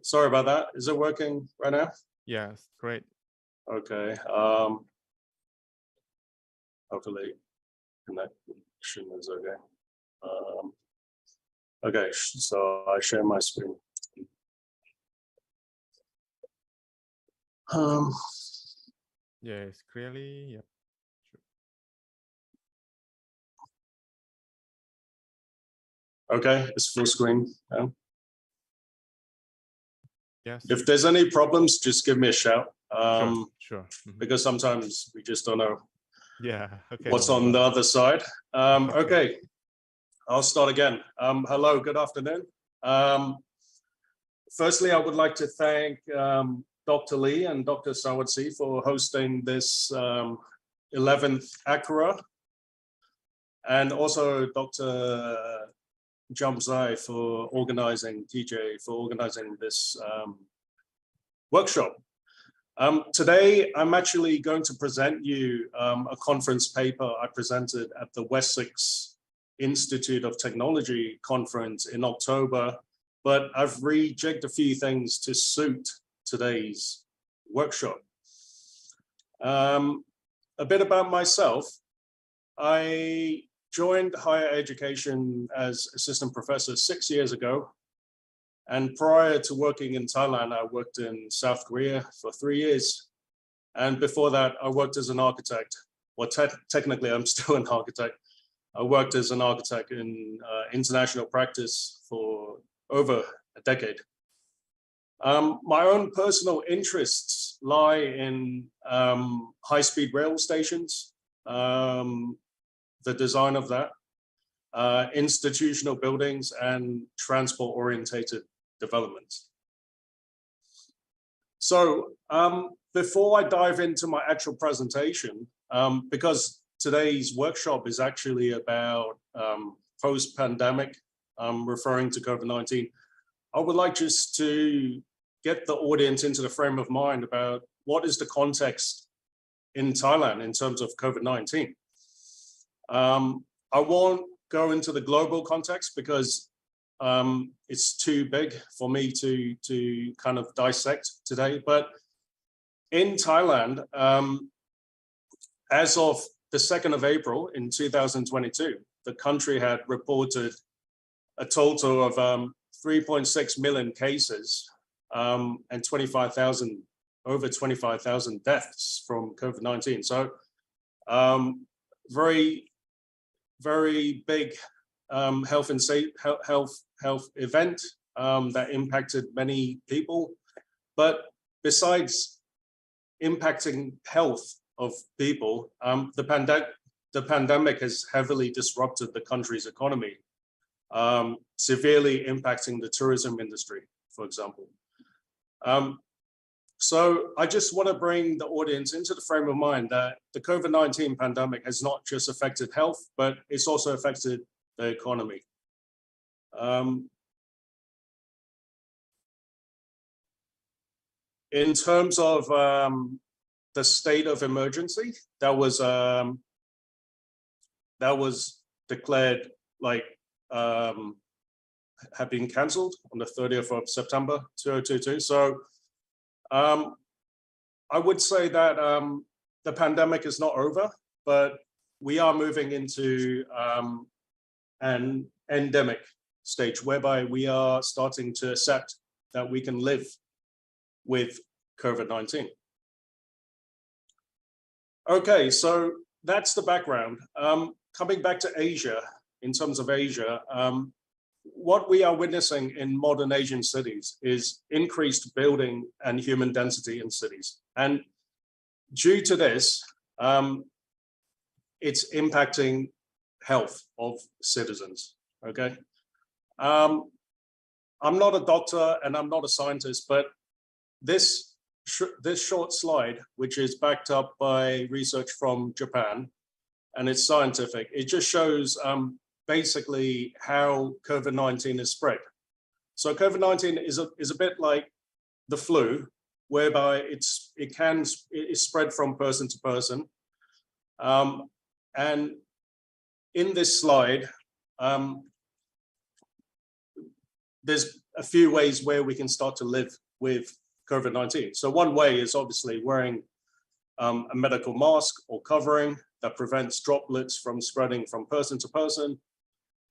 Sorry about that. Is it working right now? Yes, great. Okay. Hopefully connection is okay. Okay, so I share my screen. Yes, clearly. Yep. Okay, it's full screen now. Yes. If there's any problems, just give me a shout. Sure. Because sometimes we just don't know okay, what's on the other side. Okay, I'll start again. Hello, good afternoon. Firstly, I would like to thank Dr. Lee and Dr. Sawatsi for hosting this 11th ACARA. and also Dr. Jamzai for organizing, TJ for organizing this workshop. Today, I'm actually going to present you a conference paper I presented at the Wessex Institute of Technology conference in October, but I've rejigged a few things to suit today's workshop. A bit about myself. I joined higher education as assistant professor 6 years ago. And prior to working in Thailand, I worked in South Korea for 3 years. And before that, I worked as an architect. Well, technically, I'm still an architect. I worked as an architect in international practice for over a decade. My own personal interests lie in high-speed rail stations, the design of that, institutional buildings, and transport-orientated developments. So before I dive into my actual presentation, because today's workshop is actually about post-pandemic, referring to COVID-19, I would like just to get the audience into the frame of mind about what is the context in Thailand in terms of COVID-19. I won't go into the global context because it's too big for me to kind of dissect today. But in Thailand, as of the 2nd of April in 2022, the country had reported a total of 3.6 million cases and over 25,000 deaths from COVID-19. So very big health event that impacted many people. But besides impacting health of people, the pandemic has heavily disrupted the country's economy, severely impacting the tourism industry, for example. So I just want to bring the audience into the frame of mind that the COVID-19 pandemic has not just affected health, but it's also affected the economy. In terms of the state of emergency, that was declared like have been cancelled on the 30th of September 2022. So I would say that the pandemic is not over, but we are moving into an endemic stage whereby we are starting to accept that we can live with COVID-19. Okay, so that's the background. Coming back to Asia, in terms of Asia, what we are witnessing in modern Asian cities is increased building and human density in cities. And due to this, it's impacting health of citizens, okay? I'm not a doctor and I'm not a scientist, but this short slide, which is backed up by research from Japan, and it's scientific, it just shows basically how COVID-19 is spread. So COVID-19 is a bit like the flu, whereby it is spread from person to person. And in this slide, there's a few ways where we can start to live with COVID-19. So one way is obviously wearing a medical mask or covering that prevents droplets from spreading from person to person.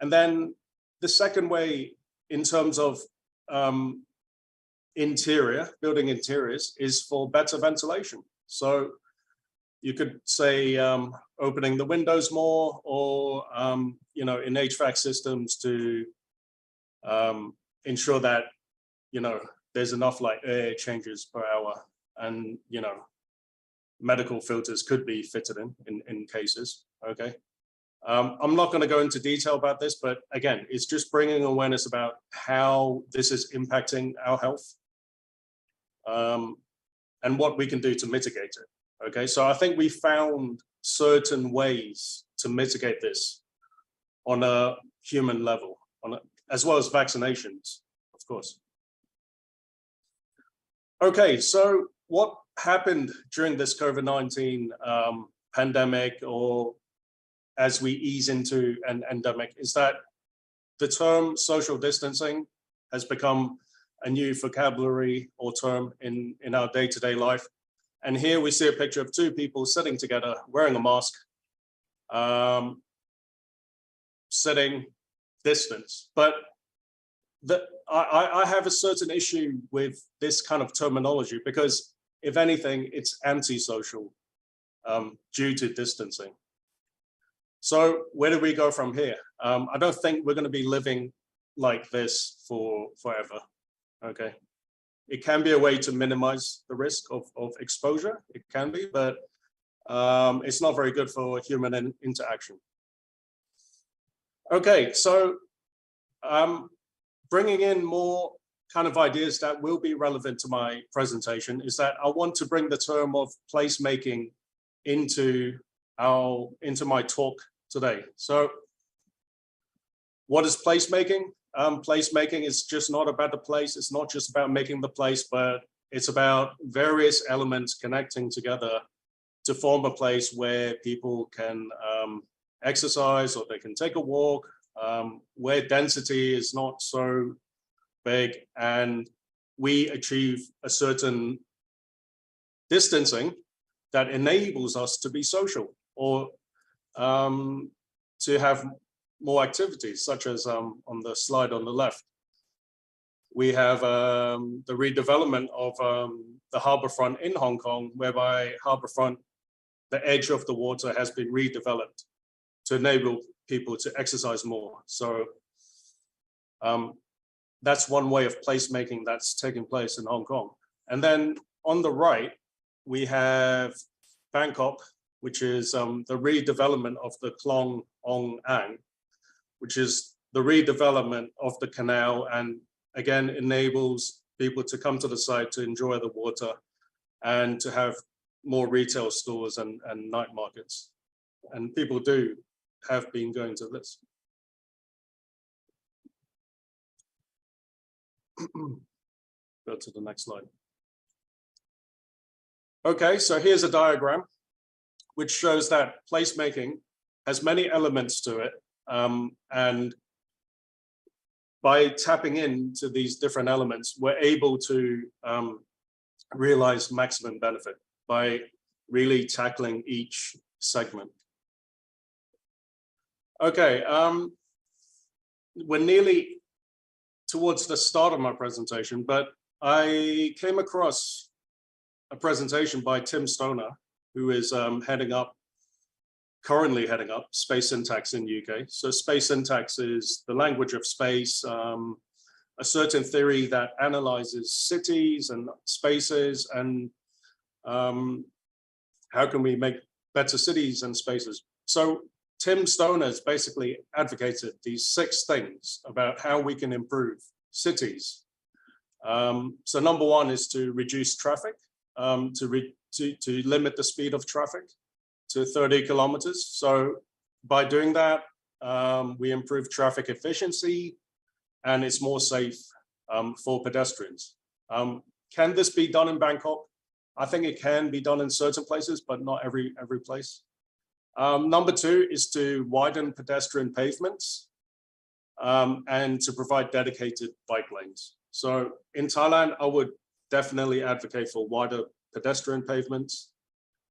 And then the second way in terms of building interiors is for better ventilation. So you could say opening the windows more, or in HVAC systems to ensure that there's enough like air changes per hour, and medical filters could be fitted in cases. Okay, I'm not going to go into detail about this, but again, it's just bringing awareness about how this is impacting our health and what we can do to mitigate it. Okay, so I think we found certain ways to mitigate this on a human level, as well as vaccinations, of course. Okay, so what happened during this COVID-19 pandemic, or as we ease into an endemic, is that the term social distancing has become a new vocabulary or term in our day-to-day life. And here we see a picture of two people sitting together, wearing a mask, sitting distance. But I have a certain issue with this kind of terminology, because if anything, it's antisocial due to distancing. So where do we go from here? I don't think we're going to be living like this forever. Okay, it can be a way to minimize the risk of exposure. It can be, but it's not very good for human interaction. Okay, so bringing in more kind of ideas that will be relevant to my presentation is that I want to bring the term of placemaking into my talk today. So what is placemaking? Placemaking is just not about the place. It's not just about making the place, but it's about various elements connecting together to form a place where people can exercise, or they can take a walk, where density is not so big, and we achieve a certain distancing that enables us to be social, or to have more activities, such as on the slide on the left. We have the redevelopment of the harbourfront in Hong Kong, whereby harbourfront, the edge of the water has been redeveloped to enable people to exercise more. So that's one way of placemaking that's taking place in Hong Kong. And then on the right, we have Bangkok, which is the redevelopment of the Klong Ong Ang, which is the redevelopment of the canal, and again enables people to come to the site to enjoy the water and to have more retail stores and night markets. And people have been going to this. Go to the next slide. Okay, so here's a diagram which shows that placemaking has many elements to it. And by tapping into these different elements, we're able to realize maximum benefit by really tackling each segment. Okay, we're nearly towards the start of my presentation, but I came across a presentation by Tim Stoner, who is currently heading up space syntax in the UK. So space syntax is the language of space, a certain theory that analyzes cities and spaces, and how can we make better cities and spaces. So Tim Stoner has basically advocated these 6 things about how we can improve cities. So number 1 is to reduce traffic, to limit the speed of traffic to 30 kilometers. So by doing that, we improve traffic efficiency, and it's more safe for pedestrians. Can this be done in Bangkok? I think it can be done in certain places, but not every place. Number 2 is to widen pedestrian pavements and to provide dedicated bike lanes. So in Thailand, I would definitely advocate for wider pedestrian pavements,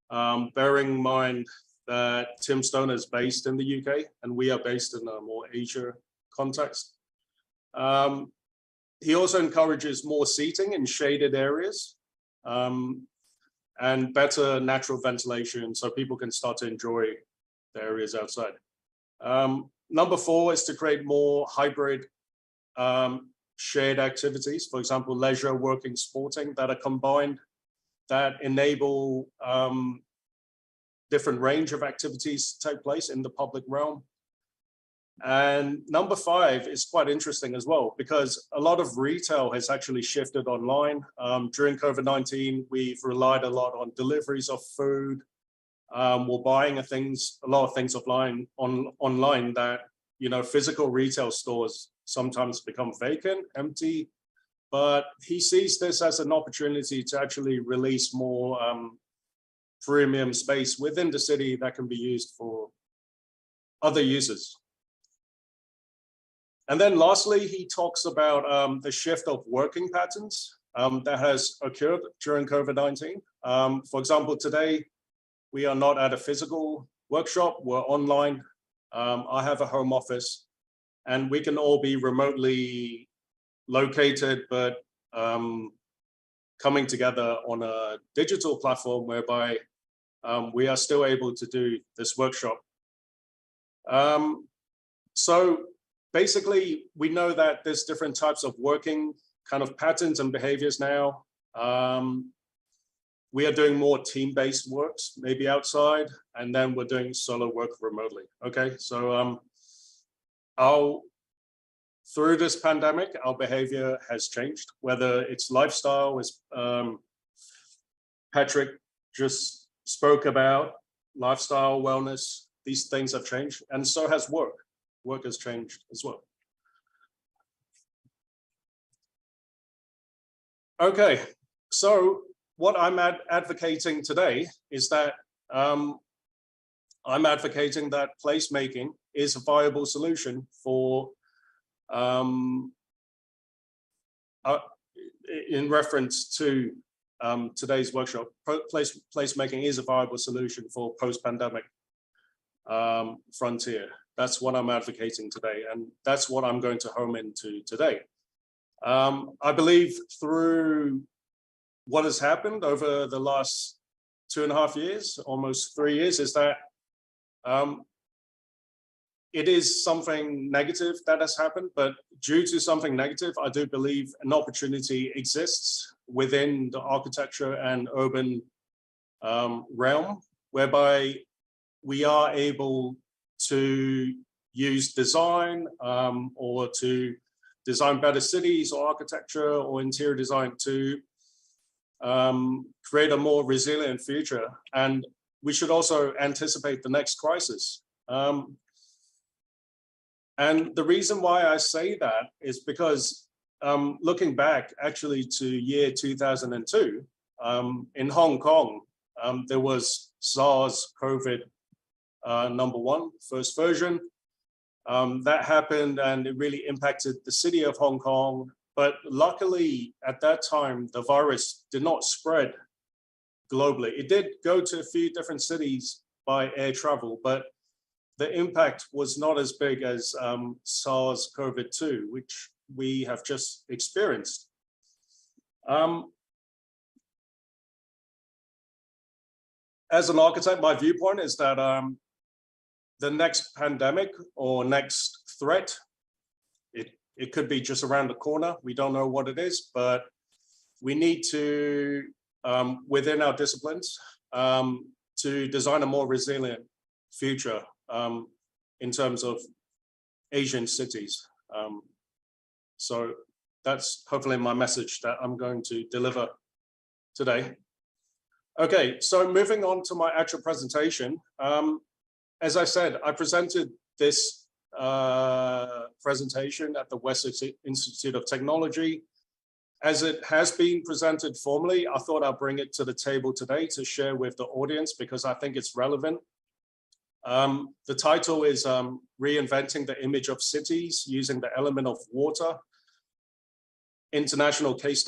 bearing in mind that Tim Stoner is based in the UK and we are based in a more Asia context. He also encourages more seating in shaded areas and better natural ventilation so people can start to enjoy the areas outside. Number 4 is to create more hybrid shared activities, for example, leisure, working, sporting, that are combined, that enable different range of activities to take place in the public realm. And number 5 is quite interesting as well, because a lot of retail has actually shifted online. During COVID-19, we've relied a lot on deliveries of food. We're buying a lot of things online that physical retail stores sometimes become vacant, empty, but he sees this as an opportunity to actually release more premium space within the city that can be used for other users. And then lastly, he talks about the shift of working patterns that has occurred during COVID-19. For example, today, we are not at a physical workshop, we're online. I have a home office, and we can all be remotely located, but coming together on a digital platform whereby we are still able to do this workshop. So basically, we know that there's different types of working kind of patterns and behaviors now. We are doing more team-based works, maybe outside, and then we're doing solo work remotely. Okay, so through this pandemic, our behavior has changed, whether it's lifestyle, as Patrick just spoke about, lifestyle, wellness, these things have changed, and so has work. Work has changed as well. Okay, so what I'm advocating today is that I'm advocating that placemaking is a viable solution for, in reference to today's workshop, placemaking is a viable solution for post-pandemic frontier. That's what I'm advocating today, and that's what I'm going to home into today. I believe through what has happened over the last 2.5 years, almost 3 years, is that it is something negative that has happened, but due to something negative, I do believe an opportunity exists within the architecture and urban realm, whereby we are able to use design or to design better cities or architecture or interior design to create a more resilient future. And we should also anticipate the next crisis. And the reason why I say that is because looking back actually to year 2002, in Hong Kong, there was SARS-CoV #1, first version. That happened and it really impacted the city of Hong Kong. But luckily at that time, the virus did not spread globally. It did go to a few different cities by air travel, but the impact was not as big as SARS-CoV-2, which we have just experienced. As an architect, my viewpoint is that the next pandemic or next threat, it could be just around the corner. We don't know what it is, but we need to, within our disciplines, to design a more resilient future in terms of Asian cities. So that's hopefully my message that I'm going to deliver today. Okay, so moving on to my actual presentation. As I said, I presented this presentation at the Wessex Institute of Technology. As it has been presented formally, I thought I'd bring it to the table today to share with the audience because I think it's relevant. The title is Reinventing the Image of Cities Using the Element of Water, International Case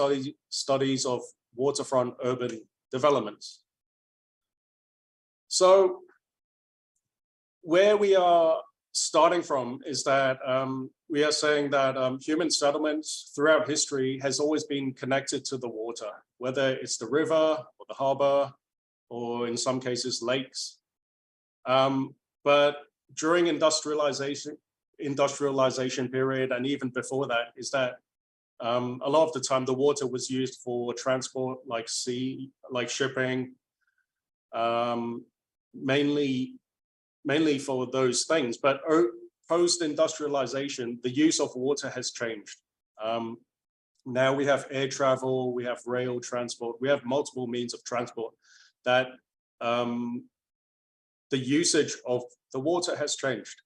Studies of Waterfront Urban Developments. So where we are starting from is that we are saying that human settlements throughout history has always been connected to the water, whether it's the river or the harbor, or in some cases lakes. But during industrialization period, and even before that, is that a lot of the time the water was used for transport, like sea, like shipping, mainly for those things. But post-industrialization, the use of water has changed. Now we have air travel, we have rail transport, we have multiple means of transport that the usage of the water has changed.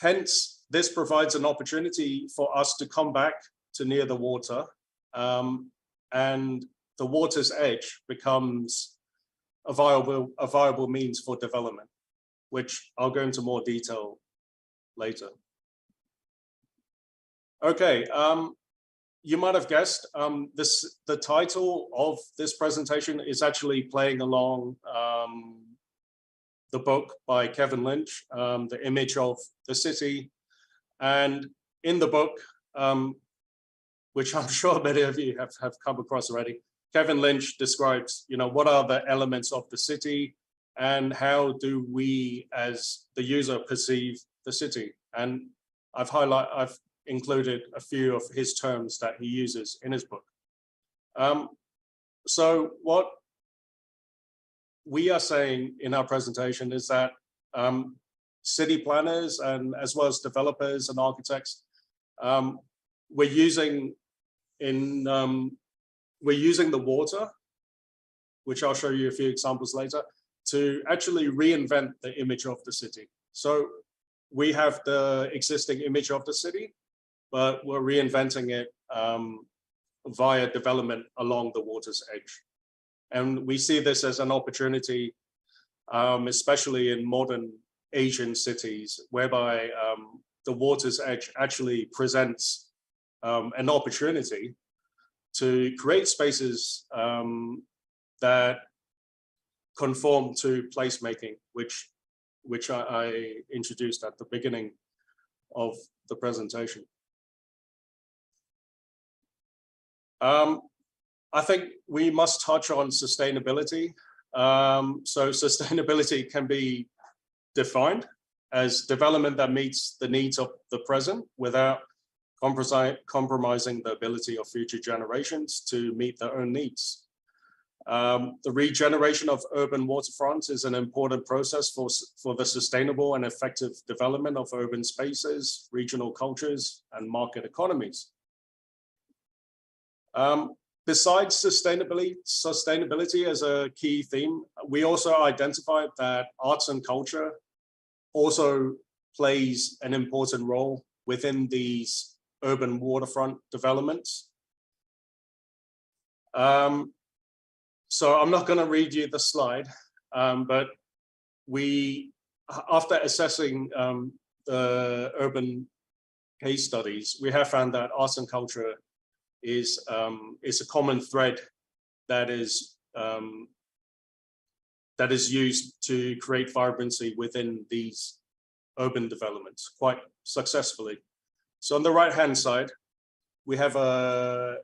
Hence, this provides an opportunity for us to come back to near the water, and the water's edge becomes a viable means for development, which I'll go into more detail later. Okay, you might have guessed the title of this presentation is actually playing along the book by Kevin Lynch, The Image of the City. And in the book, which I'm sure many of you have come across already, Kevin Lynch describes, what are the elements of the city and how do we as the user perceive the city? And I've included a few of his terms that he uses in his book. So what we are saying in our presentation is that city planners and as well as developers and architects, we're using the water, which I'll show you a few examples later, to actually reinvent the image of the city. So we have the existing image of the city, but we're reinventing it via development along the water's edge. And we see this as an opportunity, especially in modern Asian cities, whereby the water's edge actually presents an opportunity to create spaces that conform to placemaking, which I introduced at the beginning of the presentation. I think we must touch on sustainability. So sustainability can be defined as development that meets the needs of the present without compromising the ability of future generations to meet their own needs. The regeneration of urban waterfronts is an important process for the sustainable and effective development of urban spaces, regional cultures, and market economies. Besides sustainability as a key theme, we also identified that arts and culture also plays an important role within these urban waterfront developments. So I'm not going to read you the slide, but after assessing the urban case studies, we have found that arts and culture is a common thread that is used to create vibrancy within these urban developments quite successfully. So on the right-hand side, we have a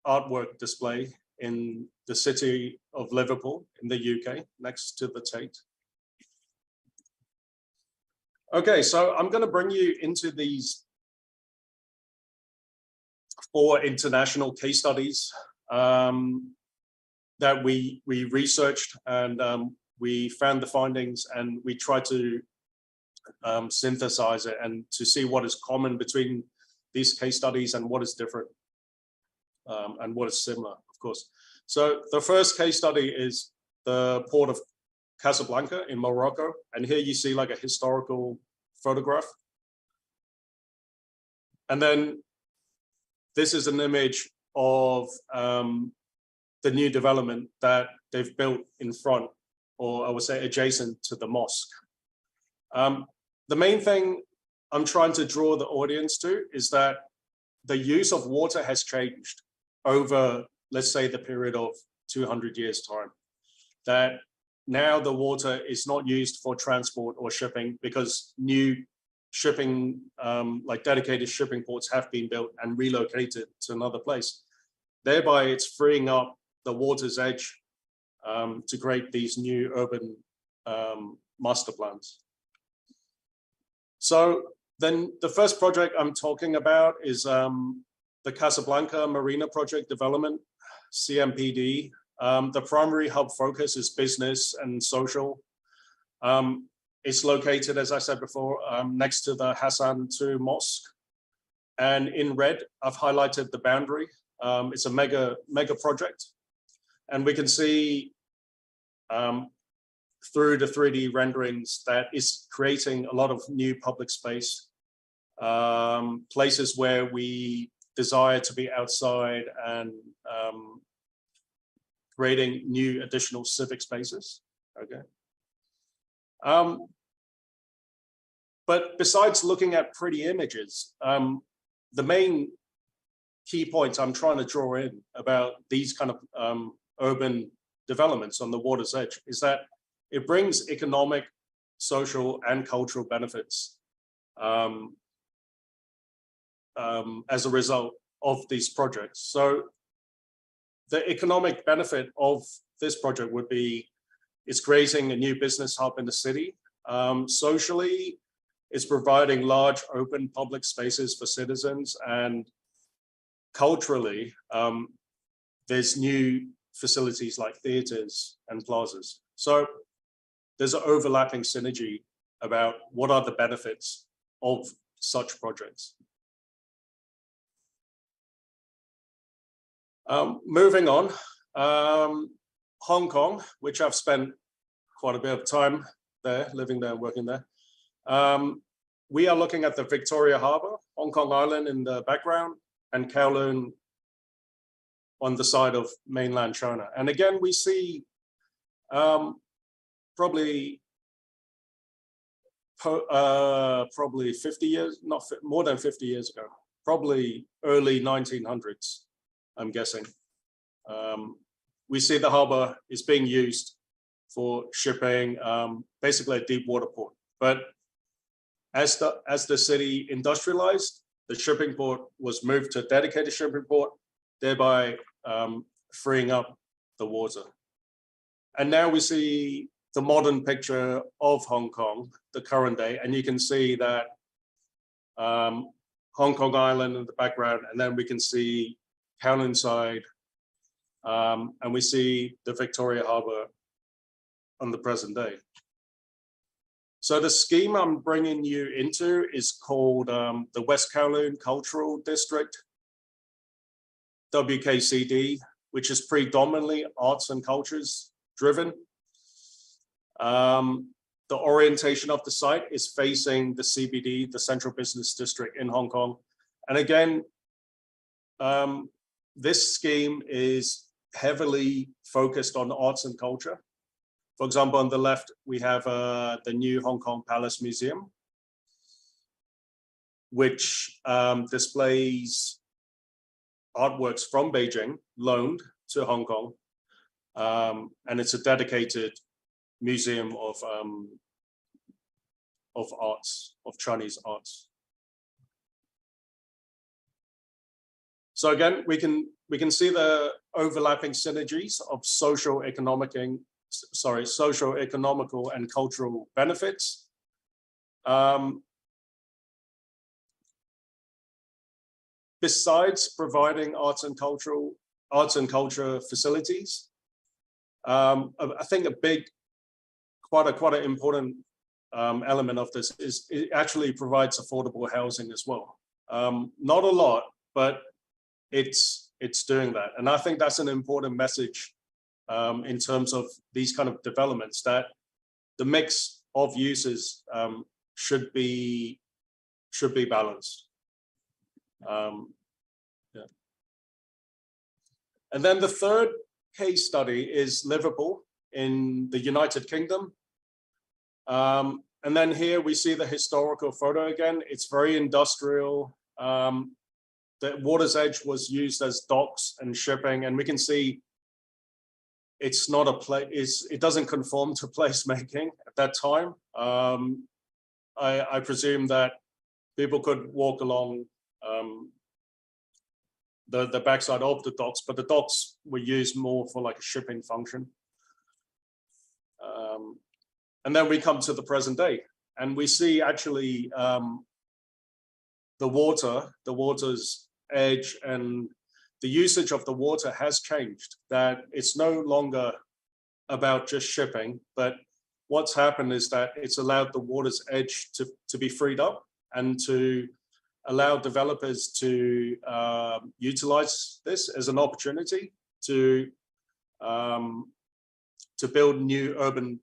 artwork display in the city of Liverpool in the UK, next to the Tate. Okay, so I'm going to bring you into these 4 international case studies that we researched, and we found the findings, and we tried to synthesize it and to see what is common between these case studies and what is different and what is similar, of course. So the first case study is the port of Casablanca in Morocco. And here you see like a historical photograph. And then this is an image of the new development that they've built in front, or I would say adjacent to the mosque. The main thing I'm trying to draw the audience to is that the use of water has changed over, let's say, the period of 200 years' time. That now the water is not used for transport or shipping because new shipping, like dedicated shipping ports have been built and relocated to another place. Thereby, it's freeing up the water's edge to create these new urban master plans. So then the first project I'm talking about is the Casablanca Marina Project Development, CMPD. The primary hub focus is business and social. It's located, as I said before, next to the Hassan II Mosque. And in red, I've highlighted the boundary. It's a mega project. And we can see through the 3D renderings that is creating a lot of new public space, places where we desire to be outside and creating new additional civic spaces. Okay. But besides looking at pretty images, the main key points I'm trying to draw in about these kind of urban developments on the water's edge is that it brings economic, social, and cultural benefits as a result of these projects. So the economic benefit of this project would be it's creating a new business hub in the city. Socially, it's providing large open public spaces for citizens, and culturally, there's new facilities like theaters and plazas. So there's an overlapping synergy about what are the benefits of such projects. Moving on, Hong Kong, which I've spent quite a bit of time there, living there, working there. We are looking at the Victoria Harbour, Hong Kong Island in the background, and Kowloon on the side of mainland China. And again, we see probably 50 years, more than 50 years ago, probably early 1900s, I'm guessing. We see the harbour is being used for shipping, basically a deep water port. But as the city industrialized, the shipping port was moved to a dedicated shipping port, thereby freeing up the water. And now we see the modern picture of Hong Kong, the current day, and you can see that Hong Kong Island in the background, and then we can see Kowloon side, and we see the Victoria Harbour on the present day. So the scheme I'm bringing you into is called the West Kowloon Cultural District, WKCD, which is predominantly arts and cultures driven. The orientation of the site is facing the CBD, the Central Business District in Hong Kong. And again, this scheme is heavily focused on arts and culture. For example, on the left, we have the new Hong Kong Palace Museum, which displays artworks from Beijing loaned to Hong Kong. And it's a dedicated museum of arts, of Chinese arts. So again, we can see the overlapping synergies of socio-economical and cultural benefits. Besides providing arts and culture facilities, I think quite an important element of this is it actually provides affordable housing as well. Not a lot, but it's doing that. And I think that's an important message in terms of these kind of developments, that the mix of uses should be balanced. Yeah. And then the third case study is Liverpool in the United Kingdom. And then here we see the historical photo again. It's very industrial. The water's edge was used as docks and shipping, and we can see it's not a place, it doesn't conform to placemaking at that time. I presume that people could walk along the backside of the docks, but the docks were used more for like a shipping function. And then we come to the present day, and we see actually the water's edge and the usage of the water has changed, that it's no longer about just shipping, but what's happened is that it's allowed the water's edge to be freed up and to allow developers to utilize this as an opportunity to build new urban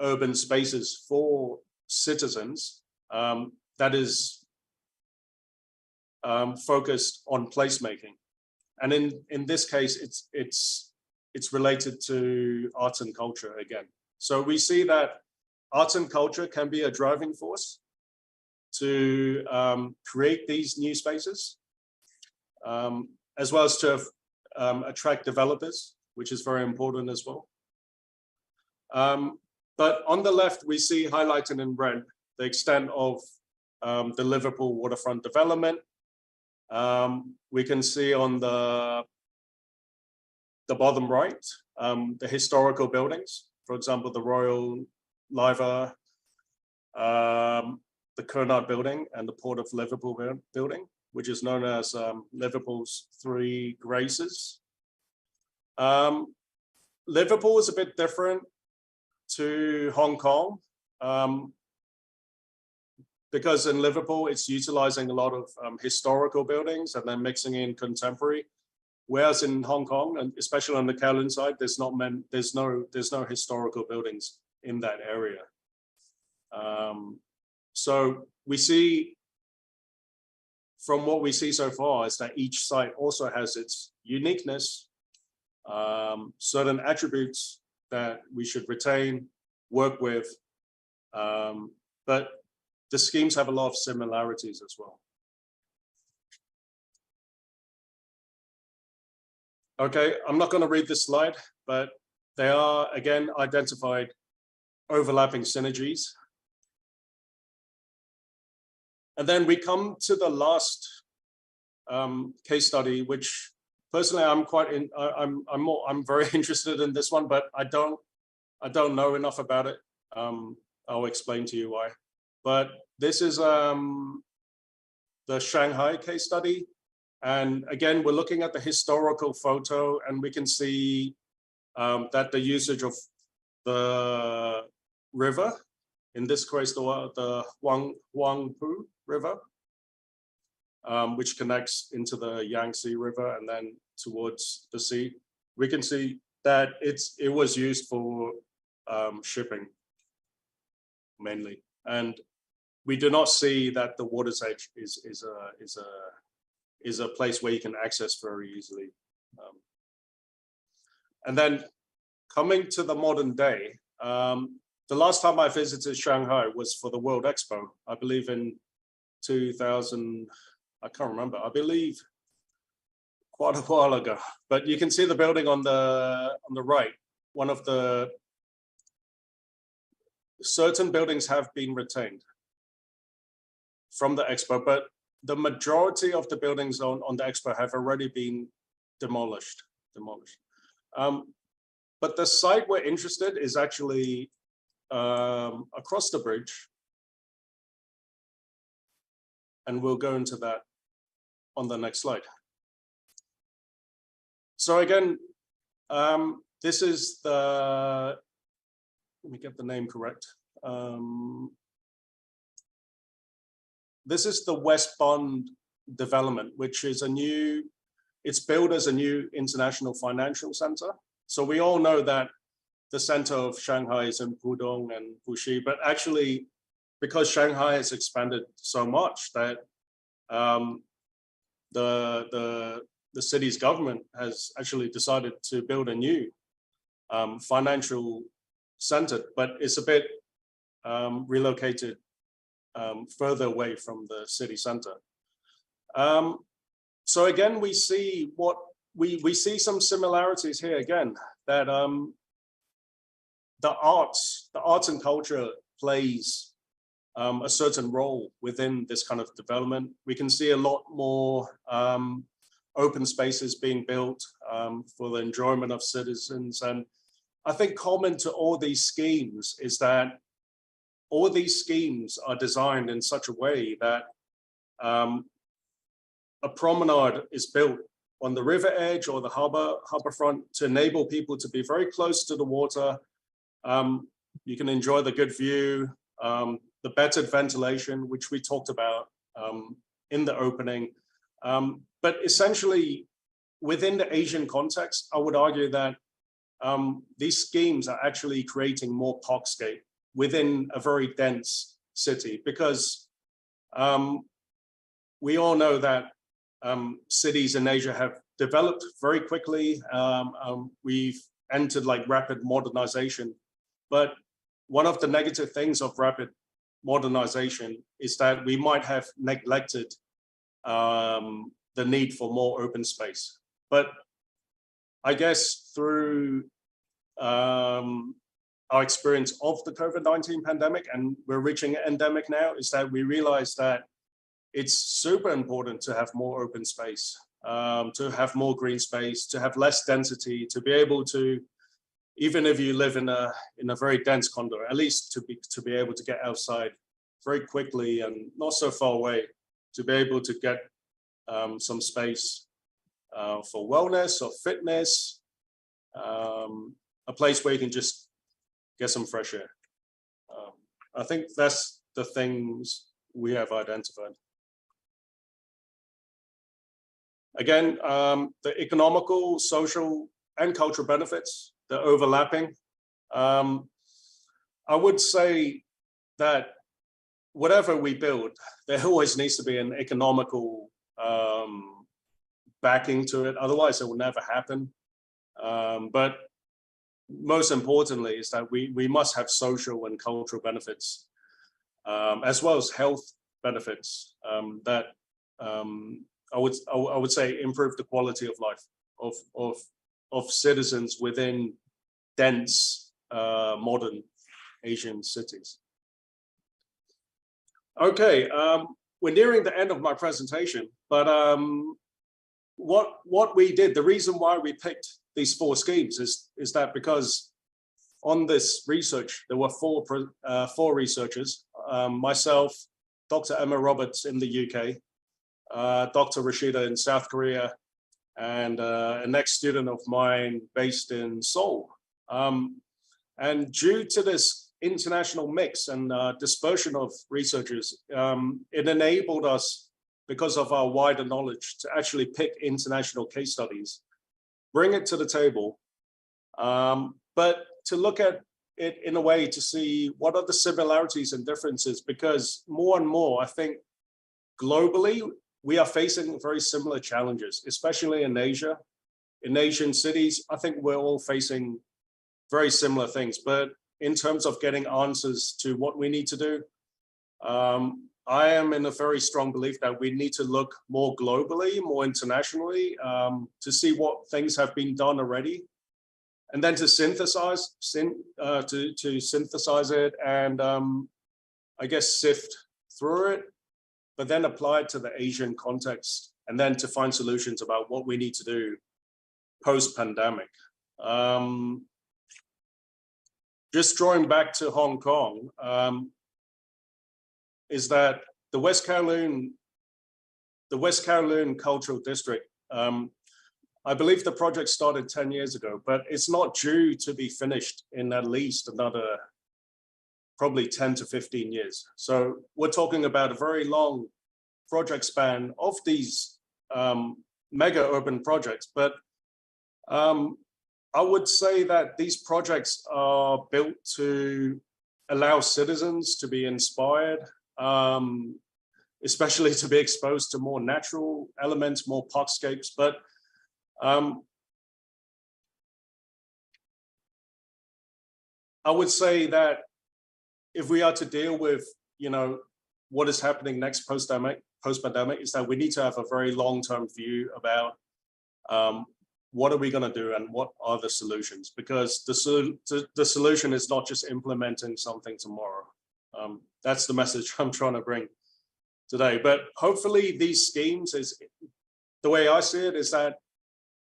urban spaces for citizens that is focused on placemaking. And in this case, it's related to arts and culture again. So we see that arts and culture can be a driving force to create these new spaces, as well as to attract developers, which is very important as well. But on the left, we see highlighted in red the extent of the Liverpool waterfront development. We can see on the bottom right, the historical buildings, for example, the Royal Liver, the Cunard building, and the Port of Liverpool building, which is known as Liverpool's Three Graces. Liverpool is a bit different to Hong Kong, because in Liverpool, it's utilizing a lot of historical buildings and then mixing in contemporary. Whereas in Hong Kong, and especially on the Kowloon side, there's no historical buildings in that area. So we see, from what we see so far, is that each site also has its uniqueness, certain attributes that we should retain, work with, but the schemes have a lot of similarities as well. Okay, I'm not going to read this slide, but they are, again, identified overlapping synergies. And then we come to the last case study, which personally I'm very interested in this one, but I don't know enough about it. I'll explain to you why. But this is the Shanghai case study. And again, we're looking at the historical photo, and we can see that the usage of the river, in this case, the Huangpu River, which connects into the Yangtze River and then towards the sea. We can see that it was used for shipping mainly, and we do not see that the water's edge is a place where you can access very easily. And then coming to the modern day, the last time I visited Shanghai was for the World Expo, I believe in 2000, I can't remember, I believe quite a while ago. But you can see the building on the right. One of the certain buildings have been retained from the expo, but the majority of the buildings on the expo have already been demolished. But the site we're interested is actually across the bridge, and we'll go into that on the next slide. So again, this is the, let me get the name correct. This is the West Bund development, which is it's built as a new international financial center. So we all know that the center of Shanghai is in Pudong and Puxi, but actually, because Shanghai has expanded so much that the city's government has actually decided to build a new financial center, but it's a bit relocated further away from the city center. So again, we see we see some similarities here again, that the arts and culture plays a certain role within this kind of development. We can see a lot more open spaces being built for the enjoyment of citizens. And I think common to all these schemes is that all these schemes are designed in such a way that a promenade is built on the river edge or the harbor front to enable people to be very close to the water. You can enjoy the good view, the better ventilation, which we talked about in the opening. But essentially, within the Asian context, I would argue that these schemes are actually creating more parkscape within a very dense city, because we all know that cities in Asia have developed very quickly. We've entered like rapid modernization, but one of the negative things of rapid modernization is that we might have neglected the need for more open space. But I guess through our experience of the COVID-19 pandemic, and we're reaching an endemic now, is that we realize that it's super important to have more open space, to have more green space, to have less density, to be able to, even if you live in a very dense condo, at least to be able to get outside very quickly and not so far away, to be able to get some space for wellness or fitness, a place where you can just get some fresh air. I think that's the things we have identified. Again, the economical, social, and cultural benefits, the overlapping. I would say that whatever we build, there always needs to be an economical backing to it. Otherwise, it will never happen. But most importantly is that we must have social and cultural benefits, as well as health benefits that I would say improve the quality of life of citizens within dense modern Asian cities. Okay, we're nearing the end of my presentation, but what we did, the reason why we picked these 4 schemes is that because on this research, there were 4 researchers, myself, Dr. Emma Roberts in the UK, Dr. Rashida in South Korea, and an ex-student of mine based in Seoul. And due to this international mix and dispersion of researchers, it enabled us, because of our wider knowledge, to actually pick international case studies, bring it to the table, but to look at it in a way to see what are the similarities and differences, because more and more, I think, globally, we are facing very similar challenges, especially in Asia. In Asian cities, I think we're all facing very similar things, but in terms of getting answers to what we need to do, I am in a very strong belief that we need to look more globally, more internationally, to see what things have been done already, and then to synthesize, synthesize it, and I guess sift through it, but then apply it to the Asian context, and then to find solutions about what we need to do post-pandemic. Just drawing back to Hong Kong, is that the West Kowloon Cultural District, I believe the project started 10 years ago, but it's not due to be finished in at least another probably 10 to 15 years. So we're talking about a very long project span of these mega urban projects. But I would say that these projects are built to allow citizens to be inspired, especially to be exposed to more natural elements, more parkscapes. But I would say that if we are to deal with, what is happening next post-pandemic, is that we need to have a very long-term view about what are we going to do and what are the solutions, because the solution is not just implementing something tomorrow. That's the message I'm trying to bring today. But hopefully these schemes, the way I see it, is that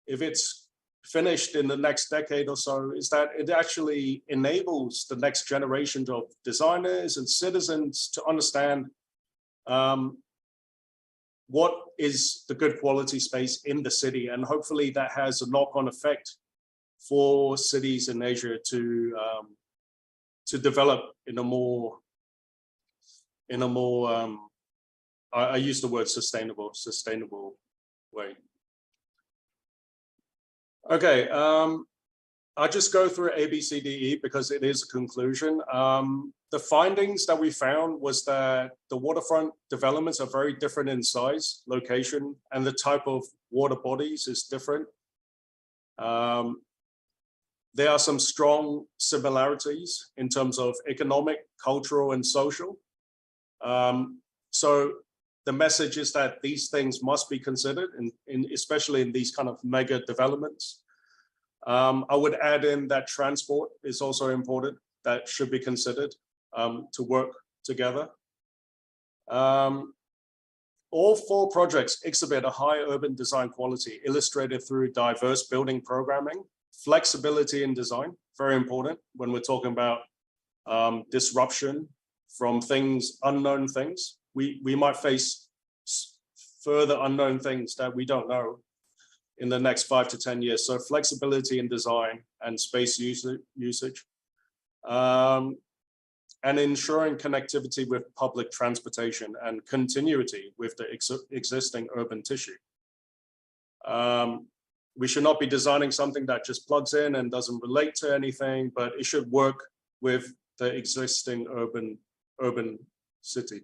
if it's finished in the next decade or so, is that it actually enables the next generation of designers and citizens to understand what is the good quality space in the city, and hopefully that has a knock-on effect for cities in Asia to develop in a more I use the word sustainable way. Okay, I'll just go through A, B, C, D, E because it is a conclusion. The findings that we found was that the waterfront developments are very different in size, location, and the type of water bodies is different. There are some strong similarities in terms of economic, cultural, and social. So the message is that these things must be considered, especially in these kind of mega developments. I would add in that transport is also important. That should be considered to work together. All 4 projects exhibit a high urban design quality illustrated through diverse building programming, flexibility in design, very important when we're talking about disruption from things, unknown things. We might face further unknown things that we don't know in the next 5 to 10 years. So flexibility in design and space usage. And ensuring connectivity with public transportation and continuity with the existing urban tissue. We should not be designing something that just plugs in and doesn't relate to anything, but it should work with the existing urban city.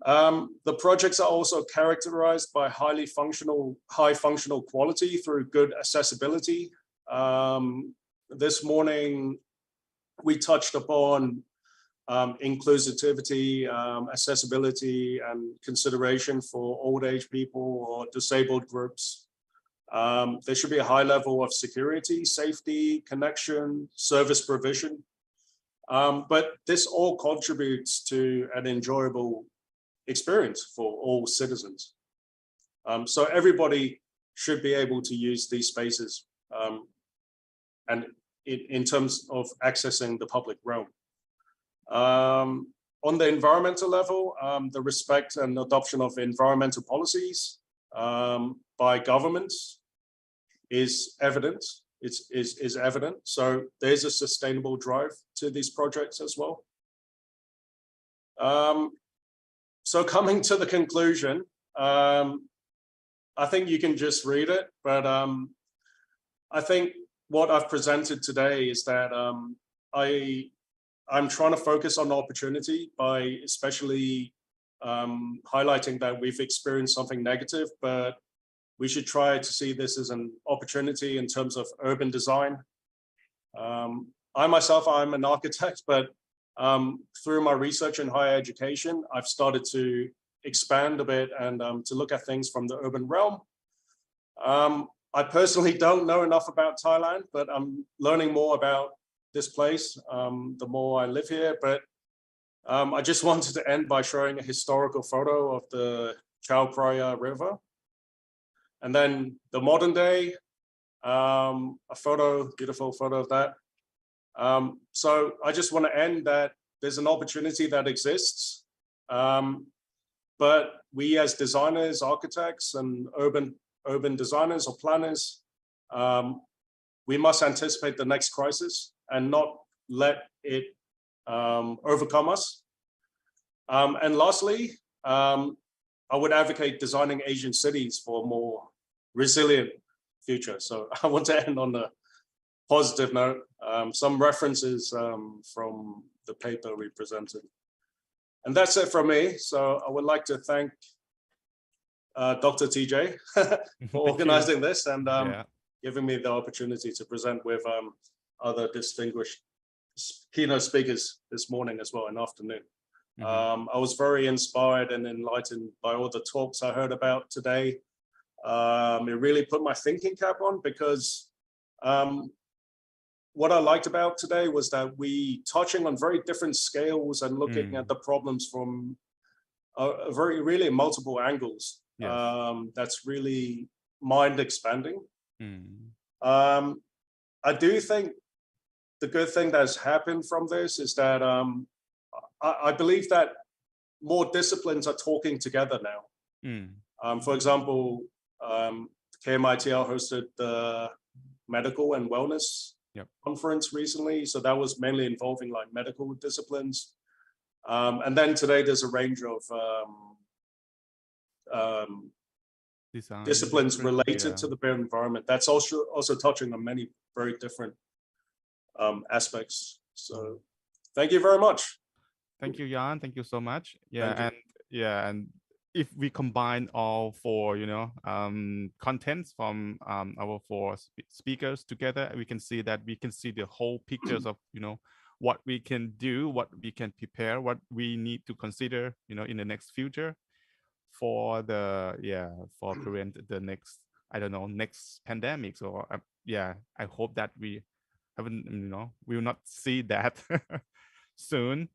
The projects are also characterized by high functional quality through good accessibility. This morning, we touched upon inclusivity, accessibility, and consideration for old age people or disabled groups. There should be a high level of security, safety, connection, service provision. But this all contributes to an enjoyable experience for all citizens. So everybody should be able to use these spaces and in terms of accessing the public realm. On the environmental level, the respect and adoption of environmental policies by governments is evident. Is evident. So there's a sustainable drive to these projects as well. So coming to the conclusion, I think you can just read it, but I think what I've presented today is that I'm trying to focus on opportunity by especially highlighting that we've experienced something negative, but we should try to see this as an opportunity in terms of urban design. I myself, I'm an architect, but through my research in higher education, I've started to expand a bit and to look at things from the urban realm. I personally don't know enough about Thailand, but I'm learning more about this place the more I live here. But I just wanted to end by showing a historical photo of the Chao Phraya River. And then the modern day, a photo, beautiful photo of that. So I just want to end that there's an opportunity that exists. But we as designers, architects, and urban designers or planners, we must anticipate the next crisis and not let it overcome us. And lastly, I would advocate designing Asian cities for a more resilient future. So I want to end on a positive note. Some references from the paper we presented. And that's it from me. So I would like to thank Dr. TJ for organizing this and giving me the opportunity to present with other distinguished keynote speakers this morning as well and afternoon. I was very inspired and enlightened by all the talks I heard about today. It really put my thinking cap on because what I liked about today was that we touching on very different scales and looking at the problems from really multiple angles. That's really mind expanding. I do think the good thing that's happened from this is that I believe that more disciplines are talking together now. For example, KMITL hosted the medical and wellness conference recently. So that was mainly involving like medical disciplines. And then today there's a range of disciplines related to the built environment. That's also touching on many very different aspects. So thank you very much. Thank you, Jan. Thank you so much. Thank you. And if we combine all four, contents from our four speakers together, we can see the whole pictures of, what we can do, what we can prepare, what we need to consider, in the next future for prevent the next, next pandemics or, I hope that we haven't, we will not see that soon.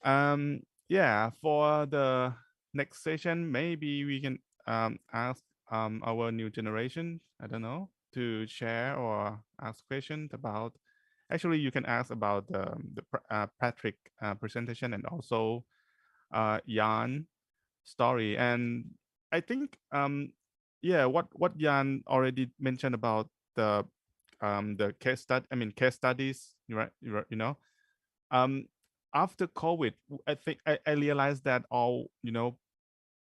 For the next session, maybe we can ask our new generation, to share or ask questions about. Actually, you can ask about the Patrick presentation and also Jan story. And I think what Jan already mentioned about the case studies, right? After COVID, I think I realized that all,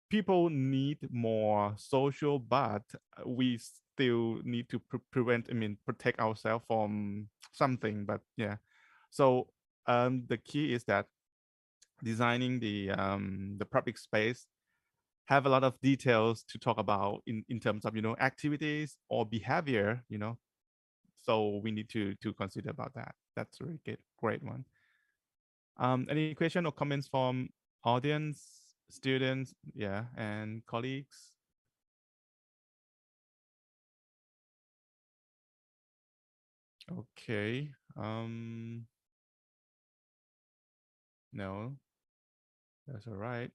people need more social, but we still need to protect ourselves from something. But so the key is that designing the public space have a lot of details to talk about in terms of, activities or behavior, so we need to consider about that. That's a really great one. Any question or comments from audience, students, and colleagues? Okay. No, that's all right.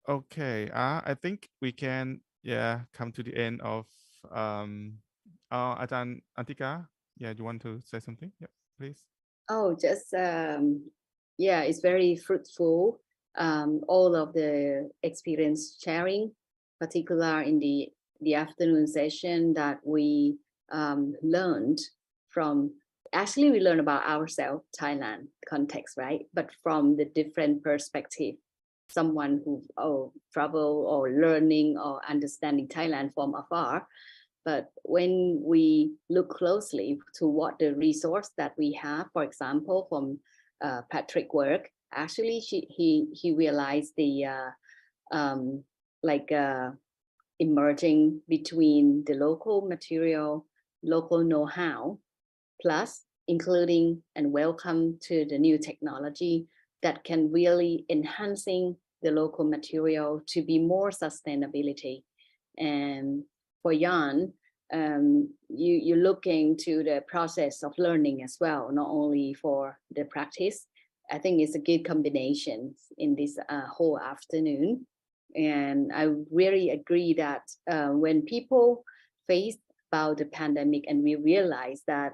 Okay. I think we can come to the end of Ajahn Antika. Yeah, do you want to say something? Yeah, please. Oh, just it's very fruitful. All of the experience sharing, particular in the afternoon session that we learned from. Actually, we learned about ourselves, Thailand context, right? But from the different perspective, someone who travel or learning or understanding Thailand from afar. But when we look closely to what the resource that we have, for example, from Patrick work, actually he realized the emerging between the local material, local know-how, plus including and welcome to the new technology that can really enhancing the local material to be more sustainability. And for Jan, you're looking to the process of learning as well, not only for the practice. I think it's a good combination in this whole afternoon. And I really agree that when people face about the pandemic and we realize that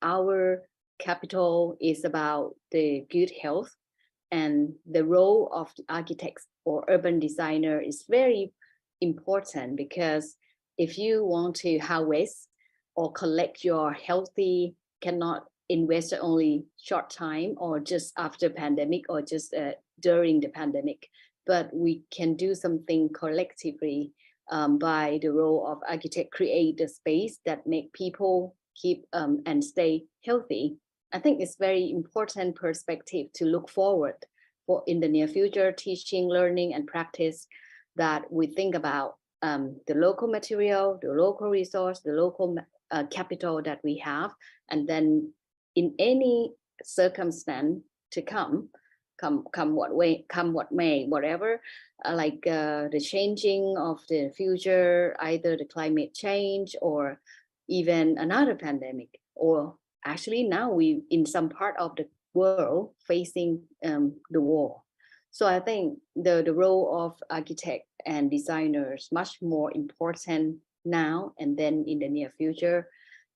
our capital is about the good health, and the role of the architects or urban designer is very important, because if you want to harvest or collect your healthy, cannot invest only short time or just after pandemic or just during the pandemic, but we can do something collectively by the role of architect, create the space that make people keep and stay healthy. I think it's very important perspective to look forward for in the near future, teaching, learning, and practice, that we think about the local material, the local resource, the local capital that we have, and then in any circumstance to come what may, whatever, the changing of the future, either the climate change or even another pandemic, or actually now we in some part of the world facing the war. So I think the role of architect and designers much more important now and then in the near future.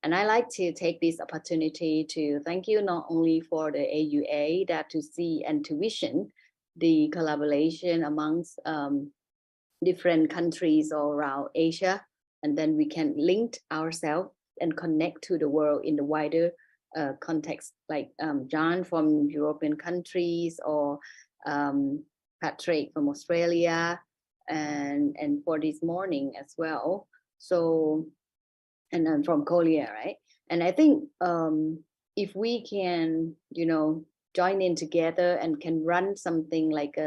And I like to take this opportunity to thank you not only for the AUA, that to see and to vision the collaboration amongst different countries all around Asia, and then we can link ourselves and connect to the world in the wider context, like John from European countries, or Patrick from Australia, and for this morning as well. So, and I'm from Korea, right? And I think if we can, join in together and can run something like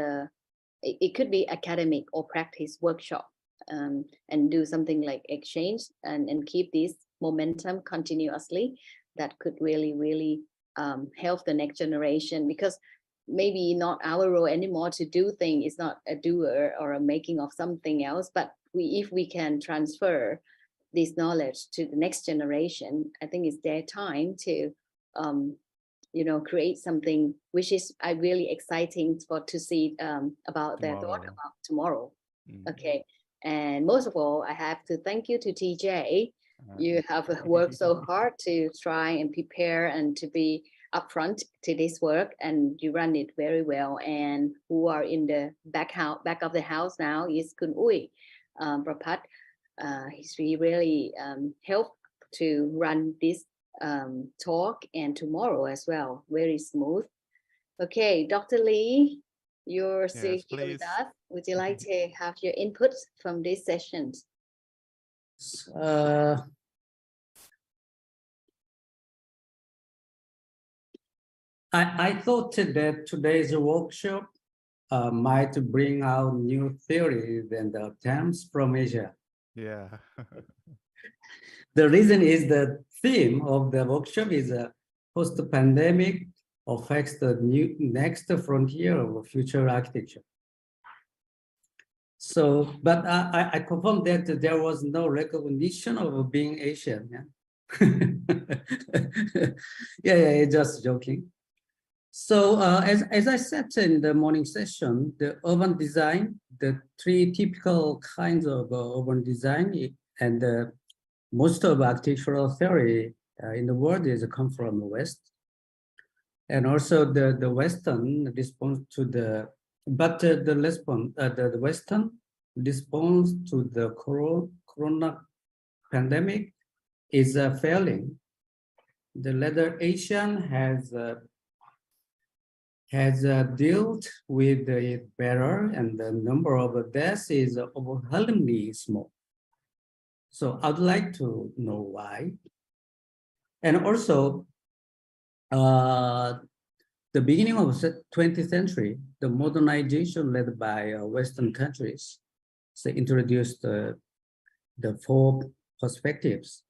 it could be academic or practice workshop, and do something like exchange and keep this momentum continuously, that could really help the next generation, because maybe not our role anymore to do things. It's not a doer or a making of something else, but if we can transfer this knowledge to the next generation, I think it's their time to create something which is really exciting to see about their thought about tomorrow. Okay, and most of all, I have to thank you to TJ. You have worked so hard to try and prepare and to be upfront to this work, and you run it very well. And who are in the back of the house now is Kun Uy Prapat. He's really helped to run this talk and tomorrow as well. Very smooth. Okay, Dr. Lee, you're still here with us. Would you like to have your input from these sessions? I thought that today's workshop might bring out new theories and terms from Asia. Yeah. The reason is the theme of the workshop is post-pandemic affects the next frontier of future architecture. So, but I confirm that there was no recognition of being Asian. Yeah, just joking. So as I said in the morning session, the urban design, the three typical kinds of urban design, and most of architectural theory in the world is come from the West. And also the Western response to the, but the Western response to the corona pandemic is failing. The latter Asian has dealt with it better, and the number of deaths is overwhelmingly small. So I'd like to know why. And also, the beginning of the 20th century, the modernization led by Western countries introduced the four perspectives.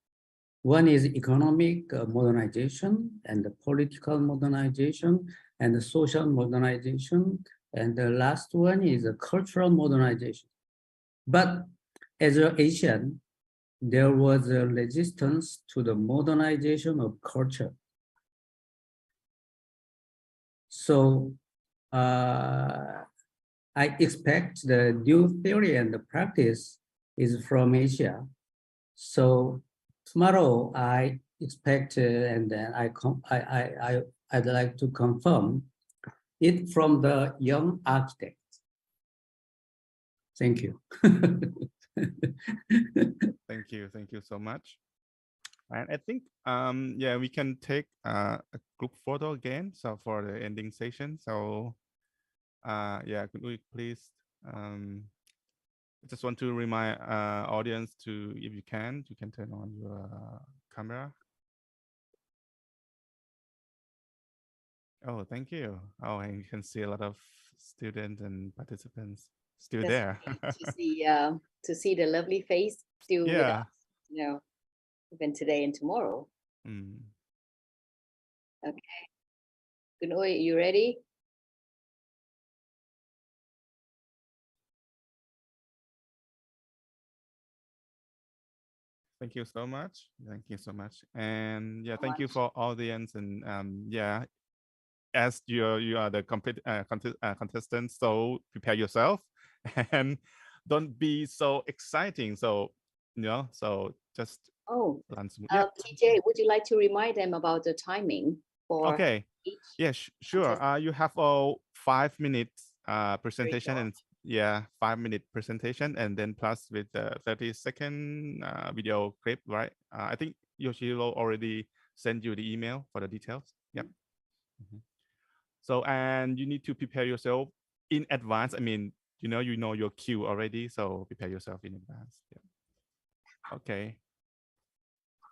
One is economic modernization, and the political modernization, and the social modernization, and the last one is a cultural modernization. But as an Asian, there was a resistance to the modernization of culture. So I expect the new theory and the practice is from Asia. So tomorrow I expect, and then I'd like to confirm it from the young architect. Thank you. Thank you so much. And I think yeah, we can take a group photo again, so for the ending session. So yeah, could we please I just want to remind audience to, if you can turn on your camera. Oh, thank you. Oh, and you can see a lot of students and participants still there. to see the lovely face still with us, even today and tomorrow. Okay. Good morning. You ready? Thank you so much. Thank you so much. And yeah, thank you for audience. And yeah, as you are the contestants, so prepare yourself and don't be so exciting. So so just TJ, would you like to remind them about the timing for each? Yeah, sure. You have a 5 minutes presentation, and 5-minute presentation, and then plus with the 30-second video clip, right? I think Yoshiro already sent you the email for the details. Yep. So, and you need to prepare yourself in advance. I mean, you know your cue already, so prepare yourself in advance. Yeah.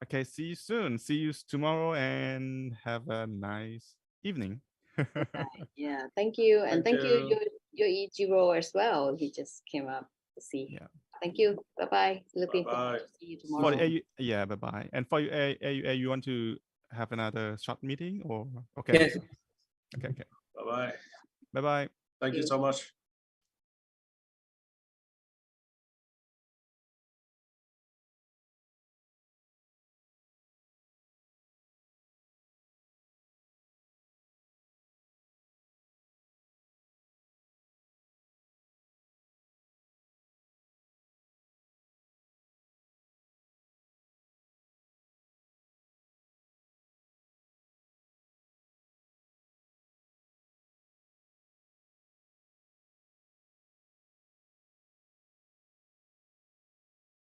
Okay, see you soon. See you tomorrow, and have a nice evening. Yeah, thank you, and thank you, you. your Ichiro as well. He just came up to see. Yeah. Thank you. Bye bye. Looking forward to see you tomorrow. Yeah, bye bye. And for you, you want to have another short meeting or okay? Yes. Okay. Bye bye. Bye bye. Thank you so much.